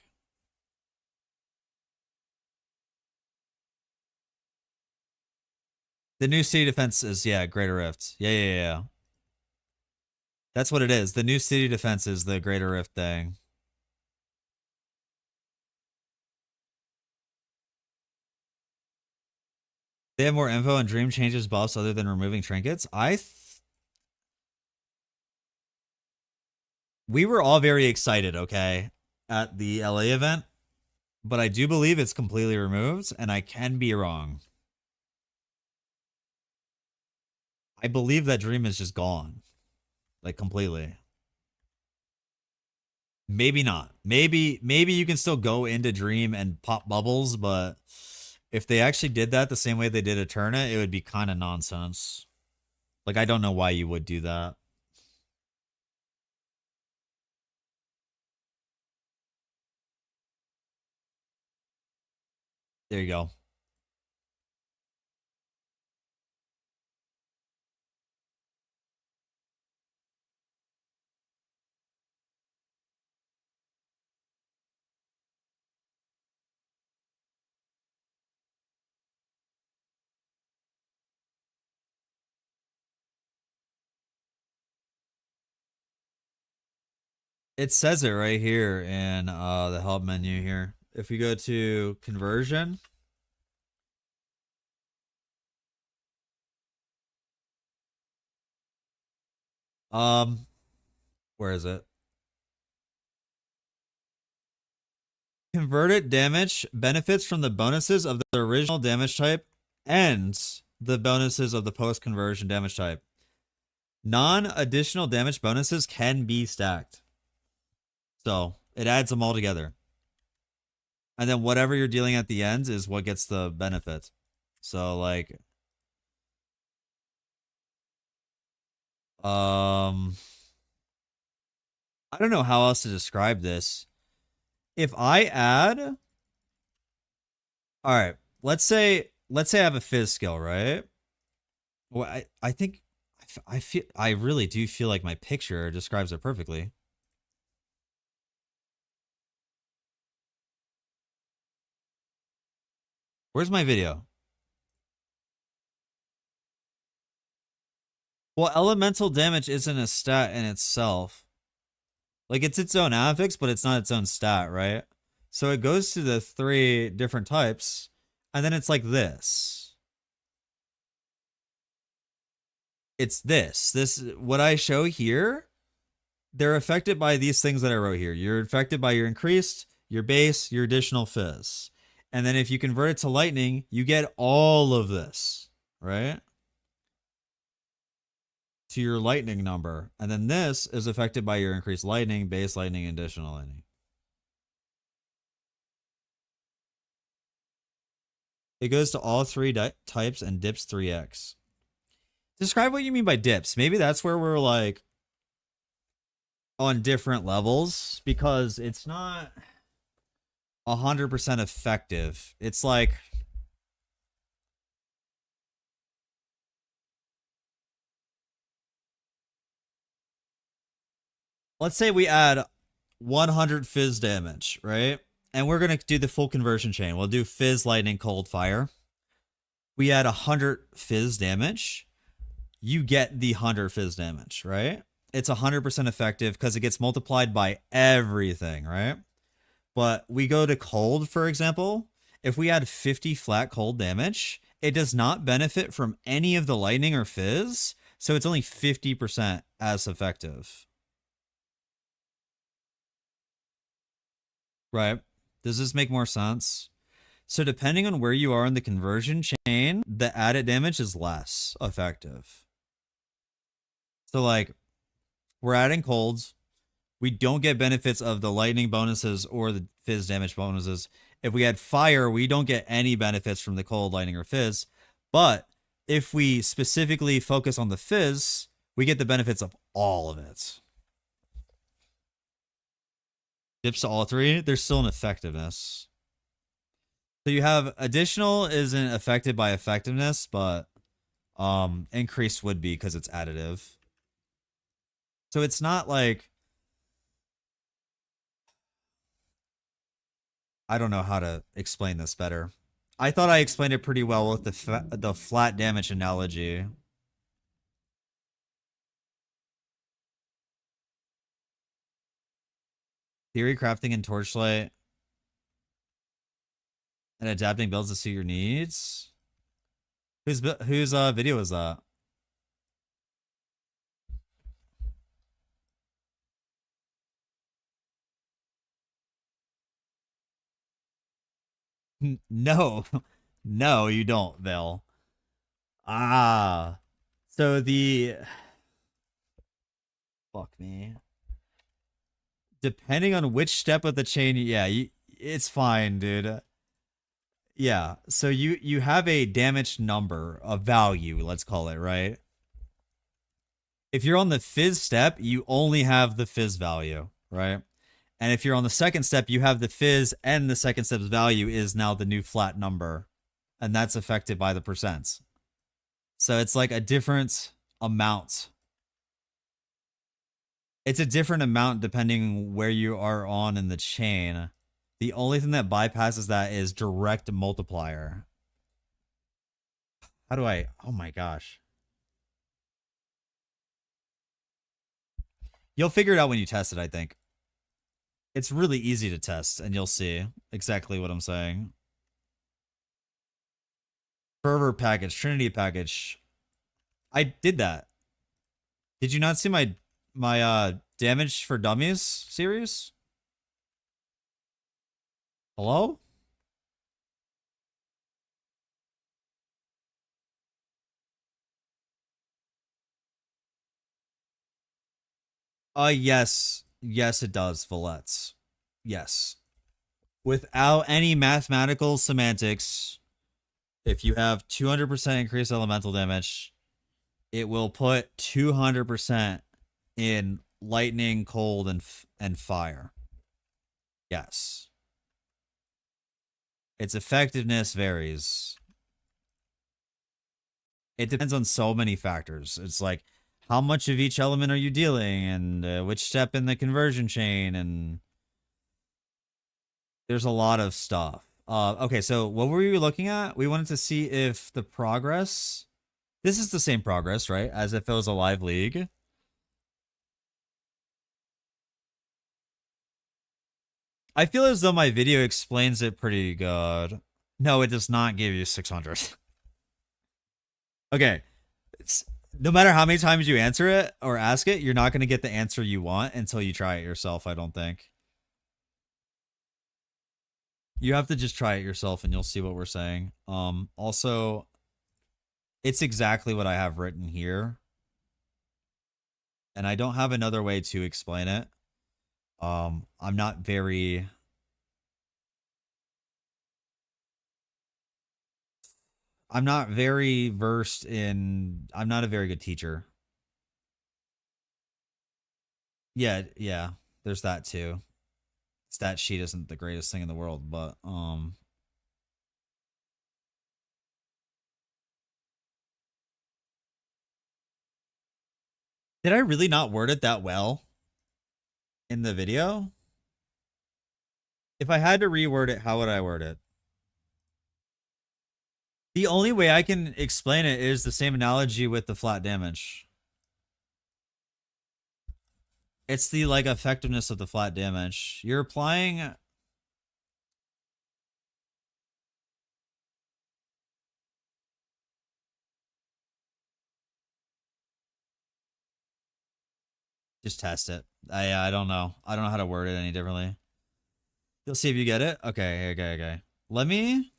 The new city defense is, yeah, Greater Rift. Yeah. That's what it is. The new city defense is the Greater Rift thing. They have more info on Dream changes buffs other than removing trinkets. We were all very excited, okay, at the LA event, but I do believe it's completely removed, and I can be wrong. I believe that Dream is just gone, like completely. Maybe not. Maybe you can still go into Dream and pop bubbles, but if they actually did that the same way they did Eterna, it would be kind of nonsense. Like, I don't know why you would do that. There you go. It says it right here in the help menu here. If we go to conversion, where is it? Converted damage benefits from the bonuses of the original damage type and the bonuses of the post-conversion damage type. Non-additional damage bonuses can be stacked. So it adds them all together. And then whatever you're dealing at the end is what gets the benefit. So like I don't know how else to describe this. If I add, all right, let's say I have a fizz skill, right? Well, I think I really do feel like my picture describes it perfectly. Where's my video? Well, elemental damage isn't a stat in itself. Like, it's its own affix, but it's not its own stat, right? So it goes to the 3 different types, and then it's like this. It's this. What I show here, they're affected by these things that I wrote here. You're affected by your increased, your base, your additional fizz. And then if you convert it to lightning, you get all of this, right? To your lightning number. And then this is affected by your increased lightning, base lightning, additional lightning. It goes to all 3 types and dips 3x. Describe what you mean by dips. Maybe that's where we're like on different levels, because it's not 100% effective. It's like, let's say we add 100 fizz damage, right? And we're going to do the full conversion chain. We'll do fizz, lightning, cold, fire. We add 100 fizz damage. You get the 100 fizz damage, right? It's 100% effective because it gets multiplied by everything, right? But we go to cold, for example. If we add 50 flat cold damage, it does not benefit from any of the lightning or fizz, so it's only 50% as effective. Right? Does this make more sense? So depending on where you are in the conversion chain, the added damage is less effective. So like, we're adding colds. We don't get benefits of the lightning bonuses or the fizz damage bonuses. If we add fire, we don't get any benefits from the cold, lightning, or fizz. But if we specifically focus on the fizz, we get the benefits of all of it. Dips to all three, there's still an effectiveness. So you have additional isn't affected by effectiveness, but increased would be because it's additive. So it's not like, I don't know how to explain this better. I thought I explained it pretty well with the flat damage analogy. Theory crafting and torchlight and adapting builds to suit your needs. Whose video is that? No, no, you don't, Vel. Ah, so the fuck me. Depending on which step of the chain, yeah, it's fine, dude. Yeah, so you have a damage number, a value, let's call it, right? If you're on the fizz step, you only have the fizz value, right? And if you're on the second step, you have the fizz and the second step's value is now the new flat number. And that's affected by the percents. So it's like a different amount. It's a different amount depending where you are on in the chain. The only thing that bypasses that is direct multiplier. How do I? Oh my gosh. You'll figure it out when you test it, I think. It's really easy to test, and you'll see exactly what I'm saying. Fervor package, Trinity package. I did that. Did you not see my damage for dummies series? Hello? Yes. Yes, it does, Valettes. Yes. Without any mathematical semantics, if you have 200% increased elemental damage, it will put 200% in lightning, cold, and fire. Yes. Its effectiveness varies. It depends on so many factors. It's like, how much of each element are you dealing, and which step in the conversion chain, and there's a lot of stuff. Okay, so what were we looking at? We wanted to see if the progress. This is the same progress, right? As if it was a live league. I feel as though my video explains it pretty good. No, it does not give you 600. Okay. No matter how many times you answer it or ask it, you're not going to get the answer you want until you try it yourself, I don't think. You have to just try it yourself and you'll see what we're saying. Also, it's exactly what I have written here. And I don't have another way to explain it. I'm not very versed in. I'm not a very good teacher. Yeah, yeah. There's that too. Stat sheet isn't the greatest thing in the world, but did I really not word it that well in the video? If I had to reword it, how would I word it? The only way I can explain it is the same analogy with the flat damage. It's the like effectiveness of the flat damage. You're applying. Just test it. I don't know. I don't know how to word it any differently. You'll see if you get it. Okay. Let me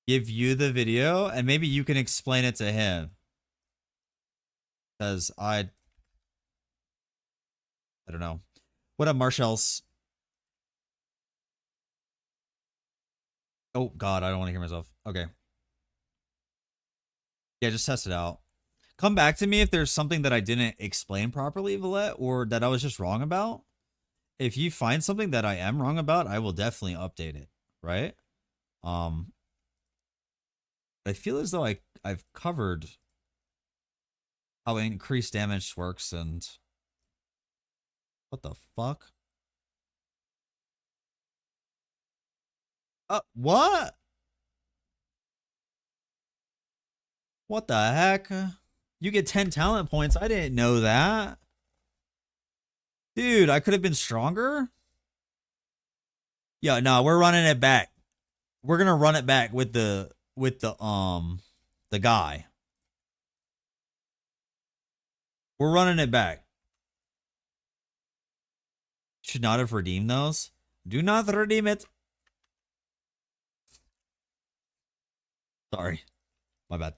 give you the video and maybe you can explain it to him. Because I don't know. What up, Marshalls? Oh, God, I don't want to hear myself. Okay. Yeah, just test it out. Come back to me if there's something that I didn't explain properly, Valette, or that I was just wrong about. If you find something that I am wrong about, I will definitely update it, right? Um, I feel as though I've covered how increased damage works and what the fuck? What? What the heck? You get 10 talent points. I didn't know that. Dude, I could have been stronger? Yeah, no, we're running it back. We're gonna run it back with the guy. We're running it back. Should not have redeemed those. Do not redeem it. Sorry. My bad.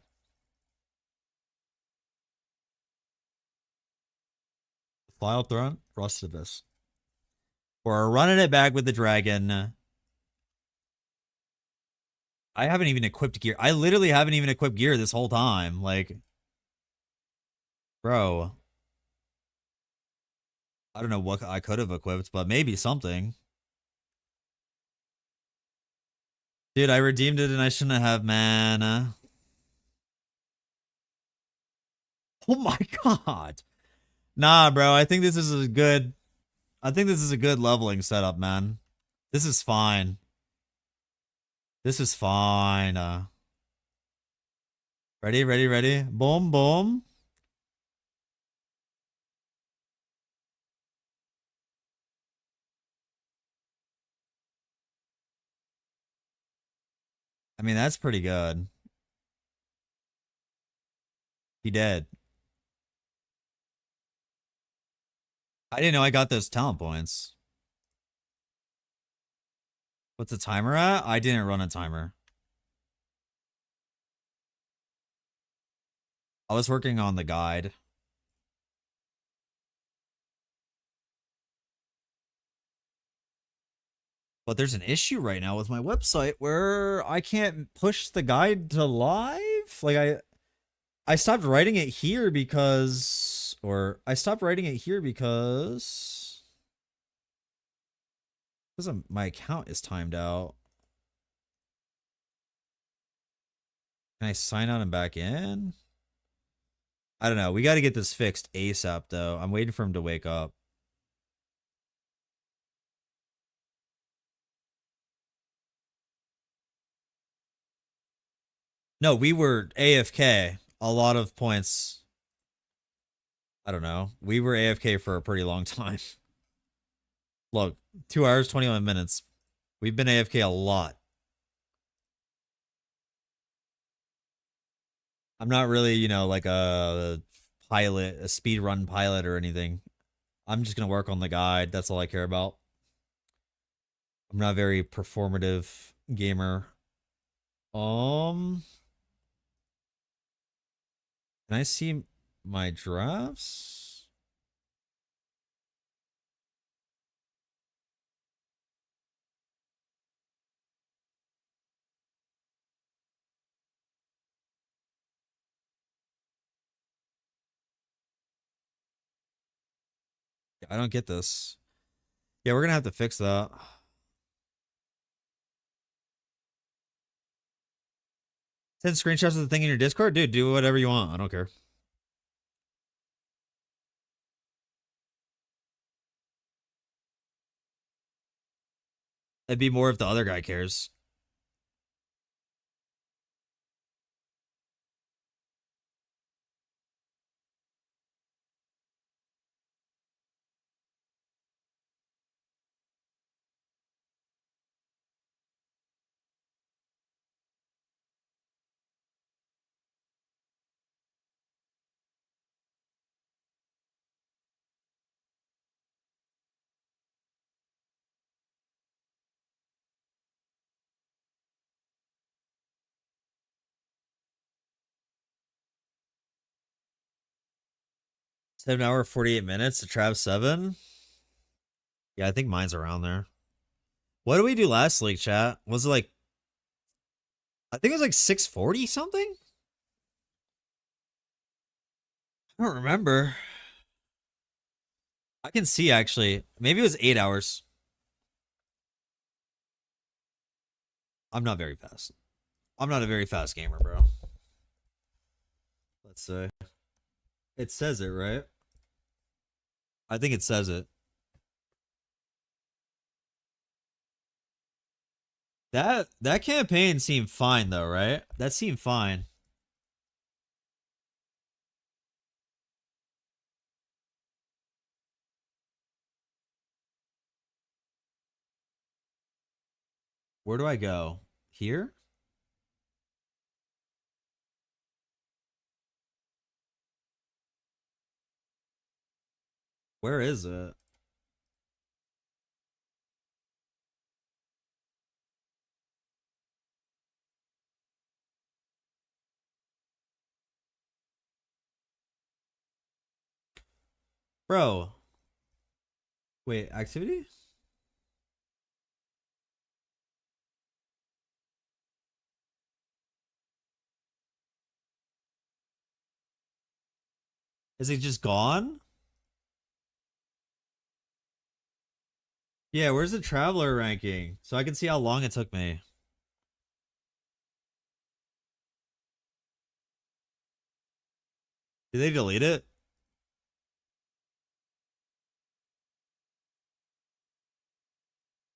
File Throne, Rusted Abyss. We're running it back with the dragon. I haven't even equipped gear. I literally haven't even equipped gear this whole time. Like, bro. I don't know what I could have equipped, but maybe something. Dude, I redeemed it and I shouldn't have, man. Oh my god. Nah, bro. I think this is a good leveling setup, man. This is fine. This is fine. Ready, ready, ready. Boom, boom. I mean, that's pretty good. He did. I didn't know I got those talent points. What's the timer at? I didn't run a timer. I was working on the guide. But there's an issue right now with my website where I can't push the guide to live. Like I stopped writing it here because my account is timed out. Can I sign out and back in? I don't know. We got to get this fixed ASAP though. I'm waiting for him to wake up. No, we were AFK a lot of points. I don't know. We were AFK for a pretty long time. Look, 2 hours, 21 minutes. We've been AFK a lot. I'm not really, like a pilot, a speed run pilot or anything. I'm just going to work on the guide. That's all I care about. I'm not a very performative gamer. Can I see my drafts? I don't get this. Yeah, we're going to have to fix that. Send screenshots of the thing in your Discord? Dude, do whatever you want. I don't care. It'd be more if the other guy cares. Seven hour, 48 minutes to Trav 7. Yeah, I think mine's around there. What did we do last week, chat? Was it like I think it was like 640 something. I don't remember. I can see actually. Maybe it was 8 hours. I'm not very fast. I'm not a very fast gamer, bro. Let's say. It says it, right? I think it says it. That campaign seemed fine though, right? That seemed fine. Where do I go? Here? Where is it? Bro. Wait, activity? Is it just gone? Yeah, where's the traveler ranking? So I can see how long it took me. Did they delete it?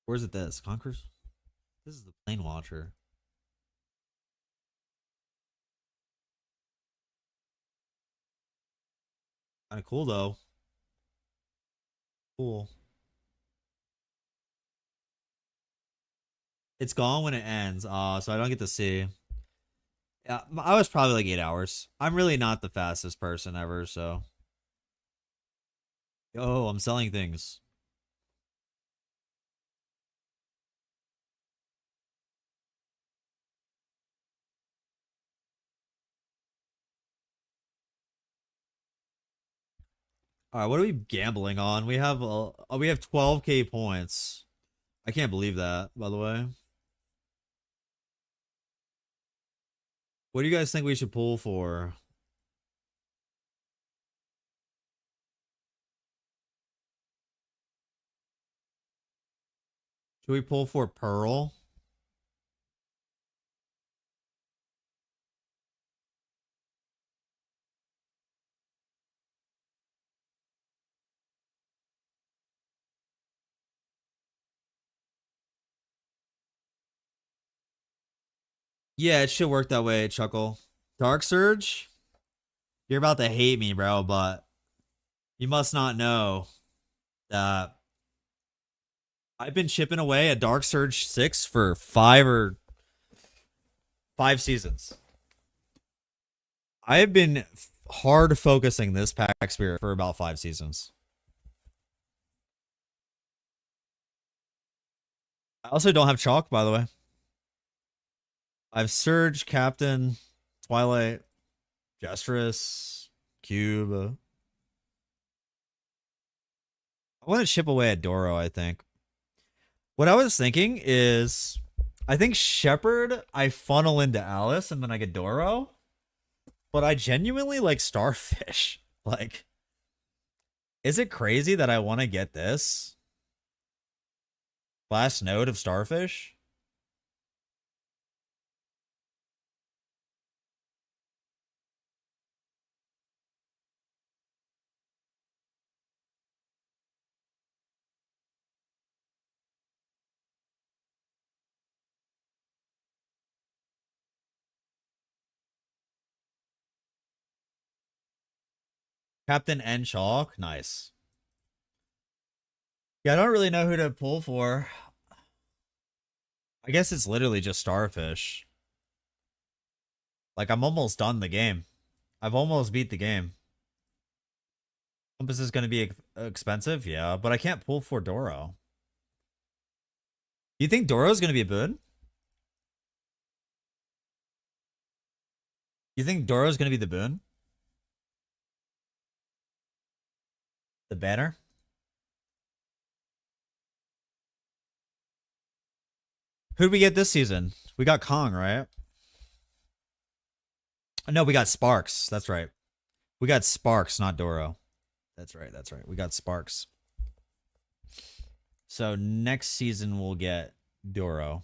Where's it this? Conquers? This is the plane watcher. Kinda cool though. Cool. It's gone when it ends. So I don't get to see. Yeah, I was probably like 8 hours. I'm really not the fastest person ever, so. Yo, I'm selling things. All right, what are we gambling on? We have 12K points. I can't believe that, by the way. What do you guys think we should pull for? Should we pull for Pearl? Yeah, it should work that way, Chuckle. Dark Surge? You're about to hate me, bro, but you must not know that I've been chipping away at Dark Surge 6 for 5 seasons. I have been hard focusing this pack spirit for about 5 seasons. I also don't have chalk, by the way. I have Surge, Captain, Twilight, Jestress, Cube. I want to chip away at Doro, I think. What I was thinking is I think Shepherd I funnel into Alice and then I get Doro. But I genuinely like Starfish. Like, is it crazy that I want to get this? Last note of Starfish? Captain N Chalk? Nice. Yeah, I don't really know who to pull for. I guess it's literally just Starfish. Like, I'm almost done the game. I've almost beat the game. Compass is going to be expensive, yeah, but I can't pull for Doro. You think Doro's going to be a boon? You think Doro's going to be the boon? The banner? Who'd we get this season? We got Kong, right? No, we got Sparks. That's right. We got Sparks, not Doro. That's right. That's right. We got Sparks. So next season we'll get Doro.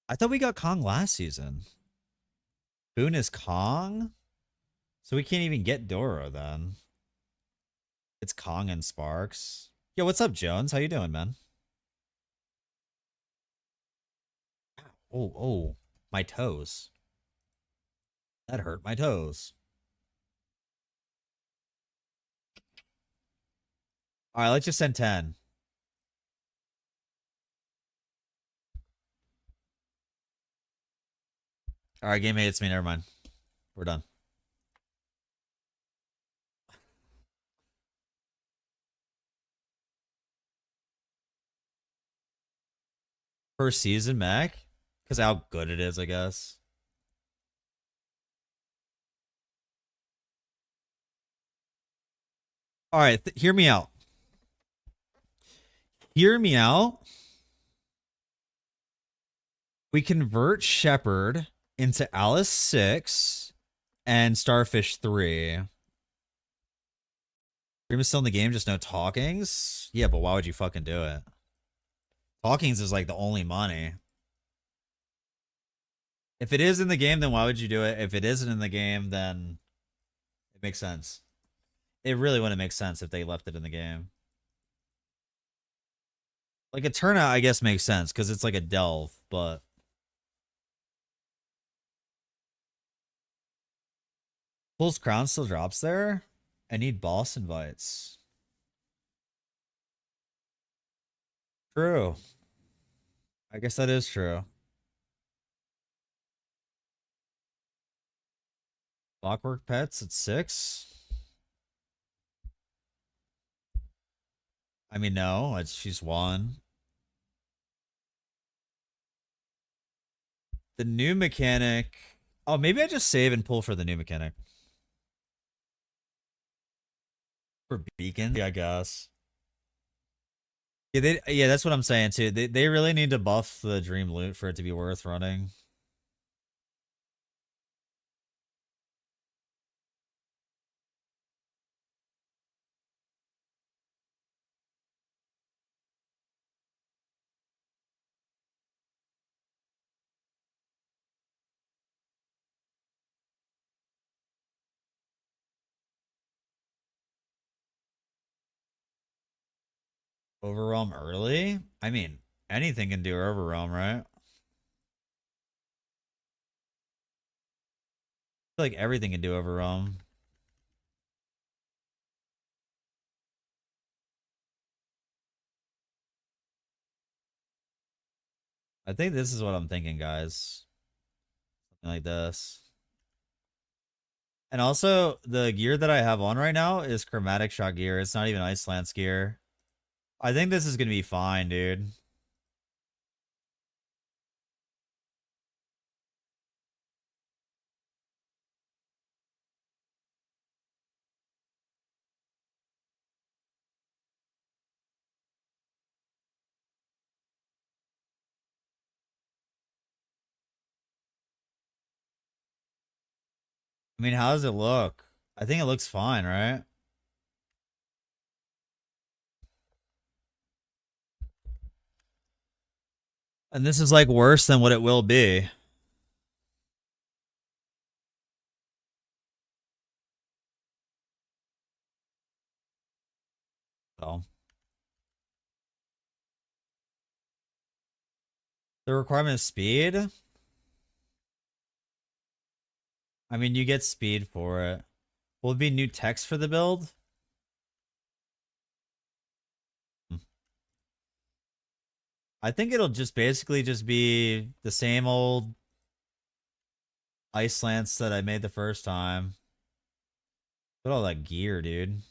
I thought we got Kong last season. Boone is Kong? So we can't even get Doro then. It's Kong and Sparks. Yo, what's up, Jones? How you doing, man? Oh, my toes. That hurt my toes. All right, let's just send 10. All right, game hates me. Never mind. We're done. First season, Mac? Because how good it is, I guess. All right, hear me out. Hear me out. We convert Shepard into Alice 6 and Starfish 3. Dream is still in the game, just no talkings? Yeah, but why would you fucking do it? Talkings is like the only money. If it is in the game, then why would you do it? If it isn't in the game, then it makes sense. It really wouldn't make sense if they left it in the game. Like a turnout, I guess, makes sense because it's like a delve, but Fool's Crown still drops there? I need boss invites. True. I guess that is true. Clockwork Pets at 6? I mean, no, she's 1. The new mechanic. Oh, maybe I just save and pull for the new mechanic. For beacons, yeah, I guess. Yeah, that's what I'm saying too. They really need to buff the dream loot for it to be worth running. Overwhelm early? I mean, anything can do overwhelm, right? I feel like everything can do overwhelm. I think this is what I'm thinking, guys. Something like this. And also, the gear that I have on right now is Chromatic Shot gear. It's not even Ice Lance gear. I think this is going to be fine, dude. I mean, how does it look? I think it looks fine, right? And this is like worse than what it will be. So the requirement is speed. I mean, you get speed for it. Will it be new text for the build? Hmm. I think it'll just basically just be the same old Ice Lance that I made the first time. Look at all that gear, dude.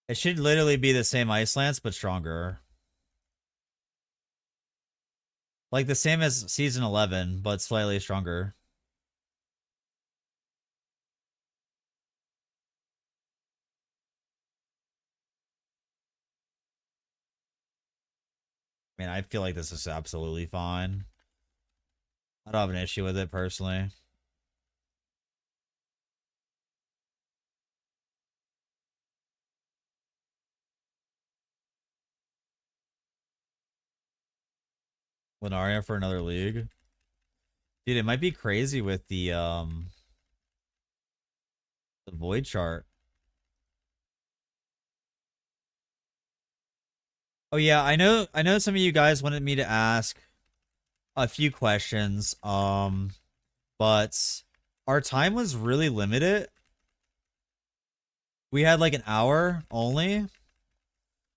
It should literally be the same Ice Lance, but stronger. Like the same as season 11, but slightly stronger. I mean, I feel like this is absolutely fine. I don't have an issue with it personally. Lunaria for another league. Dude, it might be crazy with the void chart. Oh yeah, I know some of you guys wanted me to ask a few questions. But our time was really limited. We had like an hour only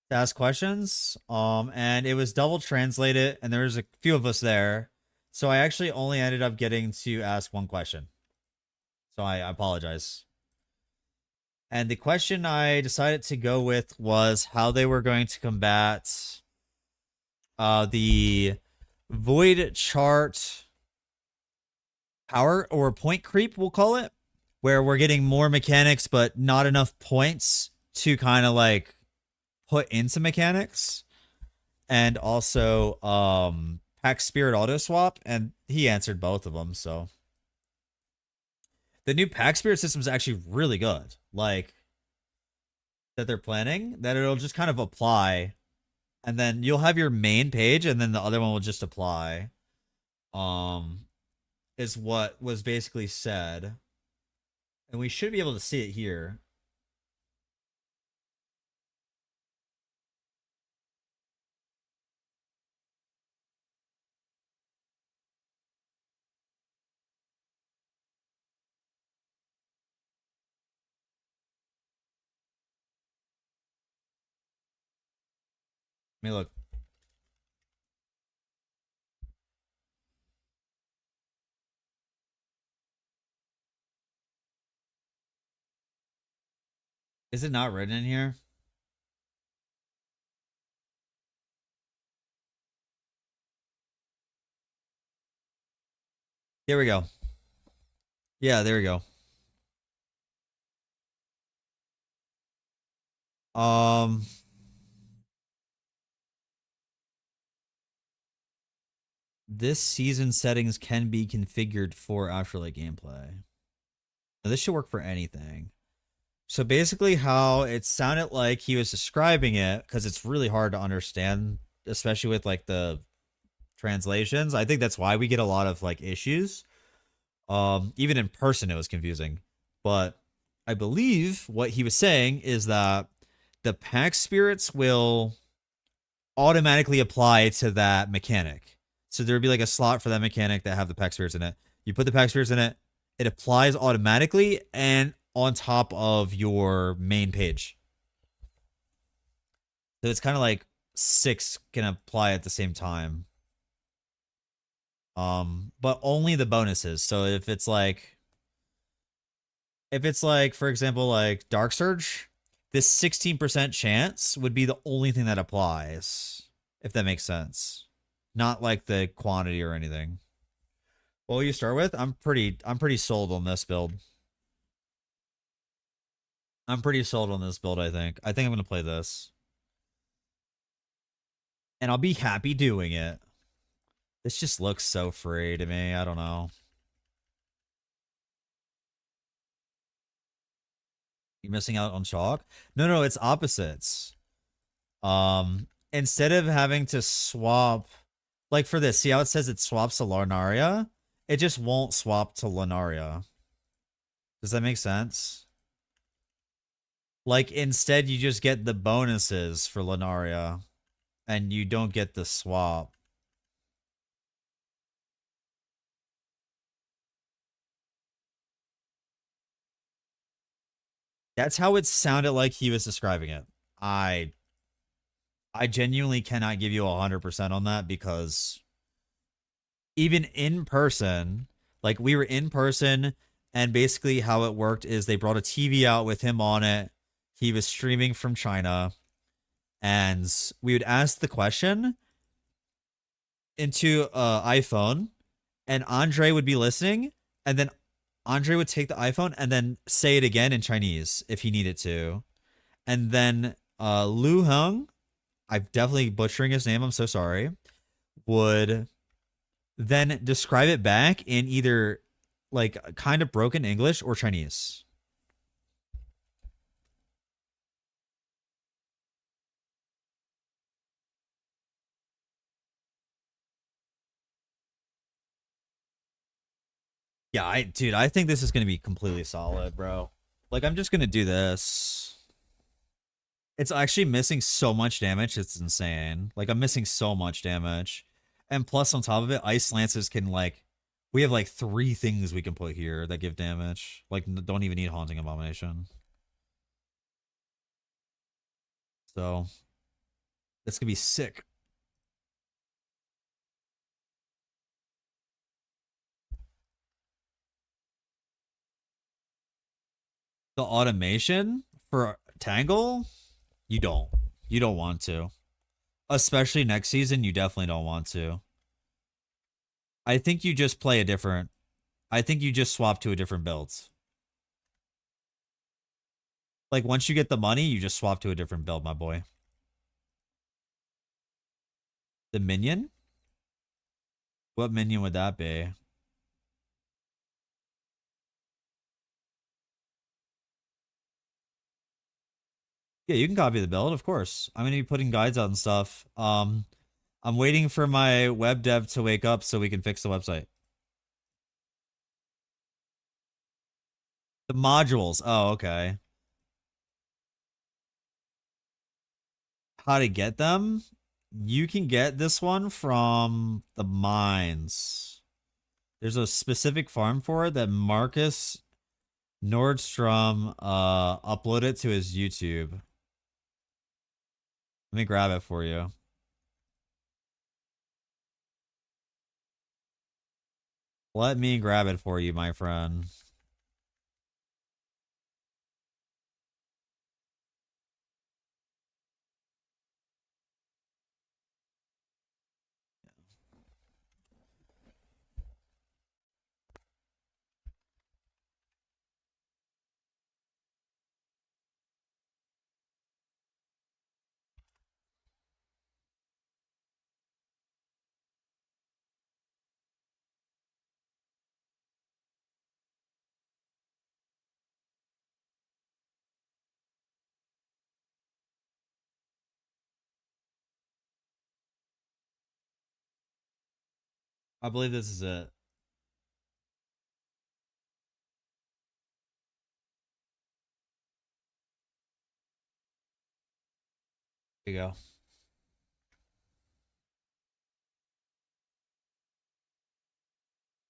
to ask questions. And it was double translated, and there was a few of us there. So I actually only ended up getting to ask one question. So I apologize. And the question I decided to go with was how they were going to combat the void chart power or point creep, we'll call it, where we're getting more mechanics but not enough points to kind of like put into mechanics. And also Pack Spirit auto swap, and he answered both of them. So the new Pack Spirit system is actually really good. Like that they're planning that it'll just kind of apply, and then you'll have your main page, and then the other one will just apply. Is what was basically said, and we should be able to see it here. Let me look. Is it not written in here? There we go. Yeah, there we go. Um, this season settings can be configured for Afterlight gameplay. Now, this should work for anything. So basically, how it sounded like he was describing it, because it's really hard to understand, especially with like the translations. I think that's why we get a lot of like issues. Even in person, it was confusing. But I believe what he was saying is that the pack spirits will automatically apply to that mechanic. So there would be like a slot for that mechanic that have the pack spirits in it. You put the pack spirits in it, it applies automatically and on top of your main page. So it's kind of like 6 can apply at the same time. But only the bonuses. So if it's like for example like Dark Surge, this 16% chance would be the only thing that applies, if that makes sense. Not like the quantity or anything. What will you start with? I'm pretty sold on this build. I'm pretty sold on this build, I think. I think I'm going to play this. And I'll be happy doing it. This just looks so free to me. I don't know. You're missing out on chalk? No, it's opposites. Instead of having to swap, like for this, see how it says it swaps to Lunaria? It just won't swap to Lunaria. Does that make sense? Like instead you just get the bonuses for Lunaria and you don't get the swap. That's how it sounded like he was describing it. I genuinely cannot give you 100% on that, because even in person, like we were in person, and basically how it worked is they brought a TV out with him on it. He was streaming from China, and we would ask the question into iPhone, and Andre would be listening, and then Andre would take the iPhone and then say it again in Chinese if he needed to. And then Lu Hung I'm definitely butchering his name. I'm so sorry. Would then describe it back in either like kind of broken English or Chinese. Yeah, dude, I think this is gonna be completely solid, bro. Like, I'm just gonna do this. It's actually missing so much damage. It's insane. Like, I'm missing so much damage. And plus, on top of it, Ice Lances can, like, we have, like, 3 things we can put here that give damage. Like, don't even need Haunting Abomination. So, this could be sick. The automation for Tangle, you don't. You don't want to. Especially next season, you definitely don't want to. I think you just play a different. I think you just swap to a different build. Like once you get the money, you just swap to a different build, my boy. The minion? What minion would that be? Yeah, you can copy the build, of course. I'm gonna be putting guides out and stuff. I'm waiting for my web dev to wake up so we can fix the website. The modules. Oh, okay. How to get them? You can get this one from the mines. There's a specific farm for it that Marcus Nordstrom uploaded to his YouTube. Let me grab it for you. Let me grab it for you, my friend. I believe this is it. Here you go.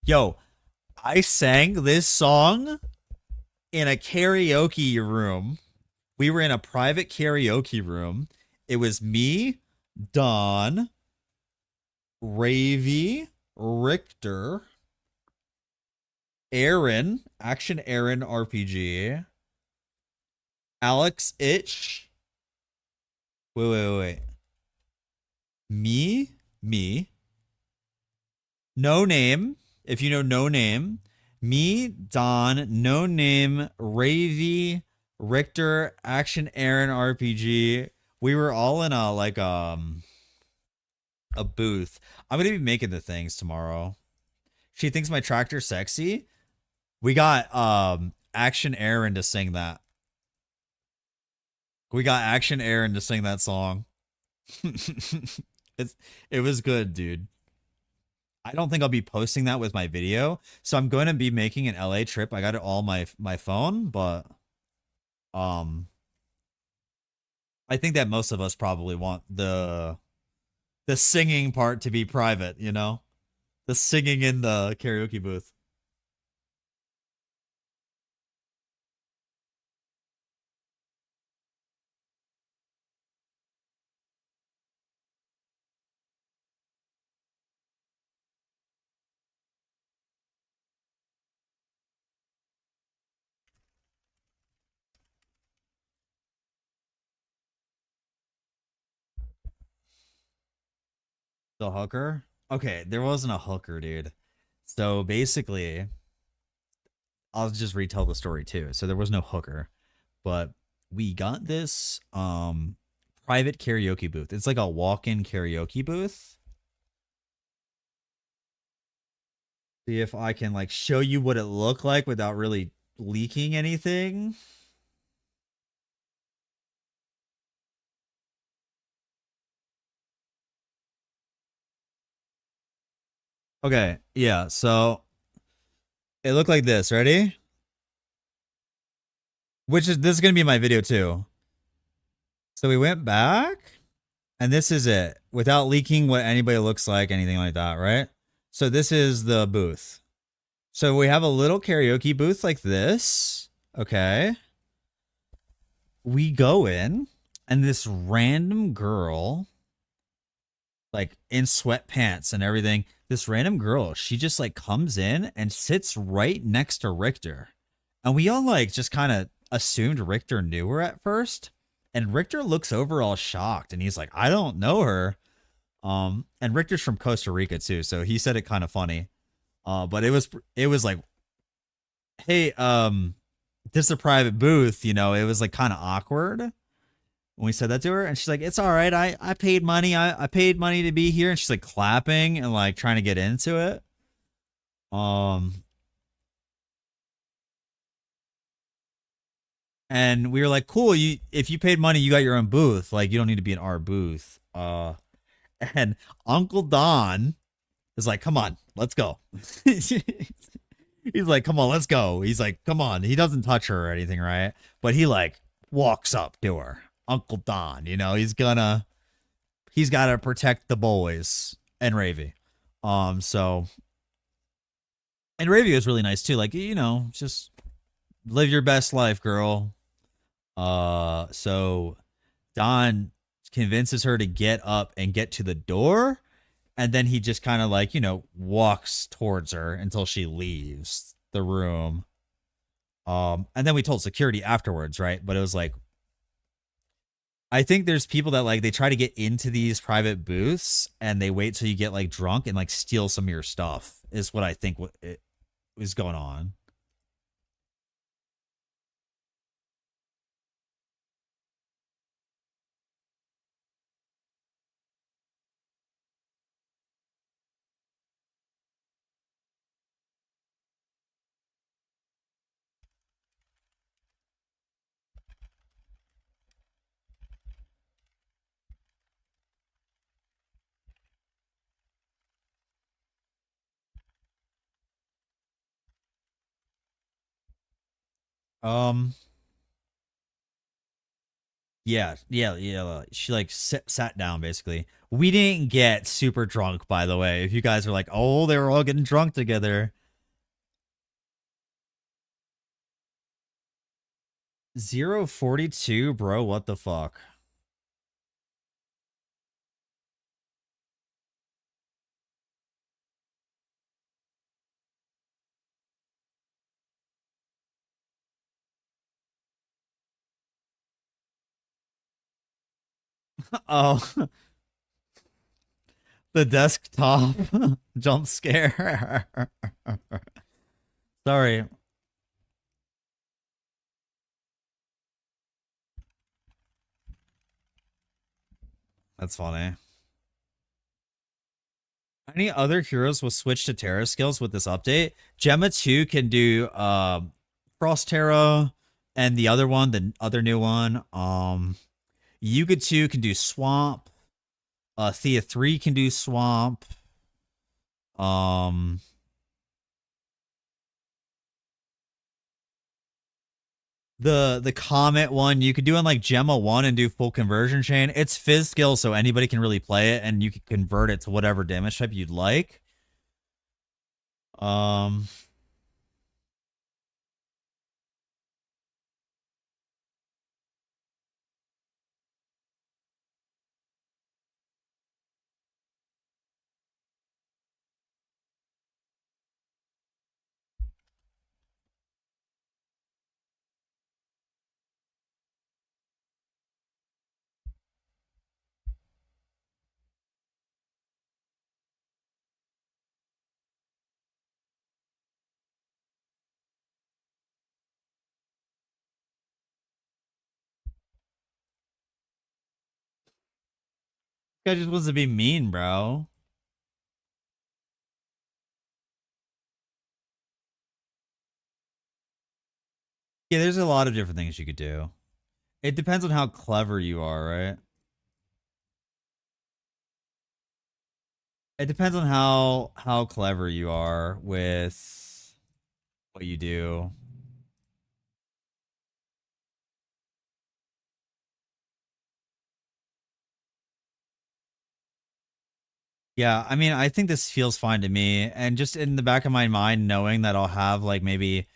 Yo, I sang this song in a karaoke room. We were in a private karaoke room. It was me, Don, Ravy, Richter, Aaron, Action Aaron RPG, Alex Itch. Wait. Me, No Name. If you know No Name, me, Don, No Name, Ravy, Richter, Action Aaron RPG. We were all in a booth. I'm gonna be making the things tomorrow. She thinks my tractor's sexy. We got Action Aaron to sing that. We got Action Aaron to sing that song. It was good, dude. I don't think I'll be posting that with my video. So I'm going to be making an LA trip. I got it all my phone, but um I think that most of us probably want the singing part to be private, you know? The singing in the karaoke booth. The hooker? Okay, there wasn't a hooker, dude. So basically, I'll just retell the story too. So there was no hooker, but we got this private karaoke booth. It's like a walk-in karaoke booth. See if I can like show you what it looked like without really leaking anything. Okay, yeah, so it looked like this. Ready? This is gonna be my video too. So we went back, and this is it without leaking what anybody looks like, anything like that, right? So this is the booth. So we have a little karaoke booth like this. Okay. We go in, and this random girl, like in sweatpants and everything, this random girl, she just like comes in and sits right next to Richter. And we all like just kind of assumed Richter knew her at first. And Richter looks over all shocked and he's like, I don't know her. And Richter's from Costa Rica too, so he said it kind of funny. But it was like, hey, this is a private booth, you know, it was like kind of awkward when we said that to her, and she's like, it's all right, I paid money, I paid money to be here, and she's like clapping and like trying to get into it. And we were like, cool, you if you paid money, you got your own booth, like you don't need to be in our booth. And Uncle Don is like, come on, let's go. He's like, come on, let's go. He's like, come on. He doesn't touch her or anything, right? But he like walks up to her. Uncle Don, you know, he's got to protect the boys and Ravy. So and Ravy was really nice too. Like, you know, just live your best life, girl. So Don convinces her to get up and get to the door, and then he just kind of like, you know, walks towards her until she leaves the room. And then we told security afterwards, right? But it was like, I think there's people that like they try to get into these private booths and they wait till you get like drunk and like steal some of your stuff. Is what I think what it was going on. Um, yeah. She like sat down basically. We didn't get super drunk, by the way. If you guys are like, oh, they were all getting drunk together. 042, bro. What the fuck? Oh, the desktop jump scare. Sorry. That's funny. Any other heroes will switch to Terra skills with this update? Gemma 2 can do Frost Terra, and the other one, the other new one, Yuga 2 can do Swamp. Thea 3 can do Swamp. Um the Comet one you could do on like Gemma 1 and do full conversion chain. It's fizz skill, so anybody can really play it, and you can convert it to whatever damage type you'd like. Um Guy just wants to be mean, bro. Yeah, there's a lot of different things you could do. It depends on how clever you are, right? It depends on how clever you are with what you do. Yeah, I mean, I think this feels fine to me. And just in the back of my mind, knowing that I'll have like maybe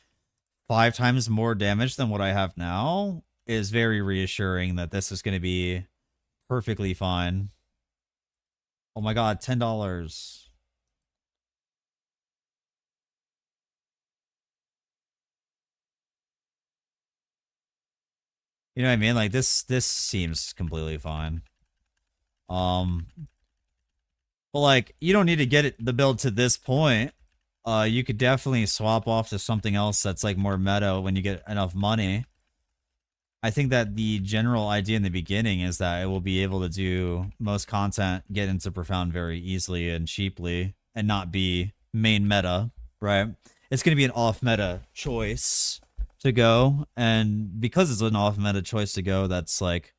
5 times more damage than what I have now is very reassuring that this is going to be perfectly fine. Oh my god, $10. You know what I mean? Like this seems completely fine. Um but like you don't need to get the build to this point. You could definitely swap off to something else that's like more meta when you get enough money. I think that the general idea in the beginning is that it will be able to do most content, get into profound very easily and cheaply, and not be main meta, right? It's going to be an off meta choice to go, and because it's an off meta choice to go, that's like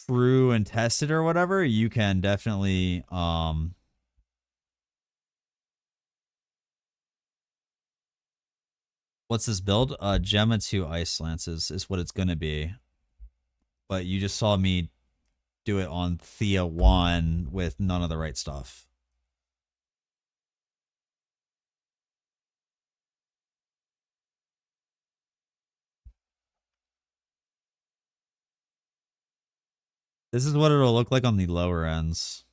true and tested or whatever. You can definitely what's this build? Gemma 2 Ice Lances is what it's going to be. But you just saw me do it on Thea 1 with none of the right stuff. This is what it'll look like on the lower ends.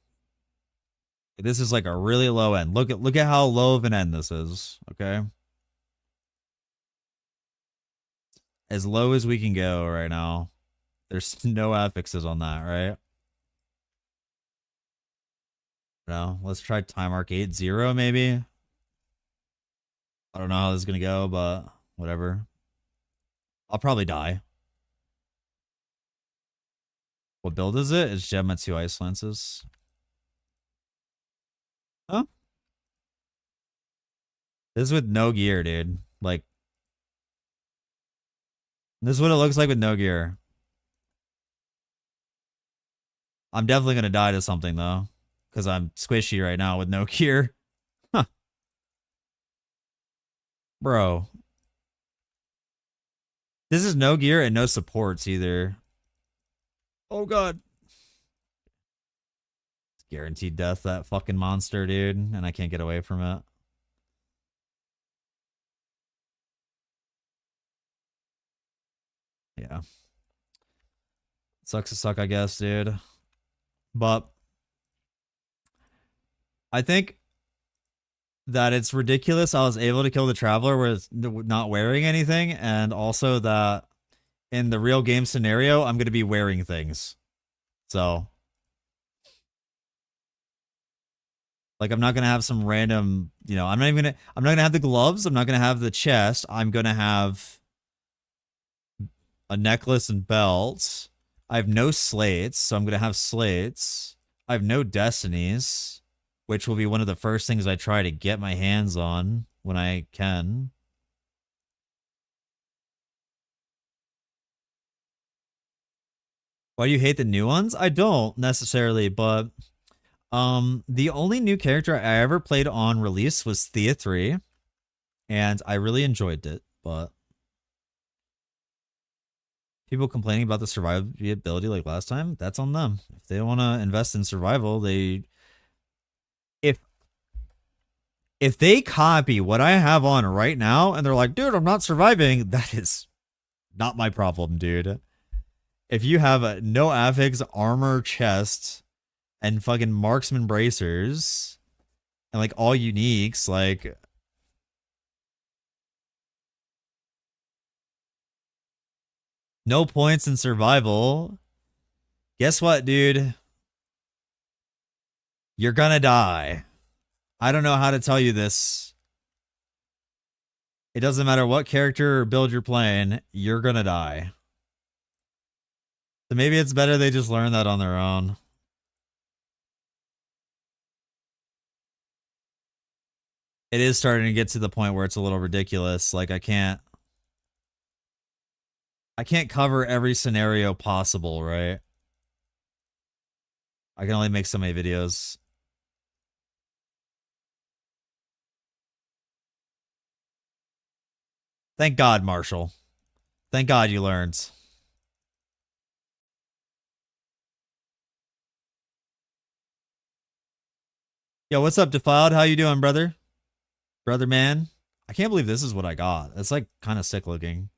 This is like a really low end. Look at how low of an end this is, okay? As low as we can go right now. There's no affixes on that, right? No, let's try time arcade 0 maybe. I don't know how this is gonna go, but whatever. I'll probably die. What build is it? It's Gemma 2 Ice Lances. Huh? This is with no gear, dude. Like, this is what it looks like with no gear. I'm definitely gonna die to something though, because I'm squishy right now with no gear. Huh. Bro. This is no gear and no supports either. Oh god. It's guaranteed death, that fucking monster, dude, and I can't get away from it. Yeah. Sucks to suck, I guess, dude. But I think that it's ridiculous I was able to kill the Traveler with not wearing anything, and also that in the real game scenario, I'm going to be wearing things. So, like, I'm not going to have some random, you know, I'm not going to have the gloves. I'm not going to have the chest. I'm going to have a necklace and belts. I have no slates, so I'm going to have slates. I have no destinies, which will be one of the first things I try to get my hands on when I can. Why do you hate the new ones? I don't necessarily, but the only new character I ever played on release was Thea 3, and I really enjoyed it, but people complaining about the survivability like last time, that's on them. If they don't want to invest in survival, they if if they copy what I have on right now and they're like, dude, I'm not surviving, that is not my problem, dude. If you have a no affix, armor, chest, and fucking marksman bracers, and like all uniques, like no points in survival, guess what, dude? You're gonna die. I don't know how to tell you this. It doesn't matter what character or build you're playing, you're gonna die. So maybe it's better they just learn that on their own. It is starting to get to the point where it's a little ridiculous. Like I can't cover every scenario possible, right? I can only make so many videos. Thank God, Marshall. Thank God you learned. Yo, what's up, Defiled? How you doing, brother? Brother man? I can't believe this is what I got. It's like kind of sick looking.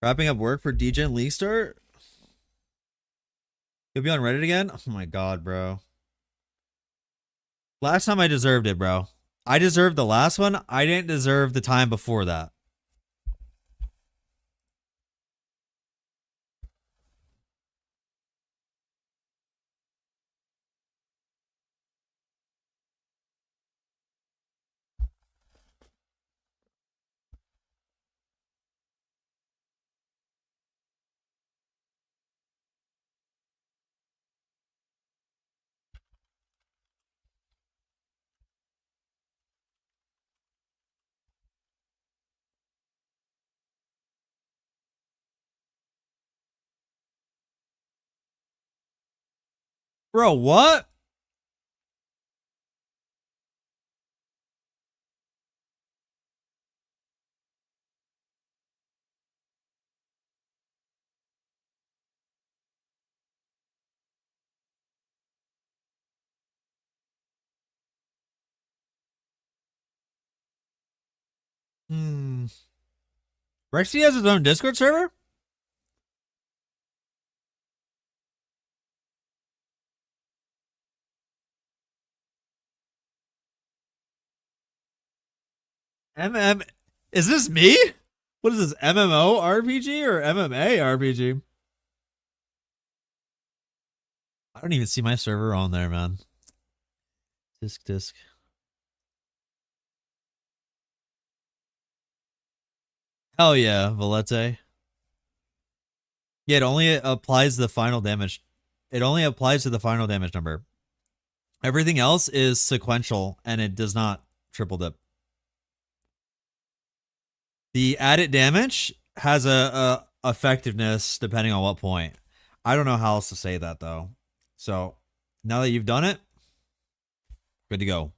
Wrapping up work for DGen League start? You'll be on Reddit again? Oh my God, bro. Last time I deserved it, bro. I deserved the last one. I didn't deserve the time before that. Bro, what? Hmm. Rexy has his own Discord server? MM. Is this me? What is this? MMO RPG or MMA RPG? I don't even see my server on there, man. Disc. Hell yeah, Valete. Yeah, it only applies the final damage. It only applies to the final damage number. Everything else is sequential and it does not triple dip. The added damage has a effectiveness depending on what point. I don't know how else to say that though. So now that you've done it, good to go.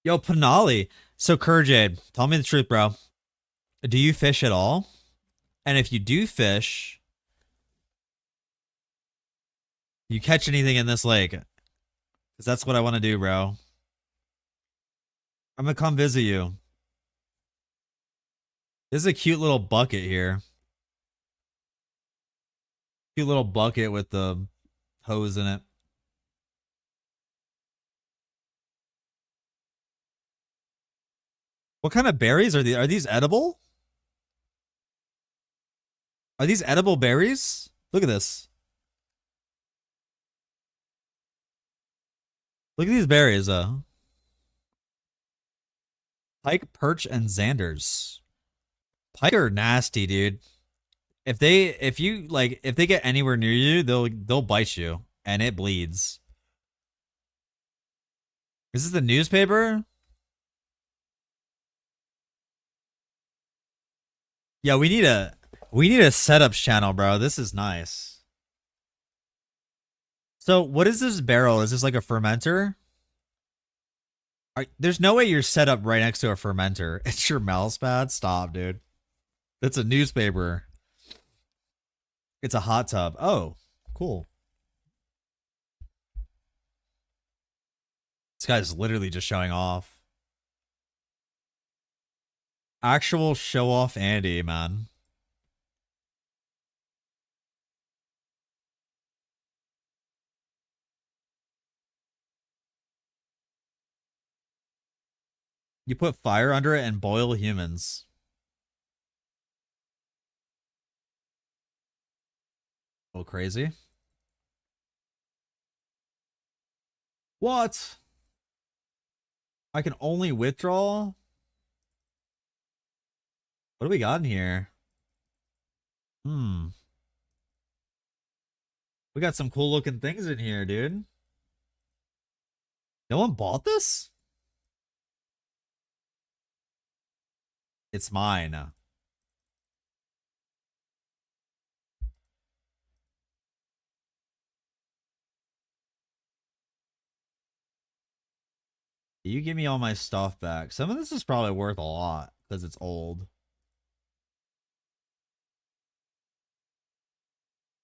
Yo, Panali. So Kurjade, tell me the truth, bro. Do you fish at all? And if you do fish, you catch anything in this lake? Because that's what I want to do, bro. I'm gonna come visit you. This is a cute little bucket here. Cute little bucket with the hose in it. What kind of berries are these? Are these edible? Are these edible berries? Look at this. Look at these berries. Pike, perch, and Xanders. Pike are nasty, dude. If they get anywhere near you, they'll bite you, and it bleeds. Is this the newspaper? Yeah, we need a setups channel, bro. This is nice. So what is this barrel? Is this like a fermenter? There's no way you're set up right next to a fermenter. It's your mouse pad. Stop, dude. That's a newspaper. It's a hot tub. Oh, cool. This guy's literally just showing off. Actual show off Andy, man. You put fire under it and boil humans. Oh, crazy. What? I can only withdraw? What do we got in here? We got some cool looking things in here, dude. No one bought this? It's mine. You give me all my stuff back. Some of this is probably worth a lot because it's old.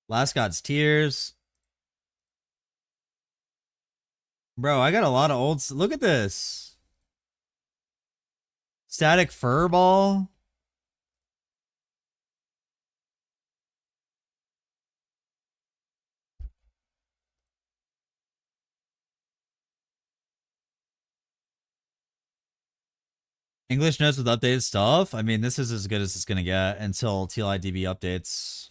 Last God's Tears. Bro, I got a lot of old... Look at this. Static Furball. English notes with updated stuff. I mean, this is as good as it's going to get until TLIDB updates.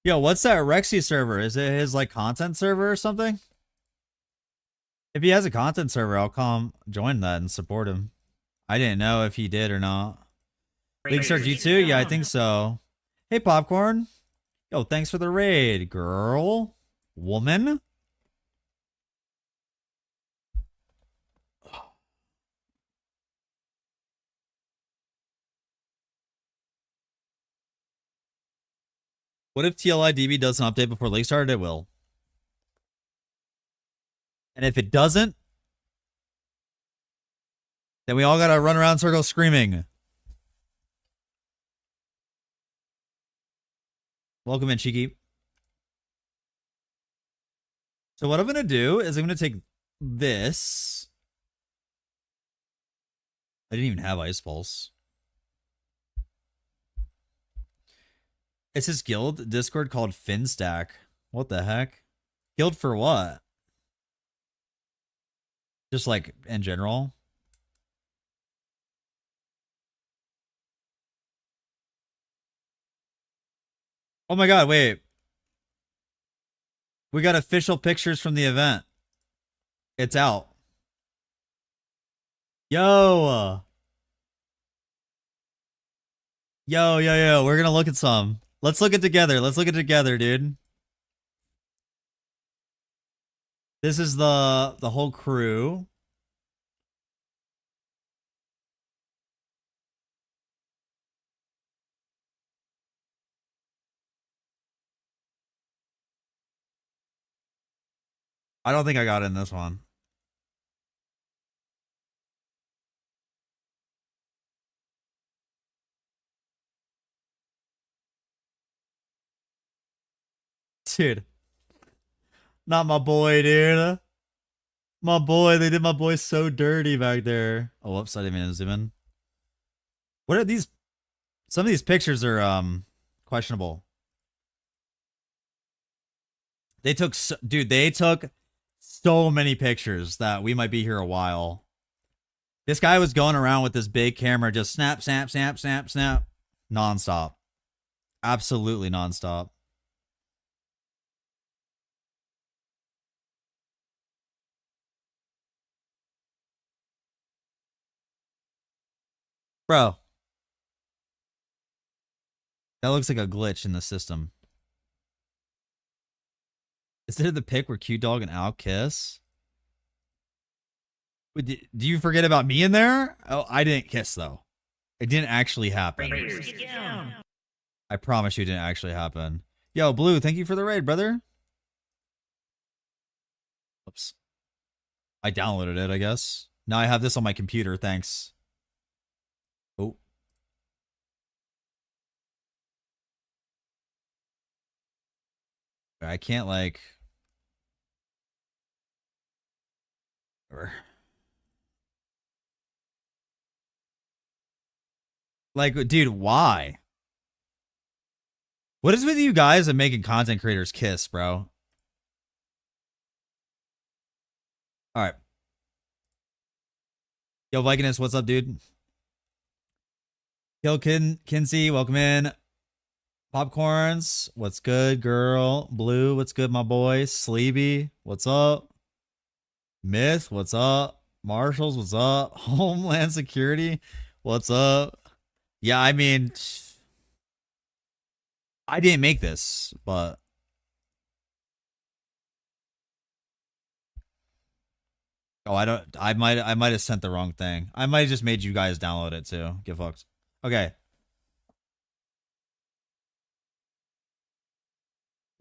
Yo, what's that Rexy server? Is it his like content server or something? If he has a content server, I'll come join that and support him. I didn't know if he did or not. League Star G2? Yeah, I think so. Hey, Popcorn. Yo, thanks for the raid, girl. Woman? What if TLIDB doesn't update before League started? It will. And if it doesn't, then we all gotta run around circles screaming. Welcome in, Cheeky. So what I'm gonna do is I'm gonna take this. I didn't even have Ice Pulse. It's his guild Discord called Finstack. What the heck? Guild for what? Just like in general. Oh my god, wait. We got official pictures from the event. It's out. Yo. Yo. We're gonna look at some. Let's look at together. Let's look at together, dude. This is the whole crew. I don't think I got in this one. Dude. Not my boy, dude. My boy, they did my boy so dirty back there. Oh, whoops, I didn't even zoom in. What are these? Some of these pictures are questionable. They took dude, they took so many pictures that we might be here a while. This guy was going around with this big camera, just snap, nonstop. Absolutely nonstop. Bro. That looks like a glitch in the system. Is there the pic where Q Dog and Al kiss? Wait, do you forget about me in there? Oh, I didn't kiss though. It didn't actually happen. I promise you it didn't actually happen. Yo, Blue, thank you for the raid, brother. Oops. I downloaded it, I guess. Now I have this on my computer, thanks. Oh. I can't, like... Like, dude, why? What is with you guys and making content creators kiss, bro? All right. Yo, Vikinus, what's up, dude? Yo, Kinsey, welcome in. Popcorns, what's good, girl? Blue, what's good, my boy? Sleepy, what's up? Myth, what's up? Marshalls, what's up? Homeland Security, what's up? Yeah, I mean, I didn't make this, but oh, I don't. I might have sent the wrong thing. I might have just made you guys download it too. Get fucked. Okay.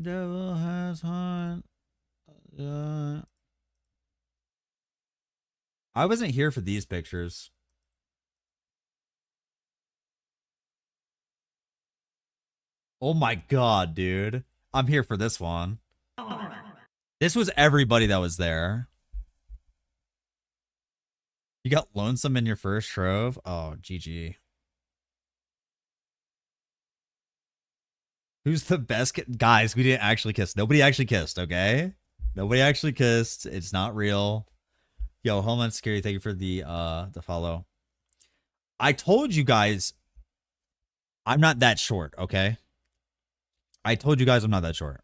Devil has heart. I wasn't here for these pictures. Oh my god, dude. I'm here for this one. This was everybody that was there. You got lonesome in your first trove? Oh, GG. Who's the best guys? We didn't actually kiss. Nobody actually kissed, okay? Nobody actually kissed. It's not real. Yo, Homeland Security, thank you for the follow. I told you guys I'm not that short, okay? I told you guys I'm not that short.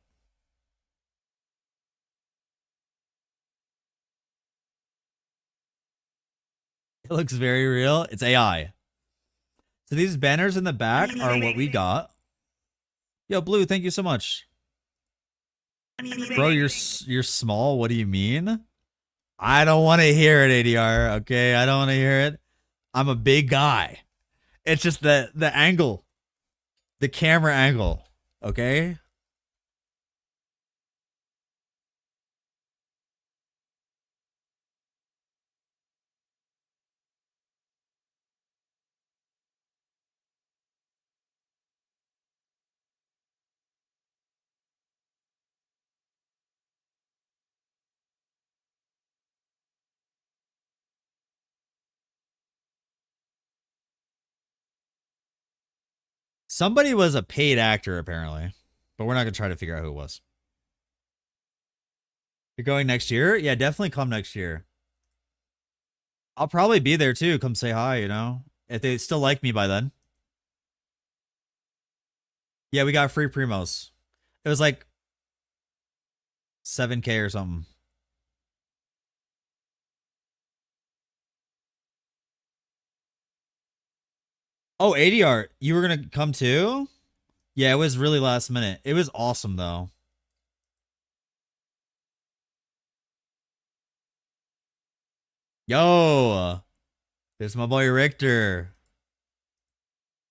It looks very real. It's AI. So these banners in the back are what we got. Yo, Blue, thank you so much. Bro, you're small. What do you mean? I don't want to hear it, ADR. Okay, I don't want to hear it. I'm a big guy. It's just the angle, the camera angle. Okay. Somebody was a paid actor apparently, but we're not gonna try to figure out who it was. You're going next year? Yeah, definitely come next year. I'll probably be there too. Come say hi, you know, if they still like me by then. Yeah, we got free primos. It was like 7K or something. Oh, ADR, you were gonna come too? Yeah, it was really last minute. It was awesome though. Yo, there's my boy Richter.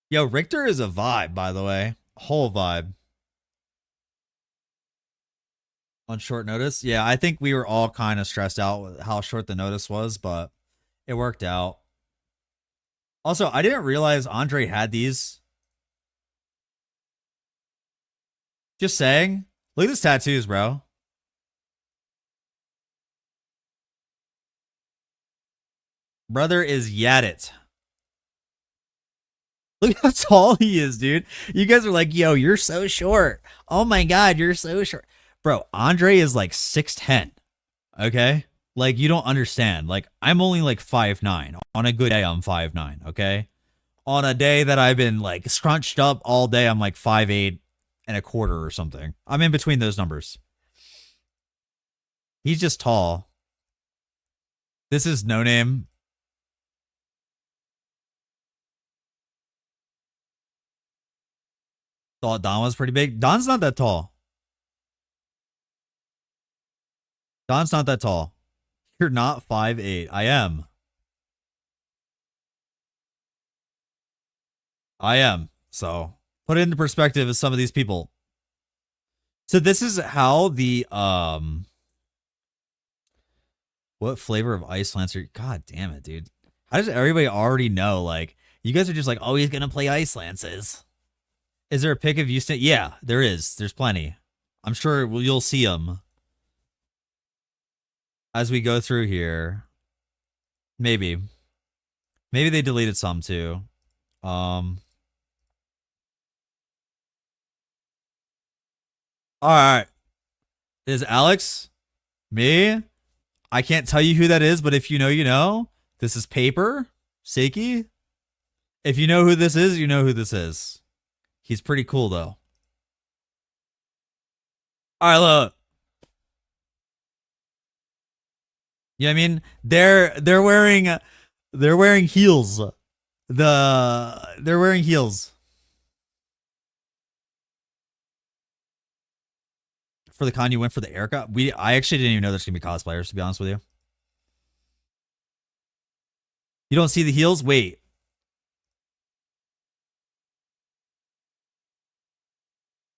Yo, Richter is a vibe, by the way. Whole vibe. On short notice. Yeah, I think we were all kind of stressed out with how short the notice was, but it worked out. Also, I didn't realize Andre had these. Just saying. Look at his tattoos, bro. Brother is Yadit. Look how tall he is, dude. You guys are like, yo, you're so short. Oh my god, you're so short. Bro, Andre is like 6'10. Okay? Like, you don't understand. Like, I'm only like 5'9. On a good day, I'm 5'9, okay? On a day that I've been like scrunched up all day, I'm like 5'8 and a quarter or something. I'm in between those numbers. He's just tall. This is No Name. Thought Don was pretty big. Don's not that tall. Don's not that tall. You're not 5'8. I am. I am. So put it into perspective as some of these people. So this is how the what flavor of ice lancer? God damn it, dude. How does everybody already know? Like, you guys are just like, oh, he's gonna play ice lances. Is there a pic of you? Yeah, there is. There's plenty. I'm sure you'll see them as we go through here. Maybe they deleted some too. All right. Is Alex me? I can't tell you who that is, but if you know, you know. This is Paper Seiki. If you know who this is, you know who this is. He's pretty cool though. All right, look. You know what I mean? They're wearing heels. They're wearing heels. For the con, you went for the Erica. I actually didn't even know there's gonna be cosplayers, to be honest with you. You don't see the heels? Wait.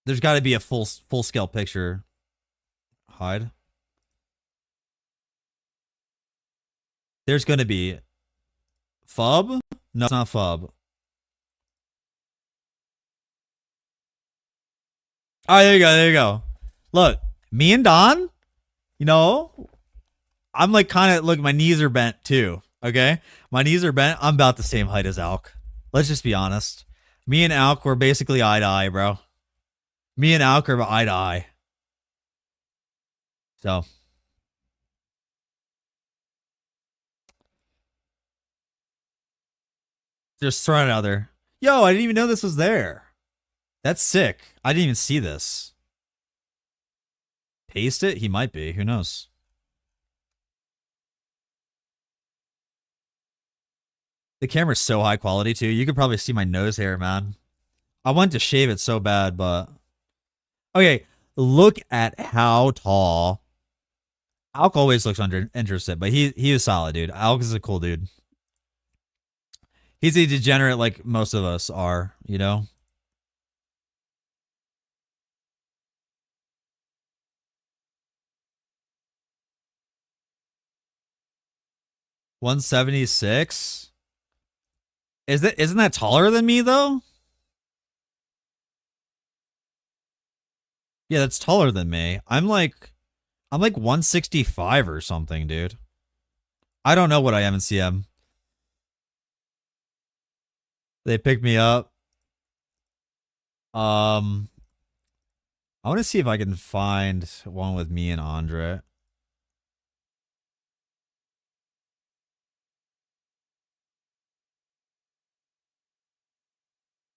There's got to be a full scale picture. Hide. There's gonna be Fub. No, it's not Fub. Oh, there you go. There you go. Look, me and Don. You know, I'm like kind of look. My knees are bent too. Okay, my knees are bent. I'm about the same height as Alk. Let's just be honest. Me and Alk were basically eye to eye, bro. Me and Alk are eye to eye. So. Just throwing it out there. Yo, I didn't even know this was there. That's sick. I didn't even see this. Paste it? He might be. Who knows? The camera's so high quality, too. You could probably see my nose hair, man. I wanted to shave it so bad, but... Okay, look at how tall... Alk always looks interested, but he is solid, dude. Alk is a cool dude. He's a degenerate like most of us are, you know? $176? Isn't that taller than me though? Yeah, that's taller than me. I'm like 165 or something, dude. I don't know what I am in CM. They picked me up. I want to see if I can find one with me and Andre.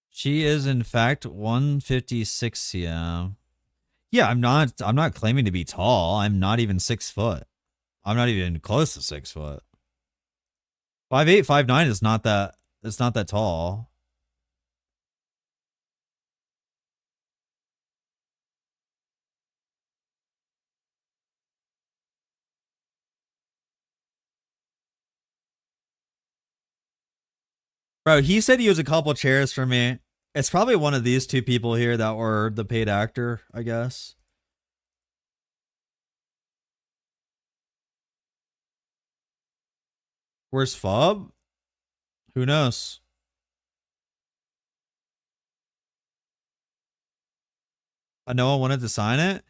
She is in fact 156 cm. Yeah, I'm not claiming to be tall. I'm not even 6 foot. I'm not even close to 6 foot. 5'8", 5'9" is not that it's not that tall. Bro, he said he was a couple chairs for me. It's probably one of these two people here that were the paid actor, I guess. Where's Fob? Who knows? No one wanted to sign it?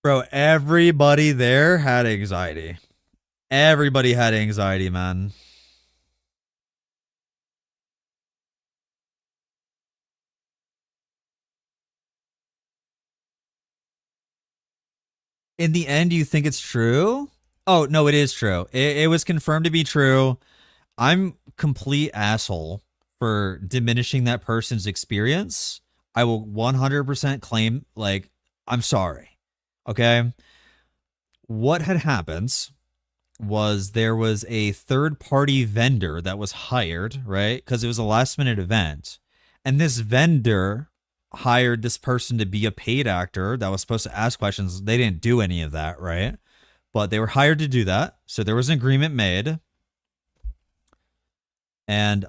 Bro, everybody there had anxiety. Everybody had anxiety, man. In the end, you think it's true? Oh, no, it is true. It was confirmed to be true. I'm complete asshole for diminishing that person's experience. I will 100% claim, like, I'm sorry. Okay? What had happened was there was a third-party vendor that was hired, right? Because it was a last-minute event. And this vendor hired this person to be a paid actor that was supposed to ask questions. They didn't do any of that, right? But they were hired to do that. So there was an agreement made. And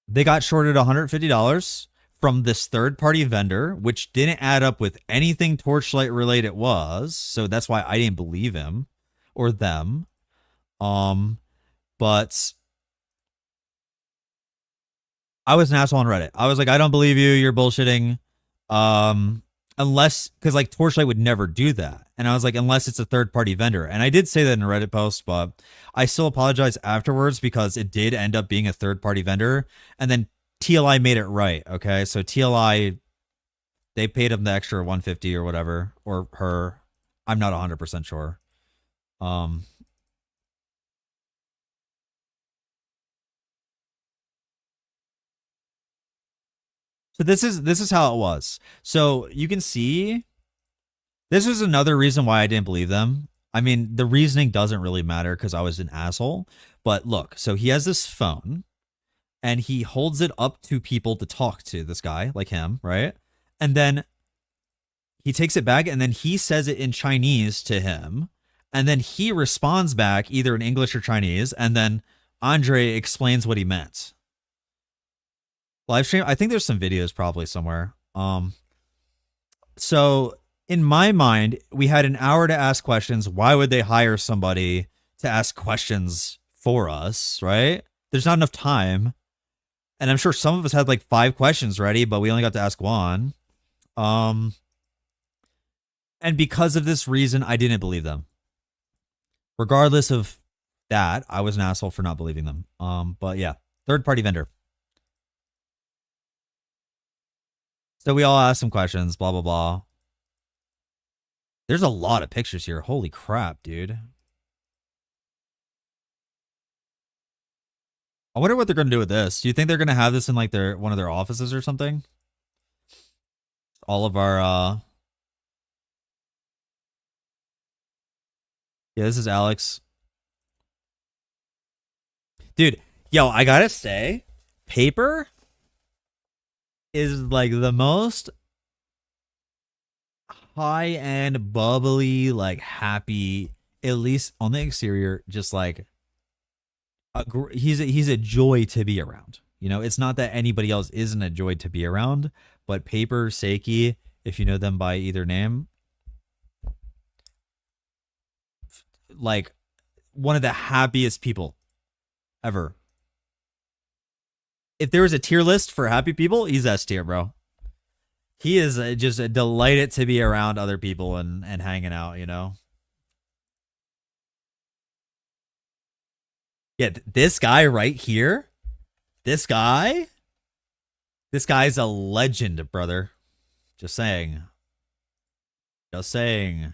they got shorted $150 from this third-party vendor, which didn't add up with anything Torchlight related was. So that's why I didn't believe him or them. But I was an asshole on Reddit. I was like, I don't believe you. You're bullshitting. unless, because like Torchlight would never do that. And I was like, unless it's a third party vendor. And I did say that in a Reddit post, but I still apologize afterwards because it did end up being a third party vendor. And then TLI made it right. Okay. So TLI, they paid him the extra 150 or whatever, or her. I'm not 100% sure. So this is how it was. So you can see this is another reason why I didn't believe them. I mean, the reasoning doesn't really matter because I was an asshole. But look, so he has this phone and he holds it up to people to talk to this guy, like him, right? And then he takes it back and then he says it in Chinese to him. And then he responds back either in English or Chinese. And then Andre explains what he meant. Live stream, I think there's some videos probably somewhere. So in my mind, we had an hour to ask questions. Why would they hire somebody to ask questions for us, right? There's not enough time. And I'm sure some of us had like 5 questions ready, but we only got to ask one. And because of this reason, I didn't believe them. Regardless of that, I was an asshole for not believing them. But yeah, third party vendor. So we all asked some questions, blah, blah, blah. There's a lot of pictures here. Holy crap, dude. I wonder what they're going to do with this. Do you think they're going to have this in like one of their offices or something? All of our, yeah, this is Alex. Dude, yo, I gotta say, Paper is like the most high-end, bubbly, like happy, at least on the exterior, just like he's a joy to be around. You know, it's not that anybody else isn't a joy to be around, but Paper, Seiki, if you know them by either name, like one of the happiest people ever. If there was a tier list for happy people, he's S tier, bro. He is just delighted to be around other people and hanging out, you know? Yeah, this guy right here, this guy's a legend, brother. Just saying. Just saying.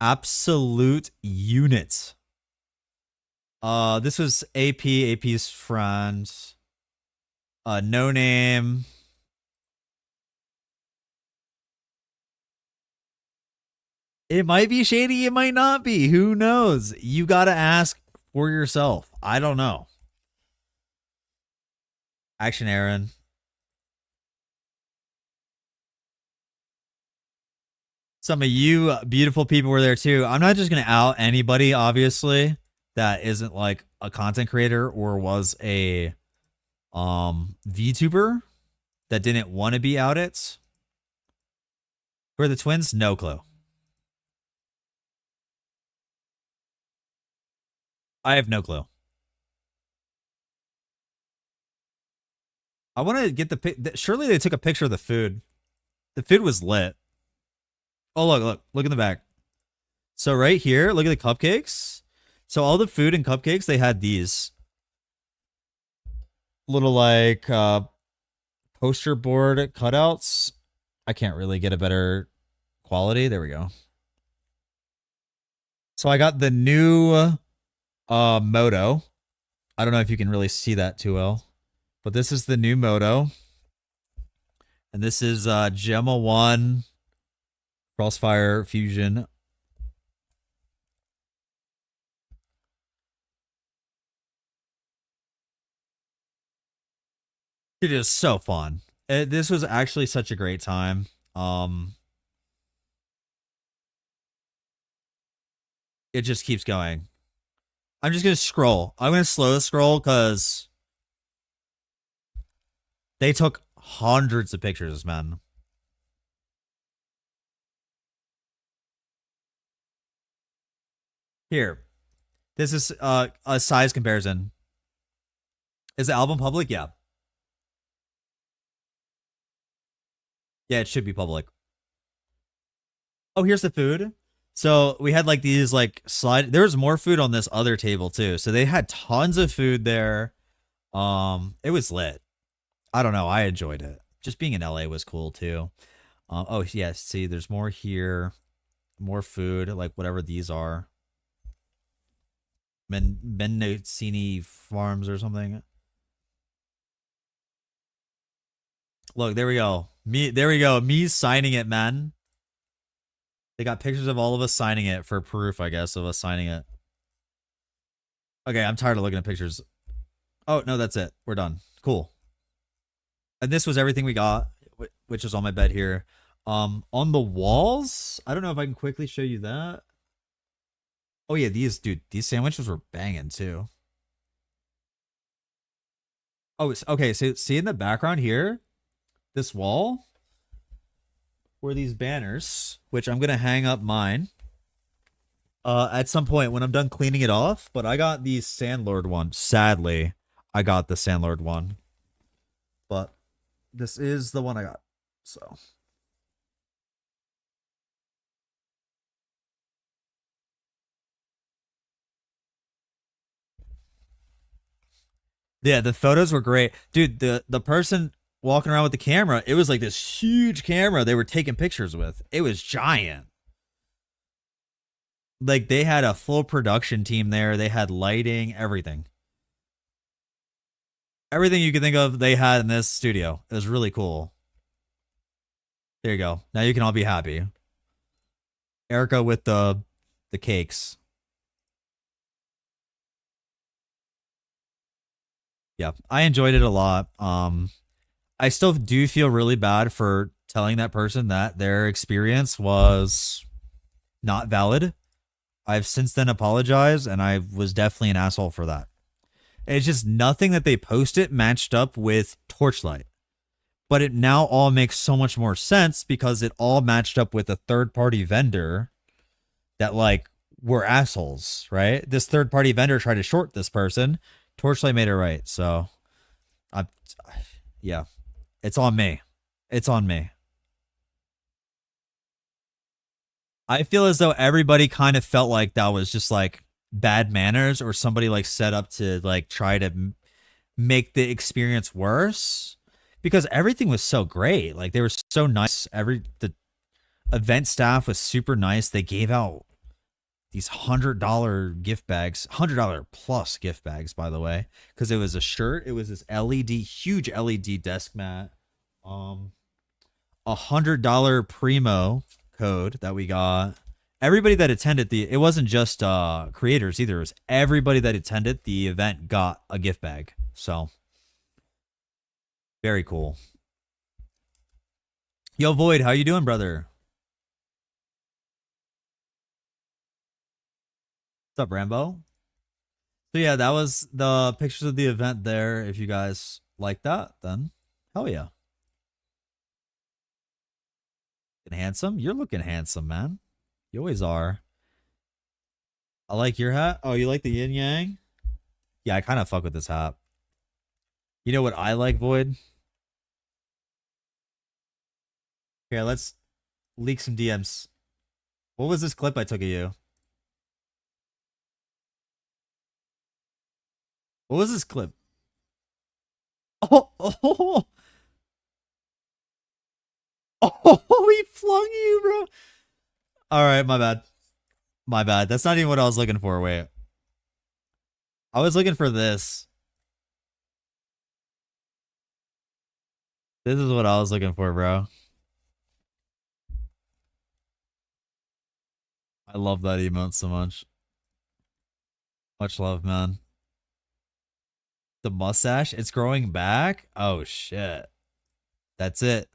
Absolute unit. This was AP's friend. No name. It might be shady, it might not be. Who knows? You gotta ask for yourself. I don't know. Action Aaron. Some of you beautiful people were there too. I'm not just gonna out anybody, obviously, that isn't like a content creator or was a VTuber that didn't want to be outed. For the twins, no clue. I have no clue. I want to get surely they took a picture of the food. The food was lit. Oh, look in the back. So right here, look at the cupcakes. So all the food and cupcakes, they had these little like poster board cutouts. I can't really get a better quality. There we go. So I got the new Moto. I don't know if you can really see that too well, but this is the new Moto. And this is Gemma 1 Crossfire Fusion. It is so fun. This was actually such a great time. It just keeps going. I'm just going to scroll. I'm going to slow scroll because they took hundreds of pictures, man. Here. This is a size comparison. Is the album public? Yeah. Yeah, it should be public. Oh, here's the food. So we had like these like slide. There was more food on this other table too. So they had tons of food there. It was lit. I don't know. I enjoyed it. Just being in LA was cool too. Oh yes. See, there's more here. More food, like whatever these are. Mendocini Farms or something. Look, there we go. There we go. Me signing it, man. They got pictures of all of us signing it for proof, I guess, of us signing it. Okay, I'm tired of looking at pictures. Oh, no, that's it. We're done. Cool. And this was everything we got, which is on my bed here. On the walls, I don't know if I can quickly show you that. Oh yeah, these sandwiches were banging too. Oh, okay. So see in the background here, this wall were these banners, which I'm gonna hang up mine. At some point when I'm done cleaning it off. But I got the Sandlord one. Sadly, I got the Sandlord one. But this is the one I got. So yeah, the photos were great. Dude, the person walking around with the camera, it was like this huge camera they were taking pictures with. It was giant. Like they had a full production team there. They had lighting, everything. Everything you could think of, they had in this studio. It was really cool. There you go. Now you can all be happy. Erica with the cakes. Yeah, I enjoyed it a lot. I still do feel really bad for telling that person that their experience was not valid. I've since then apologized, and I was definitely an asshole for that. It's just nothing that they posted matched up with Torchlight. But it now all makes so much more sense because it all matched up with a third party vendor that like were assholes, right? This third party vendor tried to short this person. Torchlight made it right. So I yeah, it's on me. It's on me. I feel as though everybody kind of felt like that was just like bad manners or somebody like set up to like try to make the experience worse because everything was so great. Like they were so nice. The event staff was super nice. They gave out these $100 gift bags, $100 plus gift bags, by the way, because it was a shirt. It was this LED, huge LED desk mat, $100 Primo code that we got. Everybody that attended it wasn't just creators either. It was everybody that attended the event got a gift bag. So very cool. Yo, Void, how you doing, brother? What's up, Rambo? So yeah, that was the pictures of the event there. If you guys like that, then hell yeah. Looking handsome? You're looking handsome, man. You always are. I like your hat. Oh, you like the yin yang? Yeah, I kind of fuck with this hat. You know what I like, Void? Here, let's leak some DMs. What was this clip I took of you? What was this clip? Oh, oh, oh, he flung you, bro. All right, my bad. My bad. That's not even what I was looking for. Wait. I was looking for this. This is what I was looking for, bro. I love that emote so much. Much love, man. The mustache, it's growing back? Oh, shit. That's it.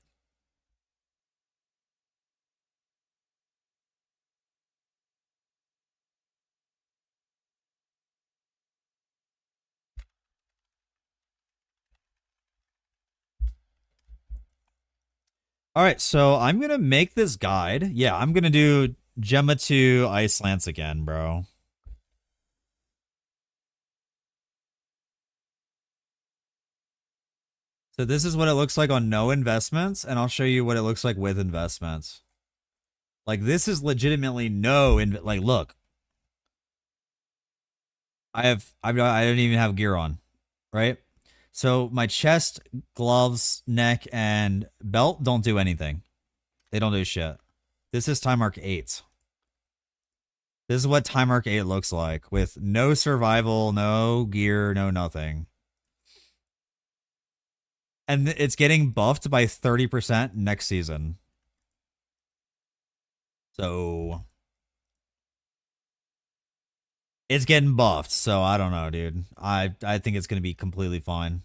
All right, so I'm going to make this guide. Yeah, I'm going to do Gemma 2 Ice Lance again, bro. So this is what it looks like on no investments, and I'll show you what it looks like with investments. Like, this is legitimately no, like, look. I don't even have gear on, right? So my chest, gloves, neck, and belt don't do anything. They don't do shit. This is Time Arc 8. This is what Time Arc 8 looks like, with no survival, no gear, no nothing. And it's getting buffed by 30% next season. So it's getting buffed, so I don't know, dude. I think it's going to be completely fine.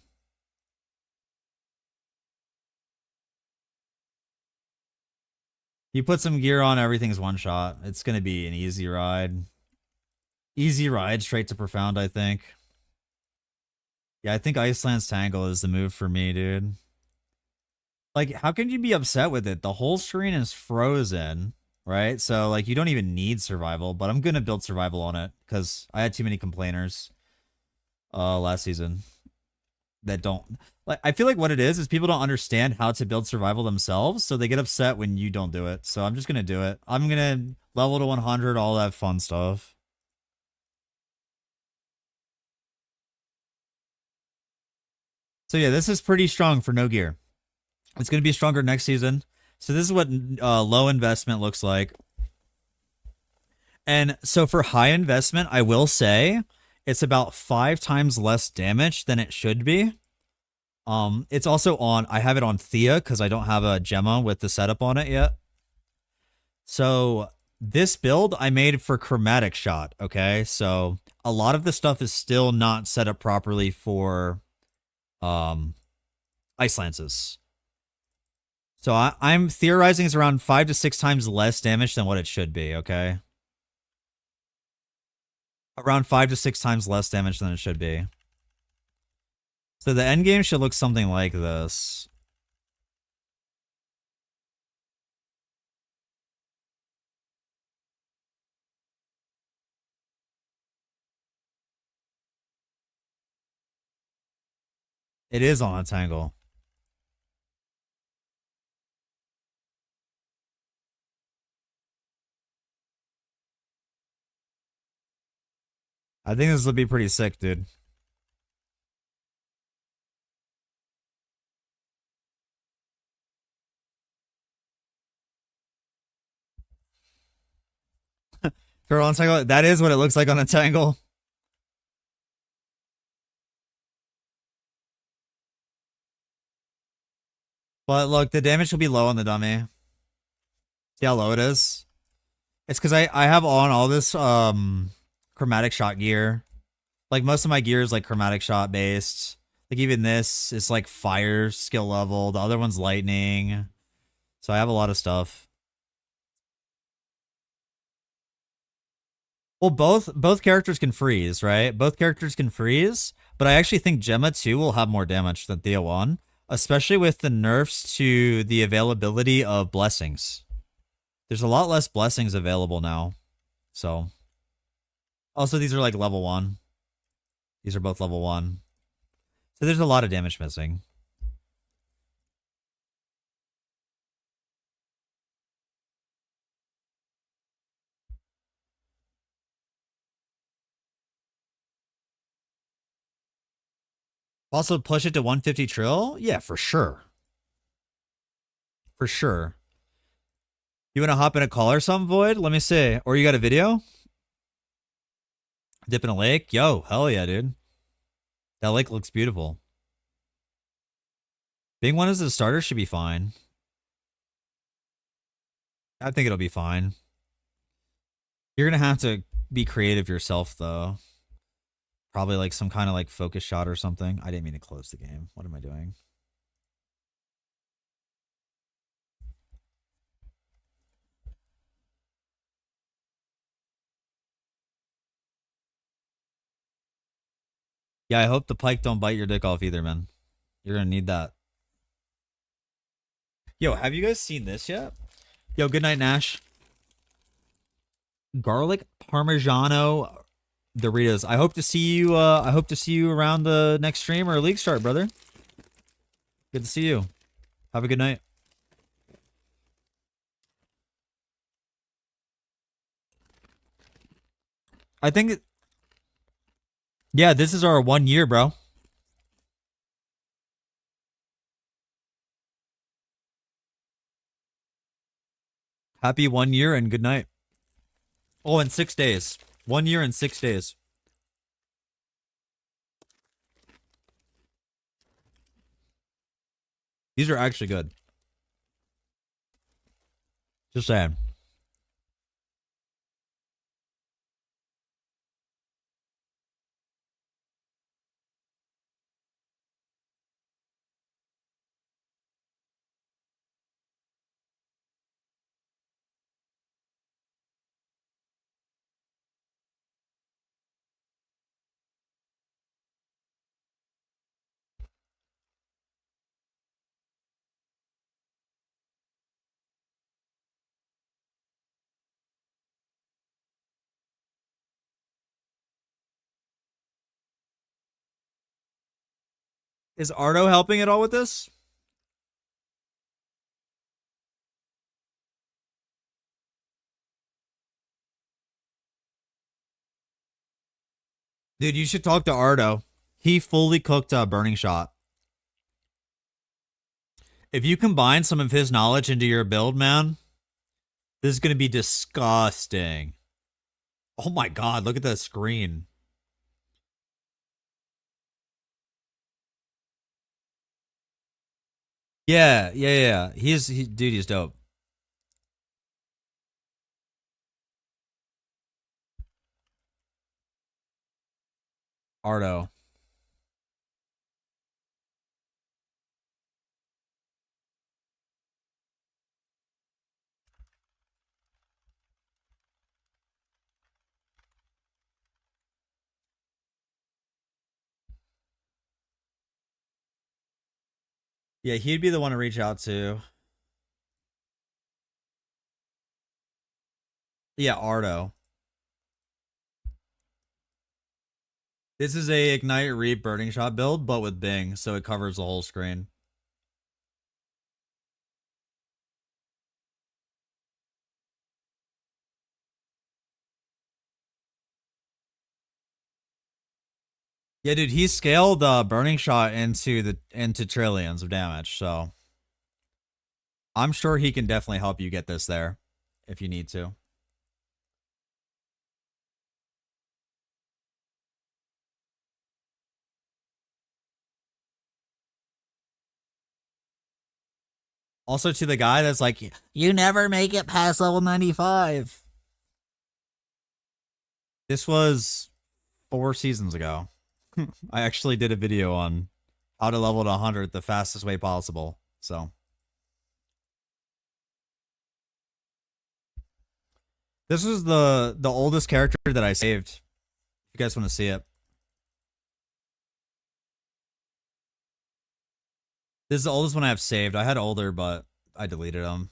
You put some gear on, everything's one shot. It's going to be an easy ride. Easy ride straight to profound, I think. Yeah, I think Iceland's Tangle is the move for me, dude. Like, how can you be upset with it? The whole screen is frozen, right? So, like, you don't even need survival, but I'm going to build survival on it because I had too many complainers last season that don't... Like, I feel like what it is people don't understand how to build survival themselves, so they get upset when you don't do it. So I'm just going to do it. I'm going to level to 100, all that fun stuff. So yeah, this is pretty strong for no gear. It's going to be stronger next season. So this is what low investment looks like. And so for high investment, I will say it's about 5 times less damage than it should be. It's also on, I have it on Thea because I don't have a Gemma with the setup on it yet. So this build I made for Chromatic Shot, okay? So a lot of the stuff is still not set up properly for Ice Lances. So I'm theorizing it's around 5 to 6 times less damage than what it should be, okay? Around 5 to 6 times less damage than it should be. So the end game should look something like this. It is on a tangle. I think this will be pretty sick, dude. Turtle on tangle, that is what it looks like on a tangle. But look, the damage will be low on the dummy. See how low it is? It's because I have on all this Chromatic Shot gear. Like most of my gear is like Chromatic Shot based. Like even this is like fire skill level. The other one's lightning. So I have a lot of stuff. Well, both characters can freeze, right? Both characters can freeze, but I actually think Gemma 2 will have more damage than Thea 1, especially with the nerfs to the availability of blessings. There's a lot less blessings available now. So also these are like level 1. These are both level 1. So there's a lot of damage missing. Also push it to 150 trill? Yeah, for sure. For sure. You want to hop in a call or something, Void? Let me see. Or you got a video? Dip in a lake? Yo, hell yeah, dude. That lake looks beautiful. Being one as a starter should be fine. I think it'll be fine. You're going to have to be creative yourself, though. Probably like some kind of like focus shot or something. I didn't mean to close the game. What am I doing? Yeah, I hope the pike don't bite your dick off either, man. You're going to need that. Yo, have you guys seen this yet? Yo, good night, Nash. Garlic Parmigiano Doritos. I hope to see you. I hope to see you around the next stream or league start, brother. Good to see you. Have a good night. I think, yeah, this is our 1 year, bro. Happy 1 year and good night. Oh, and 6 days. 1 year and 6 days. These are actually good. Just saying. Is Ardo helping at all with this? Dude, you should talk to Ardo. He fully cooked a Burning Shot. If you combine some of his knowledge into your build, man, this is going to be disgusting. Oh my god, look at that screen. Yeah. Dude, he's dope. Ardo. Yeah, he'd be the one to reach out to. Yeah, Ardo. This is a Ignite Reap Burning Shot build, but with Bing, so it covers the whole screen. Yeah, dude, he scaled Burning Shot into trillions of damage, so I'm sure he can definitely help you get this there if you need to. Also, to the guy that's like, you never make it past level 95. This was 4 seasons ago. I actually did a video on how to level to 100 the fastest way possible. So this is the oldest character that I saved. If you guys want to see it. This is the oldest one I have saved. I had older, but I deleted them.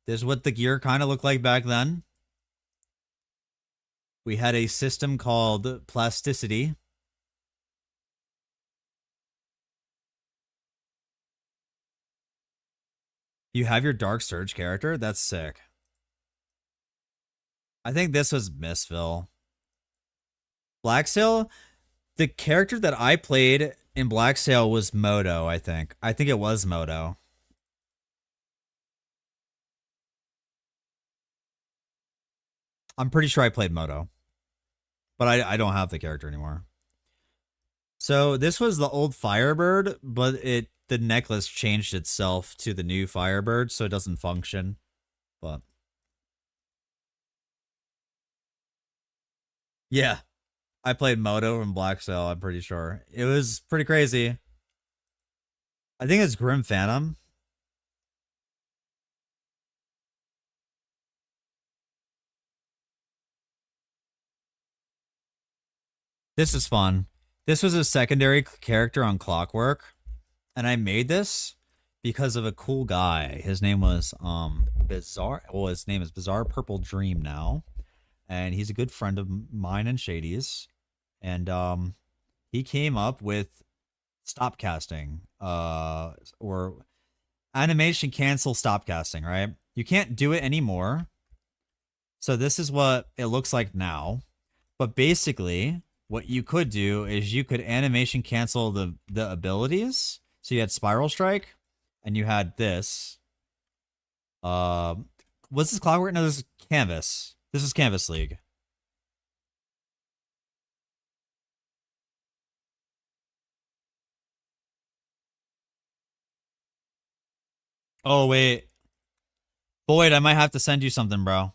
This is what the gear kind of looked like back then. We had a system called plasticity. You have your Dark Surge character? That's sick. I think this was Missville. Black Sail, the character that I played in Black Sail was Moto, I think. I think it was Moto. I'm pretty sure I played Moto. But I don't have the character anymore. So this was the old Firebird, but the necklace changed itself to the new Firebird, so it doesn't function. But yeah, I played Moto from Black Sail, I'm pretty sure. It was pretty crazy. I think it's Grim Phantom. This is fun. This was a secondary character on Clockwork, and I made this because of a cool guy. His name was Bizarre. Well, his name is Bizarre Purple Dream now, and he's a good friend of mine and Shady's. And he came up with stop casting, or animation cancel stop casting. Right? You can't do it anymore. So this is what it looks like now. But basically, what you could do is you could animation cancel the abilities. So you had Spiral Strike, and you had this. Um, what's this Clockwork? No, this is Canvas. This is Canvas League. Oh wait, Boyd, I might have to send you something, bro.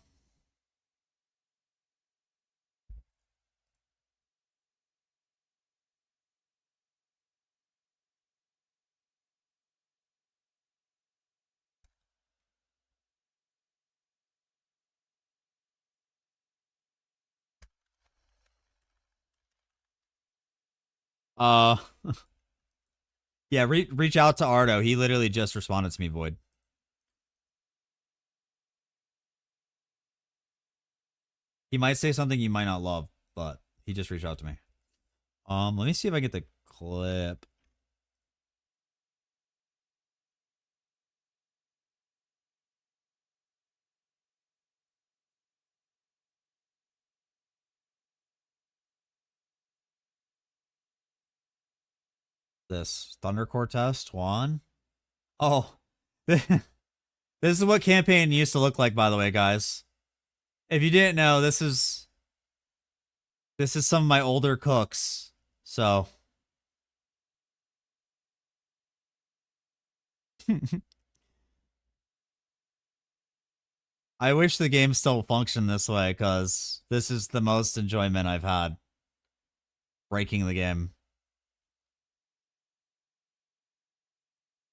Uh, yeah, reach out to Ardo. He literally just responded to me, Void. He might say something you might not love, but he just reached out to me. Let me see if I get the clip. This Thundercore test one. Oh, this is what campaign used to look like, by the way, guys. If you didn't know, this is some of my older cooks. So I wish the game still functioned this way because this is the most enjoyment I've had breaking the game.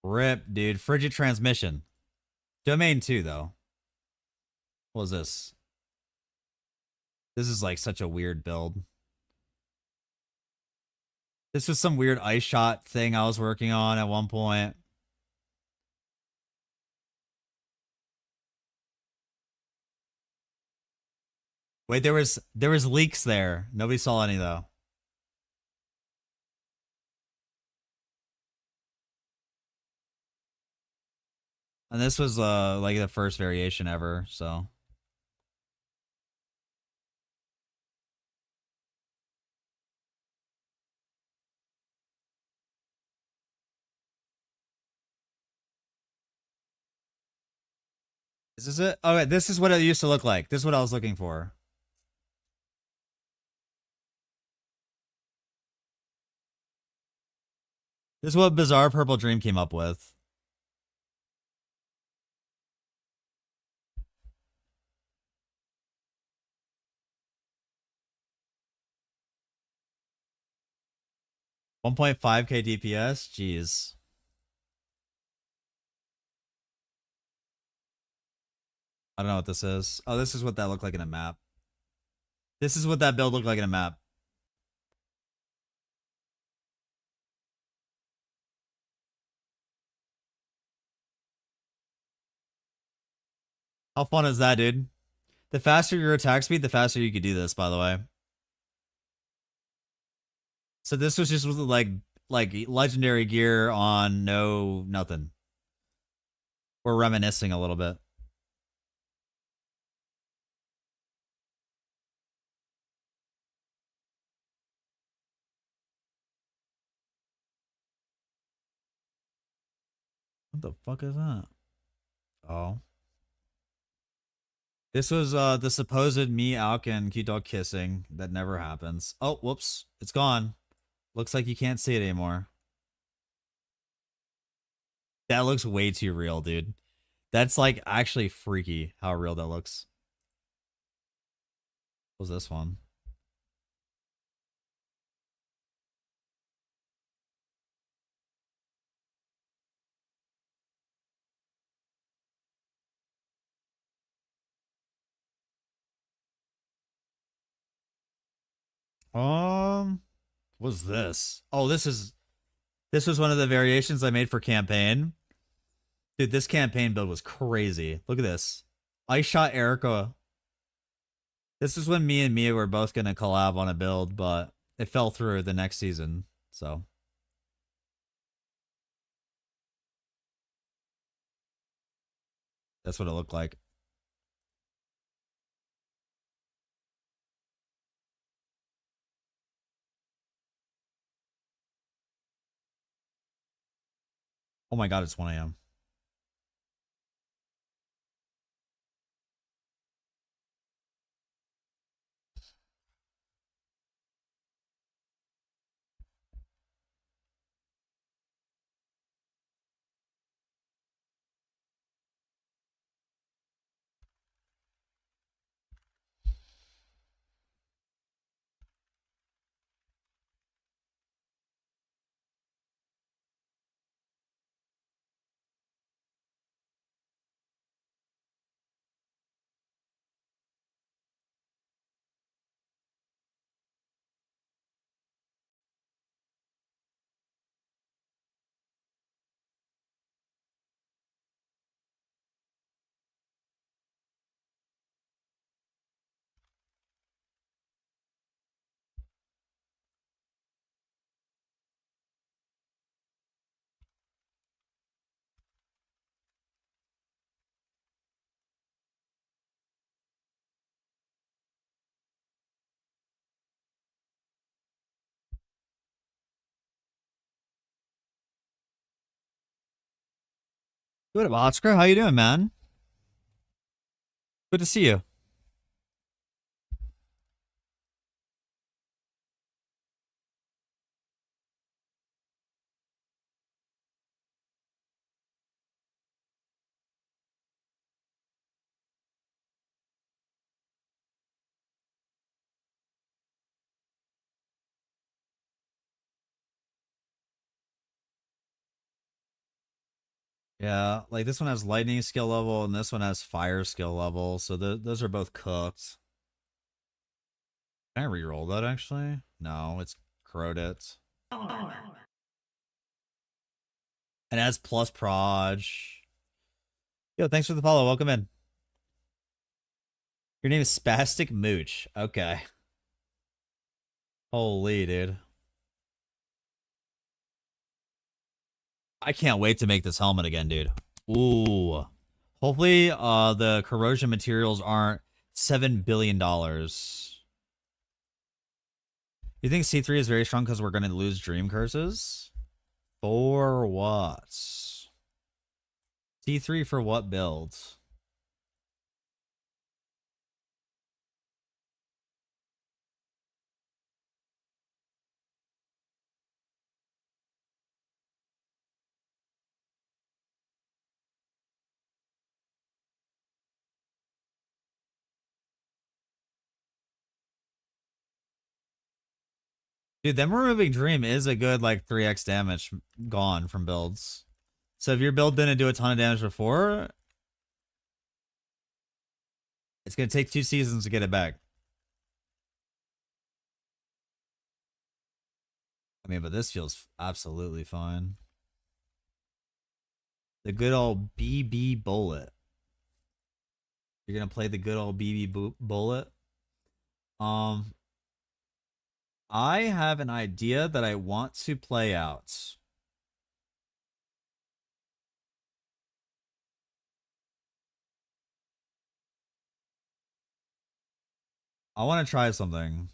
Rip, dude. Frigid transmission. Domain 2, though. What was this? This is like such a weird build. This was some weird ice shot thing I was working on at one point. Wait, there was leaks there. Nobody saw any though. And this was like the first variation ever, so is this it? Oh wait, this is what it used to look like. This is what I was looking for. This is what Bizarre Purple Dream came up with. $1.5K DPS? Jeez. I don't know what this is. Oh, this is what that looked like in a map. This is what that build looked like in a map. How fun is that, dude? The faster your attack speed, the faster you could do this, by the way. So this was just like legendary gear on no nothing. We're reminiscing a little bit. What the fuck is that? Oh. This was the supposed me, Alk, and Cute Dog kissing. That never happens. Oh, whoops. It's gone. Looks like you can't see it anymore. That looks way too real, dude. That's like actually freaky how real that looks. What was this one? What was this? Oh, this was one of the variations I made for campaign. Dude, this campaign build was crazy. Look at this. I shot Erica. This is when me and Mia were both gonna collab on a build, but it fell through the next season. So that's what it looked like. Oh my god, it's 1 a.m. What up, Oscar? How you doing, man? Good to see you. Yeah, like this one has lightning skill level and this one has fire skill level, so those are both cooked. Can I reroll that actually? No, it's corroded. And it has plus proj. Yo, thanks for the follow. Welcome in. Your name is Spastic Mooch. Okay. Holy, dude. I can't wait to make this helmet again, dude. Ooh. Hopefully, the corrosion materials aren't $7 billion. You think C3 is very strong because we're going to lose Dream Curses? For what? C3 for what build? Dude, them removing Dream is a good, like, 3x damage gone from builds. So if your build didn't do a ton of damage before, it's going to take 2 seasons to get it back. I mean, but this feels absolutely fine. The good old BB bullet. You're going to play the good old BB bullet? I have an idea that I want to play out. I want to try something.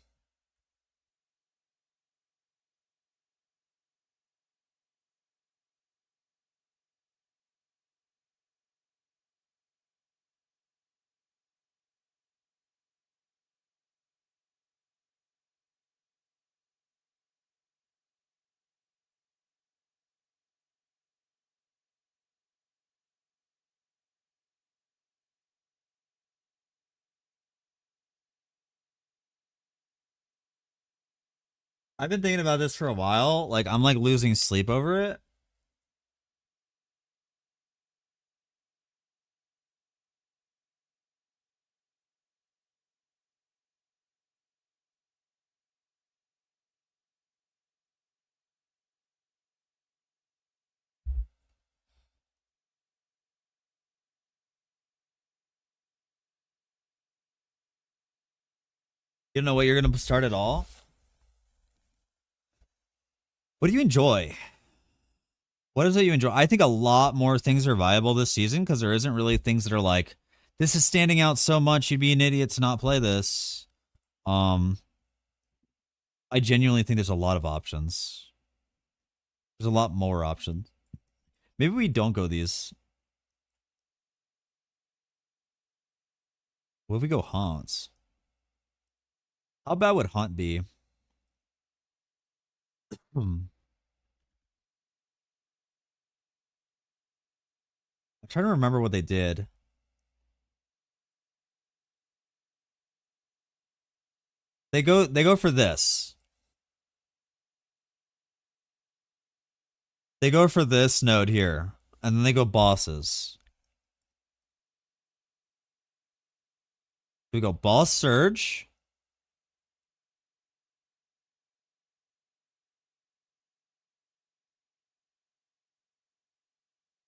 I've been thinking about this for a while. Like, I'm like losing sleep over it. You don't know what you're going to start at all? What do you enjoy? What is it you enjoy? I think a lot more things are viable this season because there isn't really things that are like, this is standing out so much, you'd be an idiot to not play this. I genuinely think there's a lot of options. There's a lot more options. Maybe we don't go these. What if we go haunts? How bad would haunt be? I'm trying to remember what they did. They go for this. They go for this node here. And then they go bosses. We go boss surge.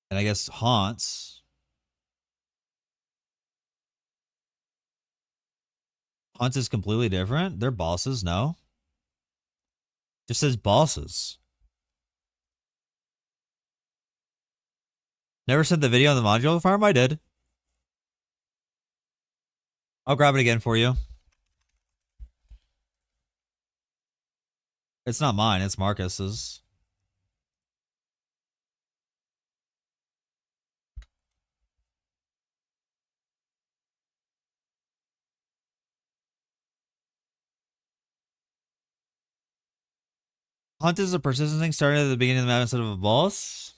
And I guess haunts. Haunts is completely different. They're bosses, no? Just says bosses. Never sent the video on the modular farm? I did. I'll grab it again for you. It's not mine, it's Marcus's. Hunt is a persistent thing starting at the beginning of the map instead of a boss.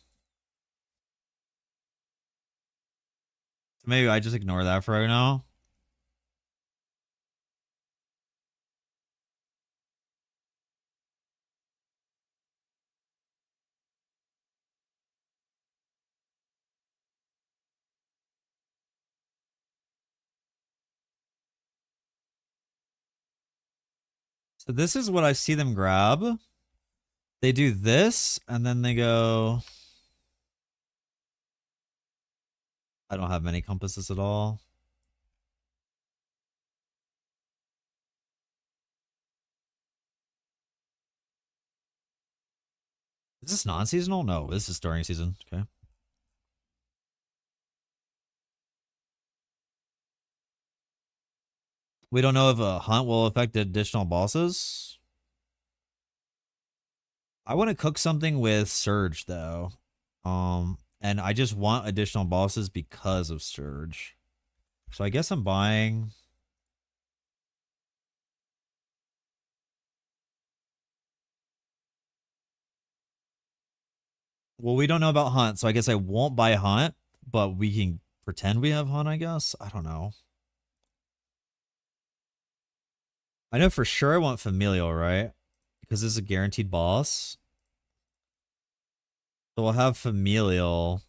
Maybe I just ignore that for right now. So this is what I see them grab. They do this, and then they go... I don't have many compasses at all. Is this non-seasonal? No, this is during season. Okay. We don't know if a hunt will affect additional bosses. I want to cook something with Surge, though. And I just want additional bosses because of Surge. So I guess I'm buying... Well, we don't know about Hunt, so I guess I won't buy Hunt, but we can pretend we have Hunt, I guess. I don't know. I know for sure I want Familial, right? Because this is a guaranteed boss. So we'll have Familial,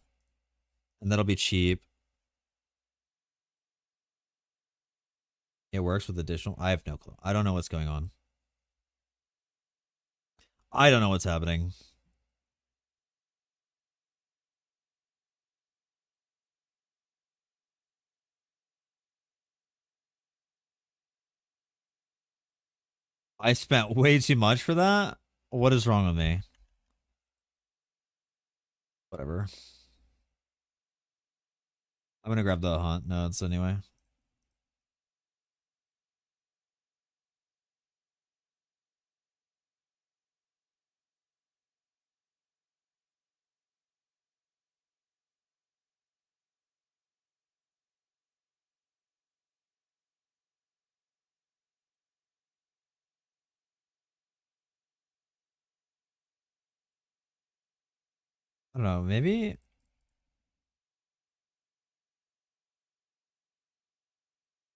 and that'll be cheap. It works with additional... I have no clue. I don't know what's going on. I don't know what's happening. I spent way too much for that? What is wrong with me? Whatever. I'm gonna grab the Hunt nodes anyway. I don't know, maybe...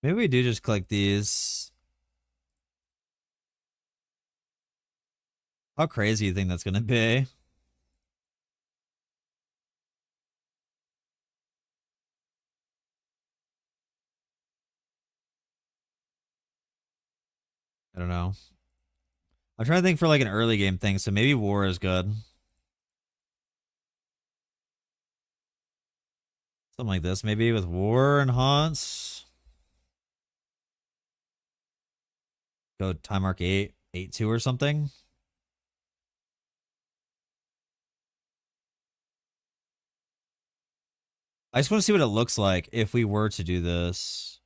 Maybe we do just click these. How crazy do you think that's gonna be? I don't know. I'm trying to think for like an early game thing, so maybe War is good. Something like this, maybe with War and Haunts. Go time mark 8, 8-2 or something. I just want to see what it looks like if we were to do this.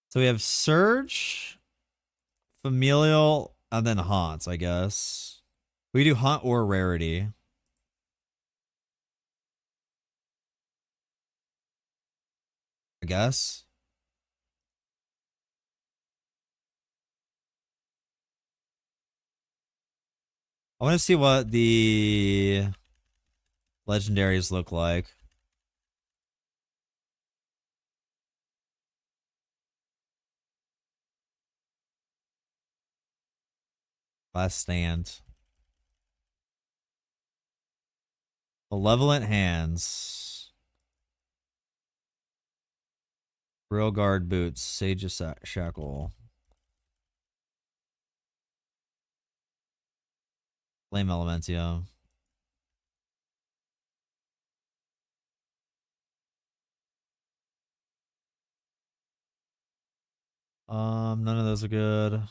So we have Surge, Familial, and then Haunts, I guess. We do hunt or rarity. I guess. I want to see what the legendaries look like. Last stand. Malevolent hands. Real guard boots. Sage shackle. Flame elementia. None of those are good.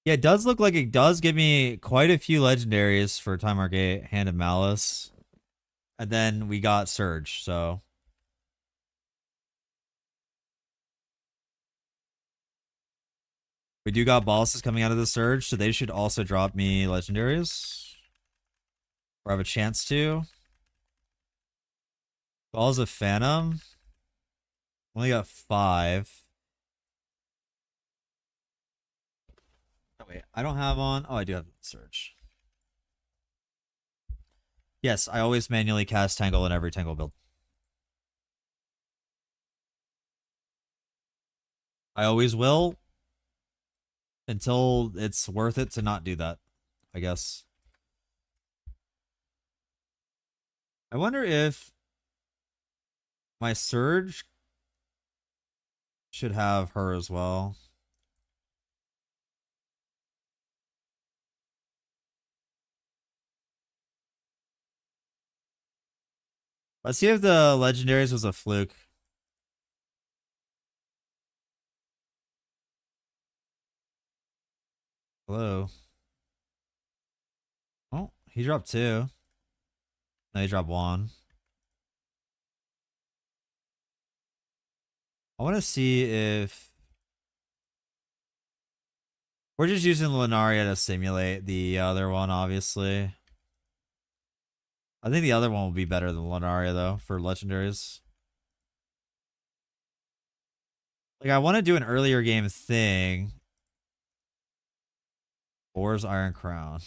Yeah, it does look like it does give me quite a few legendaries for Time Gate, Hand of Malice. And then we got Surge, so. We do got bosses coming out of the Surge, so they should also drop me legendaries. Or have a chance to. Balls of Phantom. Only got 5. Oh, wait, I don't have on. Oh, I do have Surge. Yes, I always manually cast Tangle in every Tangle build. I always will. Until it's worth it to not do that, I guess. I wonder if my Surge should have her as well. Let's see if the legendaries was a fluke. Hello. Oh, he dropped 2. No, he dropped 1. I want to see if we're just using Lunaria to simulate the other one, obviously. I think the other one will be better than Lunaria, though, for legendaries. Like, I want to do an earlier game thing. Boar's Iron Crown.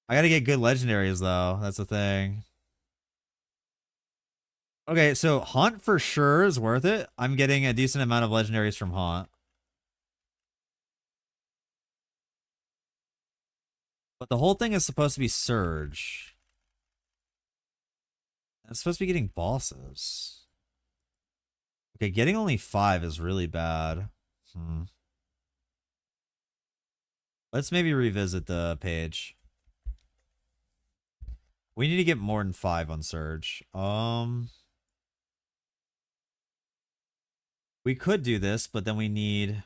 I gotta get good legendaries, though. That's the thing. Okay, so Haunt for sure is worth it. I'm getting a decent amount of legendaries from Haunt. But the whole thing is supposed to be Surge. It's supposed to be getting bosses. Okay, getting only 5 is really bad. Let's maybe revisit the page. We need to get more than 5 on Surge. We could do this, but then we need...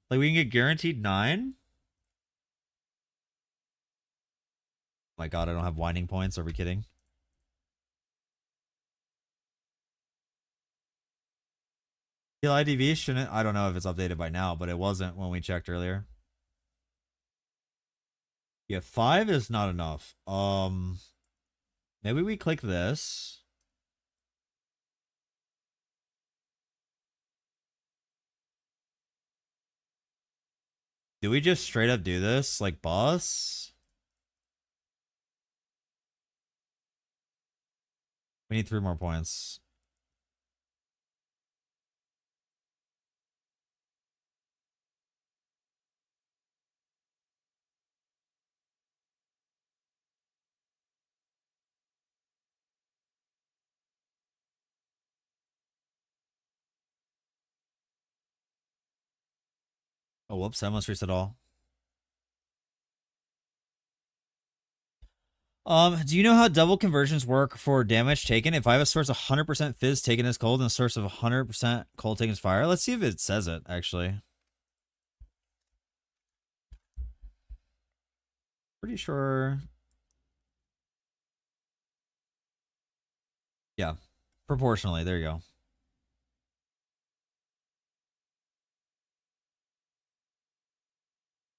Like, we can get guaranteed 9? Oh my god, I don't have winding points. Are we kidding? Heal IDV shouldn't... I don't know if it's updated by now, but it wasn't when we checked earlier. Yeah, 5 is not enough. Maybe we click this. Do we just straight up do this? Like, boss? We need 3 more points. Oh, whoops. I almost reset all. Do you know how double conversions work for damage taken? If I have a source of 100% fizz taken as cold and a source of 100% cold taken as fire? Let's see if it says it, actually. Pretty sure. Yeah. Proportionally. There you go.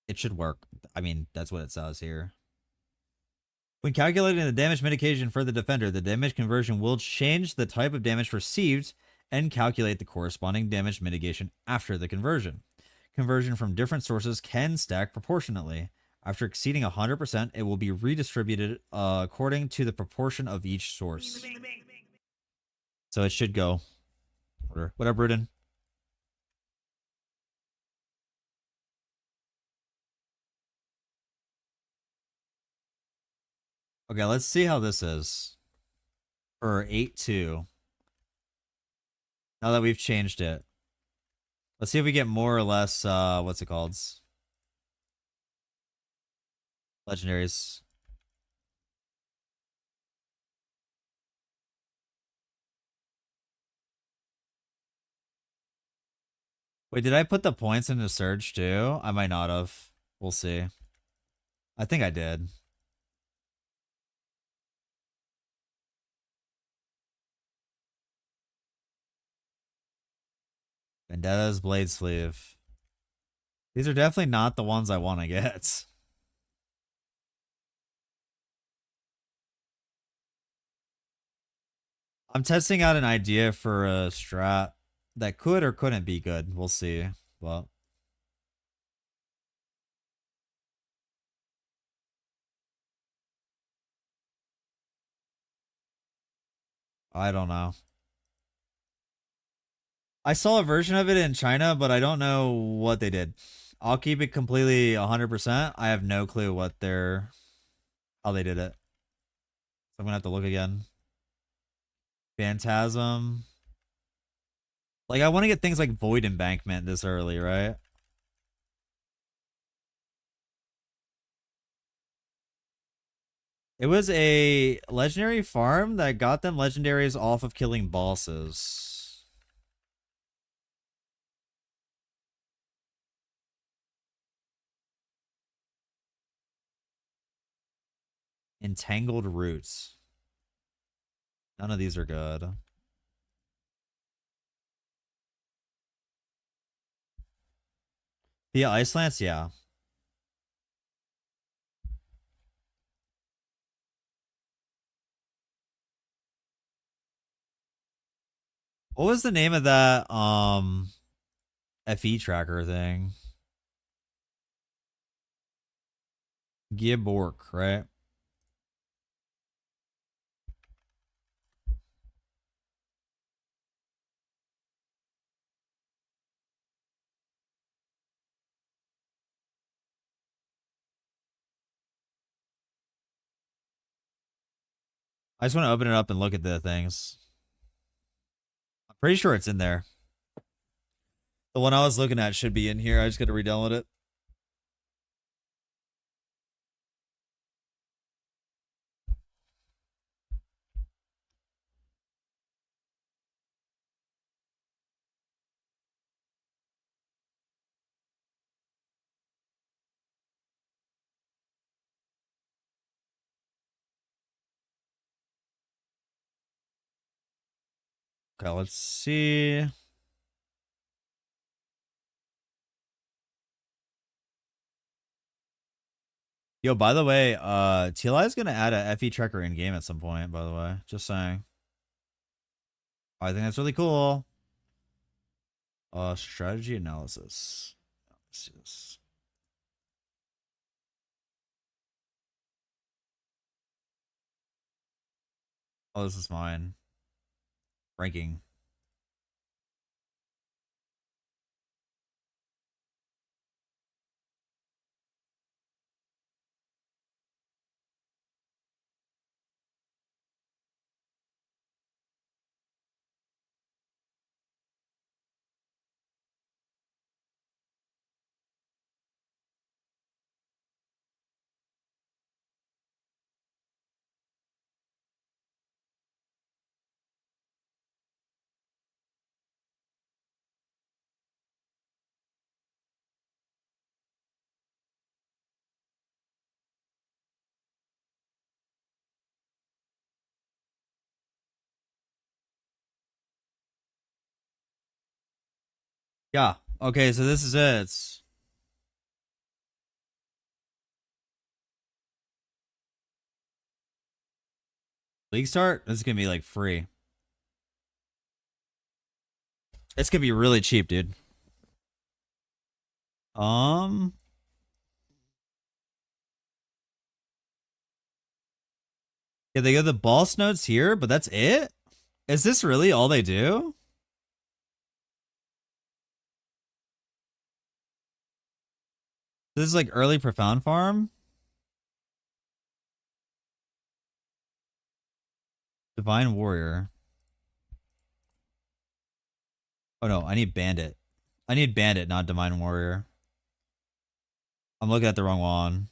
It should work. I mean, that's what it says here. When calculating the damage mitigation for the defender, the damage conversion will change the type of damage received and calculate the corresponding damage mitigation after the conversion. Conversion from different sources can stack proportionately. After exceeding 100%, it will be redistributed according to the proportion of each source. So it should go. What up, Rudin? Okay, let's see how this is for 8-2. Now that we've changed it. Let's see if we get more or less, what's it called? Legendaries. Wait, did I put the points into Surge too? I might not have. We'll see. I think I did. Vendetta's Blade Sleeve. These are definitely not the ones I want to get. I'm testing out an idea for a strat that could or couldn't be good. We'll see. Well, I don't know. I saw a version of it in China, but I don't know what they did. I'll keep it completely 100%. I have no clue what they're how they did it. So I'm gonna have to look again. Phantasm. Like I want to get things like Void Embankment this early, right? It was a legendary farm that got them legendaries off of killing bosses. Entangled Roots. None of these are good. The Ice Lance, yeah. What was the name of that FE tracker thing? Gibork, right? I just want to open it up and look at the things. I'm pretty sure it's in there. The one I was looking at should be in here. I just got to re-download it. Okay, let's see. Yo, by the way, TLI is gonna add a FE tracker in game at some point, by the way. Just saying. I think that's really cool. Strategy analysis. Let's see this. Oh, this is mine. Ranking. Yeah. Okay, so this is it. League start? This is gonna be like free. It's gonna be really cheap, dude. Um, yeah, they go the boss notes here, but that's it? Is this really all they do? This is like early profound farm? Divine warrior. Oh no, I need bandit. I need bandit, not divine warrior. I'm looking at the wrong one.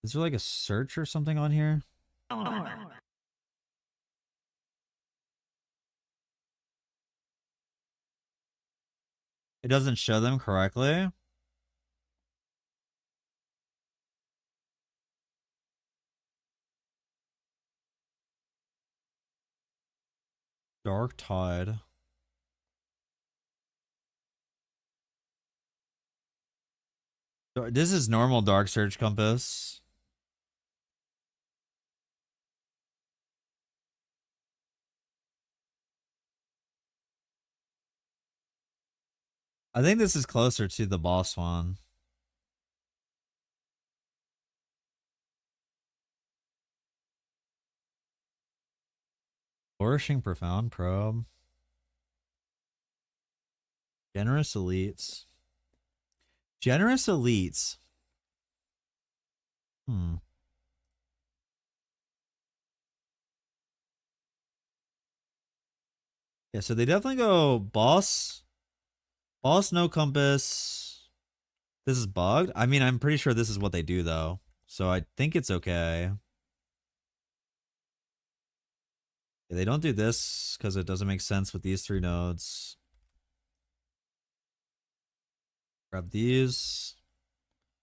Is there like a search or something on here? It doesn't show them correctly. Dark Tide. This is normal dark search compass. I think this is closer to the boss one. Flourishing Profound Probe. Generous Elites. Generous Elites. Hmm. Yeah, so they definitely go boss. Boss, no compass. This is bugged. I mean, I'm pretty sure this is what they do, though. So I think it's okay. Yeah, they don't do this because it doesn't make sense with these 3 nodes. Grab these.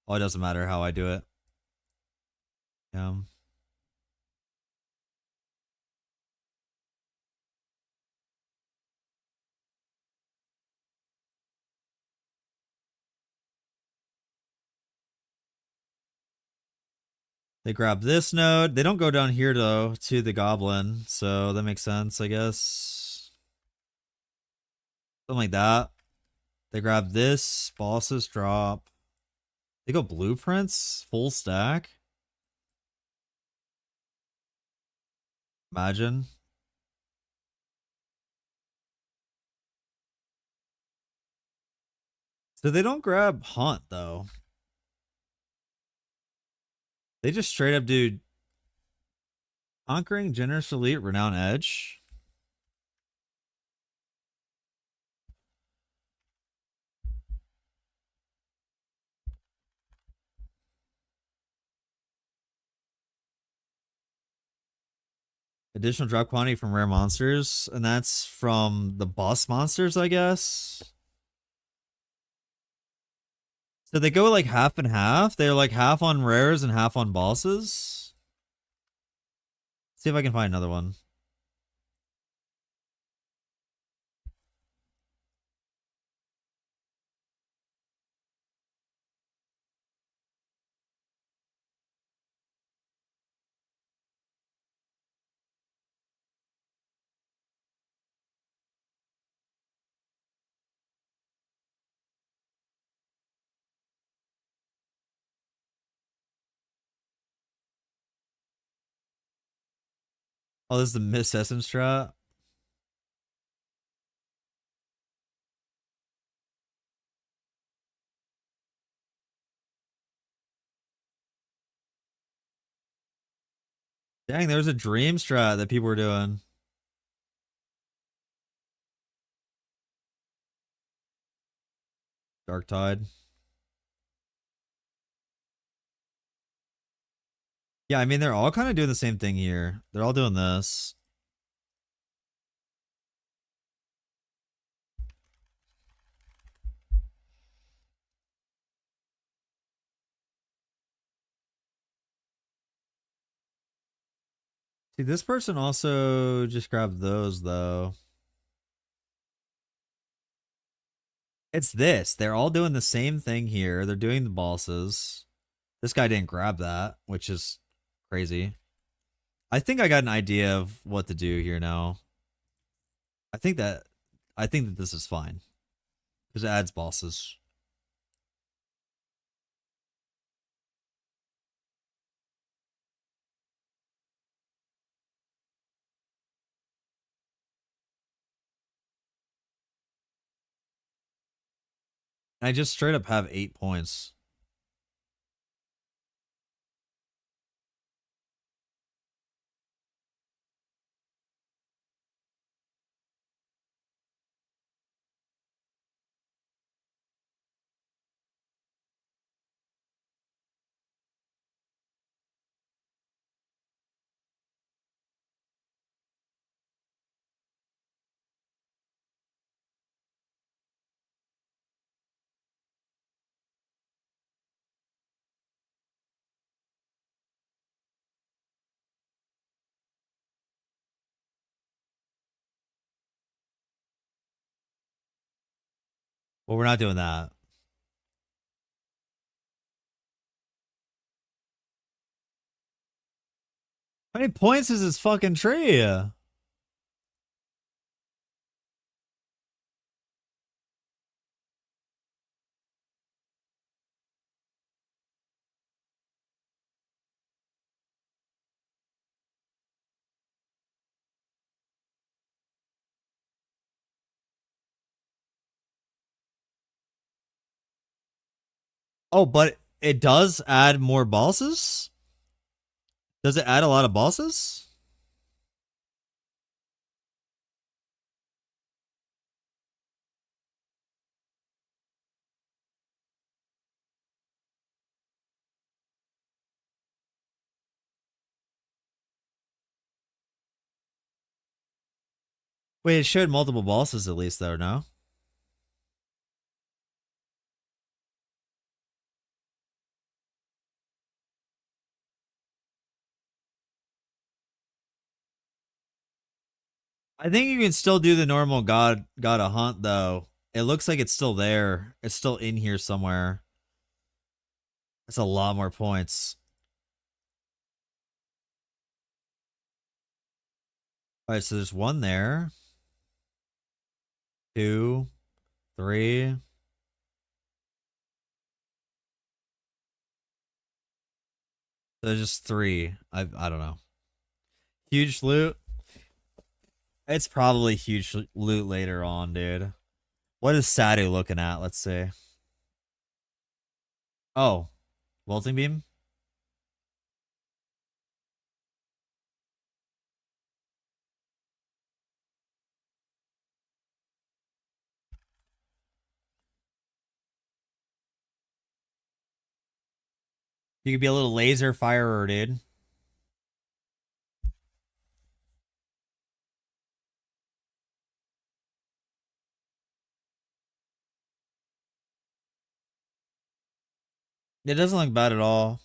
Oh, it doesn't matter how I do it. Yeah. They grab this node. They don't go down here, though, to the goblin. So that makes sense, I guess. Something like that. They grab this. Bosses drop. They go blueprints. Full stack. Imagine. So they don't grab Hunt, though. They just straight up do Conquering, Generous Elite, Renown Edge. Additional drop quantity from rare monsters. And that's from the boss monsters, I guess. So they go like half and half. They're like half on rares and half on bosses. See if I can find another one. Oh, this is the Miss Essence strat. Dang, there was a dream strat that people were doing. Dark Tide. Yeah, I mean, they're all kind of doing the same thing here. They're all doing this. See, this person also just grabbed those, though. It's this. They're all doing the same thing here. They're doing the bosses. This guy didn't grab that, which is crazy. I think I got an idea of what to do here now. I think that this is fine because it adds bosses. I just straight up have 8 points. Well, we're not doing that. How many points is this fucking tree? Oh, but it does add more bosses? Does it add a lot of bosses? Wait, it showed multiple bosses at least, though, no? I think you can still do the normal gotta hunt, though. It looks like it's still there. It's still in here somewhere. That's a lot more points. All right, so there's one there. 2, 3. There's just 3. I don't know. Huge loot. It's probably huge loot later on, dude. What is Sadu looking at? Let's see. Oh, Wilting Beam? You could be a little laser firer, dude. It doesn't look bad at all.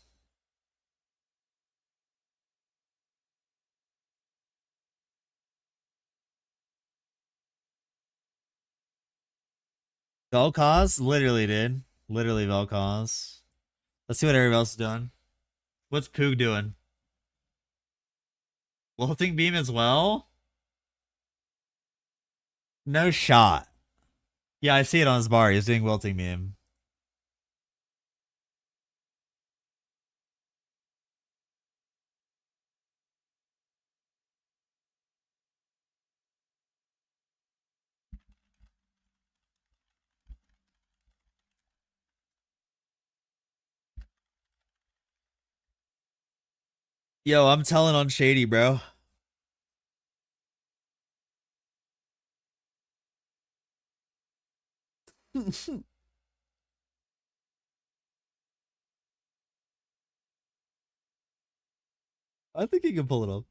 Vel'Koz? Literally, dude. Literally Vel'Koz. Let's see what everybody else is doing. What's Poog doing? Wilting Beam as well? No shot. Yeah, I see it on his bar. He's doing Wilting Beam. Yo, I'm telling on Shady, bro. I think he can pull it up.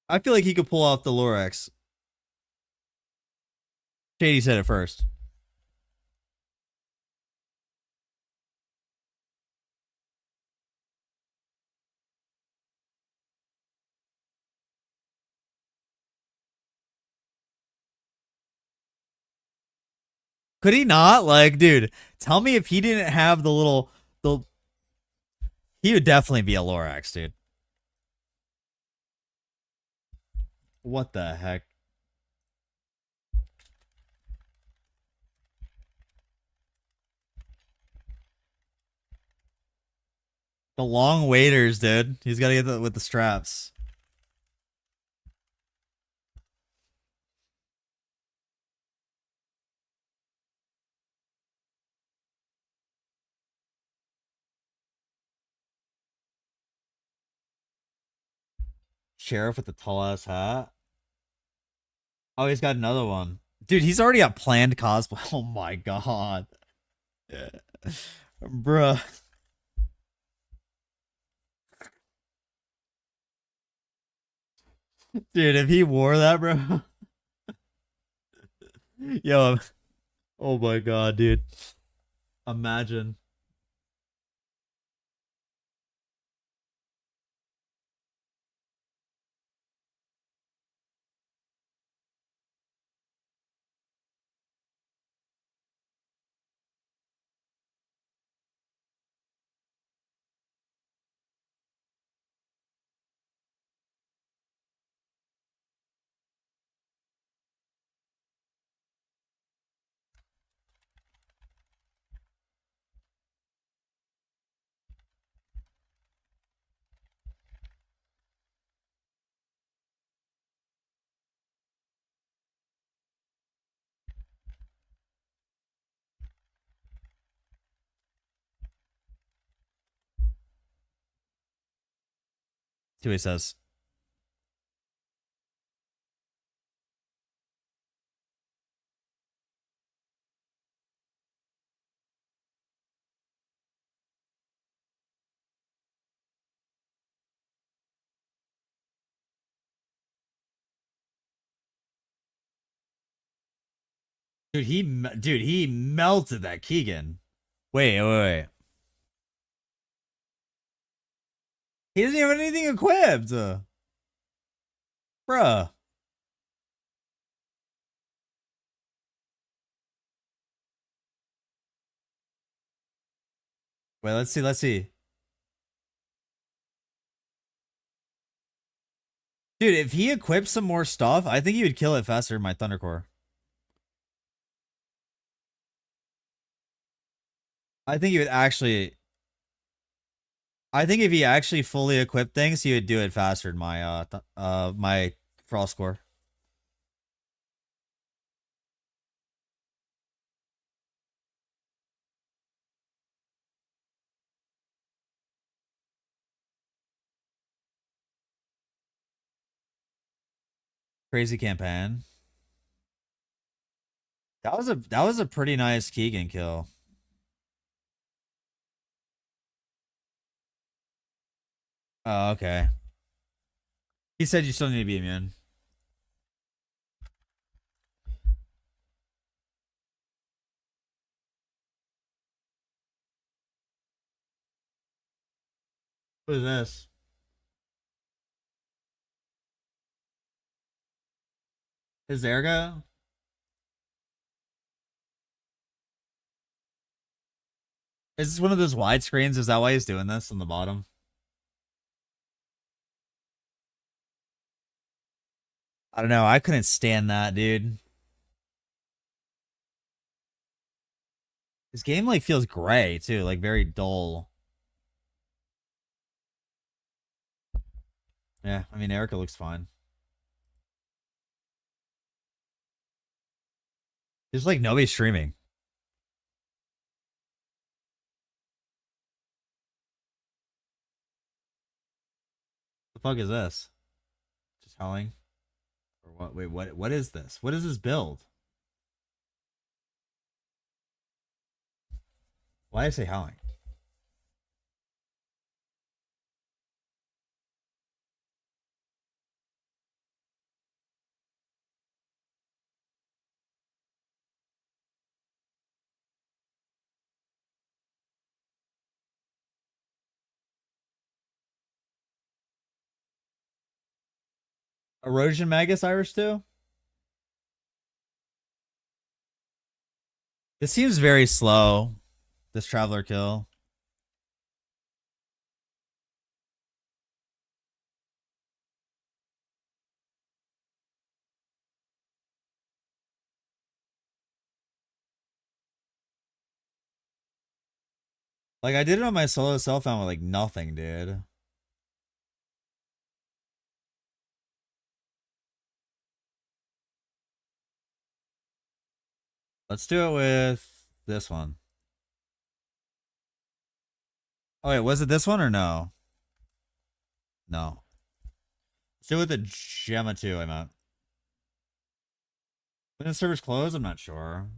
I feel like he could pull off the Lorax. Shady said it first. Could he not? Like, dude, tell me if he didn't have the little the he would definitely be a Lorax, dude. What the heck? The long waiters, dude. He's got to get with the straps. Sheriff with the tall ass hat. Oh, he's got another one. Dude, he's already got planned cosplay. Oh my god. Yeah. Bruh. Dude, if he wore that, bro. Yo, oh my god, dude. Imagine. See what he says. Dude, he melted that Keegan. Wait. He doesn't have anything equipped. Bruh. Wait, let's see. Dude, if he equips some more stuff, I think he would kill it faster in my Thundercore. I think he would actually I think if he actually fully equipped things, he would do it faster in my my Frost Core. Crazy campaign. That was a pretty nice Keegan kill. Oh, okay. He said you still need to be immune. What is this? Is Ergo? Is this one of those widescreens? Is that why he's doing this on the bottom? I don't know. I couldn't stand that, dude. This game like feels gray too, like very dull. Yeah, I mean Erica looks fine. There's like nobody streaming. The fuck is this? Just howling? Or what? Wait, what is this? What is this build? Why did I say howling? Erosion Magus Irish too? This seems very slow. This Traveler kill. Like, I did it on my solo self found with, like, nothing, dude. Let's do it with this one. Oh, wait, was it this one or no? No. Let's do it with the Gemma 2, I meant. When the server's closed, I'm not sure.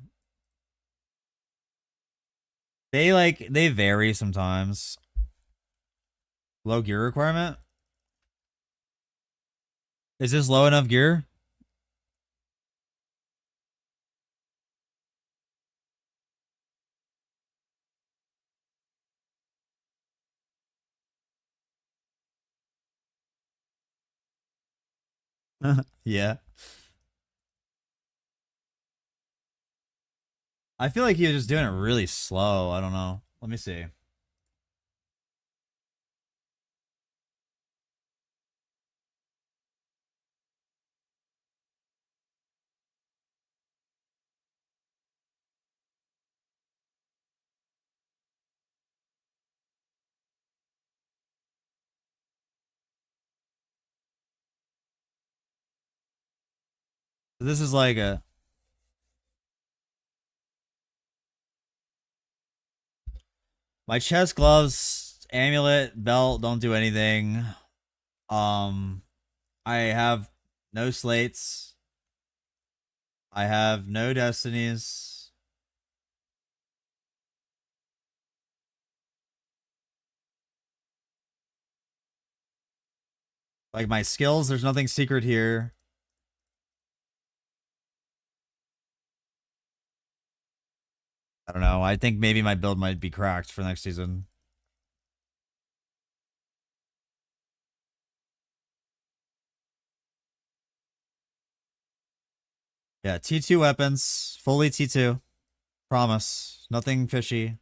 They vary sometimes. Low gear requirement? Is this low enough gear? Yeah. I feel like he was just doing it really slow. I don't know. Let me see. This is like a my chest gloves, amulet, belt don't do anything. I have no slates. I have no destinies. Like my skills, there's nothing secret here. I don't know. I think maybe my build might be cracked for next season. Yeah, T2 weapons, fully T2. Promise. Nothing fishy.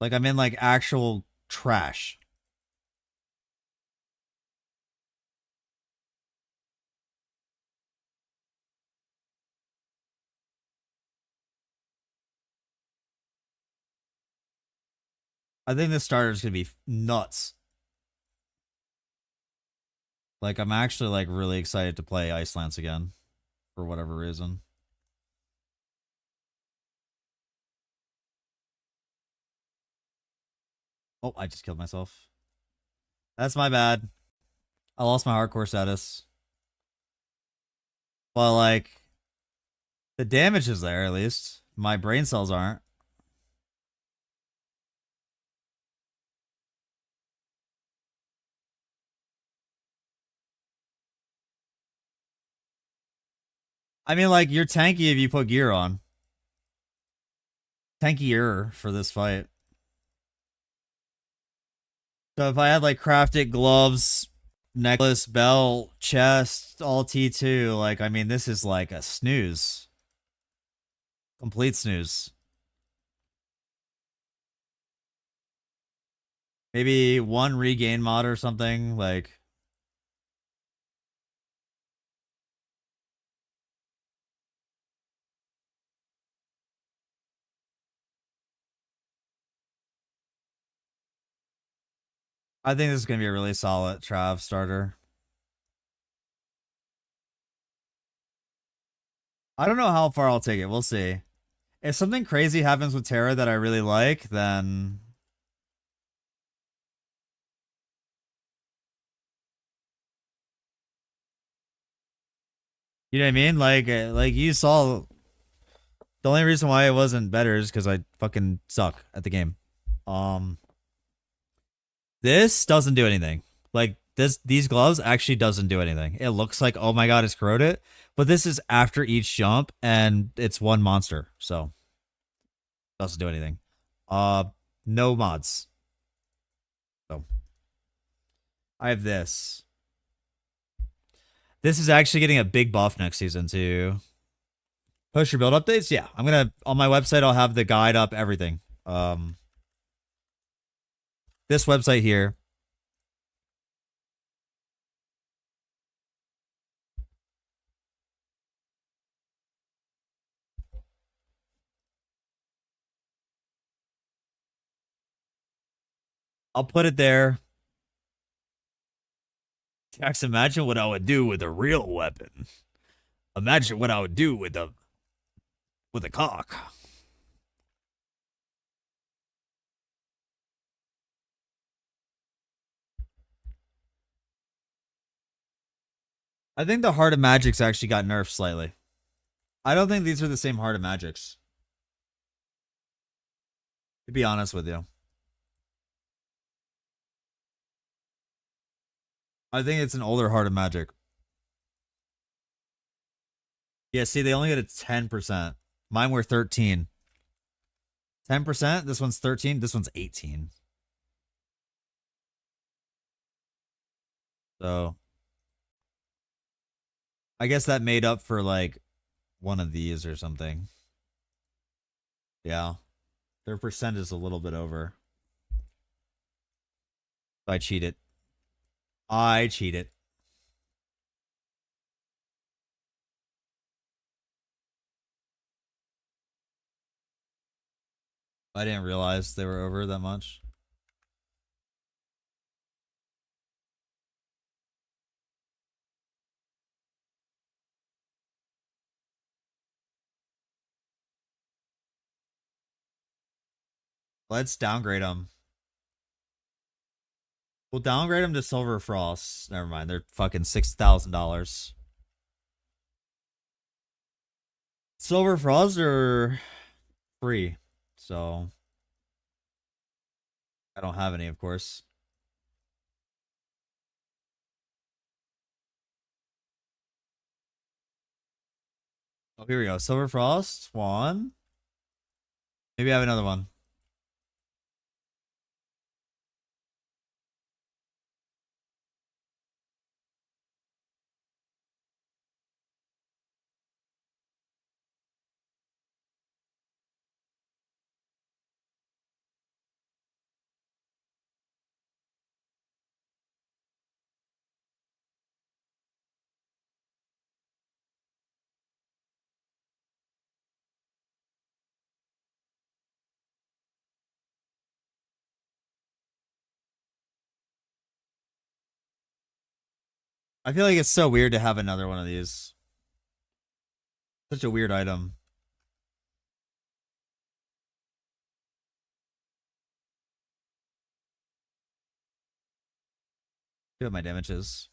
Like I'm in like actual trash. I think the starter's gonna be nuts. Like I'm actually like really excited to play Ice Lance again for whatever reason. Oh, I just killed myself. That's my bad. I lost my hardcore status. Well, like the damage is there at least. My brain cells aren't. I mean, like you're tanky if you put gear on. Tankier for this fight. So if I had like crafted gloves, necklace, belt, chest, all T2, like I mean, this is like a snooze. Complete snooze. Maybe one regain mod or something, like I think this is gonna be a really solid Trav starter. I don't know how far I'll take it. We'll see. If something crazy happens with Terra that I really like, then you know what I mean? Like you saw, the only reason why it wasn't better is because I fucking suck at the game. Um, this doesn't do anything. Like these gloves actually doesn't do anything. It looks like oh my god, it's corroded, but this is after each jump and it's one monster, so doesn't do anything. Uh, no mods. So I have this. This is actually getting a big buff next season too. Post your build updates? Yeah. I'm gonna on my website I'll have the guide up, everything. This website here. I'll put it there. Jax, imagine what I would do with a real weapon. Imagine what I would do with a cock. I think the Heart of Magics actually got nerfed slightly. I don't think these are the same Heart of Magics. To be honest with you. I think it's an older Heart of Magic. Yeah, see, they only get a 10%. Mine were 13. 10%? This one's 13. This one's 18. So I guess that made up for like one of these or something. Yeah. Their percent is a little bit over. I cheat it. I cheat it. I didn't realize they were over that much. Let's downgrade them. We'll downgrade them to Silver Frost. Never mind. They're fucking $6,000. Silver Frost are free. So I don't have any, of course. Oh, here we go. Silver Frost, Swan. Maybe I have another one. I feel like it's so weird to have another one of these. Such a weird item. See what my damage is.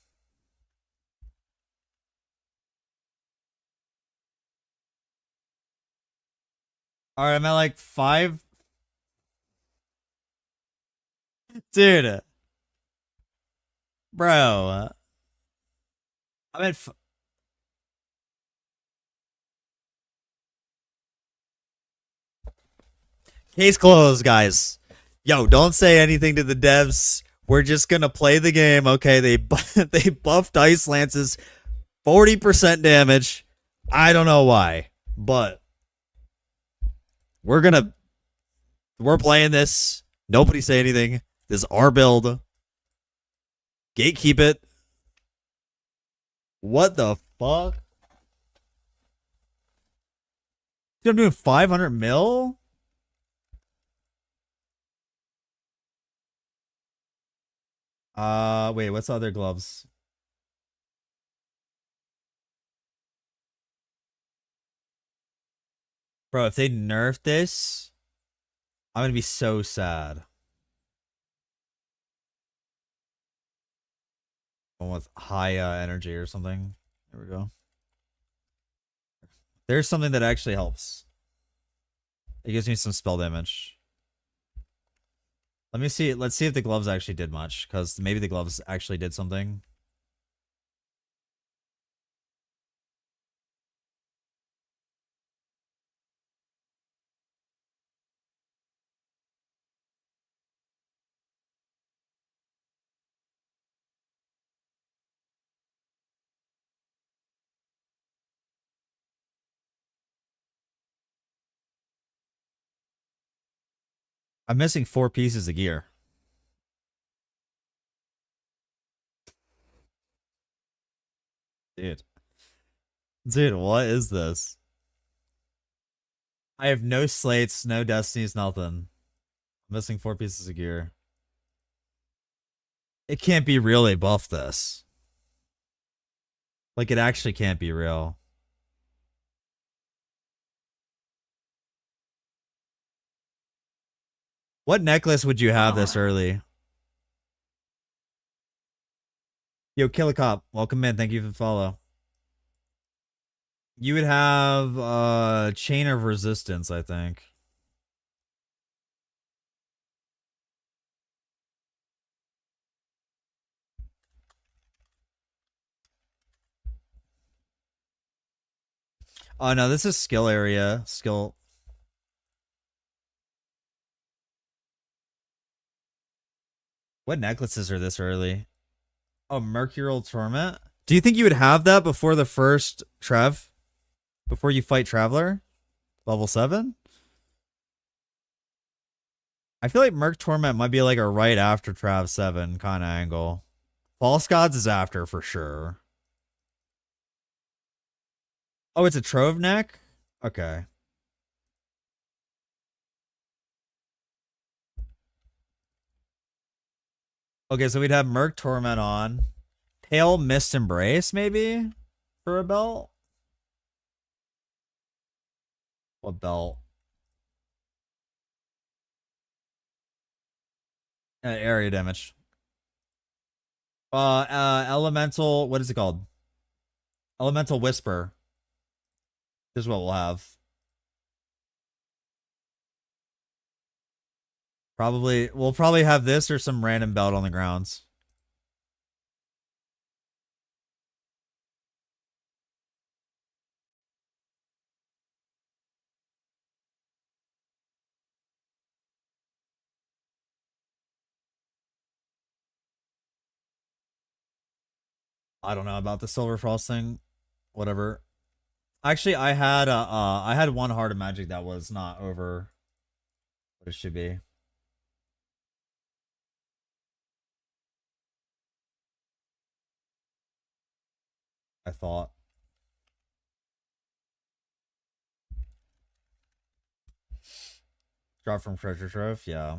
Alright, I'm at like 5. Dude. Bro. I'm at... Case closed, guys. Yo, don't say anything to the devs. We're just gonna play the game. Okay, they they buffed Ice Lance's 40% damage. I don't know why, but we're playing this. Nobody say anything. This is our build. Gatekeep it. What the fuck? Dude, I'm doing 500 mil? Wait, what's the other gloves? Bro, if they nerf this, I'm gonna be so sad. One with high energy or something. There we go. There's something that actually helps. It gives me some spell damage. Let me see. Let's see if the gloves actually did much, because maybe the gloves actually did something. I'm missing 4 pieces of gear. Dude. Dude, what is this? I have no slates, no destinies, nothing. I'm missing 4 pieces of gear. It can't be real they buffed this. Like, it actually can't be real. What necklace would you have this early? Yo, Killicop, welcome in. Thank you for the follow. You would have Chain of Resistance, I think. Oh no, this is skill area. Skill. What necklaces are this early? Oh, Mercurial Torment. Do you think you would have that before the first Trev? Before you fight Traveler? Level 7? I feel like Merc Torment might be like a right after Trav 7 kind of angle. False Gods is after for sure. Oh, it's a Trove neck? Okay. Okay, so we'd have Merc Torment on. Pale Mist Embrace, maybe? For a belt? What belt? Area damage. Elemental, what is it called? Elemental Whisper. This is what we'll have. We'll probably have this or some random belt on the grounds. I don't know about the Silver Frost thing. Whatever. Actually, I had one Heart of Magic that was not over what it should be. I thought. Drop from Treasure Trove, yeah.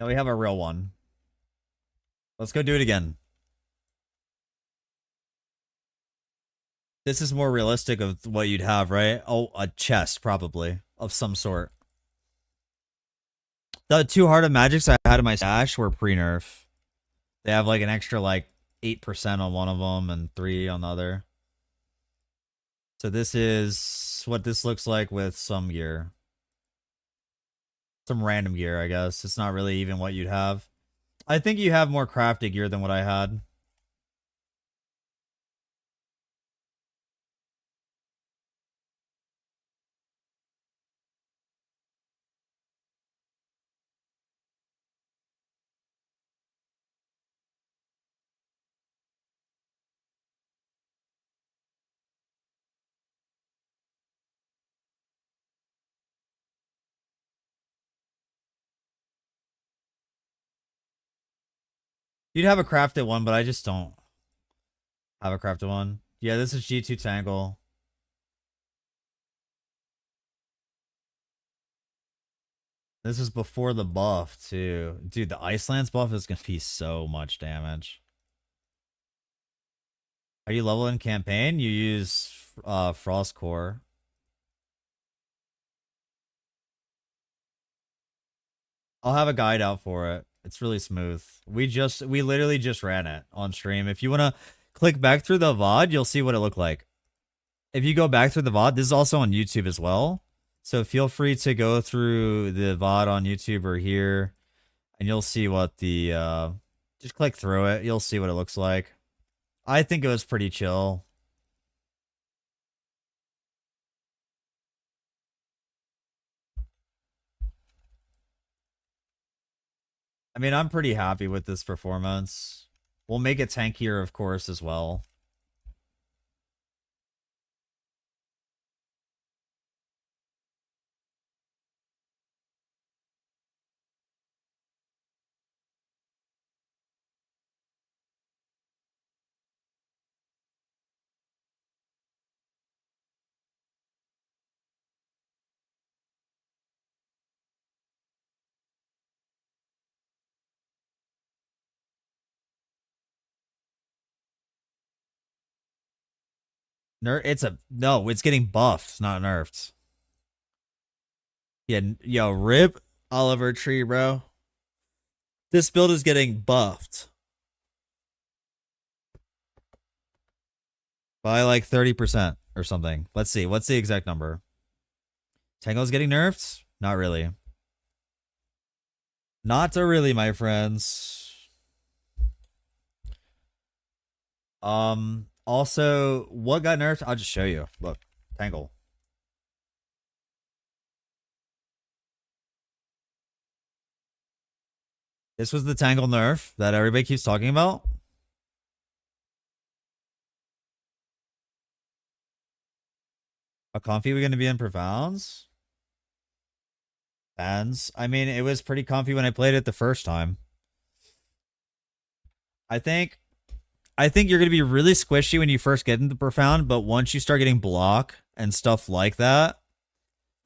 Now we have a real one. Let's go do it again. This is more realistic of what you'd have, right? Oh, a chest, probably, of some sort. The 2 Heart of Magics I had in my stash were pre-nerf. They have like an extra like 8% on one of them and 3 on the other. So this is what this looks like with some gear. Some random gear, I guess. It's not really even what you'd have. I think you have more crafted gear than what I had. You'd have a crafted one, but I just don't have a crafted one. Yeah, this is G2 Tangle. This is before the buff, too. Dude, the Icelands buff is going to be so much damage. Are you level in campaign? You use Frost Core. I'll have a guide out for it. It's really smooth. We literally just ran it on stream. If you want to click back through the VOD, you'll see what it looked like. If you go back through the VOD, this is also on YouTube as well. So feel free to go through the VOD on YouTube or here, and you'll see what the, just click through it. You'll see what it looks like. I think it was pretty chill. I mean, I'm pretty happy with this performance. We'll make it tankier, of course, as well. No, it's getting buffed, not nerfed. Yeah, yo, rip Oliver Tree, bro. This build is getting buffed by like 30% or something. Let's see. What's the exact number? Tango's getting nerfed? Not really. Not really, my friends. Also, what got nerfed? I'll just show you. Look, Tangle. This was the Tangle nerf that everybody keeps talking about. How comfy are we going to be in Profounds? Fans. I mean, it was pretty comfy when I played it the first time. I think you're going to be really squishy when you first get into Profound, but once you start getting block and stuff like that,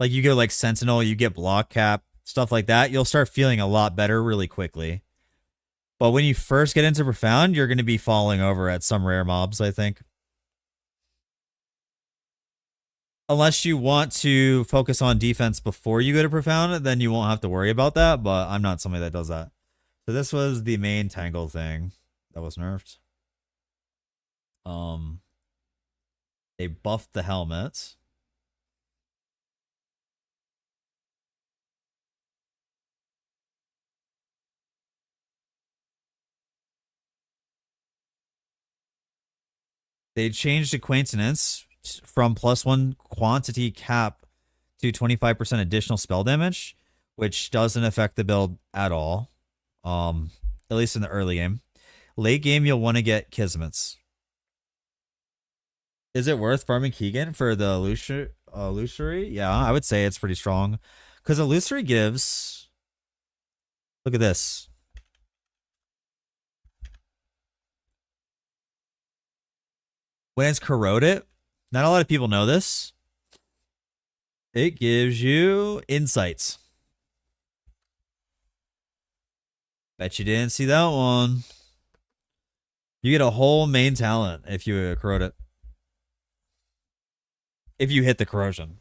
like you go like Sentinel, you get block cap, stuff like that, you'll start feeling a lot better really quickly. But when you first get into Profound, you're going to be falling over at some rare mobs, I think. Unless you want to focus on defense before you go to Profound, then you won't have to worry about that, but I'm not somebody that does that. So this was the main Tangle thing that was nerfed. They buffed the helmets. They changed Acquaintance from +1 quantity cap to 25% additional spell damage, which doesn't affect the build at all. At least in the early game. Late game, you'll want to get Kismets. Is it worth farming Keegan for the illusory? Yeah, I would say it's pretty strong. Because illusory gives... Look at this. When it's corroded, not a lot of people know this. It gives you insights. Bet you didn't see that one. You get a whole main talent if you corrode it. If you hit the corrosion.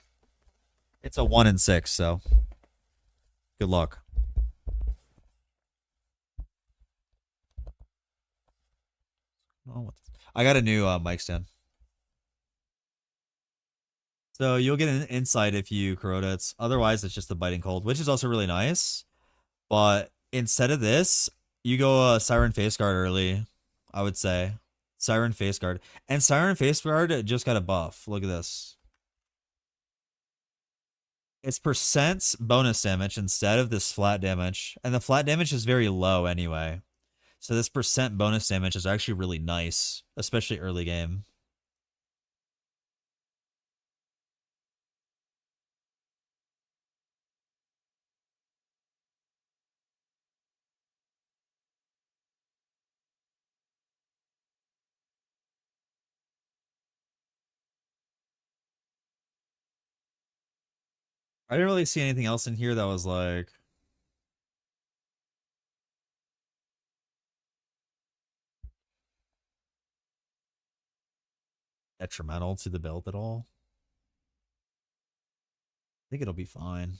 It's a 1 in 6, so good luck. Oh, I got a new mic stand. So you'll get an insight if you corrode it. Otherwise, it's just the biting cold, which is also really nice. But instead of this, you go Siren Face Guard early, I would say. Siren Face Guard. And Siren Face Guard just got a buff. Look at this. It's percent bonus damage instead of this flat damage. And the flat damage is very low anyway. So this percent bonus damage is actually really nice, especially early game. I didn't really see anything else in here that was like detrimental to the build at all. I think it'll be fine.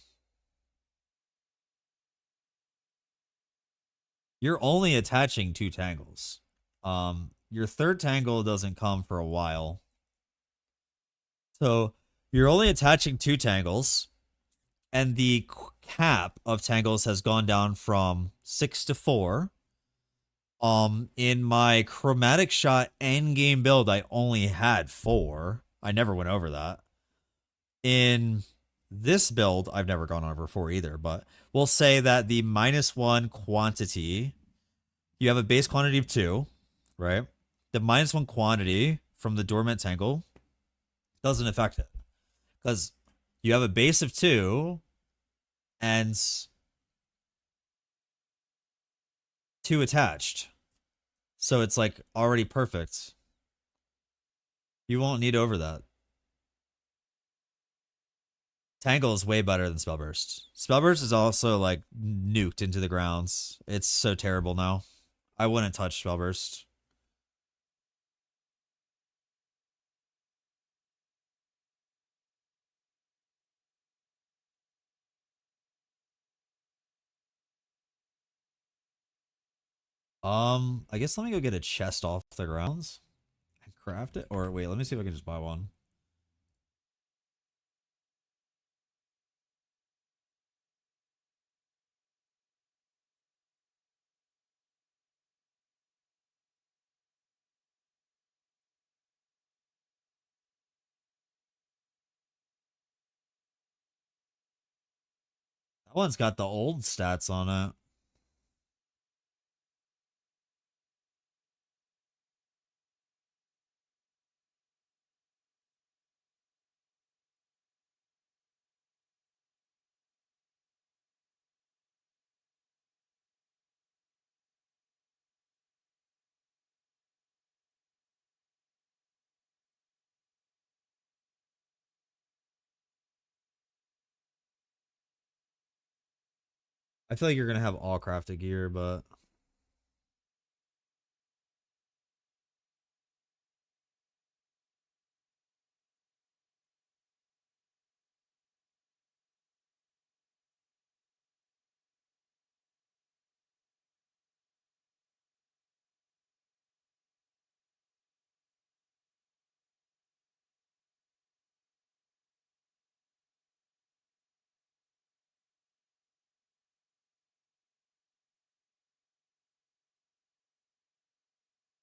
You're only attaching 2 tangles. Your third tangle doesn't come for a while. So you're only attaching 2 tangles, and the cap of tangles has gone down from 6 to 4. In my Chromatic Shot endgame build, I only had 4. I never went over that. In this build, I've never gone over 4 either, but we'll say that the -1 quantity, you have a base quantity of 2, right? The -1 quantity from the Dormant Tangle doesn't affect it. Because you have a base of 2 and 2 attached. So it's like already perfect. You won't need over that. Tangle is way better than Spellburst. Spellburst is also like nuked into the grounds. It's so terrible now. I wouldn't touch Spellburst. I guess let me go get a chest off the grounds and craft it. Or wait, let me see if I can just buy one. That one's got the old stats on it. I feel like you're gonna have all crafted gear, but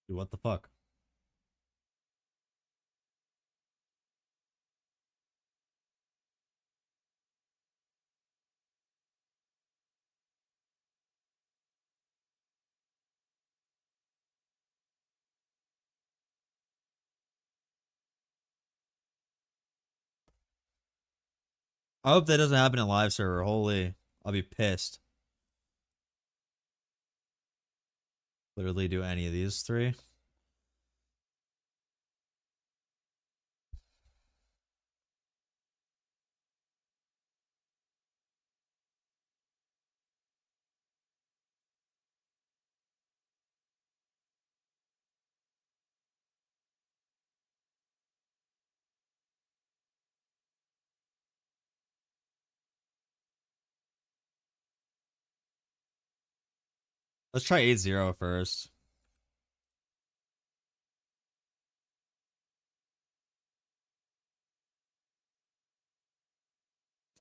dude, what the fuck? I hope that doesn't happen in live server. Holy, I'll be pissed. Literally do any of these three. Let's try 8-0 first.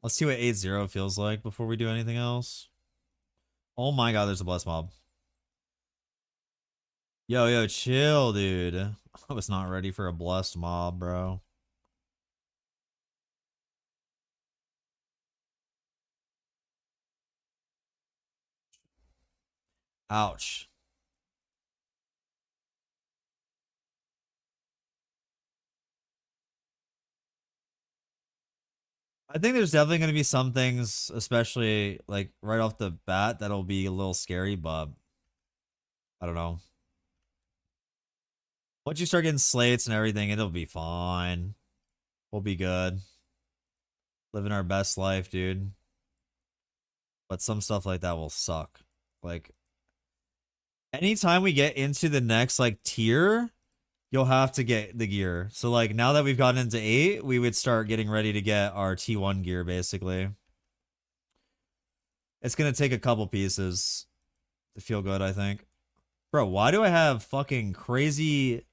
Let's see what 8-0 feels like before we do anything else. Oh my god, there's a blessed mob. Yo, chill, dude. I was not ready for a blessed mob, bro. Ouch. I think there's definitely going to be some things, especially like right off the bat, that'll be a little scary, but I don't know. Once you start getting slates and everything, it'll be fine. We'll be good. Living our best life, dude. But some stuff like that will suck. Like, anytime we get into the next, like, tier, you'll have to get the gear. So, like, now that we've gotten into 8, we would start getting ready to get our T1 gear, basically. It's gonna take a couple pieces to feel good, I think. Bro, why do I have fucking crazy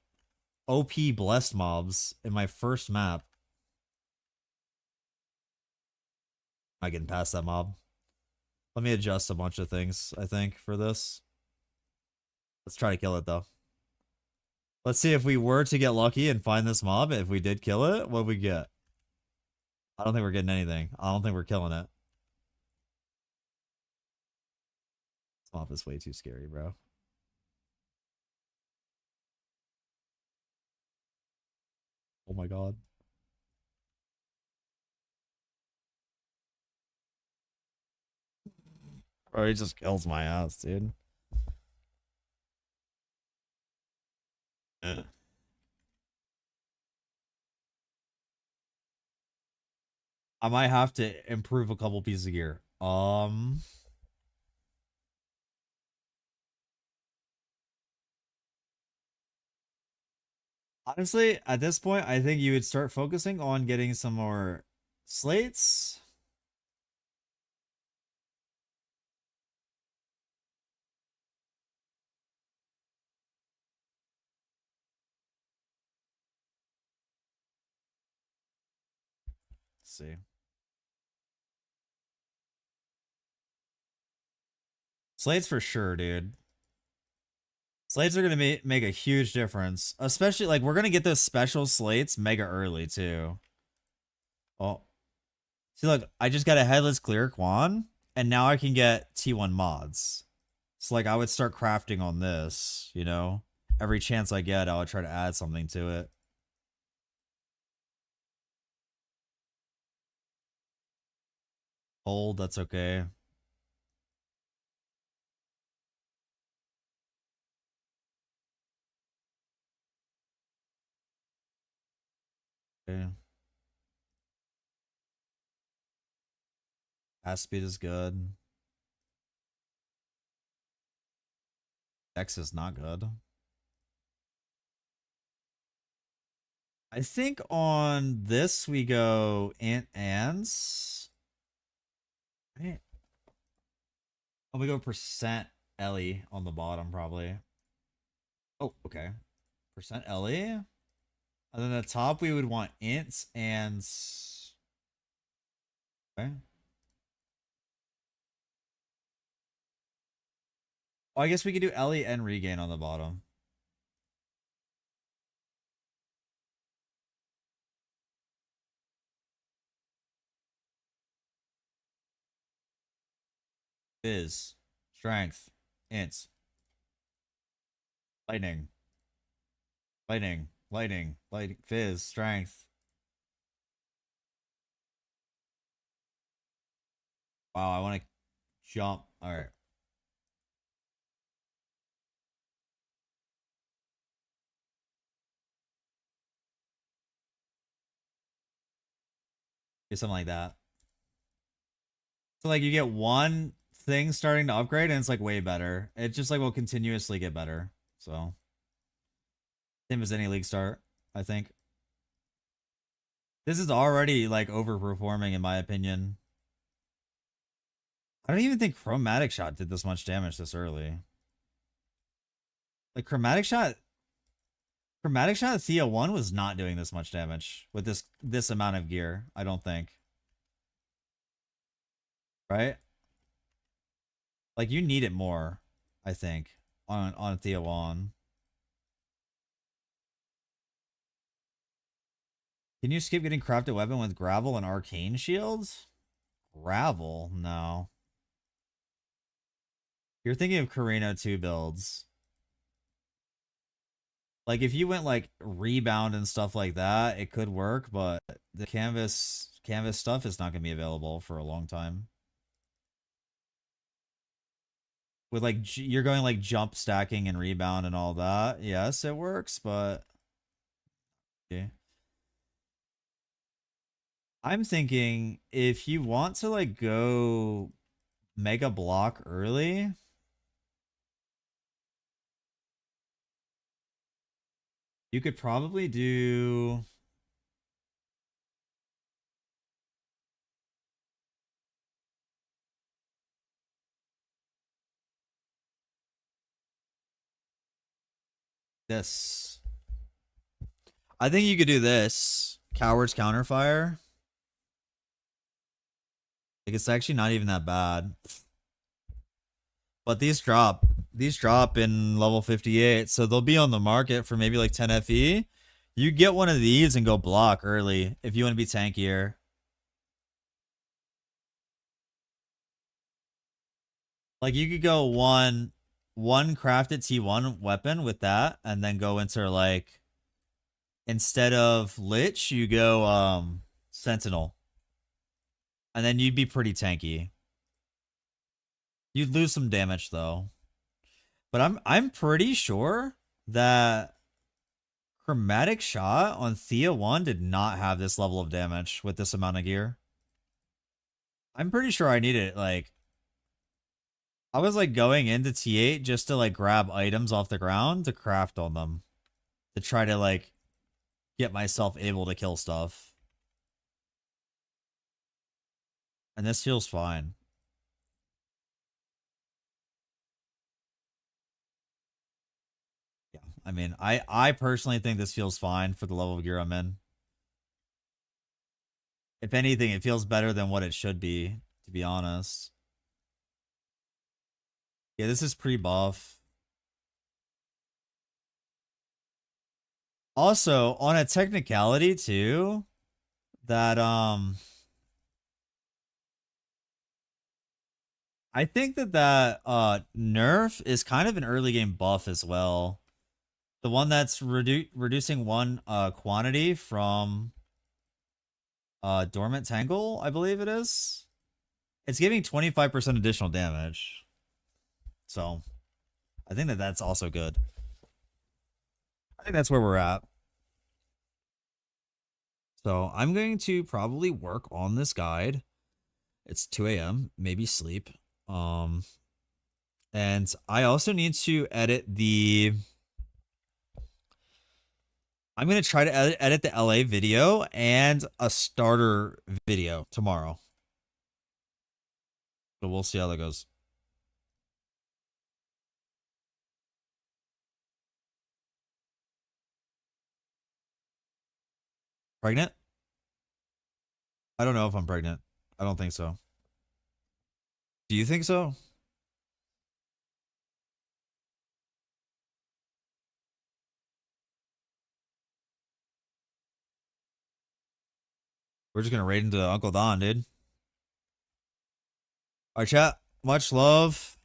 OP blessed mobs in my first map? Am I getting past that mob? Let me adjust a bunch of things, I think, for this. Let's try to kill it, though. Let's see if we were to get lucky and find this mob. If we did kill it, what we get? I don't think we're getting anything. I don't think we're killing it. This mob is way too scary, bro. Oh my god. Bro, he just kills my ass, dude. I might have to improve a couple pieces of gear. Honestly, at this point, I think you would start focusing on getting some more slates. see. Slates for sure, dude. Slates are gonna make a huge difference, especially like we're gonna get those special slates mega early too. Oh, see, look, I just got a headless clear Quan, and now I can get T1 mods. So like I would start crafting on this, you know. Every chance I get, I would try to add something to it. Hold, that's okay. Okay. Fast speed is good. X is not good. I think on this we go ant ants. Right. Oh, we go percent Ellie on the bottom probably. Oh, okay. Percent Ellie. And then the top we would want ints and okay. Oh, I guess we could do Ellie and regain on the bottom. Fizz. Strength. Ints. Lightning. Lightning. Lightning. Lightning. Fizz. Strength. Wow, I want to jump. Alright. Do something like that. So like you get one thing starting to upgrade and it's like way better. It just like will continuously get better. So same as any league start, I think. This is already like overperforming in my opinion. I don't even think Chromatic Shot did this much damage this early. Like Chromatic Shot Thea 1 was not doing this much damage with this amount of gear, I don't think. Right? Like you need it more, I think, on Thea 1. Can you skip getting crafted weapon with gravel and arcane shields? Gravel? No. You're thinking of Karina 2 builds. Like if you went like rebound and stuff like that, it could work, but the canvas stuff is not going to be available for a long time. With like you're going like jump stacking and rebound and all that. Yes, it works, but okay. I'm thinking if you want to like go mega block early, you could probably do this. I think you could do this. Coward's Counterfire. Like it's actually not even that bad. But these drop in level 58, so they'll be on the market for maybe like 10 FE. You get one of these and go block early if you want to be tankier. Like you could go one crafted T1 weapon with that and then go into like instead of Lich, you go Sentinel. And then you'd be pretty tanky. You'd lose some damage though. But I'm pretty sure that Chromatic Shot on Thea 1 did not have this level of damage with this amount of gear. I'm pretty sure I need it. Like, I was like going into T8 just to like grab items off the ground to craft on them. To try to like get myself able to kill stuff. And this feels fine. Yeah, I mean, I personally think this feels fine for the level of gear I'm in. If anything, it feels better than what it should be, to be honest. Yeah, this is pre-buff. Also, on a technicality too, that I think that nerf is kind of an early game buff as well. The one that's reducing one quantity from Dormant Tangle, I believe it is. It's giving 25% additional damage. So, I think that that's also good. I think that's where we're at. So, I'm going to probably work on this guide. It's 2 a.m., maybe sleep. And I also need to edit the I'm going to try to edit the LA video and a starter video tomorrow. So we'll see how that goes. Pregnant? I don't know if I'm pregnant. I don't think so. Do you think so? We're just going to raid into Uncle Don, dude. All right, chat. Much love.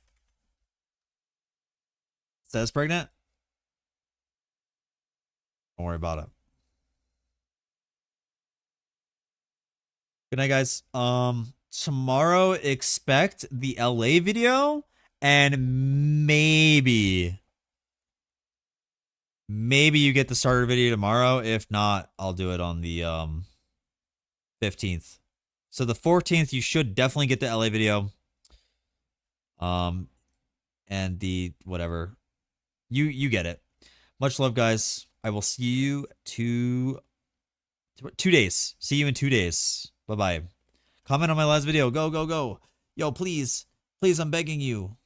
Says pregnant. Don't worry about it. Good night, guys. Tomorrow expect the LA video and maybe you get the starter video tomorrow. If not, I'll do it on the 15th. So the 14th, you should definitely get the LA video. And the whatever. You get it. Much love, guys. I will see you 2 days. See you in 2 days. Bye-bye. Comment on my last video. Go, go, go. Yo, please. Please, I'm begging you.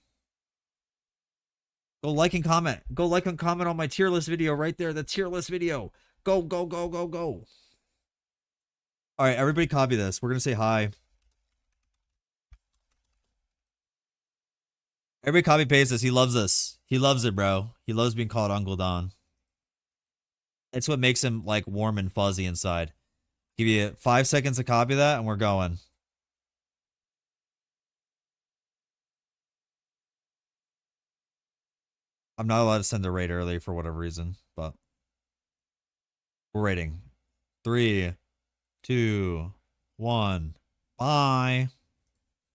Go like and comment. Go like and comment on my tier list video right there. The tier list video. Go, go, go, go, go. All right, everybody copy this. We're going to say hi. Everybody copy paste this. He loves this. He loves it, bro. He loves being called Uncle Don. It's what makes him like warm and fuzzy inside. Give you 5 seconds to copy that and we're going. I'm not allowed to send a raid early for whatever reason, but we're raiding. 3, 2, 1. Bye.